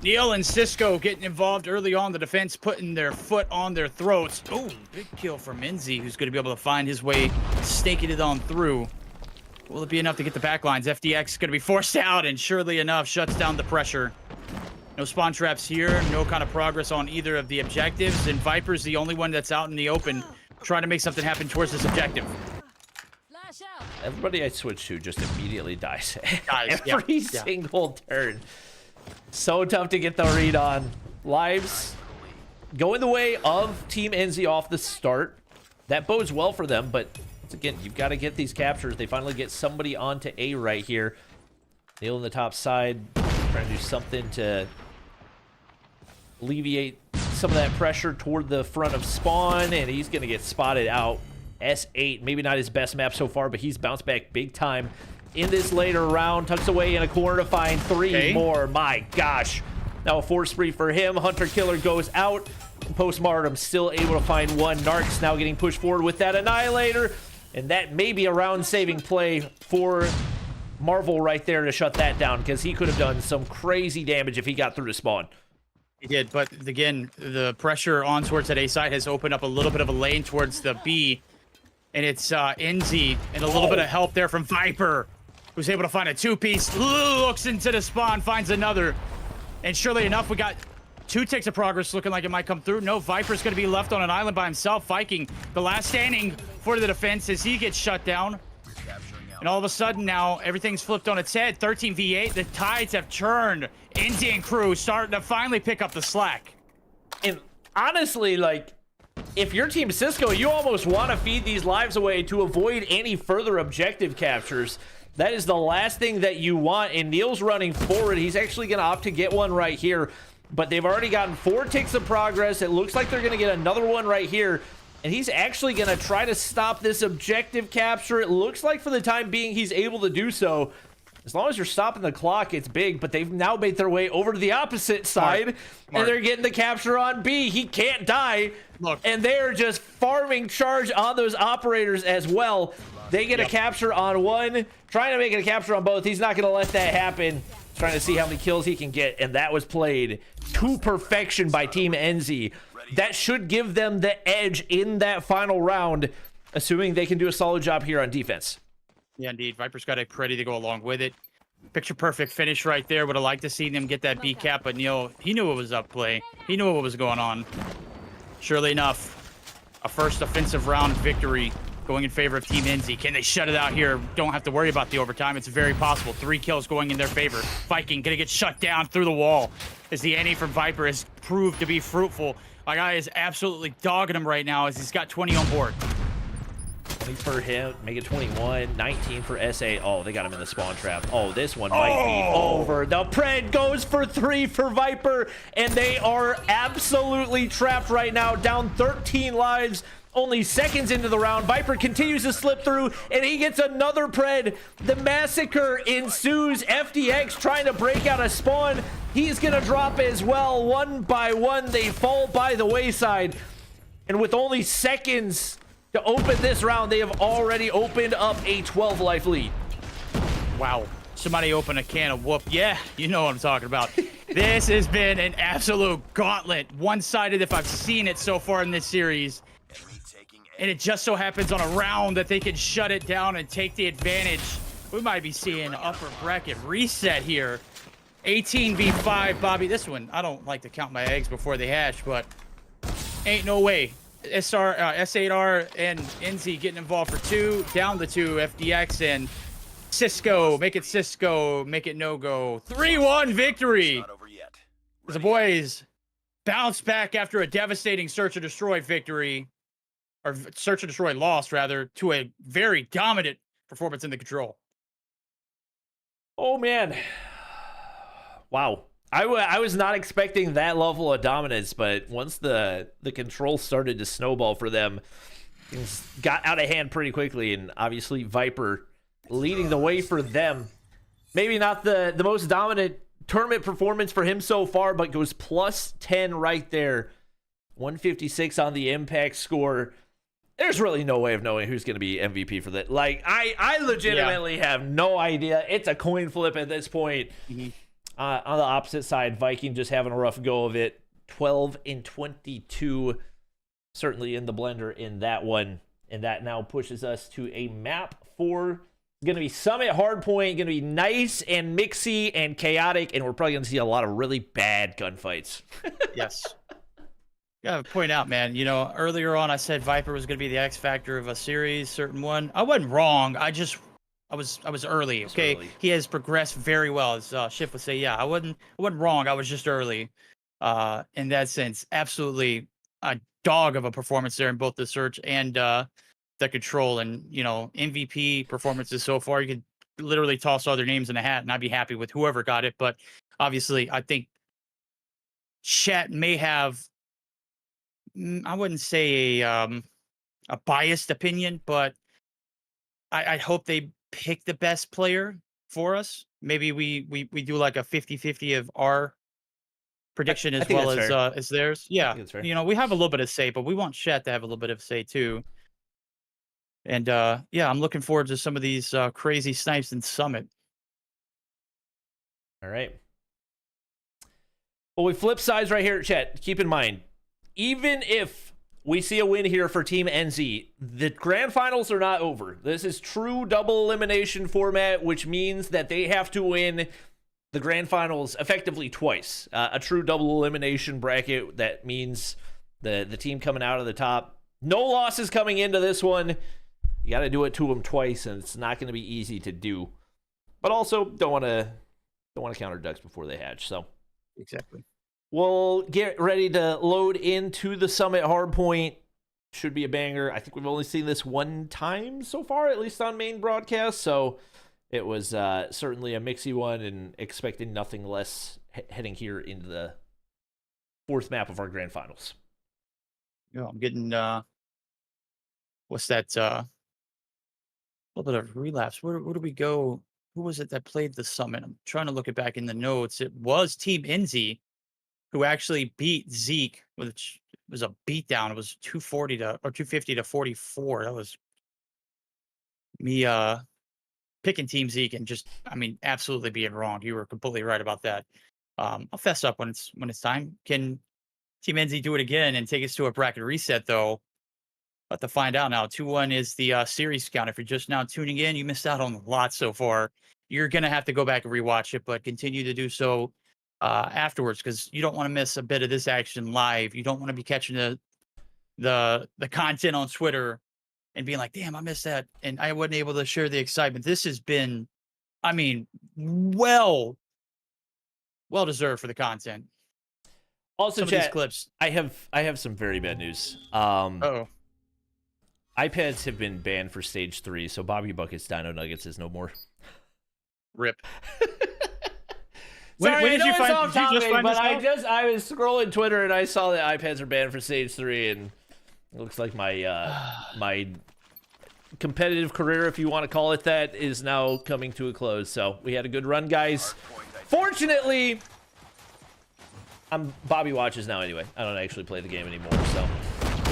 Speaker 2: Neil and Cisco getting involved early on. The defense putting their foot on their throats. Oh, big kill from Enzy, who's going to be able to find his way, staking it on through. Will it be enough to get the backlines? FDX is going to be forced out, and surely enough, shuts down the pressure. No spawn traps here. No kind of progress on either of the objectives. And Viper's the only one that's out in the open, trying to make something happen towards this objective.
Speaker 1: Everybody I switch to just immediately dies.
Speaker 2: Dies,
Speaker 1: Every single turn. So tough to get the read on. Lives going the way of Team Enzy off the start. That bodes well for them, but once again, you've got to get these captures. They finally get somebody onto A right here. Neil on the top side, trying to do something to alleviate some of that pressure toward the front of spawn, and he's going to get spotted out. S8, maybe not his best map so far, but he's bounced back big time in this later round. Tucks away in a corner to find 3 more. My gosh. Now a force spree for him. Hunter Killer goes out. Postmortem still able to find 1. Narcs now getting pushed forward with that Annihilator. And that may be a round-saving play for Marvel right there to shut that down, because he could have done some crazy damage if he got through to spawn.
Speaker 2: He did, but again, the pressure on towards that A side has opened up a little bit of a lane towards the B. And it's Enzy, and a little bit of help there from Viper, who's able to find a 2-piece, looks into the spawn, finds another. And surely enough, we got 2 ticks of progress looking like it might come through. No, Viper's going to be left on an island by himself. Viking, the last standing for the defense as he gets shut down. And all of a sudden now, everything's flipped on its head. 13v8, the tides have turned. Enzy and crew starting to finally pick up the slack.
Speaker 1: And honestly, like, if you're Team Cisco, you almost want to feed these lives away to avoid any further objective captures. That is the last thing that you want. And Neil's running forward. He's actually going to opt to get one right here. But they've already gotten 4 ticks of progress. It looks like they're going to get another one right here. And he's actually going to try to stop this objective capture. It looks like for the time being, he's able to do so. As long as you're stopping the clock, it's big. But they've now made their way over to the opposite side. And they're getting the capture on B. He can't die.
Speaker 2: Look.
Speaker 1: And they're just farming charge on those operators as well. They get a capture on 1. Trying to make it a capture on both. He's not going to let that happen. Trying to see how many kills he can get. And that was played to perfection by Team Enzy. That should give them the edge in that final round, assuming they can do a solid job here on defense.
Speaker 2: Yeah, indeed. Viper's got a pretty to go along with it. Picture perfect finish right there. Would have liked to see them get that B cap, but Neil, he knew it was up play. He knew what was going on. Surely enough, a first offensive round victory going in favor of Team Enzy. Can they shut it out here? Don't have to worry about the overtime. It's very possible. 3 kills going in their favor. Viking gonna get shut down through the wall as the Annie from Viper has proved to be fruitful. My guy is absolutely dogging him right now as he's got 20 on board.
Speaker 1: 20 for him, make it 21, 19 for SA. Oh, they got him in the spawn trap. Oh, this one might be over. The Pred goes for 3 for Viper, and they are absolutely trapped right now, down 13 lives. Only seconds into the round, Viper continues to slip through, and he gets another Pred. The massacre ensues. FDX trying to break out a spawn. He's gonna drop as well. 1 by 1, they fall by the wayside. And with only seconds to open this round, they have already opened up a 12-life lead.
Speaker 2: Wow. Somebody open a can of whoop. Yeah, you know what I'm talking about. This has been an absolute gauntlet. One-sided if I've seen it so far in this series. And it just so happens on a round that they can shut it down and take the advantage. We might be seeing upper bracket reset here. 18v5, Bobby. This one, I don't like to count my eggs before they hatch, but ain't no way. S8R and Enzy getting involved for 2, down the 2, FDX and Cisco. Make it no-go. 3-1 victory. The boys bounce back after a devastating Search and Destroy victory. Or Search and Destroy loss, rather, to a very dominant performance in the control.
Speaker 1: Oh man, wow. I was not expecting that level of dominance, but once the control started to snowball for them, things got out of hand pretty quickly, and obviously Viper leading the way for them. Maybe not the most dominant tournament performance for him so far, but goes plus 10 right there. 156 on the impact score. There's really no way of knowing who's going to be MVP for that. Like, I legitimately have no idea. It's a coin flip at this point. On the opposite side, Viking just having a rough go of it. 12 and 22, certainly in the blender in that one. And that now pushes us to a map 4. It's going to be Summit Hardpoint. Going to be nice and mixy and chaotic. And we're probably going to see a lot of really bad gunfights.
Speaker 2: Yes. Gotta point out, man, you know, earlier on I said Viper was going to be the X factor of a series, certain one. I wasn't wrong. I was early. Okay,
Speaker 1: early.
Speaker 2: He has progressed very well. As Schiff would say, yeah, I wasn't wrong. I was just early. In that sense, absolutely a dog of a performance there in both the search and the control. And you know, MVP performances so far. You could literally toss other names in a hat, and I'd be happy with whoever got it. But obviously, I think chat may have. I wouldn't say a biased opinion, but I hope they pick the best player for us. Maybe we do like a 50-50 of our prediction as well as theirs. Yeah, you know, we have a little bit of say, but we want chat to have a little bit of say too. And yeah, I'm looking forward to some of these crazy snipes in Summit.
Speaker 1: All right. Well, we flip sides right here, chat. Keep in mind, even if we see a win here for Team Enzy, the grand finals are not over. This is true double elimination format, which means that they have to win the grand finals effectively twice. A true double elimination bracket, that means the team coming out of the top. No losses coming into this one. You got to do it to them twice, and it's not going to be easy to do. But also, don't want to counter ducks before they hatch. So
Speaker 2: exactly.
Speaker 1: We'll get ready to load into the Summit Hardpoint. Should be a banger. I think we've only seen this one time so far, at least on main broadcast. So it was certainly a mixy one, and expecting nothing less heading here into the 4th map of our grand finals.
Speaker 2: Yeah, I'm getting what's that? A little bit of relapse. Where do we go? Who was it that played the Summit? I'm trying to look it back in the notes. It was Team Enzy who actually beat Zeke, which was a beatdown. It was 250 to 44. That was me picking Team Zeke and just, I mean, absolutely being wrong. You were completely right about that. I'll fess up when it's time. Can Team Enzy do it again and take us to a bracket reset though? But to find out now, 2-1 is the series count. If you're just now tuning in, you missed out on a lot so far. You're gonna have to go back and rewatch it, but continue to do so afterwards, because you don't want to miss a bit of this action live. You don't want to be catching the content on Twitter and being like, damn, I missed that, and I wasn't able to share the excitement. This has been, I mean, well deserved for the content.
Speaker 1: Also,
Speaker 2: some
Speaker 1: chat,
Speaker 2: of these clips.
Speaker 1: I have some very bad news.
Speaker 2: Oh,
Speaker 1: iPads have been banned for stage 3, so Bobby Bucket's Dino Nuggets is no more.
Speaker 2: Rip.
Speaker 1: Sorry,
Speaker 2: when did
Speaker 1: I know
Speaker 2: you
Speaker 1: it's
Speaker 2: find?
Speaker 1: off
Speaker 2: Did you just
Speaker 1: topic,
Speaker 2: find
Speaker 1: but
Speaker 2: this out?
Speaker 1: I was scrolling Twitter and I saw that iPads are banned for stage 3, and it looks like my my competitive career, if you want to call it that, is now coming to a close. So we had a good run, guys. Fortunately, Bobby watches now anyway. I don't actually play the game anymore, so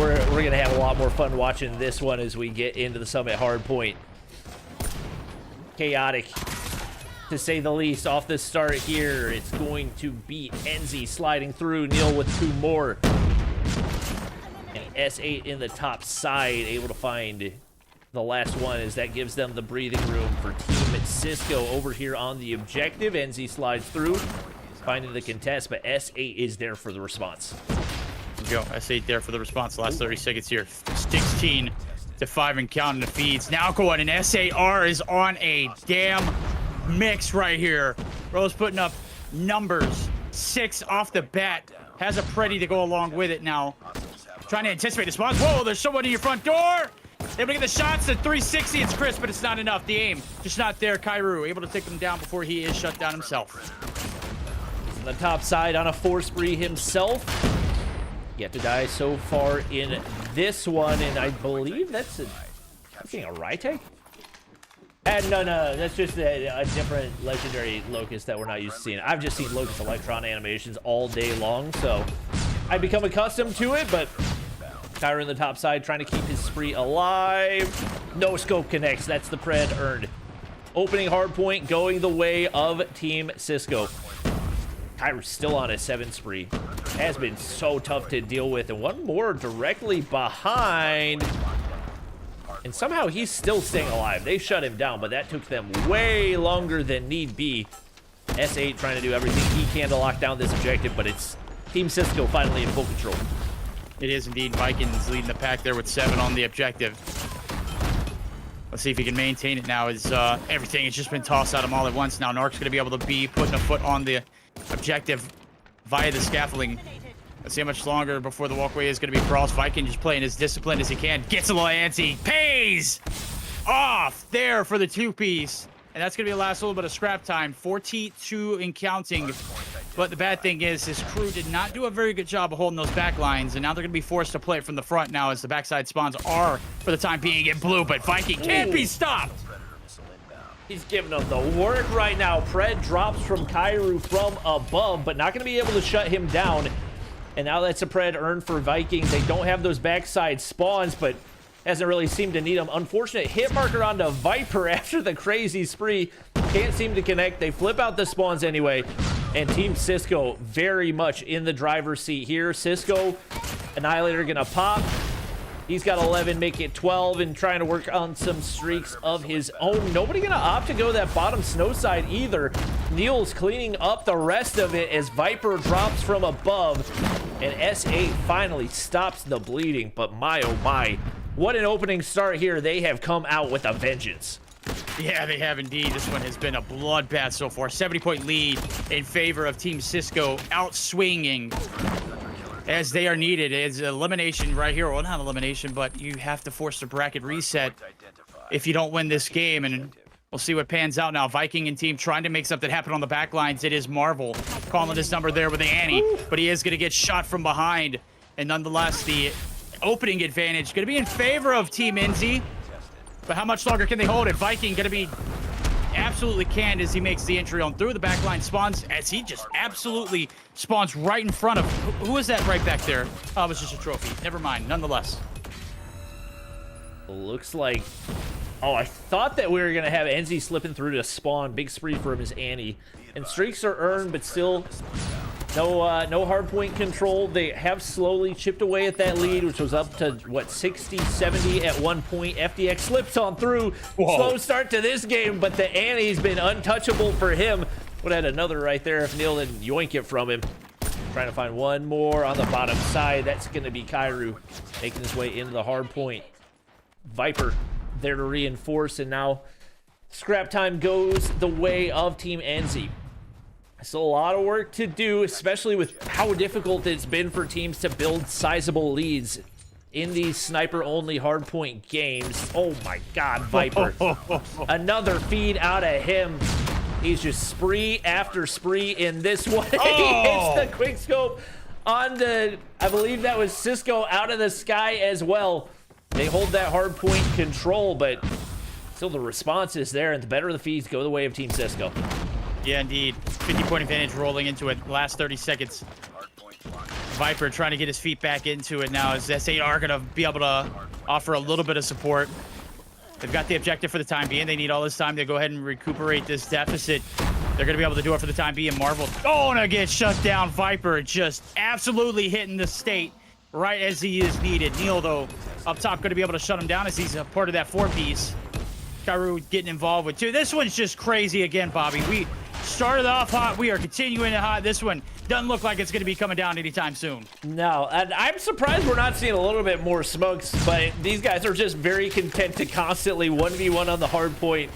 Speaker 1: we're gonna have a lot more fun watching this one as we get into the Summit Hardpoint. Chaotic, to say the least, off the start here. It's going to be Enzy sliding through. Neil with 2 more. And S8 in the top side, able to find the last one, as that gives them the breathing room for Team Cisco over here on the objective. Enzy slides through, finding the contest, but S8 is there for the response.
Speaker 2: Go. S8 there for the response. Last 30 seconds here. 16 to 5 and counting the feeds. Now going, and SAR is on a damn mix right here. Bro's putting up numbers. 6 off the bat. Has a Pretty to go along with it now. Trying to anticipate the spawns. Whoa, there's someone in your front door. Able to get the shots. The 360. It's crisp, but it's not enough. The aim just not there. Kairu able to take him down before he is shut down himself.
Speaker 1: He's on the top side on a 4 spree himself. Yet to die so far in this one, and I believe that's a right take. And no, that's just a different legendary Locust that we're not used to seeing. I've just seen Locust Electron animations all day long, so I become accustomed to it, but Kyra in the top side trying to keep his spree alive. No scope connects. That's the pred earned. Opening hardpoint going the way of Team Cisco. Kyra's still on a 7 spree. Has been so tough to deal with, and one more directly behind. And somehow he's still staying alive. They shut him down, but that took them way longer than need be. S8 trying to do everything he can to lock down this objective, but it's Team Cisco finally in full control.
Speaker 2: It is indeed. Vikings leading the pack there with 7 on the objective. Let's see if he can maintain it now. As everything has just been tossed at him all at once. Now Narc's going to be able to be putting a foot on the objective via the scaffolding. Let's see how much longer before the walkway is going to be crossed. Viking just playing as disciplined as he can. Gets a little antsy. Pays off there for the 2-piece. And that's going to be the last little bit of scrap time. 42 and counting. But the bad thing is his crew did not do a very good job of holding those back lines. And now they're going to be forced to play it from the front now as the backside spawns are, for the time being, in blue. But Viking can't be stopped.
Speaker 1: He's giving them the work right now. Pred drops from Kairu from above, but not going to be able to shut him down. And now that's a pred earned for Vikings. They don't have those backside spawns, but hasn't really seemed to need them. Unfortunate hit marker onto Viper after the crazy spree. Can't seem to connect. They flip out the spawns anyway. And Team Cisco very much in the driver's seat here. Cisco, Annihilator gonna pop. He's got 11, make it 12, and trying to work on some streaks of his own. Nobody gonna opt to go that bottom snow side either. Neil's cleaning up the rest of it as Viper drops from above, and S8 finally stops the bleeding. But my, oh my, what an opening start here. They have come out with a vengeance.
Speaker 2: Yeah, they have indeed. This one has been a bloodbath so far. 70-point lead in favor of Team Cisco, outswinging as they are needed. It's elimination right here. Well, not elimination, but you have to force the bracket reset if you don't win this game. And we'll see what pans out now. Viking and team trying to make something happen on the back lines. It is Marvel calling his number there with the Annie, but he is going to get shot from behind. And nonetheless, the opening advantage going to be in favor of Team Enzy. But how much longer can they hold it? Viking going to be absolutely canned as he makes the entry on through. The backline spawns as he just absolutely spawns right in front of... Who is that right back there? Oh, it was just a trophy. Never mind. Nonetheless.
Speaker 1: Looks like... Oh, I thought that we were going to have Enzy slipping through to spawn. Big spree for him is Annie. And streaks are earned, but still... No hard point control. They have slowly chipped away at that lead, which was up to, what, 60, 70 at one point. FDX slips on through. Whoa. Slow start to this game, but the Annie's been untouchable for him. Would have had another right there if Neil didn't yoink it from him. Trying to find one more on the bottom side. That's going to be Kairu making his way into the hard point. Viper there to reinforce, and now scrap time goes the way of Team Enzy. So a lot of work to do, especially with how difficult it's been for teams to build sizable leads in these sniper-only hardpoint games. Oh my God, Viper. Another feed out of him. He's just spree after spree in this one. He hits the quick scope on the, I believe that was Cisco out of the sky as well. They hold that hardpoint control, but still the response is there, and the better the feeds go the way of Team Cisco.
Speaker 2: Yeah, indeed. 50-point advantage rolling into it. Last 30 seconds. Viper trying to get his feet back into it now as S8 are going to be able to offer a little bit of support. They've got the objective for the time being. They need all this time to go ahead and recuperate this deficit. They're going to be able to do it for the time being. Marvel. Oh, and again, shut down. Viper just absolutely hitting the state right as he is needed. Neil, though, up top going to be able to shut him down as he's a part of that 4-piece. Kairu getting involved with 2. This one's just crazy again, Bobby. We started off hot. We are continuing hot. This one doesn't look like it's going to be coming down anytime soon.
Speaker 1: No, and I'm surprised we're not seeing a little bit more smokes, but these guys are just very content to constantly 1v1 on the hard point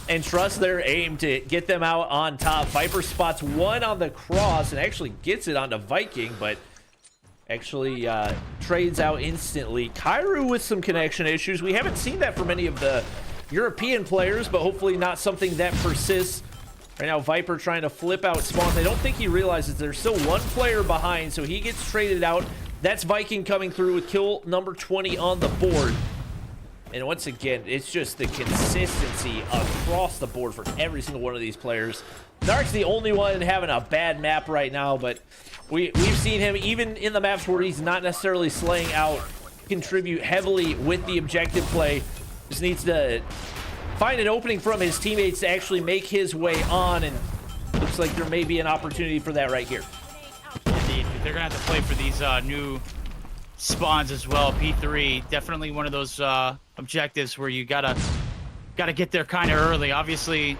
Speaker 1: and trust their aim to get them out on top. Viper spots one on the cross and actually gets it onto Viking, but Actually trades out instantly. Kairu with some connection issues. We haven't seen that for many of the European players, but hopefully not something that persists. Right now, Viper trying to flip out spawns. I don't think he realizes there's still one player behind, so he gets traded out. That's Viking coming through with kill number 20 on the board. And once again, it's just the consistency across the board for every single one of these players. Narc's the only one having a bad map right now, but we've seen him, even in the maps where he's not necessarily slaying out, contribute heavily with the objective play. Just needs to find an opening from his teammates to actually make his way on, and looks like there may be an opportunity for that right here.
Speaker 2: Indeed. They're going to have to play for these new spawns as well. P3, definitely one of those objectives where you gotta get there kind of early. Obviously,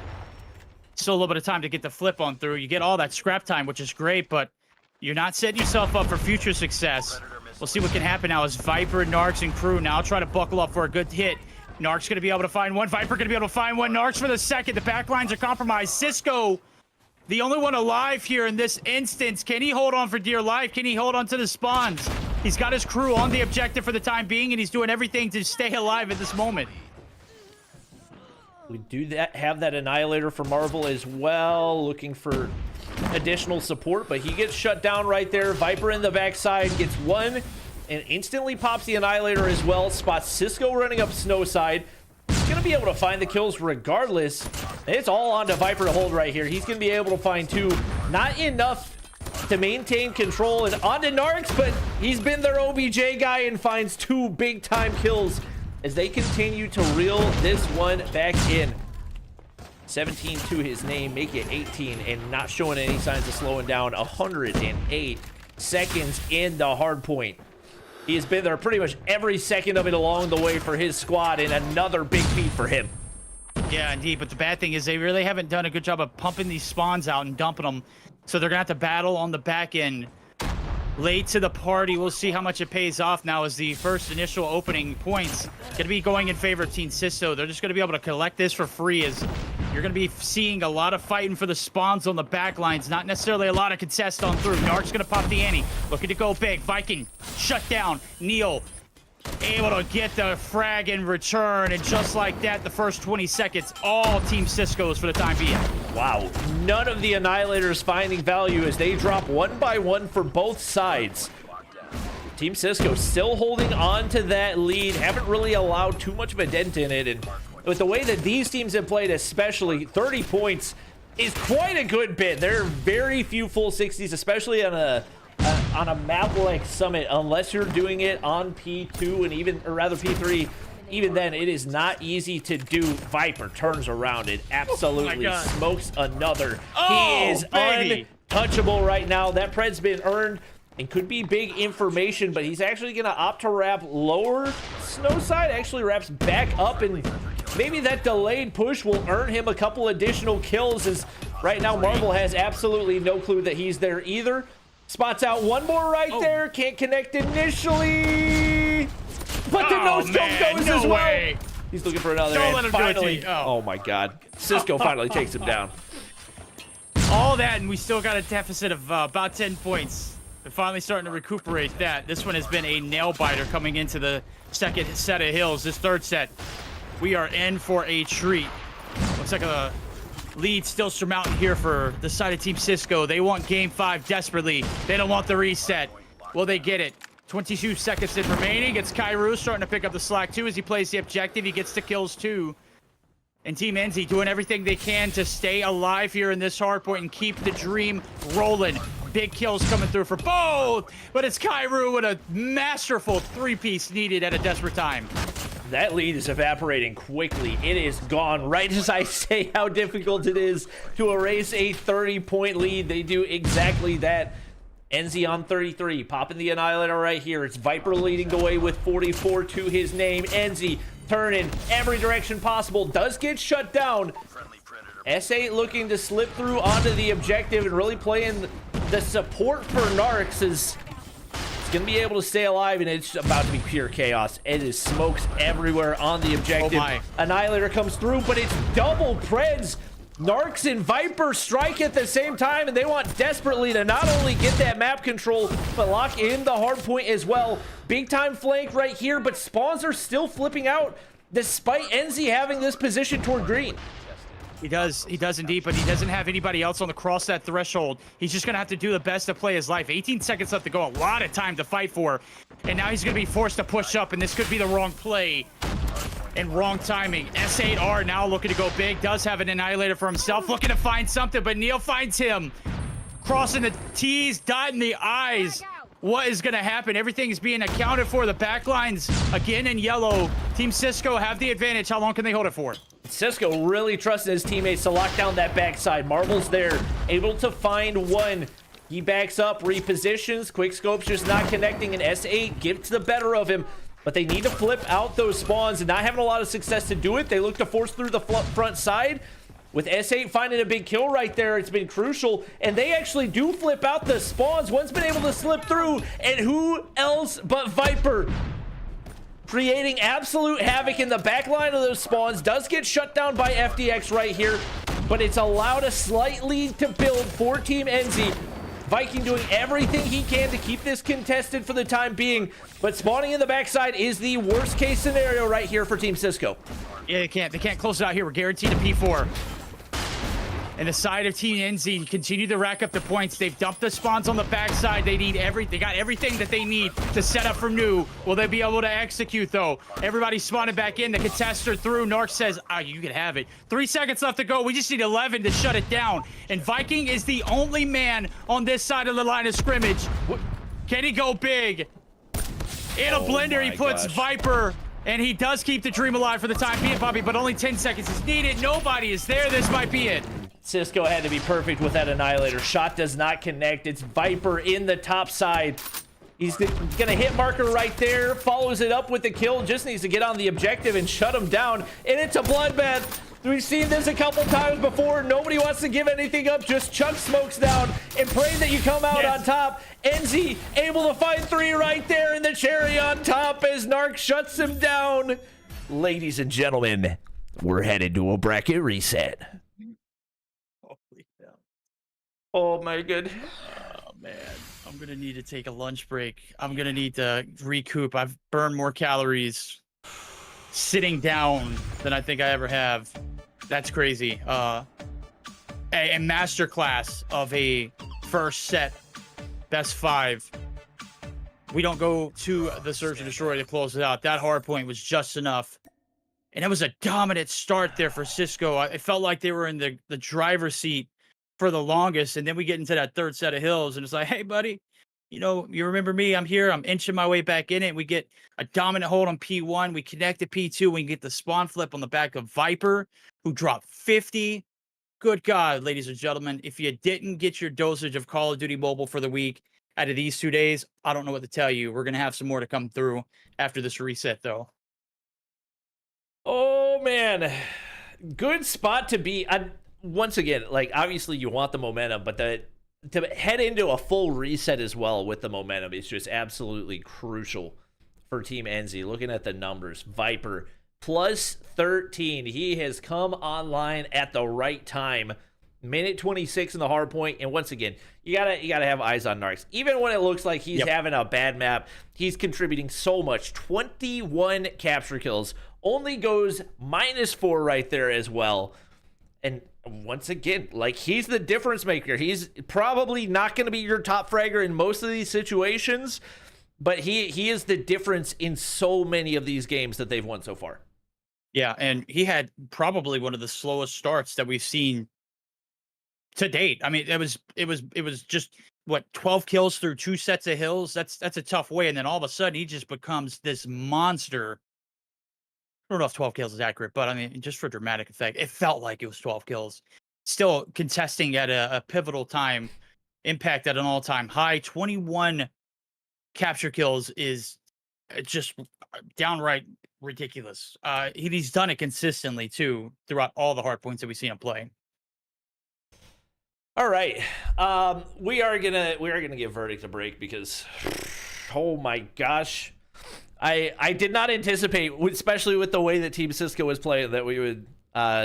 Speaker 2: still a little bit of time to get the flip on through. You get all that scrap time, which is great, but you're not setting yourself up for future success. We'll see what can happen now as Viper, Narcs, and crew now try to buckle up for a good hit. Narc's going to be able to find one. Viper going to be able to find one. Narcs for the second. The back lines are compromised. Cisco, the only one alive here in this instance. Can he hold on for dear life? Can he hold on to the spawns? He's got his crew on the objective for the time being, and he's doing everything to stay alive at this moment.
Speaker 1: We do have that Annihilator for Marvel as well, looking for additional support, but he gets shut down right there. Viper in the backside gets one and instantly pops the Annihilator as well. Spots Cisco running up Snowside. He's going to be able to find the kills regardless. It's all on to Viper to hold right here. He's going to be able to find two. Not enough to maintain control, and on to Narcs, but he's been their OBJ guy and finds two big-time kills as they continue to reel this one back in. 17 to his name, make it 18, and not showing any signs of slowing down. 108 seconds in the hard point. He has been there pretty much every second of it along the way for his squad, and another big beat for him.
Speaker 2: Yeah, indeed, but the bad thing is they really haven't done a good job of pumping these spawns out and dumping them, so they're going to have to battle on the back end. Late to the party, we'll see how much it pays off now as the first initial opening points going to be going in favor of Team Cisco. They're just going to be able to collect this for free, as you're going to be seeing a lot of fighting for the spawns on the back lines, not necessarily a lot of contest on through. Narc's going to pop the ante, looking to go big. Viking shut down. Neil able to get the frag in return, and just like that, the first 20 seconds, all Team Cisco's for the time being.
Speaker 1: Wow, none of the Annihilators finding value as they drop one by one for both sides. Team Cisco still holding on to that lead, haven't really allowed too much of a dent in it, and with the way that these teams have played, especially 30 points is quite a good bit. There are very few full 60s, especially on a map like Summit, unless you're doing it on P2 and even, or rather P3. Even then, it is not easy to do. Viper turns around and absolutely smokes another. He is untouchable right now. That pred's been earned and could be big information, but he's actually going to opt to wrap lower. Snowside actually wraps back up, and maybe that delayed push will earn him a couple additional kills, as right now Marvel has absolutely no clue that he's there either. Spots out one more right there. Can't connect initially. But the no-scope goes as well. He's looking for another.
Speaker 2: Don't let him
Speaker 1: finally,
Speaker 2: do it to you.
Speaker 1: oh my God. Cisco finally takes him down.
Speaker 2: All that, and we still got a deficit of about 10 points. We're finally starting to recuperate that. This one has been a nail-biter coming into the second set of hills. This third set, we are in for a treat. Looks like a lead still surmounting here for the side of Team Cisco. They want Game 5 desperately. They don't want the reset. Will they get it? 22 seconds in remaining. It's Kairu starting to pick up the slack too as he plays the objective. He gets the kills too. And Team Enzy doing everything they can to stay alive here in this hardpoint and keep the dream rolling. Big kills coming through for both, but it's Kairu with a masterful three-piece needed at a desperate time.
Speaker 1: That lead is evaporating quickly. It is gone right as I say how difficult it is to erase a 30-point lead. They do exactly that. Enzy on 33, popping the Annihilator right here. It's Viper leading the way with 44 to his name. Enzy turning every direction possible, does get shut down. S8 looking to slip through onto the objective and really playing the support for Narcs, is it's going to be able to stay alive, and it's about to be pure chaos. It is smokes everywhere on the objective.
Speaker 2: Oh my.
Speaker 1: Annihilator comes through, but it's double Preds. Narcs and Viper strike at the same time, and they want desperately to not only get that map control, but lock in the hard point as well. Big time flank right here, but spawns are still flipping out despite Enzy having this position toward green.
Speaker 2: He does indeed, but he doesn't have anybody else on the cross that threshold. He's just gonna have to do the best to play his life. 18 seconds left to go, a lot of time to fight for. And now he's gonna be forced to push up, and this could be the wrong play and wrong timing. S8R now looking to go big, does have an annihilator for himself, looking to find something, but Neil finds him. Crossing the T's, dotting the I's. What is gonna happen? Everything is being accounted for. The backlines again in yellow. Team Cisco have the advantage. How long can they hold it for?
Speaker 1: Cisco really trusted his teammates to lock down that backside. Marvel's there, able to find one. He backs up, repositions. Quickscope's just not connecting, and S8 gets the better of him. But they need to flip out those spawns, and not having a lot of success to do it. They look to force through the front side. With S8 finding a big kill right there, it's been crucial. And they actually do flip out the spawns. One's been able to slip through, and who else but Viper? Creating absolute havoc in the back line of those spawns. Does get shut down by FDX right here, but it's allowed a slight lead to build for Team Enzy. Viking doing everything he can to keep this contested for the time being, but spawning in the backside is the worst case scenario right here for Team Cisco.
Speaker 2: Yeah, they can't close it out here. We're guaranteed a P4. And the side of Team Enzy continue to rack up the points. They've dumped the spawns on the backside. They got everything that they need to set up for new. Will they be able to execute though? Everybody's spawning back in. The contester through. Narc says, you can have it. 3 seconds left to go. We just need 11 to shut it down. And Viking is the only man on this side of the line of scrimmage. Can he go big? In a blender, he puts Viper. And he does keep the dream alive for the time being, Bobby, but only 10 seconds is needed. Nobody is there. This might be it.
Speaker 1: Cisco had to be perfect with that annihilator. Shot does not connect. It's Viper in the top side. He's gonna hit marker right there, follows it up with the kill, just needs to get on the objective and shut him down. And it's a bloodbath. We've seen this a couple times before. Nobody wants to give anything up, just chuck smokes down and pray that you come out on top. Enzy able to find 3 right there, and the cherry on top as Narc shuts him down. Ladies and gentlemen, we're headed to a bracket reset. Oh my god.
Speaker 2: Oh man, I'm gonna need to take a lunch break. I'm gonna need to recoup. I've burned more calories sitting down than I think I ever have. That's crazy. A masterclass of a first set best 5. We don't go to the Search and Destroy to close it out. That hard point was just enough. And it was a dominant start there for Cisco. It felt like they were in the driver's seat for the longest, and then we get into that third set of hills, and it's like, hey, buddy, you remember me? I'm here. I'm inching my way back in it. We get a dominant hold on P1. We connect to P2. We get the spawn flip on the back of Viper, who dropped 50. Good God, ladies and gentlemen, if you didn't get your dosage of Call of Duty Mobile for the week out of these 2 days, I don't know what to tell you. We're going to have some more to come through after this reset, though.
Speaker 1: Oh, man. Good spot to be. Once again, like, obviously you want the momentum, but to head into a full reset as well with the momentum is just absolutely crucial for Team Enzy. Looking at the numbers, Viper plus 13. He has come online at the right time. Minute 26 in the hard point, and once again, you gotta have eyes on Narcs. Even when it looks like he's having a bad map, he's contributing so much. 21 capture kills, only goes -4 right there as well. And once again, like, he's the difference maker. He's probably not going to be your top fragger in most of these situations, but he is the difference in so many of these games that they've won so far.
Speaker 2: Yeah, and he had probably one of the slowest starts that we've seen to date. I mean, it was just what, 12 kills through 2 sets of hills. That's a tough way, and then all of a sudden he just becomes this monster. I don't know if 12 kills is accurate, but I mean, just for dramatic effect, it felt like it was 12 kills. Still contesting at a pivotal time, impact at an all-time high. 21 capture kills is just downright ridiculous. He's done it consistently too throughout all the hard points that we've seen him play.
Speaker 1: All right, we are gonna give Verdict a break because, oh my gosh. I did not anticipate, especially with the way that Team Cisco was playing, that we would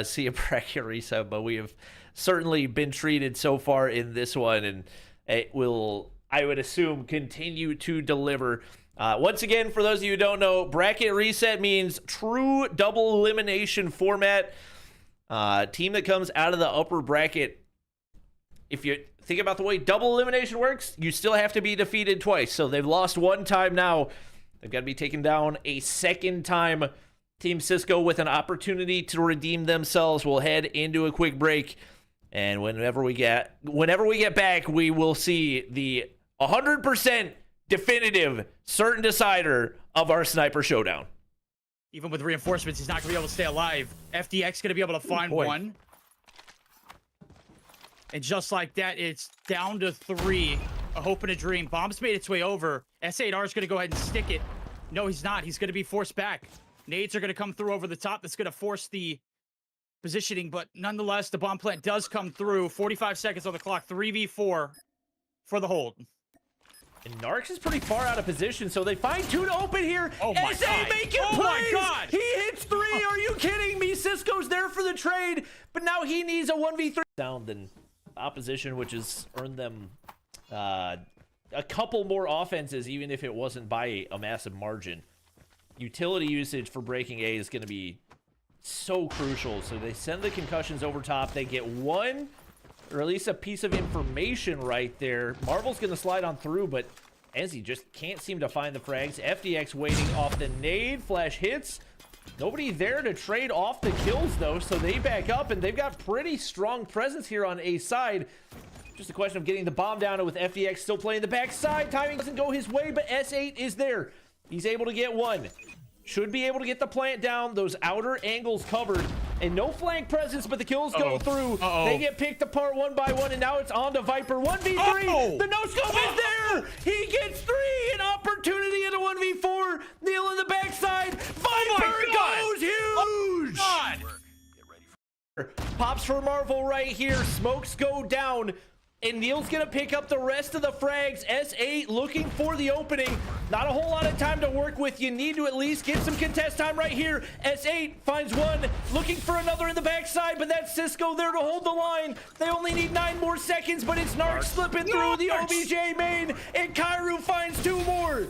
Speaker 1: see a bracket reset, but we have certainly been treated so far in this one, and it will, I would assume, continue to deliver. Once again, for those of you who don't know, bracket reset means true double elimination format. Team that comes out of the upper bracket, if you think about the way double elimination works, you still have to be defeated twice. So they've lost one time now. They've got to be taken down a second time. Team Cisco with an opportunity to redeem themselves. We'll head into a quick break. And whenever we get back, we will see the 100% definitive, certain decider of our sniper showdown.
Speaker 2: Even with reinforcements, he's not going to be able to stay alive. FDX going to be able to find one. And just like that, it's down to 3. A hope and a dream. Bomb's made its way over. S8R is going to go ahead and stick it. No, he's not. He's going to be forced back. Nades are going to come through over the top. That's going to force the positioning. But nonetheless, the bomb plant does come through. 45 seconds on the clock. 3v4 for the hold.
Speaker 1: And Narcs is pretty far out of position, so they find 2 to open here.
Speaker 2: Oh my God.
Speaker 1: making
Speaker 2: Oh my
Speaker 1: plays.
Speaker 2: God.
Speaker 1: He hits 3. Are you kidding me? Cisco's there for the trade, but now he needs a 1v3. Down than opposition, which has earned them a couple more offenses, even if it wasn't by a massive margin. Utility usage for breaking A is going to be so crucial. So they send the concussions over top. They get 1, or at least a piece of information right there. Marvel's going to slide on through, but Enzy just can't seem to find the frags. FDX waiting off the nade. Flash hits. Nobody there to trade off the kills, though, so they back up, and they've got pretty strong presence here on A side. Just a question of getting the bomb down, and with FDX still playing the backside. Timing doesn't go his way, but S8 is there. He's able to get 1. Should be able to get the plant down. Those outer angles covered. And no flank presence, but the kills go through. They get picked apart one by one, and now it's on to Viper. 1v3. The no-scope is there. He gets 3. An opportunity in a 1v4. Neil in the backside. Viper goes huge. Pops for Marvel right here. Smokes go down. And Neil's going to pick up the rest of the frags. S8 looking for the opening. Not a whole lot of time to work with. You need to at least get some contest time right here. S8 finds 1. Looking for another in the backside, but that's Cisco there to hold the line. They only need 9 more seconds, but it's Narc slipping through the OBJ main. And Kairu finds 2 more.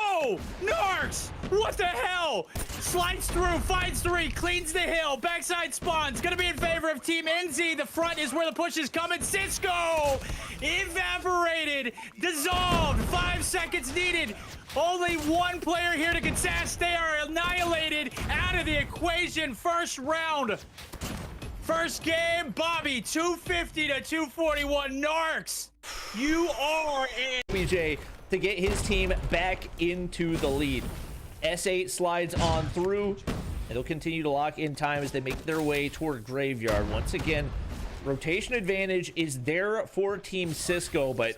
Speaker 2: Oh, Narcs! What the hell? Slides through, finds 3, cleans the hill, backside spawns. Gonna be in favor of Team Enzy. The front is where the push is coming. Cisco! Evaporated, dissolved, 5 seconds needed. Only 1 player here to contest. They are annihilated out of the equation. First round. First game, Bobby, 250 to 241. Narcs, you are in.
Speaker 1: OBJ to get his team back into the lead. S8 slides on through, and they'll continue to lock in time as they make their way toward Graveyard. Once again, rotation advantage is there for Team Cisco, but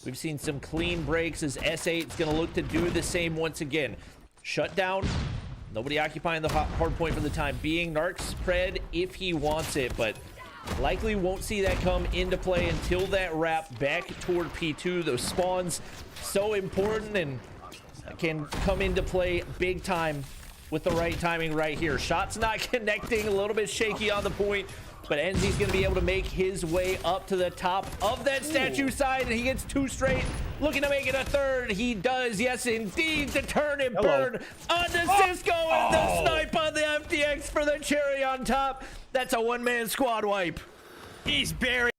Speaker 1: we've seen some clean breaks as S8 is going to look to do the same once again. Shut down. Nobody occupying the hard point for the time being. Narc spread if he wants it, but likely won't see that come into play until that wrap back toward P2. Those spawns so important and can come into play big time with the right timing right here. Shots not connecting, a little bit shaky on the point, but Enzy's going to be able to make his way up to the top of that statue side, and he gets 2 straight. Looking to make it a 3rd. He does, yes indeed, to turn and burn onto Cisco, and the snipe on the FDX for the cherry on top. That's a 1-man squad wipe.
Speaker 2: He's buried.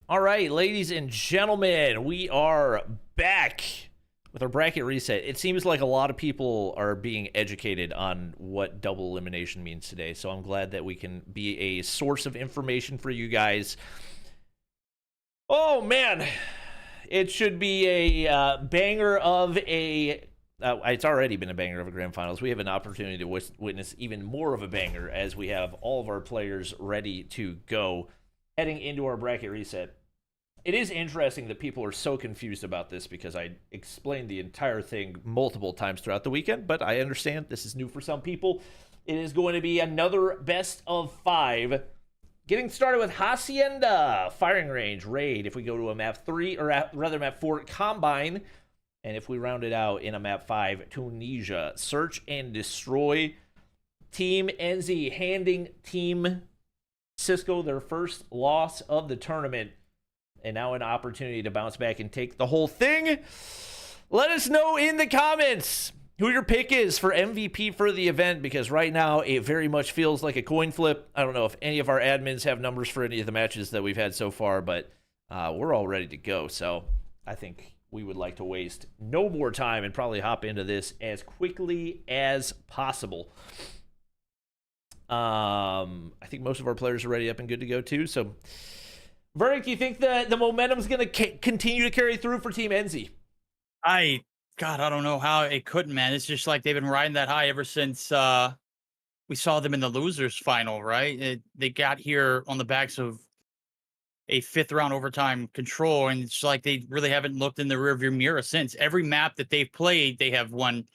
Speaker 1: All right, ladies and gentlemen, we are back with our bracket reset. It seems like a lot of people are being educated on what double elimination means today, so I'm glad that we can be a source of information for you guys. Oh, man. It should be a banger of a It's already been a banger of a grand finals. We have an opportunity to witness even more of a banger as we have all of our players ready to go heading into our bracket reset. It is interesting that people are so confused about this because I explained the entire thing multiple times throughout the weekend, but I understand this is new for some people. It is going to be another best of 5. Getting started with Hacienda, Firing Range, Raid. If we go to a map 3, or rather map 4, Combine. And if we round it out in a map 5, Tunisia, Search and Destroy. Team Enzy handing Team Cisco their first loss of the tournament. And now an opportunity to bounce back and take the whole thing. Let us know in the comments who your pick is for MVP for the event, because right now it very much feels like a coin flip. I don't know if any of our admins have numbers for any of the matches that we've had so far, but we're all ready to go. So I think we would like to waste no more time and probably hop into this as quickly as possible. I think most of our players are ready up and good to go too. So, Verdict, do you think the momentum's going to continue to carry through for Team Enzy?
Speaker 2: God, I don't know how it couldn't, man. It's just like they've been riding that high ever since we saw them in the losers final, right? They got here on the backs of a 5th round overtime control, and it's like they really haven't looked in the rearview mirror since. Every map that they've played, they have won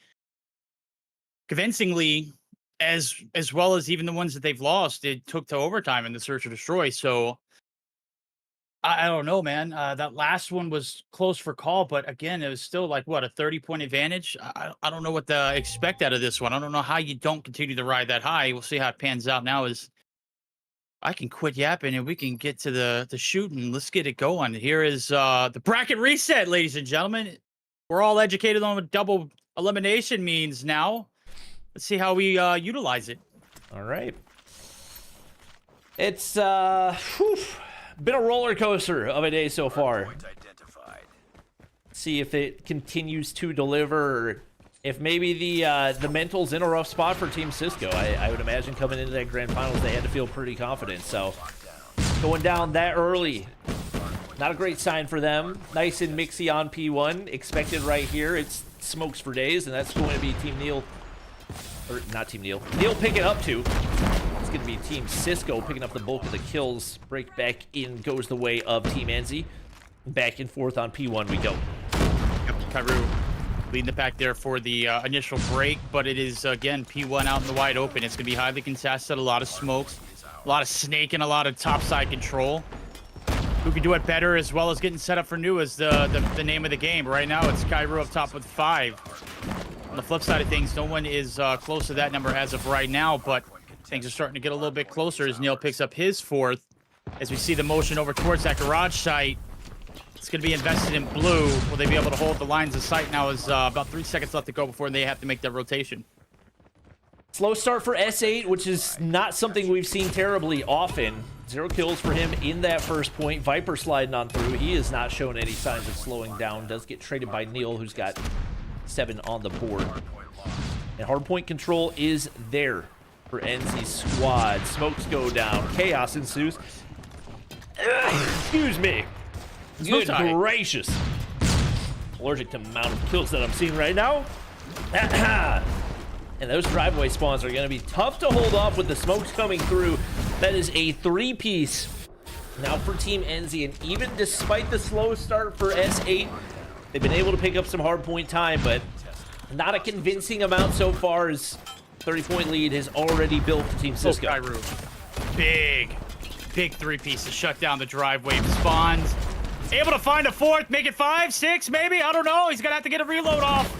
Speaker 2: convincingly, as well as even the ones that they've lost, it took to overtime in the Search or Destroy. So I don't know, man. That last one was close for call, but again, it was still like, what, a 30-point advantage? I don't know what to expect out of this one. I don't know how you don't continue to ride that high. We'll see how it pans out now. As I can quit yapping and we can get to the shooting. Let's get it going. Here is the bracket reset, ladies and gentlemen. We're all educated on what double elimination means now. Let's see how we utilize it.
Speaker 1: All right. It's been a roller coaster of a day so far. See if it continues to deliver, or if maybe the mental's in a rough spot for Team Cisco. I would imagine coming into that grand finals, they had to feel pretty confident. So going down that early, not a great sign for them. Nice and mixy on P1. Expected right here. It's smokes for days, and that's going to be Team Neil. Or not Team Neil. Neil picking up 2. It's going to be Team Cisco picking up the bulk of the kills. Break back in goes the way of Team Enzy. Back and forth on P1 we go.
Speaker 2: Yep, Kairu leading the pack there for the initial break, but it is, again, P1 out in the wide open. It's going to be highly contested, a lot of smokes, a lot of snake, and a lot of topside control. Who can do it better, as well as getting set up for new, is the name of the game. Right now, it's Kairu up top with 5. On the flip side of things, no one is close to that number as of right now, but things are starting to get a little bit closer as Neil picks up his 4th. As we see the motion over towards that garage site, it's going to be invested in blue. Will they be able to hold the lines of sight now? Is about 3 seconds left to go before they have to make that rotation.
Speaker 1: Slow start for S8, which is not something we've seen terribly often. 0 kills for him in that first point. Viper sliding on through. He has not shown any signs of slowing down. Does get traded by Neil, who's got 7 on the board. And hardpoint control is there for Enzy's squad. Smokes go down. Chaos ensues. Excuse me. Good gracious. Allergic to the amount of kills that I'm seeing right now. And those driveway spawns are going to be tough to hold off with the smokes coming through. That is a 3-piece now for Team Enzy. And even despite the slow start for S8, they've been able to pick up some hardpoint time, but not a convincing amount so far, as 30-point lead has already built for Team Cisco.
Speaker 2: Big 3-piece to shut down the driveway spawns. Able to find a 4th, make it 5, 6, maybe? I don't know. He's going to have to get a reload off.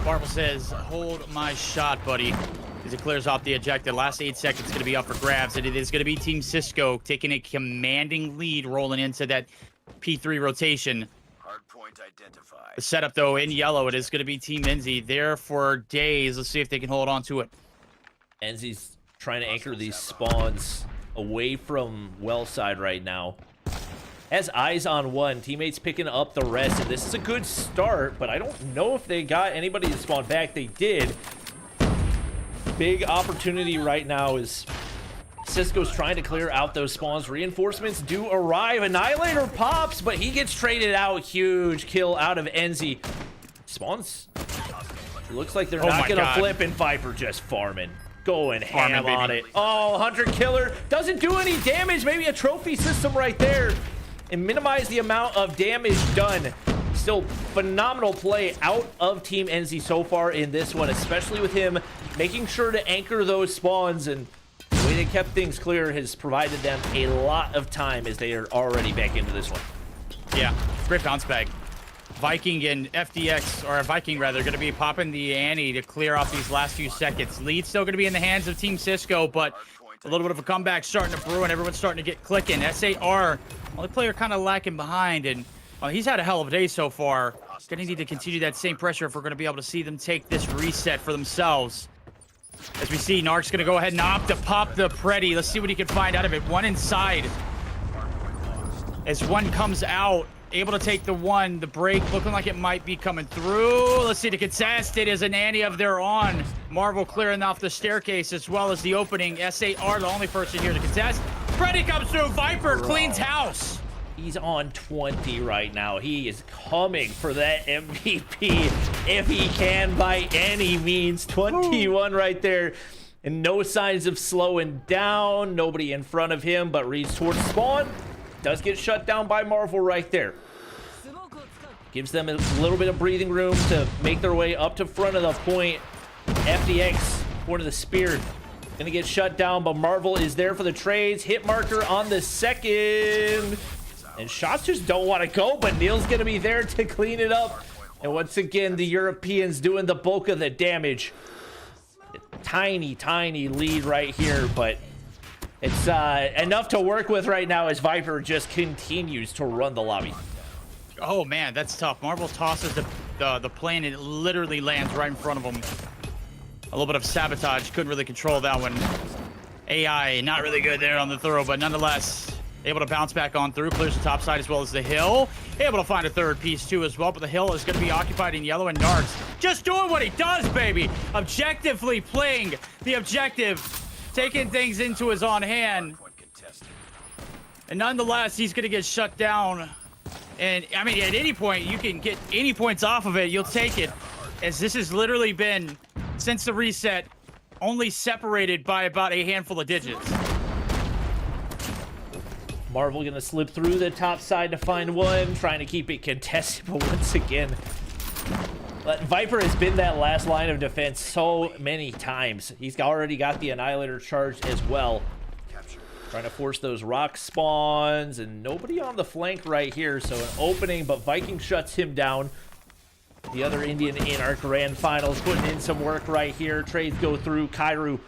Speaker 2: Marvel says, hold my shot, buddy. As it clears off the ejected. Last 8 seconds going to be up for grabs, and it is going to be Team Cisco taking a commanding lead, rolling into that P3 rotation.
Speaker 3: Hardpoint identified.
Speaker 2: The setup, though, in yellow, it is going to be Team Enzy there for days. Let's see if they can hold on to it.
Speaker 1: Enzy's trying to anchor these spawns away from well side right now. Has eyes on one. Teammates picking up the rest, and this is a good start, but I don't know if they got anybody to spawn back. They did. Big opportunity right now is Cisco's trying to clear out those spawns. Reinforcements do arrive. Annihilator pops, but he gets traded out. Huge kill out of Enzy. Spawns Looks like they're
Speaker 2: Oh
Speaker 1: not
Speaker 2: my
Speaker 1: going to
Speaker 2: God.
Speaker 1: flip, and Viper just farming. Going
Speaker 2: Farming,
Speaker 1: ham on it.
Speaker 2: baby.
Speaker 1: Oh, Hunter Killer doesn't do any damage. Maybe a trophy system right there. And minimize the amount of damage done. Still phenomenal play out of Team Enzy so far in this one, especially with him making sure to anchor those spawns, and the way they kept things clear has provided them a lot of time as they are already back into this one.
Speaker 2: Yeah, great bounce back. Viking and FDX, or Viking rather, going to be popping the ante to clear off these last few seconds. Lead still going to be in the hands of Team Cisco, but a little bit of a comeback starting to brew, and everyone's starting to get clicking. SAR, only player kind of lacking behind, and he's had a hell of a day so far. Going to need to continue that same pressure if we're going to be able to see them take this reset for themselves. As we see, Narc's going to go ahead and opt to pop the Preddy. Let's see what he can find out of it. One inside. As one comes out, able to take the one. The break looking like it might be coming through. Let's see the contest. It is an ante of their own. Marvel clearing off the staircase as well as the opening. SAR, the only person here to contest. Preddy comes through. Viper cleans house.
Speaker 1: He's on 20 right now. He is coming for that MVP if he can by any means. 21 right there. And no signs of slowing down. Nobody in front of him, but reads towards spawn. Does get shut down by Marvel right there. Gives them a little bit of breathing room to make their way up to front of the point. FDX, point of the spear. Gonna get shut down, but Marvel is there for the trades. Hit marker on the second. And shots just don't want to go, but Neil's going to be there to clean it up. And once again, the Europeans doing the bulk of the damage. Tiny, tiny lead right here, but it's enough to work with right now as Viper just continues to run the lobby.
Speaker 2: Oh, man, that's tough. Marvel tosses the plane, and it literally lands right in front of him. A little bit of sabotage. Couldn't really control that one. AI, not really good there on the throw, but nonetheless... able to bounce back on through, clears the top side as well as the hill. Able to find a third piece too as well, but the hill is going to be occupied in yellow, and Narcs just doing what he does, baby. Objectively playing the objective, taking things into his own hand. And nonetheless, he's going to get shut down. And I mean, at any point, you can get any points off of it, you'll take it. As this has literally been, since the reset, only separated by about a handful of digits.
Speaker 1: Marvel gonna slip through the top side to find one, trying to keep it contested, but once again, Viper has been that last line of defense so many times. He's already got the Annihilator charged as well. Trying to force those rock spawns, and nobody on the flank right here, so an opening, but Viking shuts him down. The other Indian in our grand finals putting in some work right here. Trades go through. Kairu,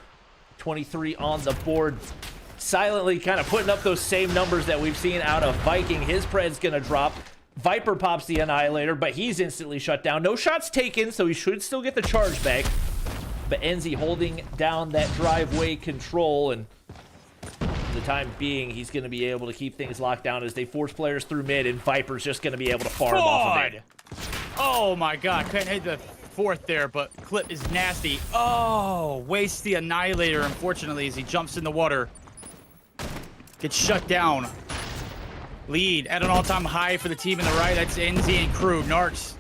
Speaker 1: 23 on the board. Silently kind of putting up those same numbers that we've seen out of Viking. His pred's gonna drop. Viper pops the Annihilator, but he's instantly shut down. No shots taken, so he should still get the charge back. But Enzy holding down that driveway control, and for the time being, he's gonna be able to keep things locked down as they force players through mid, and Viper's just gonna be able to farm off of it.
Speaker 2: Oh my god, couldn't hit the fourth there, but clip is nasty. Oh, wastes the Annihilator, unfortunately, as he jumps in the water. Gets shut down. Lead at an all-time high for the team in the right. That's Enzy and crew. Narcs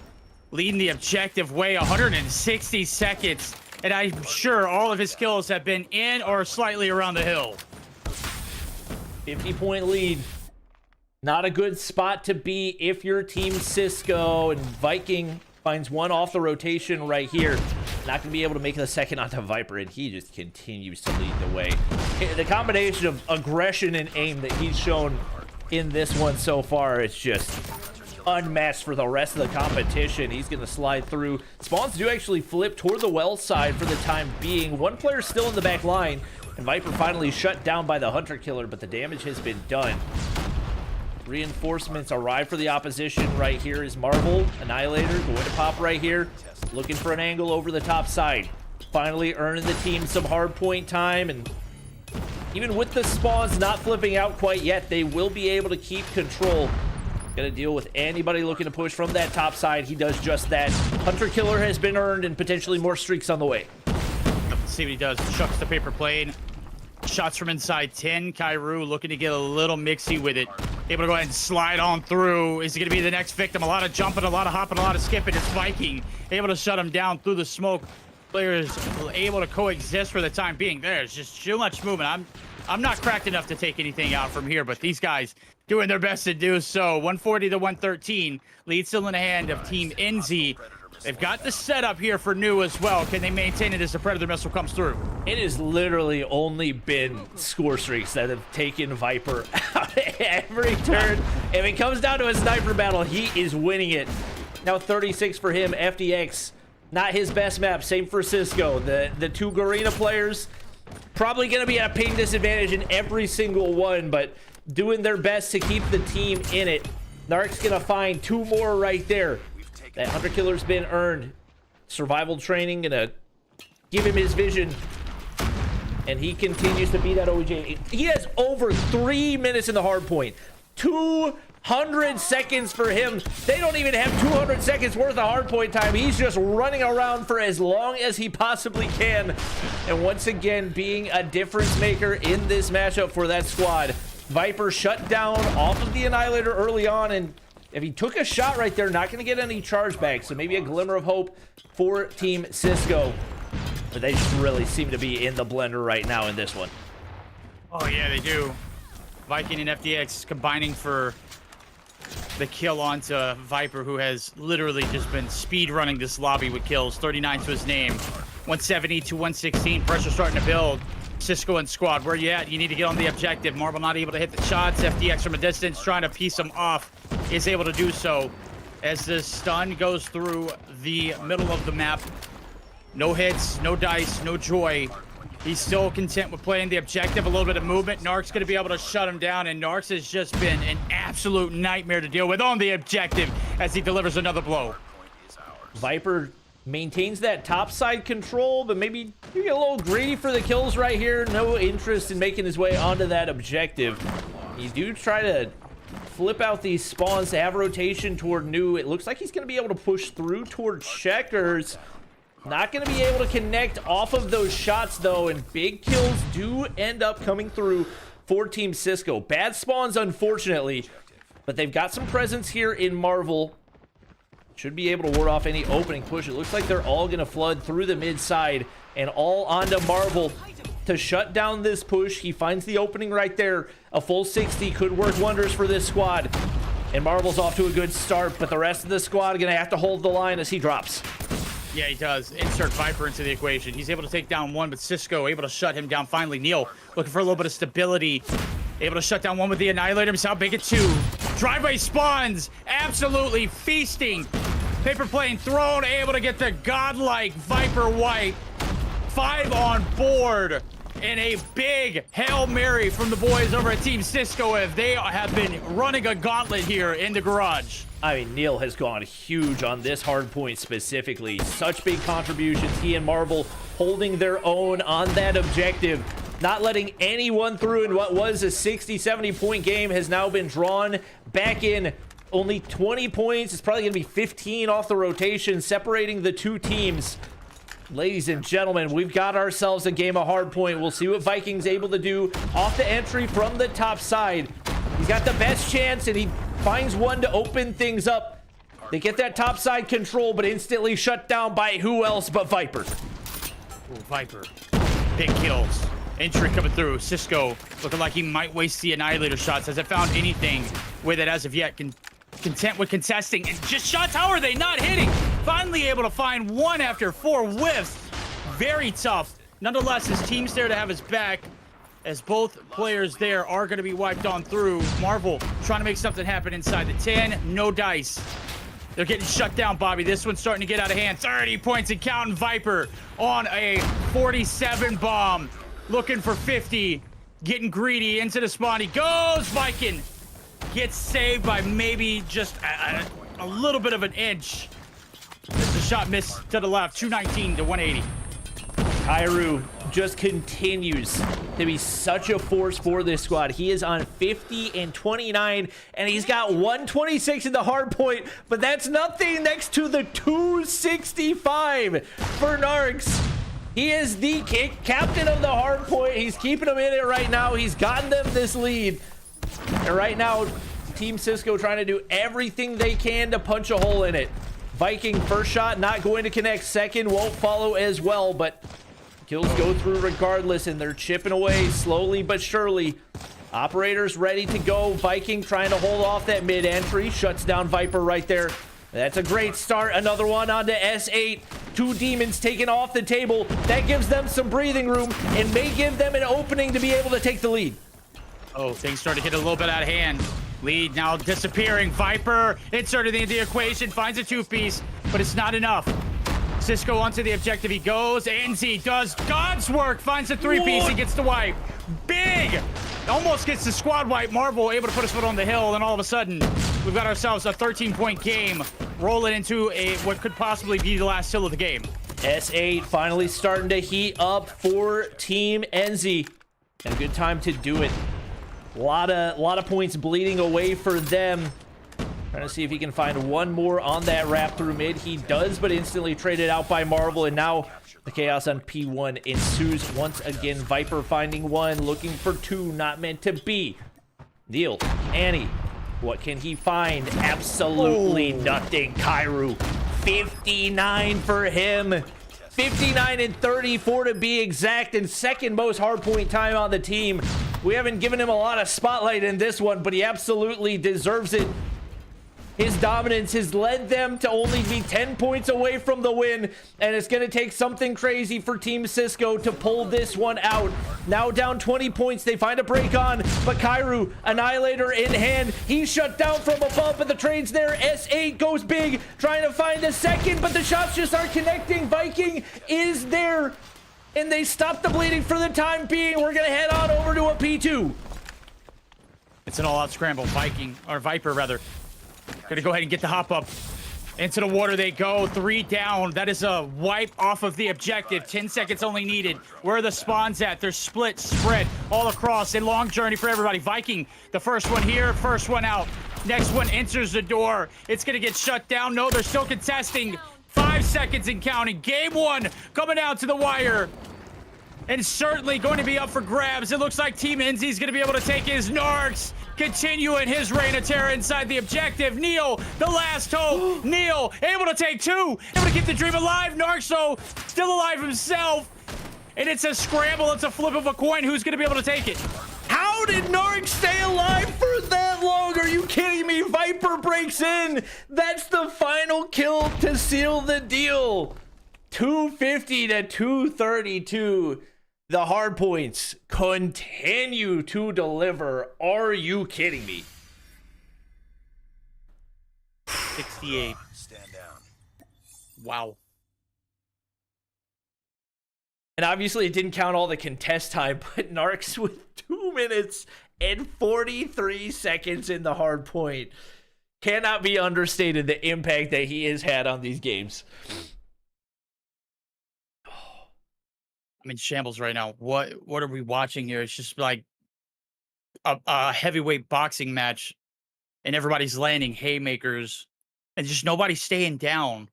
Speaker 2: leading the objective way, 160 seconds. And I'm sure all of his kills have been in or slightly around the hill.
Speaker 1: 50-point lead. Not a good spot to be if you're Team Cisco, and Viking finds one off the rotation right here. Not going to be able to make the second onto Viper, and he just continues to lead the way. The combination of aggression and aim that he's shown in this one so far is just unmatched for the rest of the competition. He's going to slide through. Spawns do actually flip toward the well side for the time being. One player still in the back line, and Viper finally shut down by the Hunter Killer, but the damage has been done. Reinforcements arrive for the opposition. Right here is Marvel. Annihilator going to pop right here. Looking for an angle over the top side. Finally earning the team some hard point time, and even with the spawns not flipping out quite yet, they will be able to keep control. Gonna deal with anybody looking to push from that top side. He does just that. Hunter Killer has been earned, and potentially more streaks on the way.
Speaker 2: Let's see what he does. Chucks the paper plane. Shots from inside 10. Kairu looking to get a little mixy with it. able to go ahead and slide on through. Is he going to be the next victim? A lot of jumping, a lot of hopping, a lot of skipping. It's Viking able to shut him down through the smoke. Players able to coexist for the time being. There's just too much movement. I'm not cracked enough to take anything out from here, but these guys doing their best to do so. 140 to 113. Lead still in the hand of Team Enzy. They've got the setup here for new as well. Can they maintain it as the Predator missile comes through?
Speaker 1: It has literally only been score streaks that have taken Viper out every turn. If it comes down to a sniper battle, he is winning it. Now 36 for him. FDX, not his best map. Same for Cisco. The two Garena players probably going to be at a ping disadvantage in every single one, but doing their best to keep the team in it. Narc's going to find two more right there. That Hunter Killer's been earned. Survival training gonna give him his vision. And he continues to be that OJ. He has over 3 minutes in the hard point. 200 seconds for him. They don't even have 200 seconds worth of hard point time. He's just running around for as long as he possibly can. And once again, being a difference maker in this matchup for that squad. Viper shut down off of the Annihilator early on, and if he took a shot right there, not going to get any charge back. So maybe a glimmer of hope for Team Cisco. But they just really seem to be in the blender right now in this one.
Speaker 2: Oh, yeah, they do. Viking and FDX combining for the kill onto Viper, who has literally just been speed running this lobby with kills. 39 to his name. 170 to 116. Pressure starting to build. Cisco and squad, where you at? You need to get on the objective. Marvel not able to hit the shots. FDX from a distance trying to piece him off is able to do so as the stun goes through the middle of the map. No hits, no dice, no joy. He's still content with playing the objective. A little bit of movement. Narc's going to be able to shut him down, and Narc has just been an absolute nightmare to deal with on the objective as he delivers another blow.
Speaker 1: Viper maintains that top side control, but maybe a little greedy for the kills right here. No interest in making his way onto that objective. You do try to flip out these spawns to have rotation toward new. It looks like he's going to be able to push through toward checkers. Not going to be able to connect off of those shots, though, and big kills do end up coming through for Team Cisco. Bad spawns, unfortunately, but they've got some presence here in Marvel. Should be able to ward off any opening push. It looks like they're all going to flood through the mid side and all onto Marvel to shut down this push. He finds the opening right there. A full 60 could work wonders for this squad. And Marvel's off to a good start, but the rest of the squad are going to have to hold the line as he drops.
Speaker 2: Yeah, he does. Insert Viper into the equation. He's able to take down one, but Cisco able to shut him down finally. Neil looking for a little bit of stability. Able to shut down one with the Annihilator himself. Make it two. Driveway spawns. Absolutely feasting. Paper plane thrown. Able to get the godlike Viper White. 5 on board. And a big Hail Mary from the boys over at Team Cisco as they have been running a gauntlet here in the garage.
Speaker 1: I mean, Neil has gone huge on this hard point specifically. Such big contributions. He and Marvel holding their own on that objective. Not letting anyone through in what was a 60, 70 point game has now been drawn back in. Only 20 points. It's probably going to be 15 off the rotation, separating the two teams. Ladies and gentlemen, we've got ourselves a game of Hardpoint. We'll see what Viking's able to do off the entry from the top side. He's got the best chance, and he finds one to open things up. They get that top side control, but instantly shut down by who else but Viper.
Speaker 2: Ooh, Viper. Big kills. Entry coming through. Cisco looking like he might waste the Annihilator shots. Has it found anything with it as of yet? Content with contesting. And just shots, how are they not hitting? Finally able to find one after 4 whiffs. Very tough. Nonetheless, his team's there to have his back, as both players there are going to be wiped on through. Marvel trying to make something happen inside the 10. No dice. They're getting shut down, Bobby. This one's starting to get out of hand. 30 points and counting. Viper on a 47 bomb. Looking for 50. Getting greedy into the spawn. He goes. Viking gets saved by maybe just a little bit of an inch. The shot missed to the left. 219 to 180.
Speaker 1: Kairu just continues to be such a force for this squad. He is on 50 and 29, and he's got 126 in the hard point, but that's nothing next to the 265 for Narcs. He is the captain of the hard point. He's keeping them in it right now. He's gotten them this lead. And right now, Team Cisco trying to do everything they can to punch a hole in it. Viking first shot not going to connect. Second won't follow as well, but kills go through regardless, and they're chipping away slowly but surely. Operators ready to go. Viking trying to hold off that mid entry. Shuts down Viper right there. That's a great start. Another one onto S8. 2 demons taken off the table. That gives them some breathing room and may give them an opening to be able to take the lead.
Speaker 2: Oh, things start to get a little bit out of hand. Lead now disappearing. Viper inserted into the equation, finds a 2-piece, but it's not enough. Cisco onto the objective. He goes. Enzy does God's work, finds a 3-piece. He gets the wipe. Big! Almost gets the squad wipe. Marvel able to put his foot on the hill, and all of a sudden, we've got ourselves a 13-point game, rolling into what could possibly be the last kill of the game.
Speaker 1: S8 finally starting to heat up for Team Enzy. And a good time to do it. A lot of points bleeding away for them. Trying to see if he can find one more on that wrap through mid. He does, but instantly traded out by Marvel. And now the chaos on P1 ensues once again. Viper finding one, looking for 2, not meant to be. Neil, Annie, what can he find? Absolutely nothing. Kairu, 59 for him. 59 and 34 to be exact, and second most hardpoint time on the team. We haven't given him a lot of spotlight in this one, but he absolutely deserves it. His dominance has led them to only be 10 points away from the win, and it's going to take something crazy for Team Cisco to pull this one out. Now down 20 points, they find a break on, but Kairu, Annihilator in hand. He's shut down from above, but the trade's there. S8 goes big, trying to find a second, but the shots just aren't connecting. Viking is there, and they stop the bleeding for the time being. We're going to head on over to a P2.
Speaker 2: It's an all-out scramble. Viper rather. Gonna go ahead and get the hop up. Into the water they go. 3 down. That is a wipe off of the objective. 10 seconds only needed. Where are the spawns at? They're split, spread all across. A long journey for everybody. Viking, the first one here, first one out. Next one enters the door. It's gonna get shut down. No, they're still contesting. 5 seconds and counting. Game 1 coming down to the wire. And certainly going to be up for grabs. It looks like Team Enzy is going to be able to take his Narcs, continuing his reign of terror inside the objective. Neil, the last hope. Neil, able to take 2. Able to keep the dream alive. Narcs, though, still alive himself. And it's a scramble. It's a flip of a coin. Who's going to be able to take it?
Speaker 1: How did Narc stay alive for that long? Are you kidding me? Viper breaks in. That's the final kill to seal the deal. 250 to 232. The hard points continue to deliver. Are you kidding me?
Speaker 2: 68.
Speaker 3: Stand down.
Speaker 2: Wow.
Speaker 1: And obviously it didn't count all the contest time, but Narcs with 2 minutes and 43 seconds in the hard point cannot be understated, the impact that he has had on these games.
Speaker 2: I'm in shambles right now. What are we watching here? It's just like a heavyweight boxing match, and everybody's landing haymakers, and just nobody's staying down.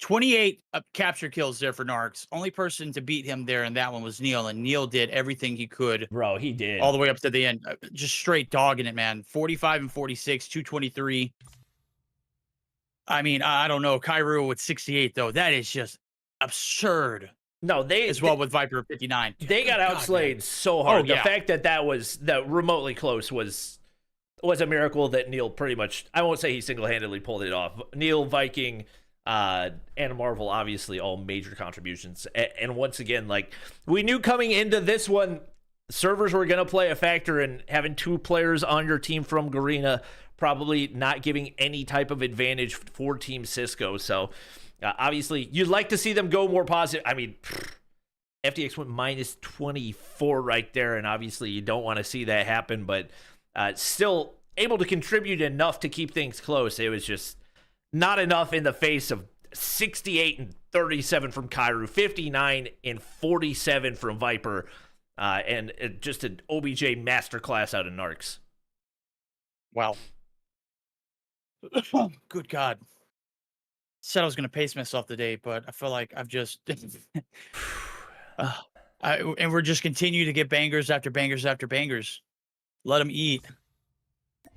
Speaker 2: 28 capture kills there for Narcs. Only person to beat him there in that one was Neil, and Neil did everything he could.
Speaker 1: Bro, he did.
Speaker 2: All the way up to the end. Just straight dogging it, man. 45 and 46, 223. I mean, I don't know. Kairu with 68, though. That is just absurd.
Speaker 1: No,
Speaker 2: as well with Viper 59.
Speaker 1: They got outslayed so hard.
Speaker 2: Oh, yeah.
Speaker 1: The fact that was remotely close was a miracle that Neil pretty much, I won't say he single-handedly pulled it off. Neil, Viking, and Marvel, obviously all major contributions. And once again, like, we knew coming into this one, servers were going to play a factor, in having 2 players on your team from Garena probably not giving any type of advantage for Team Cisco. So obviously, you'd like to see them go more positive. I mean, FTX went minus 24 right there, and obviously you don't want to see that happen, but still able to contribute enough to keep things close. It was just not enough in the face of 68 and 37 from Kairu, 59 and 47 from Viper, and just an OBJ masterclass out of Narcs.
Speaker 2: Wow. Good God. Said I was going to pace myself today, but I feel like I've just and we're just continue to get bangers after bangers after bangers. Let them eat.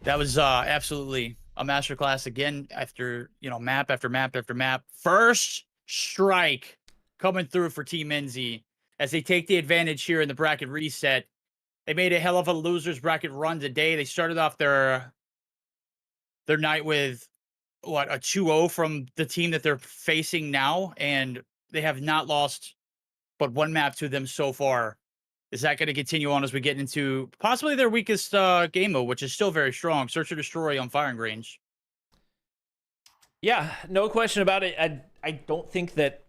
Speaker 2: That was absolutely a masterclass again after, map after map after map. First strike coming through for Team Enzy as they take the advantage here in the bracket reset. They made a hell of a losers bracket run today. They started off their night with a 2-0 from the team that they're facing now, and they have not lost but one map to them so far. Is that going to continue on as we get into possibly their weakest game mode, which is still very strong? Search or Destroy on firing range.
Speaker 1: Yeah, no question about it. I don't think that,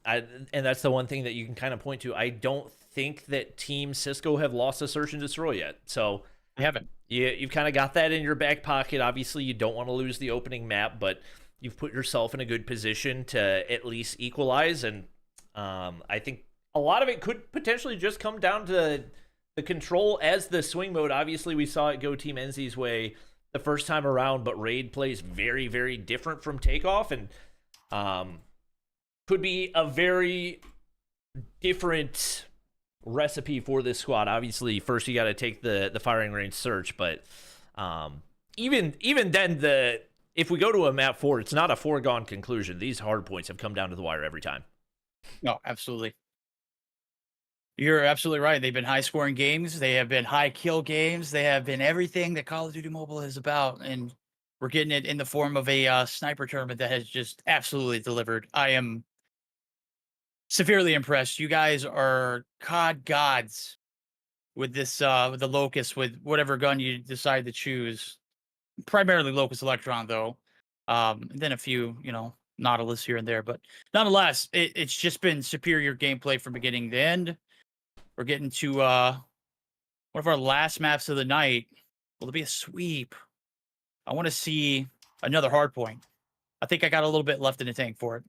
Speaker 1: and that's the one thing that you can kind of point to. I don't think that Team Cisco have lost a Search and Destroy yet. So
Speaker 2: I haven't.
Speaker 1: You've kind of got that in your back pocket. Obviously, you don't want to lose the opening map, but you've put yourself in a good position to at least equalize. And I think a lot of it could potentially just come down to the control as the swing mode. Obviously, we saw it go Team Enzy's way the first time around, but Raid plays very, very different from Takeoff, and could be a very different recipe for this squad. Obviously, first you got to take the firing range search, but even then, if we go to a map 4, it's not a foregone conclusion. These hard points have come down to the wire every time.
Speaker 2: No, absolutely. You're absolutely right. They've been high-scoring games. They have been high-kill games. They have been everything that Call of Duty Mobile is about, and we're getting it in the form of a sniper tournament that has just absolutely delivered. I am severely impressed. You guys are COD gods with this, with the Locust, with whatever gun you decide to choose. Primarily Locust Electron, though. And then a few, Nautilus here and there. But nonetheless, it's just been superior gameplay from beginning to end. We're getting to one of our last maps of the night. Will it be a sweep? I want to see another hardpoint. I think I got a little bit left in the tank for it.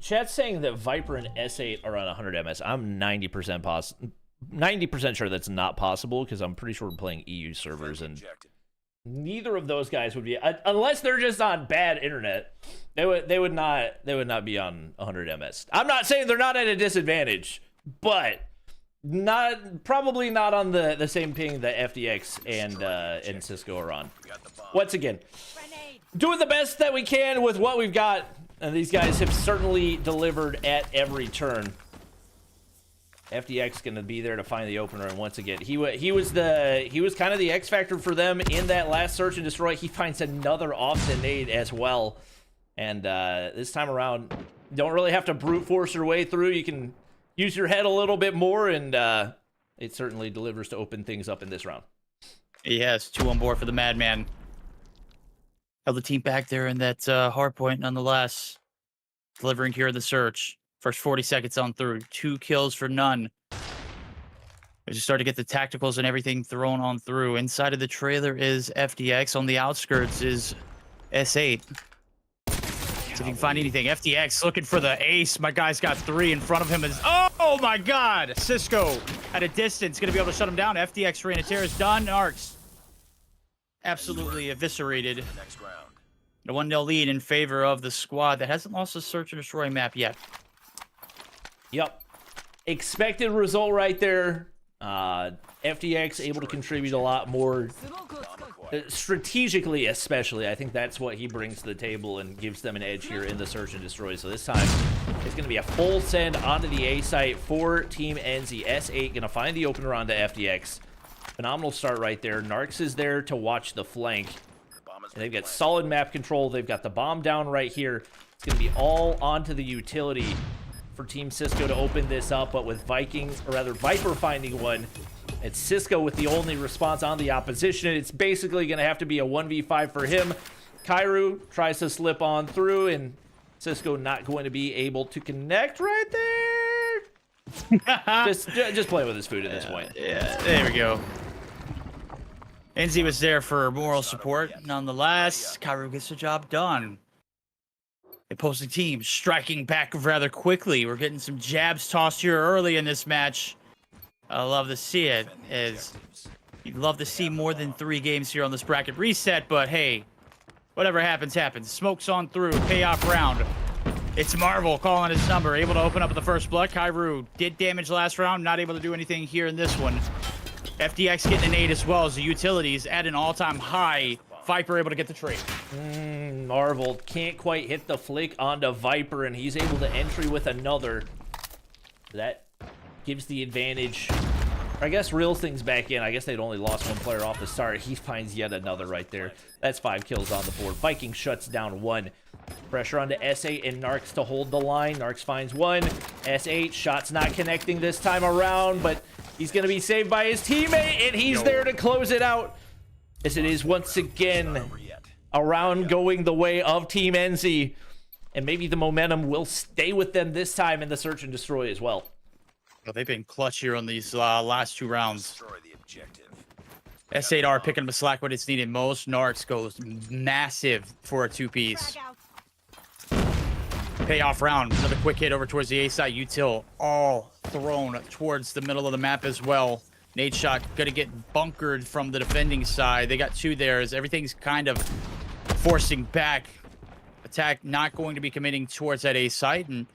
Speaker 1: Chat's saying that Viper and S8 are on 100 MS. I'm 90% sure that's not possible, because I'm pretty sure we're playing EU servers, and neither of those guys would be, unless they're just on bad internet. They would not be on 100 MS. I'm not saying they're not at a disadvantage, but probably not on the same ping that FDX and Cisco are on. Once again, doing the best that we can with what we've got, and these guys have certainly delivered at every turn. FDX going to be there to find the opener, and once again, he was kind of the X factor for them in that last search and destroy. He finds another off the nade as well, and this time around, don't really have to brute force your way through. You can use your head a little bit more, and it certainly delivers to open things up in this round.
Speaker 2: Yes, 2 on board for the Madman. Held the team back there in that hard point nonetheless. Delivering here in the search. First 40 seconds on through. 2 kills for none. We just start to get the tacticals and everything thrown on through. Inside of the trailer is FDX. On the outskirts is S8. See if you can find anything. FDX looking for the ace. My guy's got 3 in front of him. Oh my god! Cisco at a distance. Going to be able to shut him down. FDX Reign of Terror is done. Arcs absolutely eviscerated. The 1-0 lead in favor of the squad that hasn't lost a search and destroy map yet.
Speaker 1: Yep. Expected result right there. FDX able to contribute a lot more. Strategically, especially. I think that's what he brings to the table and gives them an edge here in the search and destroy. So this time, it's going to be a full send onto the A site for Team Enzy. S8 going to find the opener onto FDX. Phenomenal start right there. Narcs is there to watch the flank. And they've got solid map control. They've got the bomb down right here. It's going to be all onto the utility for Team Cisco to open this up. But with Viper finding one, it's Cisco with the only response on the opposition. It's basically going to have to be a 1v5 for him. Kairu tries to slip on through, and Cisco not going to be able to connect right there. just play with his food at this point.
Speaker 2: Yeah, there we go. Enzy was there for moral support. Nonetheless, Kairu gets the job done. Opposing team striking back rather quickly. We're getting some jabs tossed here early in this match. I love to see it, as you'd love to see more than 3 games here on this bracket reset, but hey, whatever happens, happens. Smokes on through, payoff round. It's Marvel calling his number, able to open up with the first blood. Kairu did damage last round, not able to do anything here in this one. FDX getting an 8 as well as the utilities at an all-time high. Viper able to get the trade.
Speaker 1: Marvel can't quite hit the flick onto Viper, and he's able to entry with another. That gives the advantage. I guess reels things back in. I guess they'd only lost one player off the start. He finds yet another right there. That's 5 kills on the board. Viking shuts down 1. Pressure onto S8 and Narcs to hold the line. Narcs finds 1. S8, shots not connecting this time around, but he's going to be saved by his teammate, and he's there to close it out. As it is once again a round going the way of Team Enzy. And maybe the momentum will stay with them this time in the search and destroy as well.
Speaker 2: Well, they've been clutch here on these last 2 rounds.
Speaker 3: Destroy the objective.
Speaker 2: S8R picking up the slack when it's needed most. Narcs goes massive for a 2-piece. Payoff round. Another quick hit over towards the A side. Util all thrown towards the middle of the map as well. Nade shot gonna get bunkered from the defending side. They got 2 there as everything's kind of forcing back. Attack not going to be committing towards that A site, and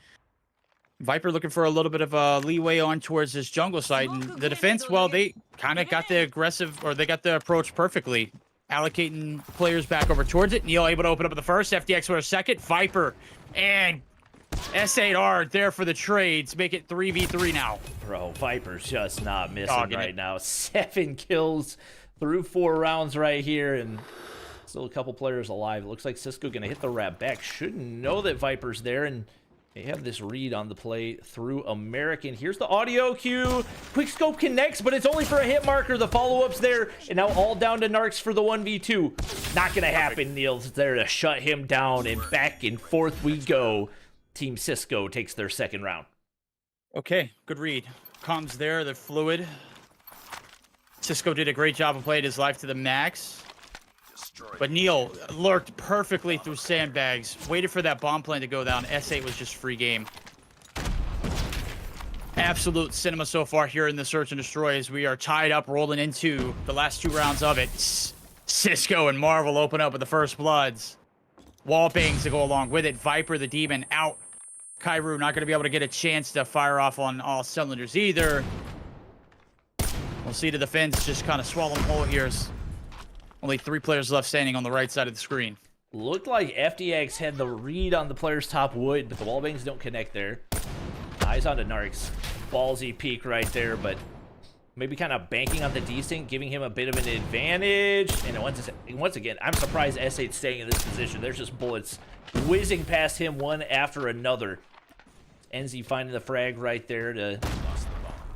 Speaker 2: Viper looking for a little bit of a leeway on towards this jungle site. And the defense, well, they kind of got the aggressive, or they got the approach perfectly, allocating players back over towards it. Neil able to open up the first, FDX with a second. Viper and S8R there for the trades, make it 3v3 now.
Speaker 1: Bro, Viper's just not missing right now. 7 kills through 4 rounds right here, and still a couple players alive. It looks like Cisco gonna hit the wrap back. Shouldn't know that Viper's there, and they have this read on the play through American. Here's the audio cue. Quick scope connects, but it's only for a hit marker. The follow-up's there, and now all down to Narcs for the 1v2. Not gonna happen. Neil's there to shut him down, and back and forth we go. Team Cisco takes their 2nd round.
Speaker 2: Okay, good read. Comms there, they're fluid. Cisco did a great job of playing his life to the max. But Neil lurked perfectly through sandbags, waited for that bomb plane to go down. S8 was just free game. Absolute cinema so far here in the search and destroy as we are tied up, rolling into the last 2 rounds of it. Cisco and Marvel open up with the first bloods. Wall bangs to go along with it. Viper, the demon, out. Kairu not going to be able to get a chance to fire off on all cylinders either. We'll see the defense just kind of swallow them whole here. Only 3 players left standing on the right side of the screen.
Speaker 1: Looked like FDX had the read on the player's top wood, but the wall bangs don't connect there. Eyes onto Narcs. Ballsy peek right there, but maybe kind of banking on the desync, giving him a bit of an advantage. And once again, I'm surprised S8's staying in this position. There's just bullets whizzing past him one after another. Enzy finding the frag right there to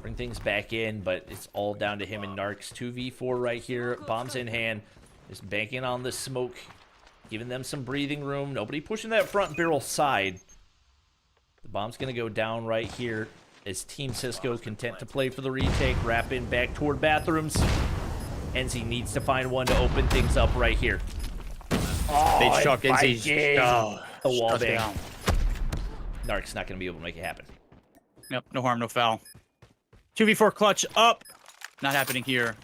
Speaker 1: bring things back in, but it's all down to him and Narcs. 2v4 right here, bombs in hand, just banking on the smoke, giving them some breathing room. Nobody pushing that front barrel side. The bomb's gonna go down right here as Team Cisco content to play for the retake, wrap in back toward bathrooms. Enzy needs to find one to open things up right here. Oh,
Speaker 2: they chuck Enzy's
Speaker 1: the wall bang. Narcs not gonna be able to make it happen.
Speaker 2: Yep, no harm, no foul. 2v4 clutch up. Not happening here.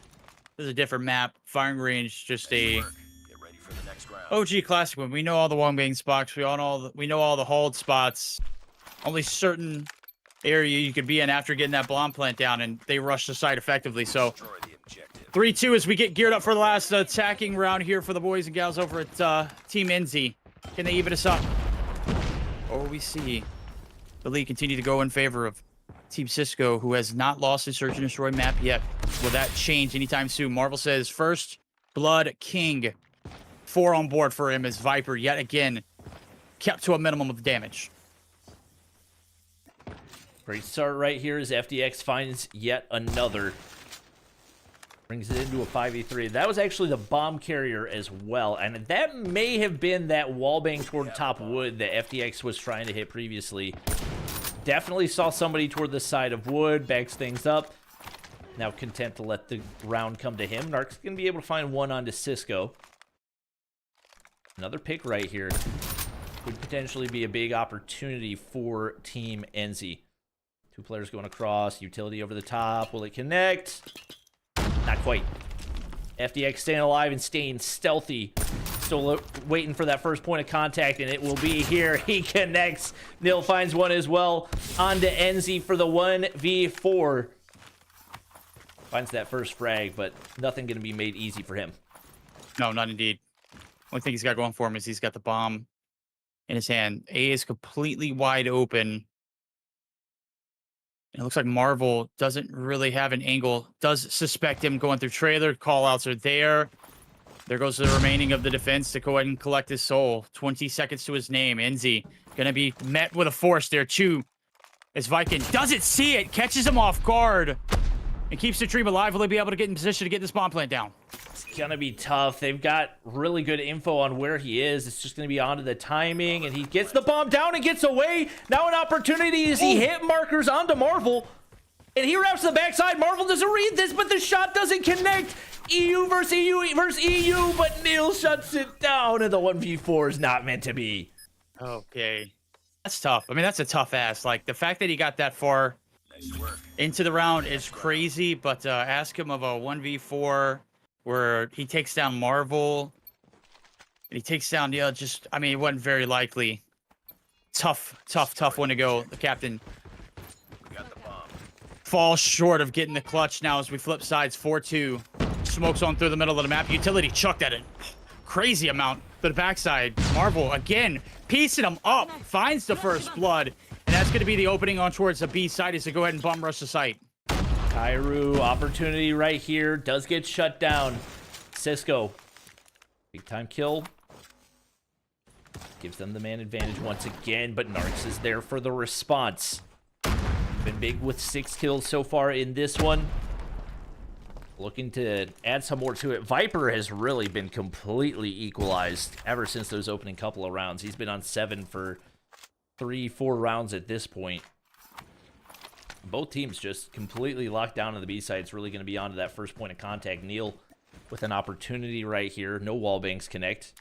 Speaker 2: This is a different map. Firing range, just a
Speaker 3: Get ready for the next round.
Speaker 2: OG classic one. We know all the wall bang spots. We know all the hold spots. Only certain area you could be in after getting that bomb plant down, and they rush the site effectively. So
Speaker 3: Destroy the objective.
Speaker 2: 3-2 as we get geared up for the last attacking round here for the boys and gals over at Team Enzy. Can they even us up? Oh, we see the lead continue to go in favor of Team Cisco, who has not lost his search and destroy map yet. Will that change anytime soon? Marvel says first blood king. 4 on board for him as Viper yet again kept to a minimum of damage.
Speaker 1: Great start right here as FDX finds yet another. Brings it into a 5v3. That was actually the bomb carrier as well. And that may have been that wallbang toward top wood that FDX was trying to hit previously. Definitely saw somebody toward the side of wood, bags things up. Now content to let the round come to him. Narc's going to be able to find one onto Cisco. Another pick right here. Could potentially be a big opportunity for Team Enzy. 2 players going across. Utility over the top. Will it connect? Not quite. FDX staying alive and staying stealthy. Still waiting for that first point of contact, and it will be here. He connects. Nil finds one as well. On to Enzy for the 1v4. Finds that first frag, but nothing going to be made easy for him.
Speaker 2: No, not indeed. Only thing he's got going for him is he's got the bomb in his hand. A is completely wide open. It looks like Marvel doesn't really have an angle. Does suspect him going through trailer. Callouts are there. There goes the remaining of the defense to go ahead and collect his soul. 20 seconds to his name. Enzy gonna be met with a force there. Chew as Viking doesn't see it. Catches him off guard. And keeps the dream alive. Will they be able to get in position to get this bomb plant down?
Speaker 1: It's gonna be tough. They've got really good info on where he is. It's just gonna be onto the timing, and he gets the bomb down and gets away. Now an opportunity as he hit markers onto Marvel, and he wraps the backside. Marvel doesn't read this, but the shot doesn't connect. EU versus EU, but Neil shuts it down, and the 1v4 is not meant to be.
Speaker 2: Okay, that's tough. I mean, that's a tough ass. Like the fact that he got that far into the round is crazy, but ask him of a 1v4 where he takes down Marvel. And he takes down I mean, it wasn't very likely. Tough one to go. The captain falls short of getting the clutch now as we flip sides. 4-2. Smokes on through the middle of the map. Utility chucked at it. Crazy amount to the backside. Marvel again piecing him up. Finds the first blood. And that's going to be the opening on towards the B side is to go ahead and bomb rush the site.
Speaker 1: Kairu, opportunity right here. Does get shut down. Cisco, big time kill. Gives them the man advantage once again, but Narcs is there for the response. Been big with 6 kills so far in this one. Looking to add some more to it. Viper has really been completely equalized ever since those opening couple of rounds. He's been on 7 for 3-4 rounds at this point. Both teams just completely locked down on the B side. It's really going to be on to that first point of contact. Neil with an opportunity right here. No wall banks connect.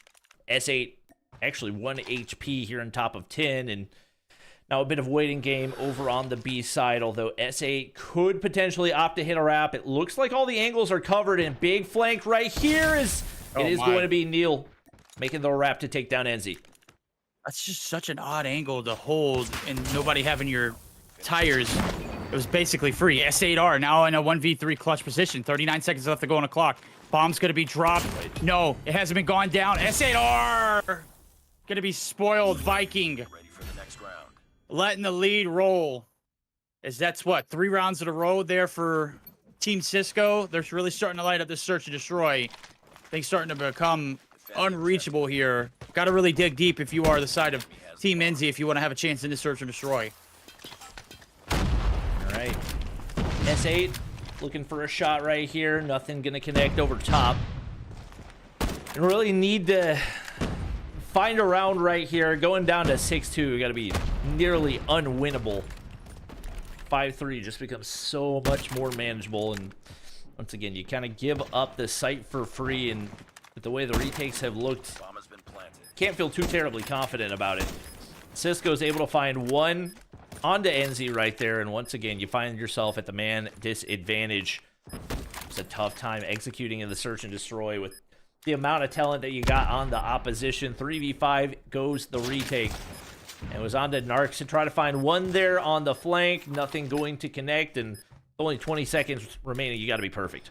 Speaker 1: S8 actually 1 HP here on top of 10, and now a bit of waiting game over on the B side, although S8 could potentially opt to hit a wrap. It looks like all the angles are covered, and big flank right here is going to be Neil making the wrap to take down Enzy.
Speaker 2: That's just such an odd angle to hold and nobody having your tires. It was basically free. S8R now in a 1v3 clutch position. 39 seconds left to go on the clock. Bomb's going to be dropped. No, it hasn't been gone down. S8R going to be spoiled. Viking
Speaker 3: Ready for the next round.
Speaker 2: letting the lead roll. As that's what, 3 rounds in a row there for Team Cisco. They're really starting to light up this search and destroy. Things starting to become unreachable here. Got to really dig deep if you are the side of Team Enzy if you want to have a chance in this search and destroy.
Speaker 1: All right. S8 looking for a shot right here. Nothing going to connect over top. And really need to find a round right here. Going down to 6-2. Got to be nearly unwinnable. 5-3 just becomes so much more manageable. And once again, you kind of give up the site for free. And with the way the retakes have looked,
Speaker 3: Bomb has been planted.
Speaker 1: can't feel too terribly confident about it. Cisco's able to find one onto Enzy right there, and once again, you find yourself at the man disadvantage. It's a tough time executing in the search and destroy with the amount of talent that you got on the opposition. 3v5 goes the retake. And it was on to Narcs to try to find one there on the flank. Nothing going to connect, and only 20 seconds remaining. You got to be perfect.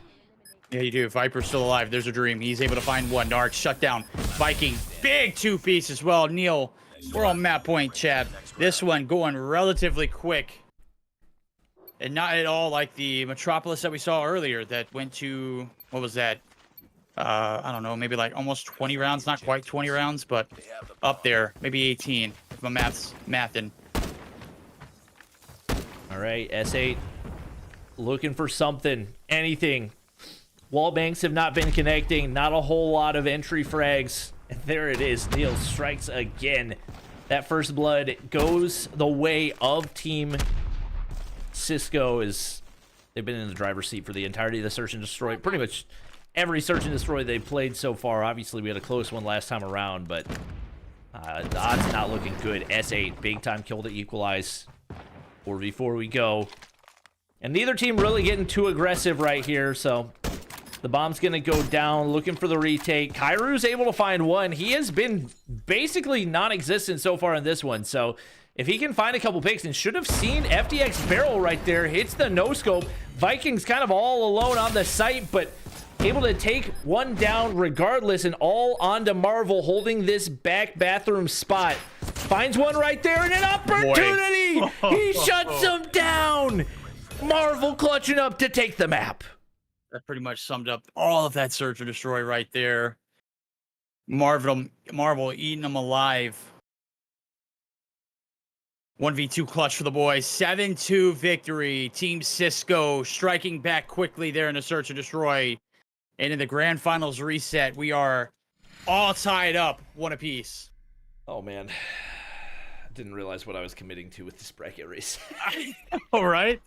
Speaker 2: Yeah, you do. Viper's still alive. There's a dream. He's able to find one. Narc shut down. Viking, big 2-piece as well. Neil, we're on map point, Chad. This one going relatively quick. And not at all like the Metropolis that we saw earlier that went to, what was that? I don't know, maybe like almost 20 rounds. Not quite 20 rounds, but up there. Maybe 18, if my math's mathing.
Speaker 1: All right, S8 looking for something, anything. Wall banks have not been connecting. Not a whole lot of entry frags. And there it is. Neil strikes again. That first blood goes the way of Team Cisco. They've been in the driver's seat for the entirety of the search and destroy. Pretty much every search and destroy they've played so far. Obviously, we had a close one last time around, but the odds not looking good. S8, big time kill to equalize. 4v4 we go. And neither team really getting too aggressive right here, so The bomb's going to go down, looking for the retake. Kairu's able to find one. He has been basically non-existent so far in this one. So if he can find a couple picks, and should have seen FTX barrel right there, hits the no-scope. Vikings kind of all alone on the site, but able to take one down regardless, and all onto Marvel, holding this back bathroom spot. Finds one right there, and an opportunity! He shuts him down! Marvel clutching up to take the map.
Speaker 2: That pretty much summed up all of that search and destroy right there. Marvel eating them alive. 1v2 clutch for the boys. 7-2 victory. Team Cisco striking back quickly there in the search and destroy. And in the grand finals reset, we are all tied up, one apiece.
Speaker 1: Oh, man. Didn't realize what I was committing to with this bracket race.
Speaker 2: All right.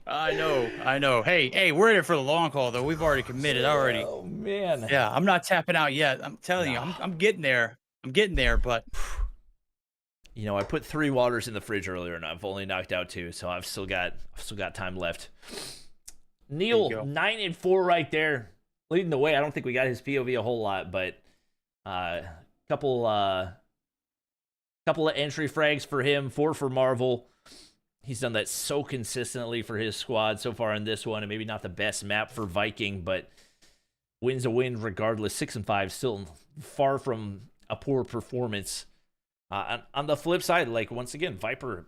Speaker 2: I know. Hey, we're in it for the long haul, though. We've already committed already.
Speaker 1: Oh, man.
Speaker 2: Yeah, I'm not tapping out yet. I'm telling you, I'm getting there. I'm getting there, but...
Speaker 1: You know, I put 3 waters in the fridge earlier, and I've only knocked out 2, so I've still got time left. Neil, 9-4 right there, leading the way. I don't think we got his POV a whole lot, but couple of entry frags for him, 4 for Marvel. He's done that so consistently for his squad so far in this one, and maybe not the best map for Viking, but win's a win regardless. 6-5, still far from a poor performance. On the flip side, like, once again, Viper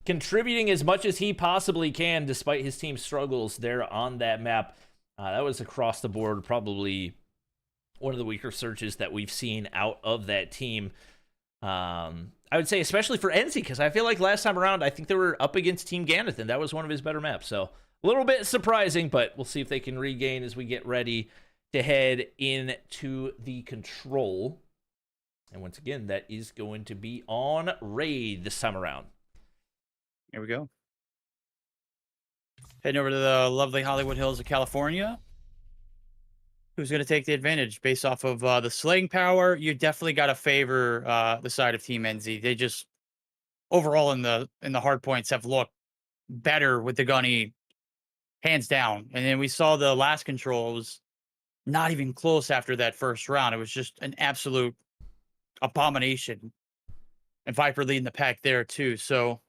Speaker 1: contributing as much as he possibly can despite his team's struggles there on that map. That was across the board, probably one of the weaker searches that we've seen out of that team. I would say especially for Enzy, because I feel like last time around, I think they were up against Team Ganeth, and that was one of his better maps. So a little bit surprising, but we'll see if they can regain as we get ready to head into the control. And once again, that is going to be on Raid this time around.
Speaker 2: Here we go. Heading over to the lovely Hollywood Hills of California. Who's going to take the advantage based off of the slaying power? You definitely got to favor the side of Team Enzy. They just overall in the hard points have looked better with the gunny, hands down. And then we saw the last control was not even close after that first round. It was just an absolute abomination, and Viper leading the pack there too. So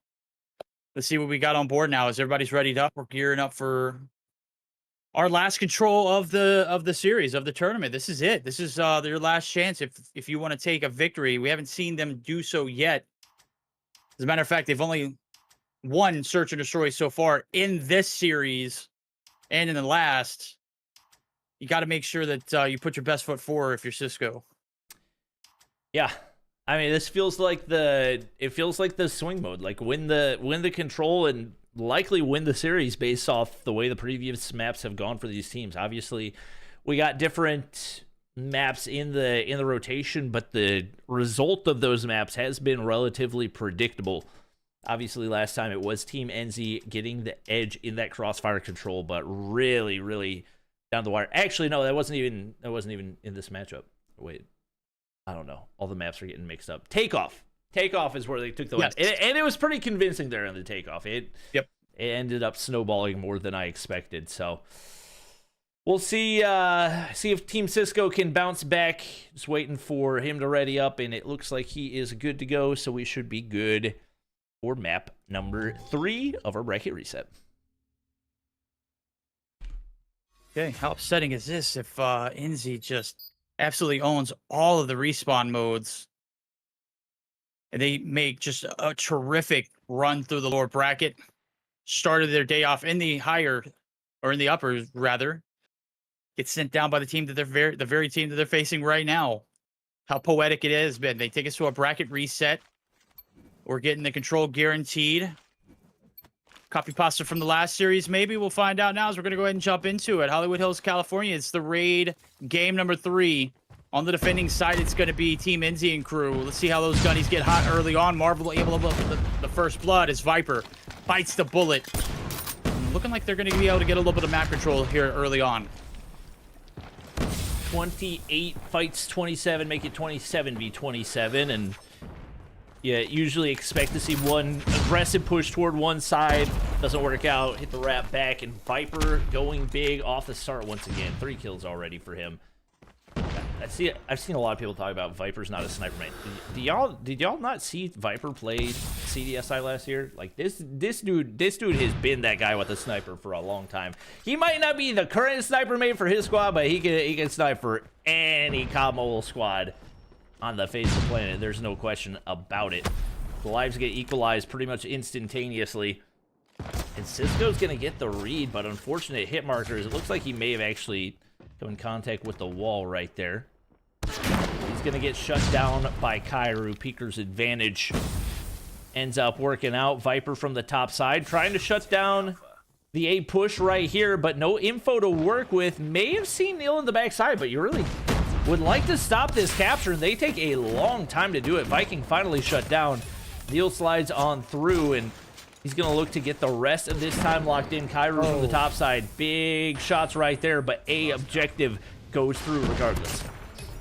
Speaker 2: let's see what we got on board now. As everybody's readied up, we're gearing up for our last control of the series, of the tournament. This is it. This is their last chance if you want to take a victory. We haven't seen them do so yet. As a matter of fact, they've only won search and destroy so far in this series, and in the last. You got to make sure that you put your best foot forward if you're Cisco.
Speaker 1: Yeah, I mean, this feels like the swing mode, like win the control and likely win the series based off the way the previous maps have gone for these teams. Obviously, we got different maps in the rotation, but the result of those maps has been relatively predictable. Obviously, last time it was Team Enzy getting the edge in that crossfire control, but really, really down the wire. Actually, no, that wasn't even in this matchup. Wait. I don't know. All the maps are getting mixed up. Takeoff is where they took the win. And it was pretty convincing there in the takeoff. It ended up snowballing more than I expected. So we'll see if Team Cisco can bounce back. Just waiting for him to ready up, and it looks like he is good to go. So we should be good for map number 3 of our bracket reset.
Speaker 2: Okay, how upsetting is this if Enzy just absolutely owns all of the respawn modes, and they make just a terrific run through the lower bracket. Started their day off in the higher, or in the upper rather. Get sent down by the team that the very team that they're facing right now. How poetic it has been. They take us to a bracket reset. We're getting the control guaranteed. Copy pasta from the last series, maybe. We'll find out now as we're going to go ahead and jump into it. Hollywood Hills, California. It's the raid game number 3. On the defending side, it's going to be Team Enzy and crew. Let's see how those gunnies get hot early on. Marvel able to look the first blood as Viper bites the bullet. Looking like they're going to be able to get a little bit of map control here early on.
Speaker 1: 28 fights 27, make it 27v27, and yeah, usually expect to see one aggressive push toward one side, Doesn't work out. Hit the wrap back, and Viper going big off the start once again. 3 kills already for him. I've seen a lot of people talk about Viper's not a sniper man. Did y'all not see Viper play CDSI last year? Like this dude has been that guy with a sniper for a long time. He might not be the current sniper mate for his squad, but he can snipe for any COD Mobile squad on the face of the planet. There's no question about it. The lives get equalized pretty much instantaneously. And Cisco's gonna get the read, but unfortunate hit markers. It looks like he may have actually come in contact with the wall right there. He's gonna get shut down by Kairu. Peeker's advantage ends up working out. Viper from the top side, trying to shut down the A push right here, but no info to work with. May have seen Neil in the backside, but you really would like to stop this capture, and they take a long time to do it. Viking finally shut down. Neil slides on through, and he's going to look to get the rest of this time locked in. Kairu from the top side. Big shots right there, but A objective goes through regardless.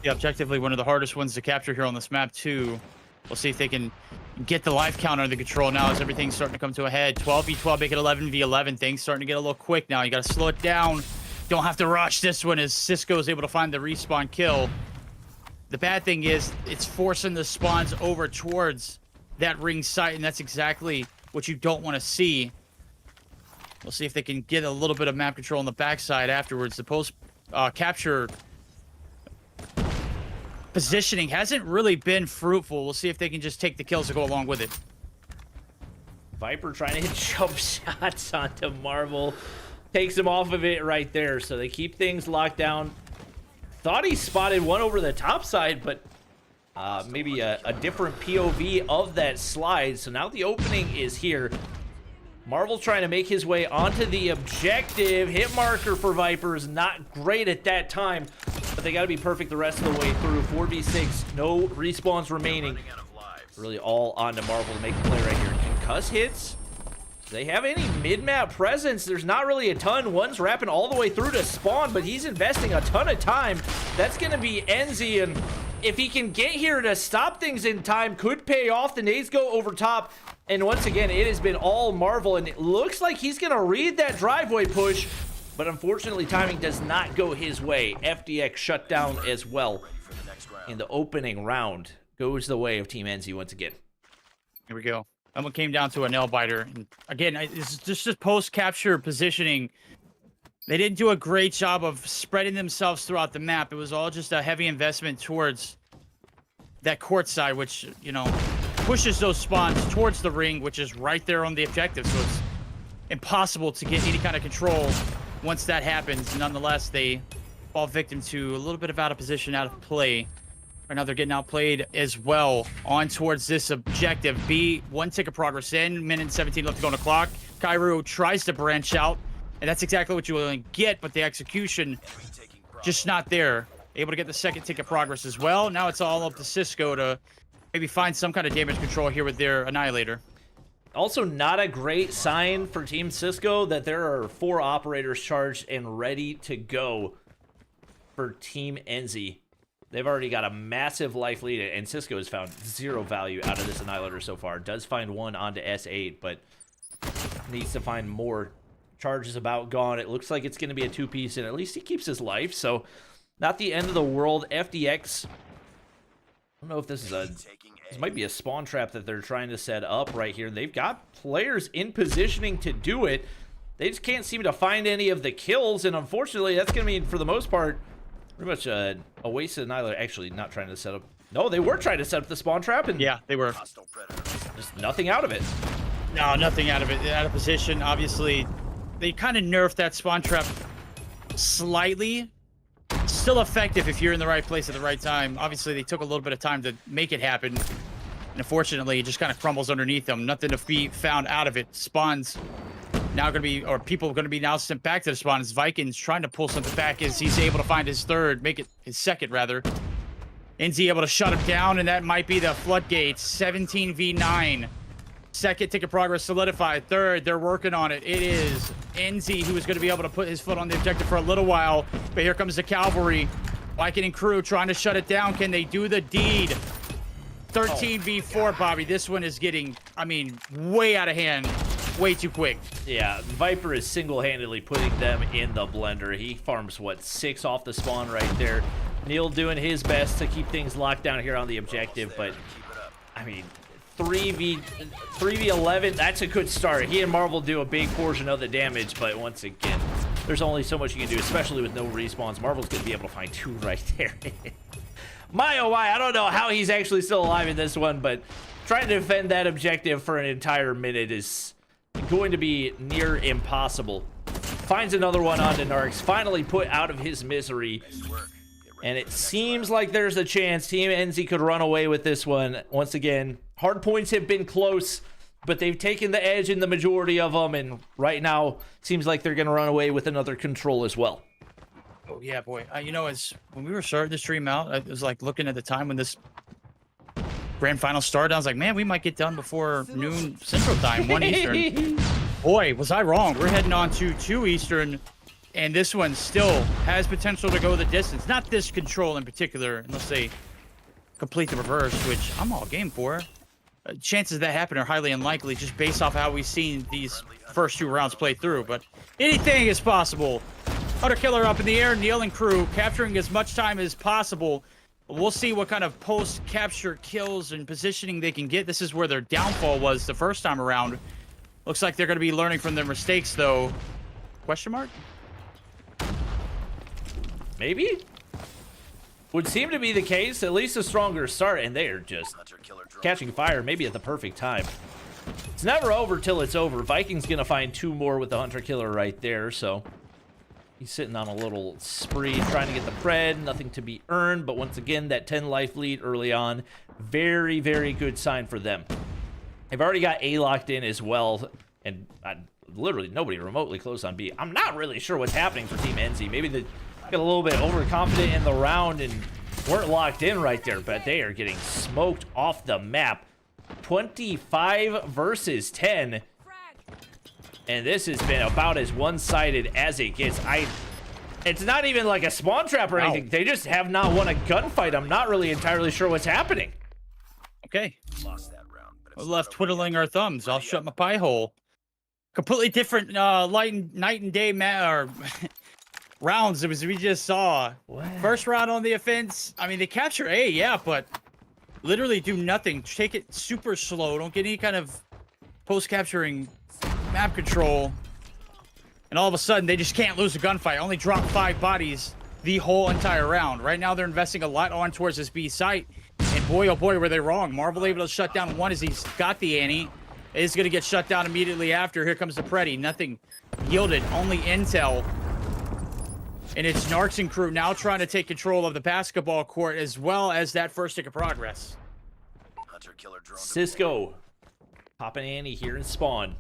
Speaker 2: Yeah, objectively one of the hardest ones to capture here on this map, too. We'll see if they can get the life count under control now as everything's starting to come to a head. 12v12, make it 11v11. Things starting to get a little quick now. You got to slow it down. Don't have to rush this one as Cisco is able to find the respawn kill. The bad thing is it's forcing the spawns over towards that ring site, and that's exactly what you don't want to see. We'll see if they can get a little bit of map control on the backside afterwards. The post capture positioning hasn't really been fruitful. We'll see if they can just take the kills to go along with it.
Speaker 1: Viper trying to hit jump shots onto Marvel. Takes him off of it right there, so they keep things locked down. Thought he spotted one over the top side, but maybe a different POV of that slide. So now the opening is here. Marvel trying to make his way onto the objective. Hit marker for Viper is not great at that time, but they got to be perfect the rest of the way through. 4v6, no respawns remaining. Really all onto Marvel to make the play right here. Concuss hits. Do they have any mid-map presence? There's not really a ton. One's wrapping all the way through to spawn, but he's investing a ton of time. That's going to be Enzy, and if he can get here to stop things in time, could pay off. The nades go over top, and once again, it has been all Marvel, and it looks like he's going to read that driveway push, but unfortunately, timing does not go his way. FDX shut down as well in the opening round. Goes the way of Team Enzy once again.
Speaker 2: Here we go. That one came down to a nail biter. And again, it's just post-capture positioning. They didn't do a great job of spreading themselves throughout the map. It was all just a heavy investment towards that court side, which, you know, pushes those spawns towards the ring, which is right there on the objective. So it's impossible to get any kind of control once that happens. Nonetheless, they fall victim to a little bit of out of position, out of play. Right now they're getting outplayed as well on towards this objective. B, 1 tick of progress in, minute 17 left to go on the clock. Kairu tries to branch out, and that's exactly what you will get, but the execution just not there. Able to get the 2nd tick of progress as well. Now it's all up to Cisco to maybe find some kind of damage control here with their Annihilator.
Speaker 1: Also not a great sign for Team Cisco that there are 4 operators charged and ready to go for Team Enzy. They've already got a massive life lead, and Cisco has found 0 value out of this Annihilator so far. Does find 1 onto S8, but needs to find more. Charge is about gone. It looks like it's going to be a 2-piece, and at least he keeps his life, so not the end of the world. FDX, I don't know if this is this might be a spawn trap that they're trying to set up right here. They've got players in positioning to do it. They just can't seem to find any of the kills, and unfortunately, that's going to mean, for the most part, pretty much a wasted Annihilator. Actually, not trying to set up. No, they were trying to set up the spawn trap, and
Speaker 2: yeah, they were.
Speaker 1: Just nothing out of it.
Speaker 2: No, nothing out of it. Out of position. Obviously, they kind of nerfed that spawn trap slightly. Still effective if you're in the right place at the right time. Obviously, they took a little bit of time to make it happen, and unfortunately, it just kind of crumbles underneath them. Nothing to be found out of it. Spawns now going to be, or people are going to be now sent back to the spawn as Vikings trying to pull something back as he's able to find his 3rd, make it his 2nd rather. Enzy able to shut him down, and that might be the floodgates. 17v9. 2nd tick of progress solidified. 3rd, they're working on it. It is Enzy who is going to be able to put his foot on the objective for a little while, but here comes the cavalry. Viking and crew trying to shut it down. Can they do the deed? 13v4, Bobby. This one is getting, I mean, way out of hand. way too quick.
Speaker 1: Yeah, Viper is single-handedly putting them in the blender. He farms, what, 6 off the spawn right there. Neil doing his best to keep things locked down here on the objective, but, I mean, 3v11, that's a good start. He and Marvel do a big portion of the damage, but once again, there's only so much you can do, especially with no respawns. Marvel's going to be able to find 2 right there. My, oh my, I don't know how he's actually still alive in this one, but trying to defend that objective for an entire minute is going to be near impossible. Finds another one on Denarx, finally put out of his misery. And it seems like there's a chance Team Enzy could run away with this one. Once again, hard points have been close, but they've taken the edge in the majority of them. And right now, seems like they're going to run away with another control as well.
Speaker 2: Oh, yeah, boy. You know, as when we were starting to stream out, I was like looking at the time when this grand final started. I was like, man, we might get done before noon Central Time, 1 Eastern. Boy, was I wrong. We're heading on to 2 Eastern. And this one still has potential to go the distance. Not this control in particular, unless they complete the reverse, which I'm all game for. Chances that happen are highly unlikely, just based off how we've seen these first 2 rounds play through. But anything is possible. Hunter Killer up in the air, Neil and crew capturing as much time as possible. We'll see what kind of post-capture kills and positioning they can get. This is where their downfall was the first time around. Looks like they're going to be learning from their mistakes, though. Question mark?
Speaker 1: Maybe? Would seem to be the case. At least a stronger start, and they are just catching fire, maybe at the perfect time. It's never over till it's over. Viking's going to find 2 more with the Hunter Killer right there, so he's sitting on a little spree, trying to get the Pred. Nothing to be earned, but once again, that 10 life lead early on. Very, very good sign for them. They've already got A locked in as well, and literally nobody remotely close on B. I'm not really sure what's happening for Team Enzy. Maybe they got a little bit overconfident in the round and weren't locked in right there, but they are getting smoked off the map. 25 versus 10. And this has been about as one-sided as it gets. It's not even like a spawn trap or anything. They just have not won a gunfight. I'm not really entirely sure what's happening.
Speaker 2: Okay. We're left twiddling our thumbs. I'll shut my pie hole. Completely different night and day rounds as we just saw.
Speaker 1: What?
Speaker 2: First round on the offense. I mean, they capture A, yeah, but literally do nothing. Take it super slow. Don't get any kind of post-capturing map control. And all of a sudden, they just can't lose a gunfight. Only drop 5 bodies the whole entire round. Right now, they're investing a lot on towards this B site. And boy, oh boy, were they wrong. Marvel able to shut down one as he's got the Annie. Is going to get shut down immediately after. Here comes the Preddy. Nothing yielded. Only intel. And it's Narcs and crew now trying to take control of the basketball court as well as that first stick of progress.
Speaker 3: Hunter Killer drone
Speaker 1: Cisco popping Annie here in spawn.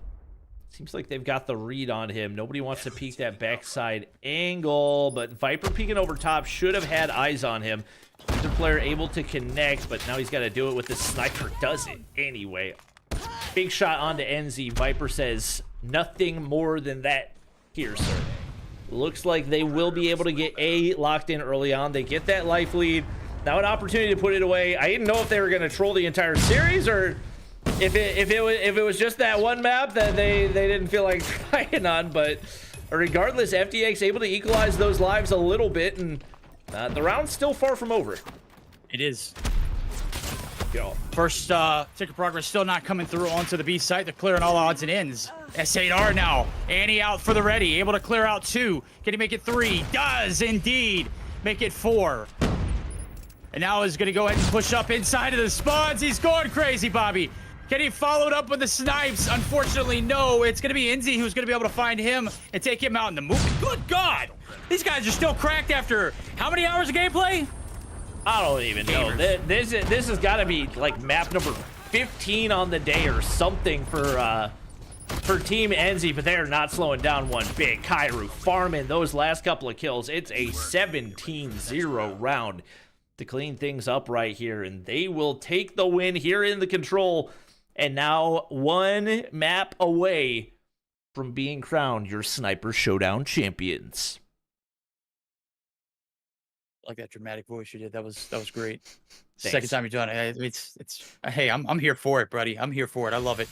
Speaker 1: Seems like they've got the read on him. Nobody wants to peek that backside angle, but Viper peeking over top should have had eyes on him. Either player able to connect, but now he's got to do it with the sniper. Does it anyway. Big shot onto Enzy. Viper says nothing more than that here, sir. Looks like they will be able to get A locked in early on. They get that life lead. Now an opportunity to put it away. I didn't know if they were going to troll the entire series or if it was just that one map that they didn't feel like trying on. But regardless, FTX able to equalize those lives a little bit, and the round's still far from over.
Speaker 2: It is. First tick of progress still not coming through onto the B site. They're clearing all odds and ends. S8R now. Annie out for the ready. Able to clear out 2. Can he make it 3? Does indeed make it 4. And now is going to go ahead and push up inside of the spawns. He's going crazy, Bobby. Can he follow it up with the snipes? Unfortunately, no. It's going to be Enzy who's going to be able to find him and take him out in the movement. Good God. These guys are still cracked after how many hours of gameplay?
Speaker 1: I don't even know. This has got to be like map number 15 on the day or something for Team Enzy, but they are not slowing down one bit. Kairu farming those last couple of kills. It's a 17-0 round to clean things up right here, and they will take the win here in the control, and now 1 map away from being crowned your Sniper Showdown champions.
Speaker 2: Like that dramatic voice you did. That was great.
Speaker 1: Thanks.
Speaker 2: Second time you've done it. Hey, I'm here for it, buddy. I'm here for it. I love it.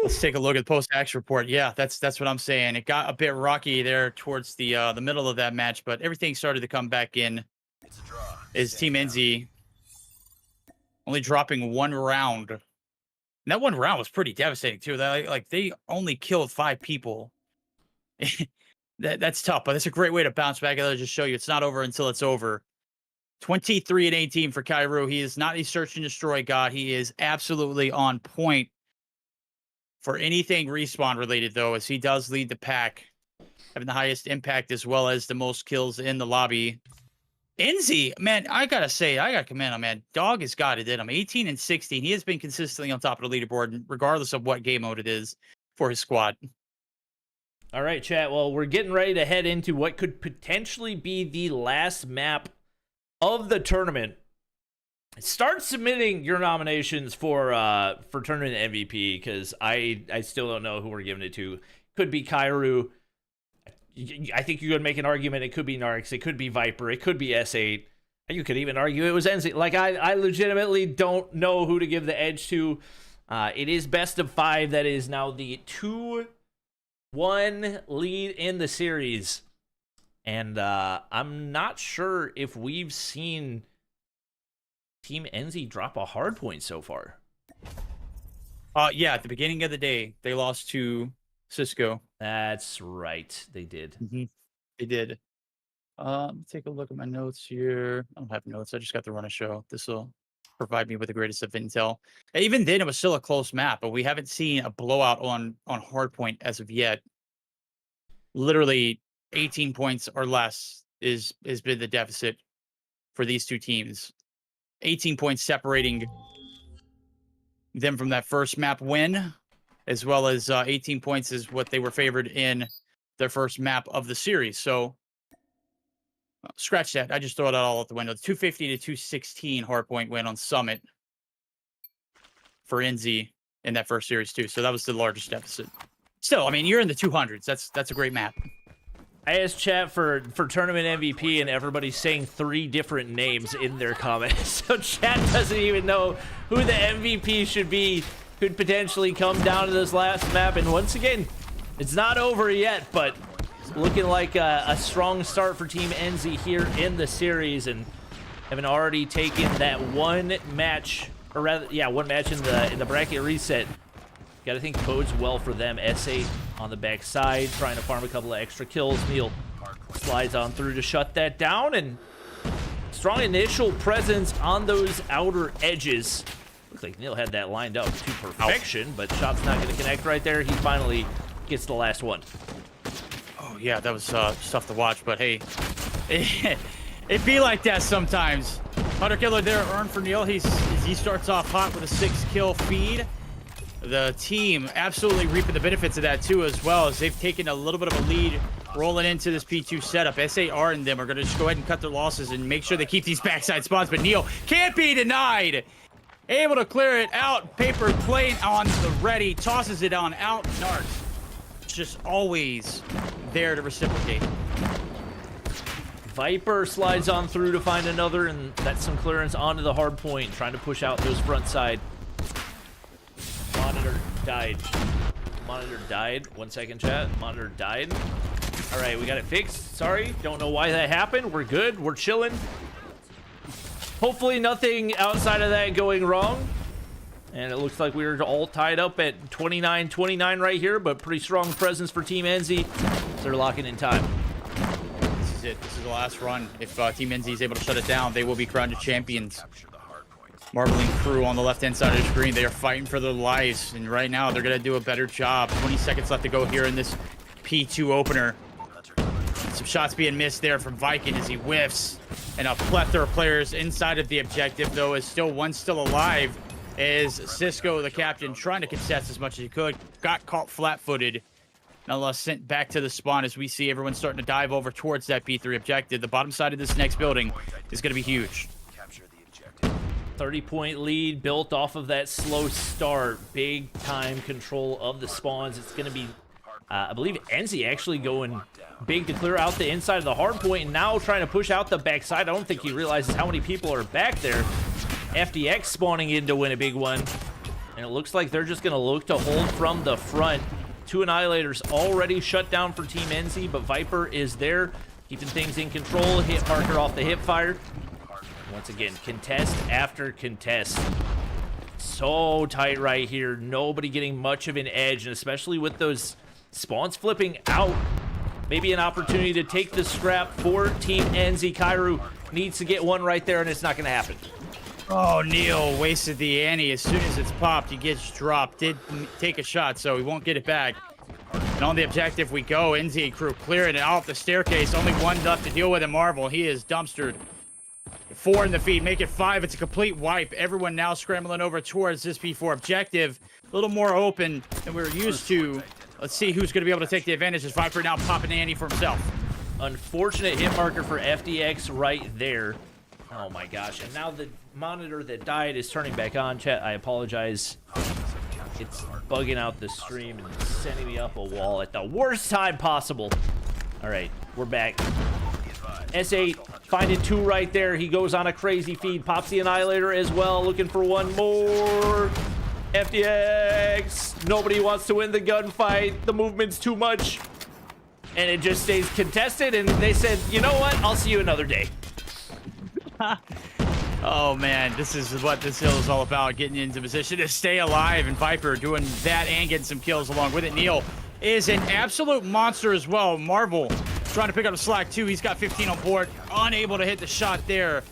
Speaker 2: Let's take a look at post-action report. Yeah, that's what I'm saying. It got a bit rocky there towards the middle of that match, but everything started to come back in.
Speaker 3: It's a draw.
Speaker 2: Is Team
Speaker 3: Stand down.
Speaker 2: Enzy only dropping 1 round? And that 1 round was pretty devastating too. Like they only killed 5 people. That's tough, but that's a great way to bounce back. It'll just show you it's not over until it's over. 23-18 for Kairu. He is not a search and destroy god. He is absolutely on point for anything respawn related, though, as he does lead the pack, having the highest impact as well as the most kills in the lobby. Enzy, man, I gotta say, I gotta commend him, man. Dog has got it in him. 18 and 16. He has been consistently on top of the leaderboard, regardless of what game mode it is for his squad.
Speaker 1: All right, chat. Well, we're getting ready to head into what could potentially be the last map of the tournament. Start submitting your nominations for tournament MVP, because I still don't know who we're giving it to. Could be Kairu. I think you could make an argument it could be Narcs, it could be Viper, it could be S8. You could even argue it was Enzy. Like, I legitimately don't know who to give the edge to. It is best of 5. That is now the 2-1 lead in the series. And I'm not sure if we've seen Team Enzy drop a hard point so far.
Speaker 2: Yeah, at the beginning of the day, they lost to Cisco.
Speaker 1: That's right. They did.
Speaker 2: They did. Take a look at my notes here. I don't have notes. I just got to run a show. This will provide me with the greatest of intel. And even then, it was still a close map, but we haven't seen a blowout on Hardpoint as of yet. Literally 18 points or less has been the deficit for these two teams. 18 points separating them from that first map win, as well as 18 points is what they were favored in their first map of the series. So scratch that. I just throw it all out the window. 250 to 216 hardpoint win on Summit for Enzy in that first series too. So that was the largest deficit. Still, I mean, you're in the 200s. That's a great map.
Speaker 1: I asked chat for tournament MVP, and everybody's saying 3 different names in their comments. So chat doesn't even know who the MVP should be. Could potentially come down to this last map. And once again, it's not over yet, but looking like a strong start for Team Enzy here in the series, and having already taken that one match, or rather, yeah, one match in the bracket reset. Gotta think bodes well for them. S8 on the back side, trying to farm a couple of extra kills. Neil slides on through to shut that down, and strong initial presence on those outer edges. Looks like Neil had that lined up to perfection, but shot's not going to connect right there. He finally gets the last one.
Speaker 2: Oh, yeah, that was tough to watch, but hey, it be like that sometimes. Hunter Killer there, earned for Neil. He starts off hot with a 6-kill feed. The team absolutely reaping the benefits of that too, as well, as they've taken a little bit of a lead rolling into this P2 setup. SAR and them are going to just go ahead and cut their losses and make sure they keep these backside spots, but Neil can't be denied. Able to clear it out. Paper plate on the ready. Tosses it on out. Narc just always there to reciprocate.
Speaker 1: Viper slides on through to find another, and that's some clearance onto the hard point, trying to push out those front side. Monitor died. Monitor died. 1 second, chat. Monitor died. All right, we got it fixed. Sorry, don't know why that happened. We're good. We're chilling. Hopefully nothing outside of that going wrong. And it looks like we were all tied up at 29-29 right here, but pretty strong presence for Team Enzy. They're locking in time.
Speaker 2: This is it. This is the last run. If Team Enzy is able to shut it down, they will be crowned champions.
Speaker 3: Capture the hard point.
Speaker 2: Marbling crew on the left-hand side of the screen. They are fighting for their lives, and right now they're going to do a better job. 20 seconds left to go here in this P2 opener. Some shots being missed there from Viking as he whiffs. And a plethora of players inside of the objective, though, is still alive. Is Cisco, the captain, trying to contest as much as he could. Got caught flat-footed. Nonetheless, sent back to the spawn as we see everyone starting to dive over towards that P3 objective. The bottom side of this next building is going to be huge.
Speaker 3: Capture the objective.
Speaker 1: 30-point lead built off of that slow start. Big time control of the spawns. It's going to be, I believe, Enzy actually going big to clear out the inside of the hard point, and now trying to push out the backside. I don't think he realizes how many people are back there. FDX spawning in to win a big one. And it looks like they're just going to look to hold from the front. 2 Annihilators already shut down for Team Enzy, but Viper is there, keeping things in control. Hit marker off the hip fire. Once again, contest after contest. So tight right here. Nobody getting much of an edge, and especially with those spawns flipping out, maybe an opportunity to take the scrap for Team Enzy. Kairu needs to get one right there, and it's not going to happen.
Speaker 2: Oh, Neil wasted the Annie. As soon as it's popped, he gets dropped. Did take a shot, so he won't get it back. And on the objective we go. Enzy and crew clearing it off the staircase. Only one left to deal with in Marvel. He is dumpstered. 4 in the feed, make it 5. It's a complete wipe. Everyone now scrambling over towards this P4 objective. A little more open than we were used to. Let's see who's going to be able to take the advantage. As Viper now popping Annie for himself.
Speaker 1: Unfortunate hit marker for FDX right there. Oh my gosh, and now the monitor that died is turning back on. Chat, I apologize. It's bugging out the stream and sending me up a wall at the worst time possible. All right, we're back. S8 finding 2 right there. He goes on a crazy feed. Pops the Annihilator as well, looking for one more. FDX. Nobody wants to win the gunfight. The movement's too much. And it just stays contested, and they said, you know what? I'll see you another day.
Speaker 2: Oh man, this is what this hill is all about, getting into position to stay alive, and Viper doing that and getting some kills along with it. Neil is an absolute monster as well. Marvel trying to pick up the slack too. He's got 15 on board, unable to hit the shot there.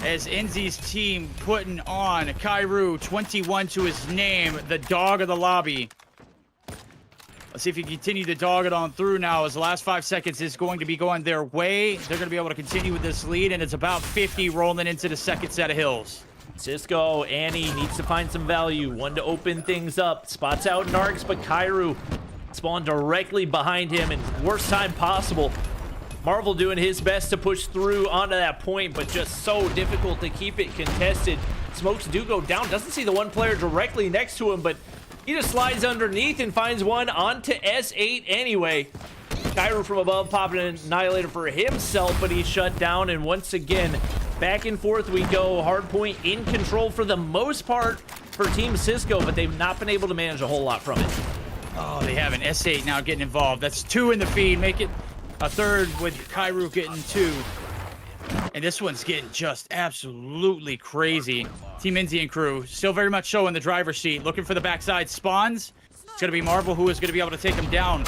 Speaker 2: As Enzy's team putting on Kairu, 21 to his name, the dog of the lobby. Let's see if you continue to dog it on through now, as the last 5 seconds is going to be going their way. They're going to be able to continue with this lead, and it's about 50 rolling into the second set of hills.
Speaker 1: Cisco, Annie needs to find some value. One to open things up. Spots out Narcs, but Kairu spawned directly behind him, and worst time possible. Marvel doing his best to push through onto that point, but just so difficult to keep it contested. Smokes do go down. Doesn't see the one player directly next to him, but he just slides underneath and finds one onto S8 anyway. Kairu from above popping an Annihilator for himself, but he's shut down. And once again, back and forth we go. Hardpoint in control for the most part for Team Cisco, but they've not been able to manage a whole lot from it.
Speaker 2: Oh, they haven't. S8 now getting involved. That's 2 in the feed. Make it a 3rd with Kairu getting 2. And this one's getting just absolutely crazy. Team Enzy and crew still very much so in the driver's seat, looking for the backside spawns. It's going to be Marvel who is going to be able to take him down.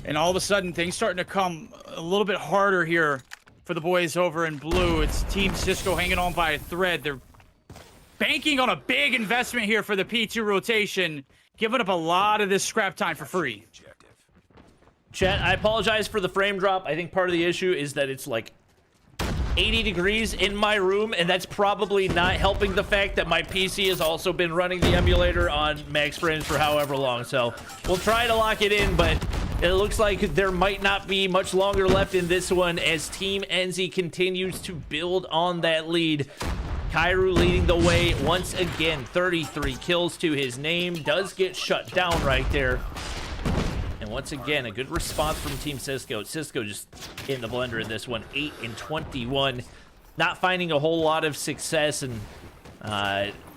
Speaker 2: And all of a sudden, things starting to come a little bit harder here for the boys over in blue. It's Team Cisco hanging on by a thread. They're banking on a big investment here for the P2 rotation, giving up a lot of this scrap time for free.
Speaker 1: Chat, I apologize for the frame drop. I think part of the issue is that it's like 80 degrees in my room, and that's probably not helping the fact that my PC has also been running the emulator on max frames for however long. So we'll try to lock it in, but it looks like there might not be much longer left in this one as Team Enzy continues to build on that lead. Kairu leading the way once again, 33 kills to his name, does get shut down right there. And once again, a good response from Team Cisco. Cisco just in the blender in this one, 8 and 21. Not finding a whole lot of success, and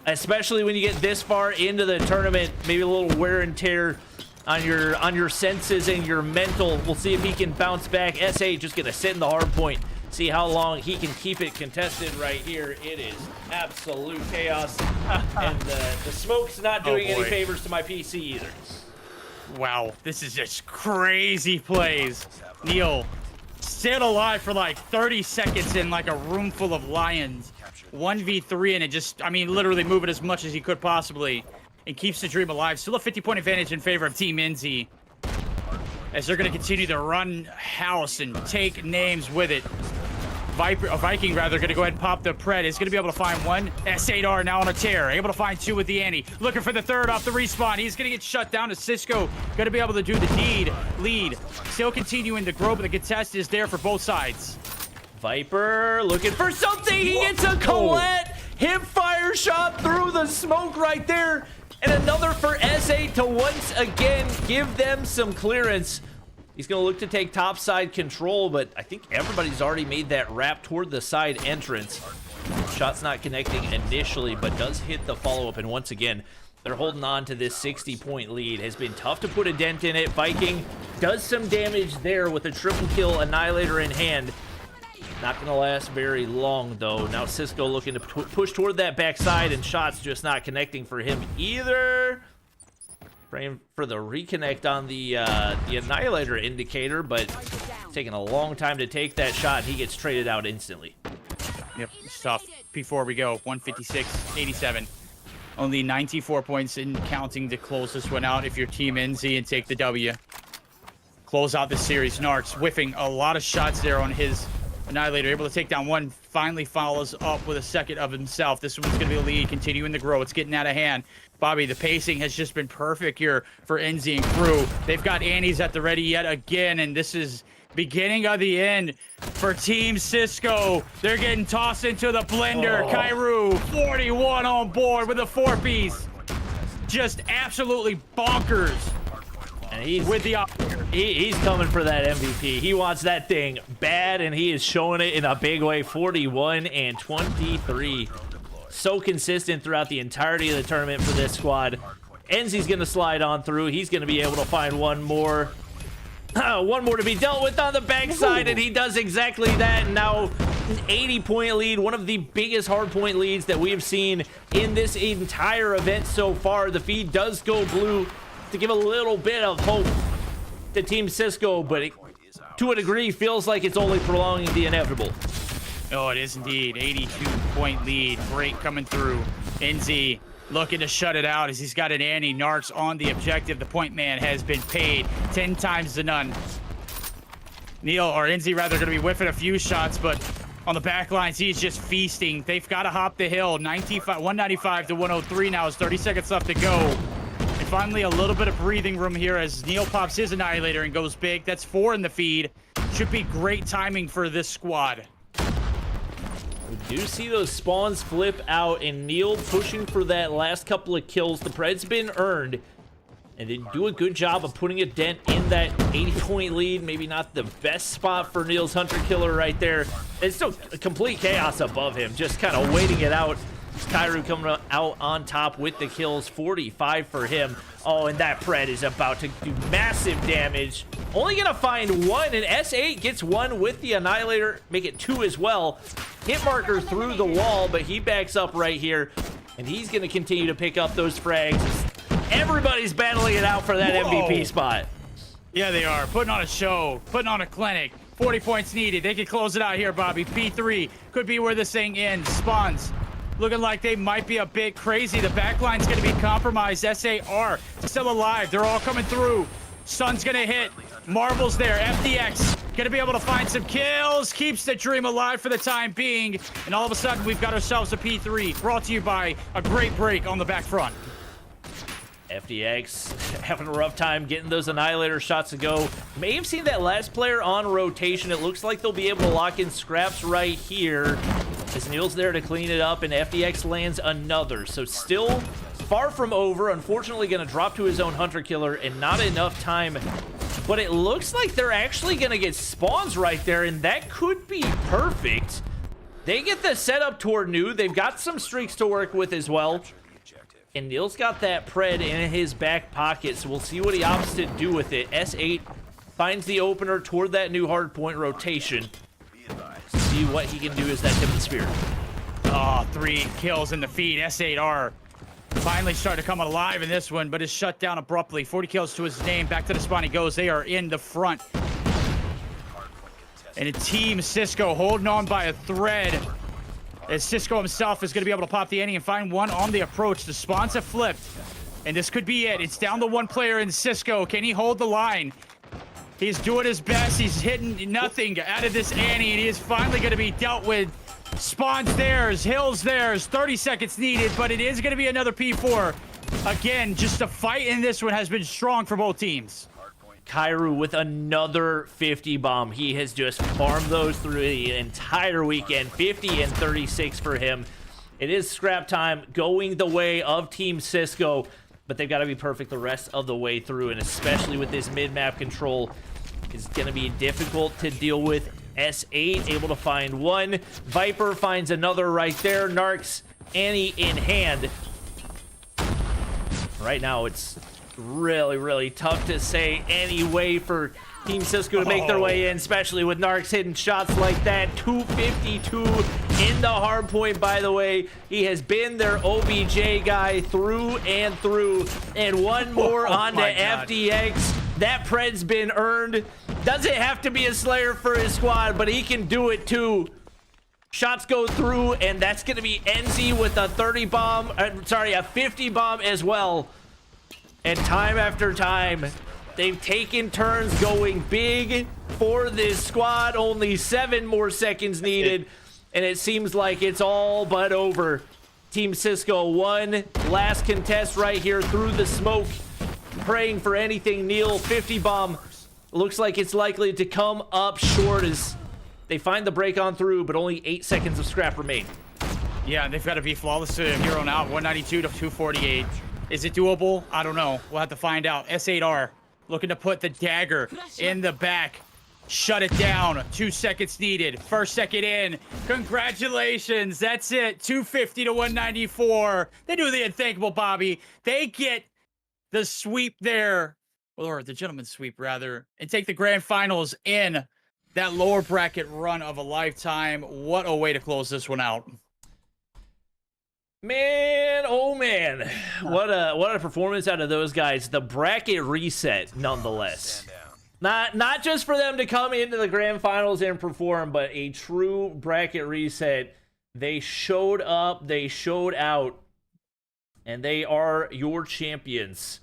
Speaker 1: especially when you get this far into the tournament, maybe a little wear and tear on your senses and your mental. We'll see if he can bounce back. S8 just gonna sit in the hard point, see how long he can keep it contested right here. It is absolute chaos, and the smoke's not doing any favors to my PC either.
Speaker 2: Wow, this is just crazy plays. Neil stayed alive for like 30 seconds in like a room full of lions. 1v3, and it just, I mean, literally move it as much as he could possibly, and keeps the dream alive. Still a 50-point advantage in favor of Team Enzy, as they're going to continue to run house and take names with it. Viking rather, going to go ahead and pop the Pred. Is going to be able to find one. S8R now on a tear. Able to find 2 with the Annie. Looking for the 3rd off the respawn. He's going to get shut down to Cisco. Going to be able to do the deed. Lead. Still continuing to grow, but the contest is there for both sides.
Speaker 1: Viper looking for something. He gets a Colette. Hip fire shot through the smoke right there. And another for S8 to once again give them some clearance. He's going to look to take topside control, but I think everybody's already made that wrap toward the side entrance. Shot's not connecting initially, but does hit the follow-up. And once again, they're holding on to this 60-point lead. Has been tough to put a dent in it. Viking does some damage there with a triple kill Annihilator in hand. Not going to last very long, though. Now Cisco looking to push toward that backside, and Shot's just not connecting for him either. Praying for the reconnect on the Annihilator indicator, but taking a long time to take that shot. He gets traded out instantly.
Speaker 2: Yep, it's tough. P4 we go, 156-87. Only 94 points in counting to close this one out if you're Team Enzy and take the W. Close out the series. Narcs whiffing a lot of shots there on his Annihilator. Able to take down one. Finally follows up with a second of himself. This one's going to be a lead. Continuing to grow. It's getting out of hand. Bobby, the pacing has just been perfect here for Enzy and crew. They've got Annies at the ready yet again, and this is beginning of the end for Team Cisco. They're getting tossed into the blender. Kairu, 41 on board with a 4-piece. Just absolutely bonkers.
Speaker 1: And he's
Speaker 2: with the
Speaker 1: he's coming for that MVP. He wants that thing bad, and he is showing it in a big way. 41 and 23. So consistent throughout the entirety of the tournament for this squad. Enzy's going to slide on through. He's going to be able to find one more. One more to be dealt with on the backside, and he does exactly that. And now an 80-point lead, one of the biggest hardpoint leads that we have seen in this entire event so far. The feed does go blue to give a little bit of hope to Team Cisco, but it, to a degree, feels like it's only prolonging the inevitable.
Speaker 2: Oh, it is indeed. 82-point lead. Break coming through. Enzy looking to shut it out as he's got an Annie. Narcs on the objective. The point man has been paid 10 times to none. Neil, or Enzy rather, going to be whiffing a few shots, but on the back lines, he's just feasting. They've got to hop the hill. 195 to 103 now. Is 30 seconds left to go. And finally, a little bit of breathing room here as Neil pops his Annihilator and goes big. That's 4 in the feed. Should be great timing for this squad.
Speaker 1: We do see those spawns flip out, and Neil pushing for that last couple of kills. The Pred's been earned, and they do a good job of putting a dent in that 80-point lead. Maybe not the best spot for Neil's Hunter Killer right there. It's still complete chaos above him, just kind of waiting it out. Kairu coming out on top with the kills, 45 for him. Oh, and that Pred is about to do massive damage. Only gonna find one, and S8 gets one with the Annihilator, make it 2 as well. Hit marker through the wall, but he backs up right here, and he's gonna continue to pick up those frags. Everybody's battling it out for that MVP spot.
Speaker 2: Yeah, they are. Putting on a show, putting on a clinic. 40 points needed. They can close it out here, Bobby. P3 could be where this thing ends. Spawns looking like they might be a bit crazy. The backline's going to be compromised. SAR still alive. They're all coming through. Sun's going to hit. Marvel's there. FDX going to be able to find some kills. Keeps the dream alive for the time being. And all of a sudden, we've got ourselves a P3. Brought to you by a great break on the back front.
Speaker 1: FDX having a rough time getting those Annihilator shots to go. May have seen that last player on rotation. It looks like they'll be able to lock in scraps right here, as Neil's there to clean it up, and FDX lands another. So still far from over. Unfortunately going to drop to his own Hunter Killer, and not enough time. But it looks like they're actually going to get spawns right there, and that could be perfect. They get the setup toward New. They've got some streaks to work with as well. And Neil's got that Pred in his back pocket, so we'll see what he opts to do with it. S8 finds the opener toward that new hardpoint rotation. See what he can do as that tip of the spear.
Speaker 2: Oh, 3 kills in the feed. S8R finally starting to come alive in this one, but is shut down abruptly. 40 kills to his name. Back to the spawn he goes. They are in the front. And a Team Cisco holding on by a thread, as Cisco himself is going to be able to pop the Annie and find one on the approach. The spawns have flipped, and this could be it. It's down to one player in Cisco. Can he hold the line? He's doing his best. He's hitting nothing out of this Annie, and he is finally going to be dealt with. Spawns theirs, Hills theirs. 30 seconds needed, but it is going to be another P4. Again, just the fight in this one has been strong for both teams.
Speaker 1: Kairu with another 50 bomb. He has just farmed those through the entire weekend. 50 and 36 for him. It is scrap time, going the way of Team Cisco, but they've got to be perfect the rest of the way through, and especially with this mid-map control, it's going to be difficult to deal with. S8 able to find one. Viper finds another right there. Narcs, Annie in hand. Right now, it's really, really tough to say any way for Team Cisco to make their way in, especially with Narcs hitting shots like that. 252 in the hard point, by the way. He has been their OBJ guy through and through. And one more onto FDX. That Pred's been earned. Doesn't have to be a Slayer for his squad, but he can do it too. Shots go through, and that's going to be Enzy with a 30 bomb. A 50 bomb as well. And time after time, they've taken turns going big for this squad. Only 7 more seconds needed, and it seems like it's all but over. Team Cisco, one last contest right here through the smoke, praying for anything. Neil, 50 bomb. Looks like it's likely to come up short as they find the break on through, but only 8 seconds of scrap remain.
Speaker 2: Yeah, they've got to be flawless here on out. 192 to 248. Is it doable? I don't know. We'll have to find out. S8R looking to put the dagger in the back. Shut it down. 2 seconds needed. First second in. Congratulations. That's it. 250 to 194. They do the unthinkable, Bobby. They get the sweep there, or the gentleman's sweep, rather, and take the grand finals in that lower bracket run of a lifetime. What a way to close this one out.
Speaker 1: Man, oh man, what a performance out of those guys. The bracket reset, nonetheless. Not just for them to come into the grand finals and perform, but a true bracket reset. They showed up, they showed out, and they are your champions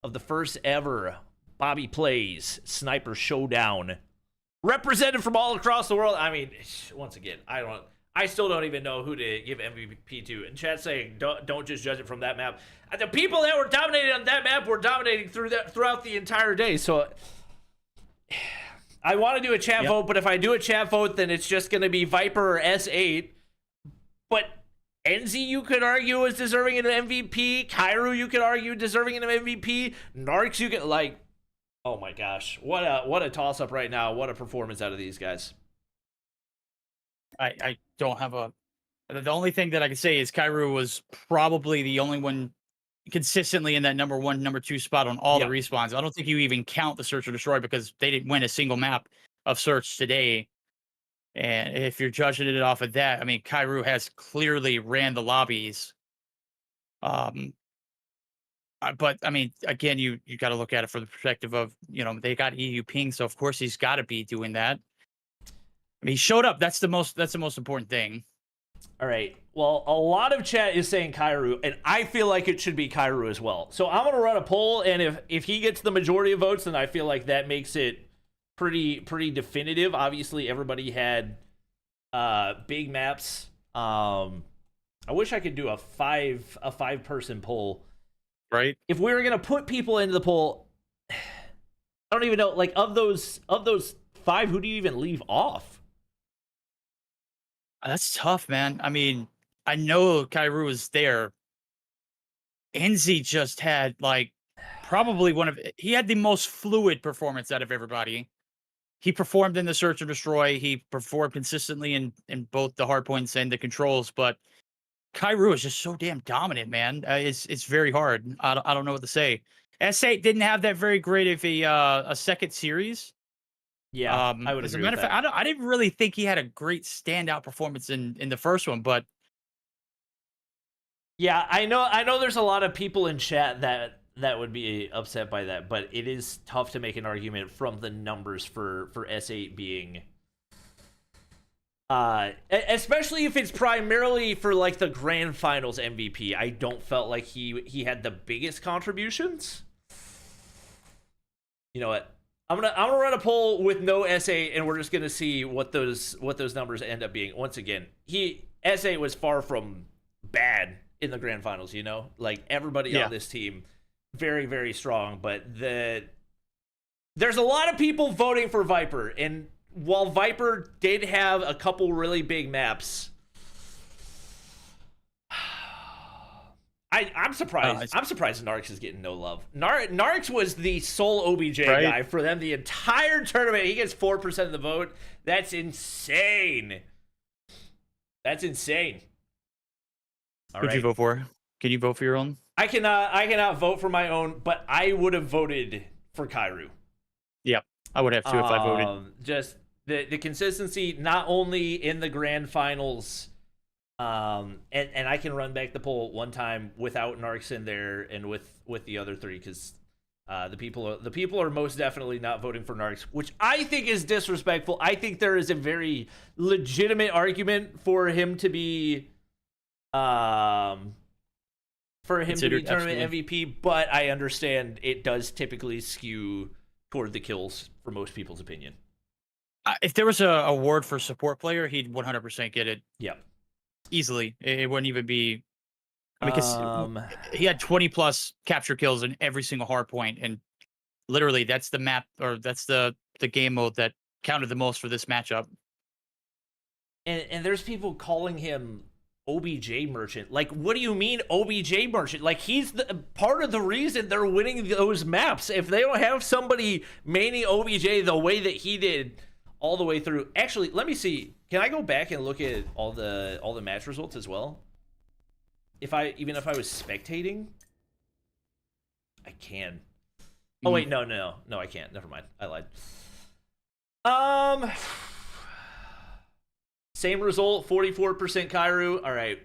Speaker 1: of the first ever Bobby Plays Sniper Showdown. Represented from all across the world. I mean, once again, I still don't even know who to give MVP to. And chat's saying, don't just judge it from that map. The people that were dominating on that map were dominating throughout the entire day. So I want to do a chat vote, but if I do a chat vote, then it's just going to be Viper or S8. But Enzy, you could argue, is deserving an MVP. Kairu, you could argue, deserving an MVP. Narcs, you could, like, oh my gosh. What a toss-up right now. What a performance out of these guys.
Speaker 2: I don't have a... The only thing that I can say is Kairu was probably the only one consistently in that number 1, number 2 spot on all the respawns. I don't think you even count the Search or Destroy because they didn't win a single map of Search today. And if you're judging it off of that, I mean, Kairu has clearly ran the lobbies. But I mean, again, you got to look at it from the perspective of, you know, they got EU ping, so of course he's got to be doing that. I mean, he showed up. That's the most important thing.
Speaker 1: All right. Well, a lot of chat is saying Kairu, and I feel like it should be Kairu as well. So I'm going to run a poll, and if he gets the majority of votes, then I feel like that makes it pretty definitive. Obviously, everybody had big maps. I wish I could do a five-person poll.
Speaker 2: Right.
Speaker 1: If we were going to put people into the poll, I don't even know, like, of those 5, who do you even leave off?
Speaker 2: That's tough, man. I mean, I know Kairu was there. Enzy just had, like, probably he had the most fluid performance out of everybody. He performed in the Search and Destroy. He performed consistently in both the hardpoints and the controls, but Kairu is just so damn dominant, man. It's very hard. I don't know what to say. S8 didn't have that very great of a second series.
Speaker 1: Yeah, I would
Speaker 2: as a
Speaker 1: agree
Speaker 2: matter
Speaker 1: with
Speaker 2: of
Speaker 1: that.
Speaker 2: fact, I didn't really think he had a great standout performance in the first one, but
Speaker 1: yeah, I know there's a lot of people in chat that would be upset by that, but it is tough to make an argument from the numbers for S8 being especially if it's primarily for like the grand finals MVP. I don't felt like he had the biggest contributions. You know what? I'm gonna run a poll with no S8, and we're just gonna see what those numbers end up being. Once again, S8 was far from bad in the grand finals. You know, like everybody on this team, very, very strong. But there's a lot of people voting for Viper, and while Viper did have a couple really big maps, I'm surprised. I'm surprised Narx is getting no love. Narx was the sole OBJ guy for them the entire tournament. He gets 4% of the vote. That's insane. That's insane.
Speaker 2: Who'd you vote for? Can you vote for your own?
Speaker 1: I cannot vote for my own, but I would have voted for Kairu.
Speaker 2: Yep, I would have too if I voted.
Speaker 1: Just the consistency, not only in the grand finals. And I can run back the poll one time without Narx in there and with the other three, because the people are most definitely not voting for Narx, which I think is disrespectful. I think there is a very legitimate argument for him to be tournament MVP, but I understand it does typically skew toward the kills for most people's opinion.
Speaker 2: If there was a award for support player, he'd 100% get it.
Speaker 1: Yeah.
Speaker 2: Easily. It wouldn't even be. I mean, because he had 20 plus capture kills in every single hard point, and literally that's the map, or that's the game mode that counted the most for this matchup.
Speaker 1: And there's people calling him OBJ merchant. Like, what do you mean OBJ merchant? Like, he's the part of the reason they're winning those maps. If they don't have somebody maining OBJ the way that he did all the way through. Actually, let me see. Can I go back and look at all the match results as well? Even if I was spectating? I can. Oh wait, no, I can't. Never mind. I lied. Same result, 44% Kairu. All right.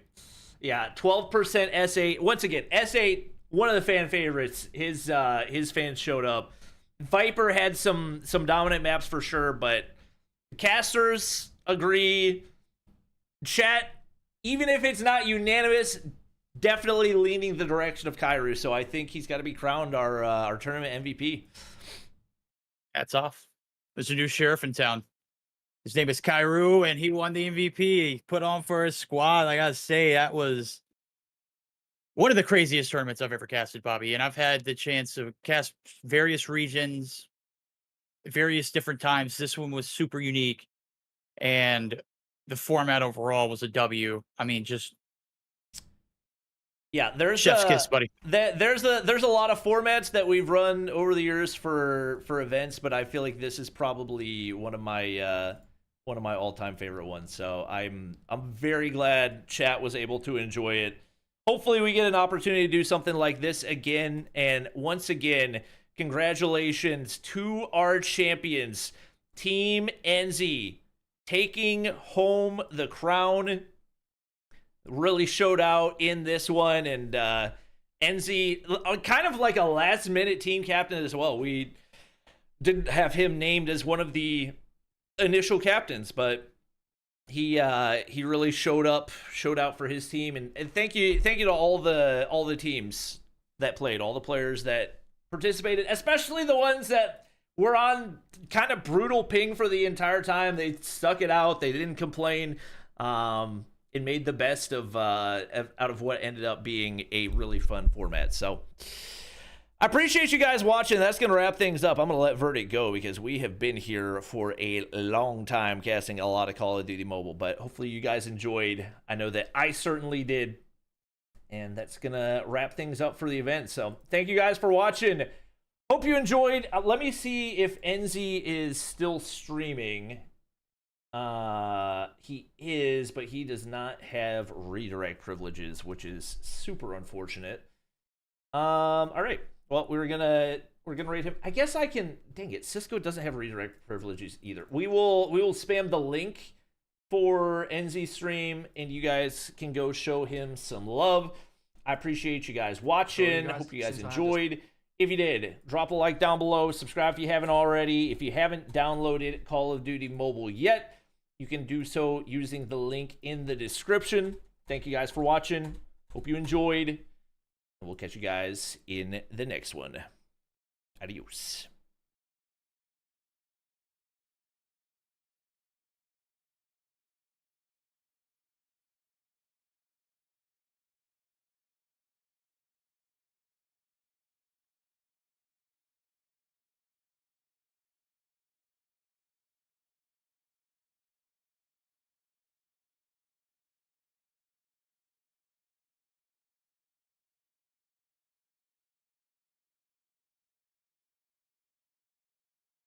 Speaker 1: Yeah, 12% S8. Once again, S8, one of the fan favorites. His fans showed up. Viper had some dominant maps for sure, but casters agree. Chat, even if it's not unanimous, definitely leaning the direction of Kairu. So I think he's got to be crowned our tournament MVP.
Speaker 2: Hats off. There's a new sheriff in town. His name is Kairu, and he won the MVP. He put on for his squad. I gotta say, that was one of the craziest tournaments I've ever casted, Bobby. And I've had the chance to cast various regions, various different times. This one was super unique, and the format overall was a W. I mean, just
Speaker 1: yeah, there's
Speaker 2: chef's kiss, buddy.
Speaker 1: There's a lot of formats that we've run over the years for events, but I feel like this is probably one of my all-time favorite ones. So I'm very glad chat was able to enjoy it. Hopefully we get an opportunity to do something like this again. And once again, congratulations to our champions, Team Enzy, taking home the crown. Really showed out in this one, and Enzy, kind of like a last-minute team captain as well. We didn't have him named as one of the initial captains, but he really showed out for his team, and thank you to all the teams that played, all the players that participated, especially the ones that were on kind of brutal ping for the entire time. They stuck it out. They didn't complain. It made the best out of what ended up being a really fun format. So I appreciate you guys watching. That's going to wrap things up. I'm going to let Verdict go because we have been here for a long time casting a lot of Call of Duty Mobile, but hopefully you guys enjoyed. I know that I certainly did, and that's going to wrap things up for the event. So thank you guys for watching. Hope you enjoyed. Let me see if Enzy is still streaming. He is, but he does not have redirect privileges, which is super unfortunate. All right. Well, we're gonna rate him. I guess I can. Dang it, Cisco doesn't have redirect privileges either. We will spam the link for Enzy stream, and you guys can go show him some love. I appreciate you guys watching. Hope you guys enjoyed. If you did, drop a like down below. Subscribe if you haven't already. If you haven't downloaded Call of Duty Mobile yet, you can do so using the link in the description. Thank you guys for watching. Hope you enjoyed. And we'll catch you guys in the next one. Adios.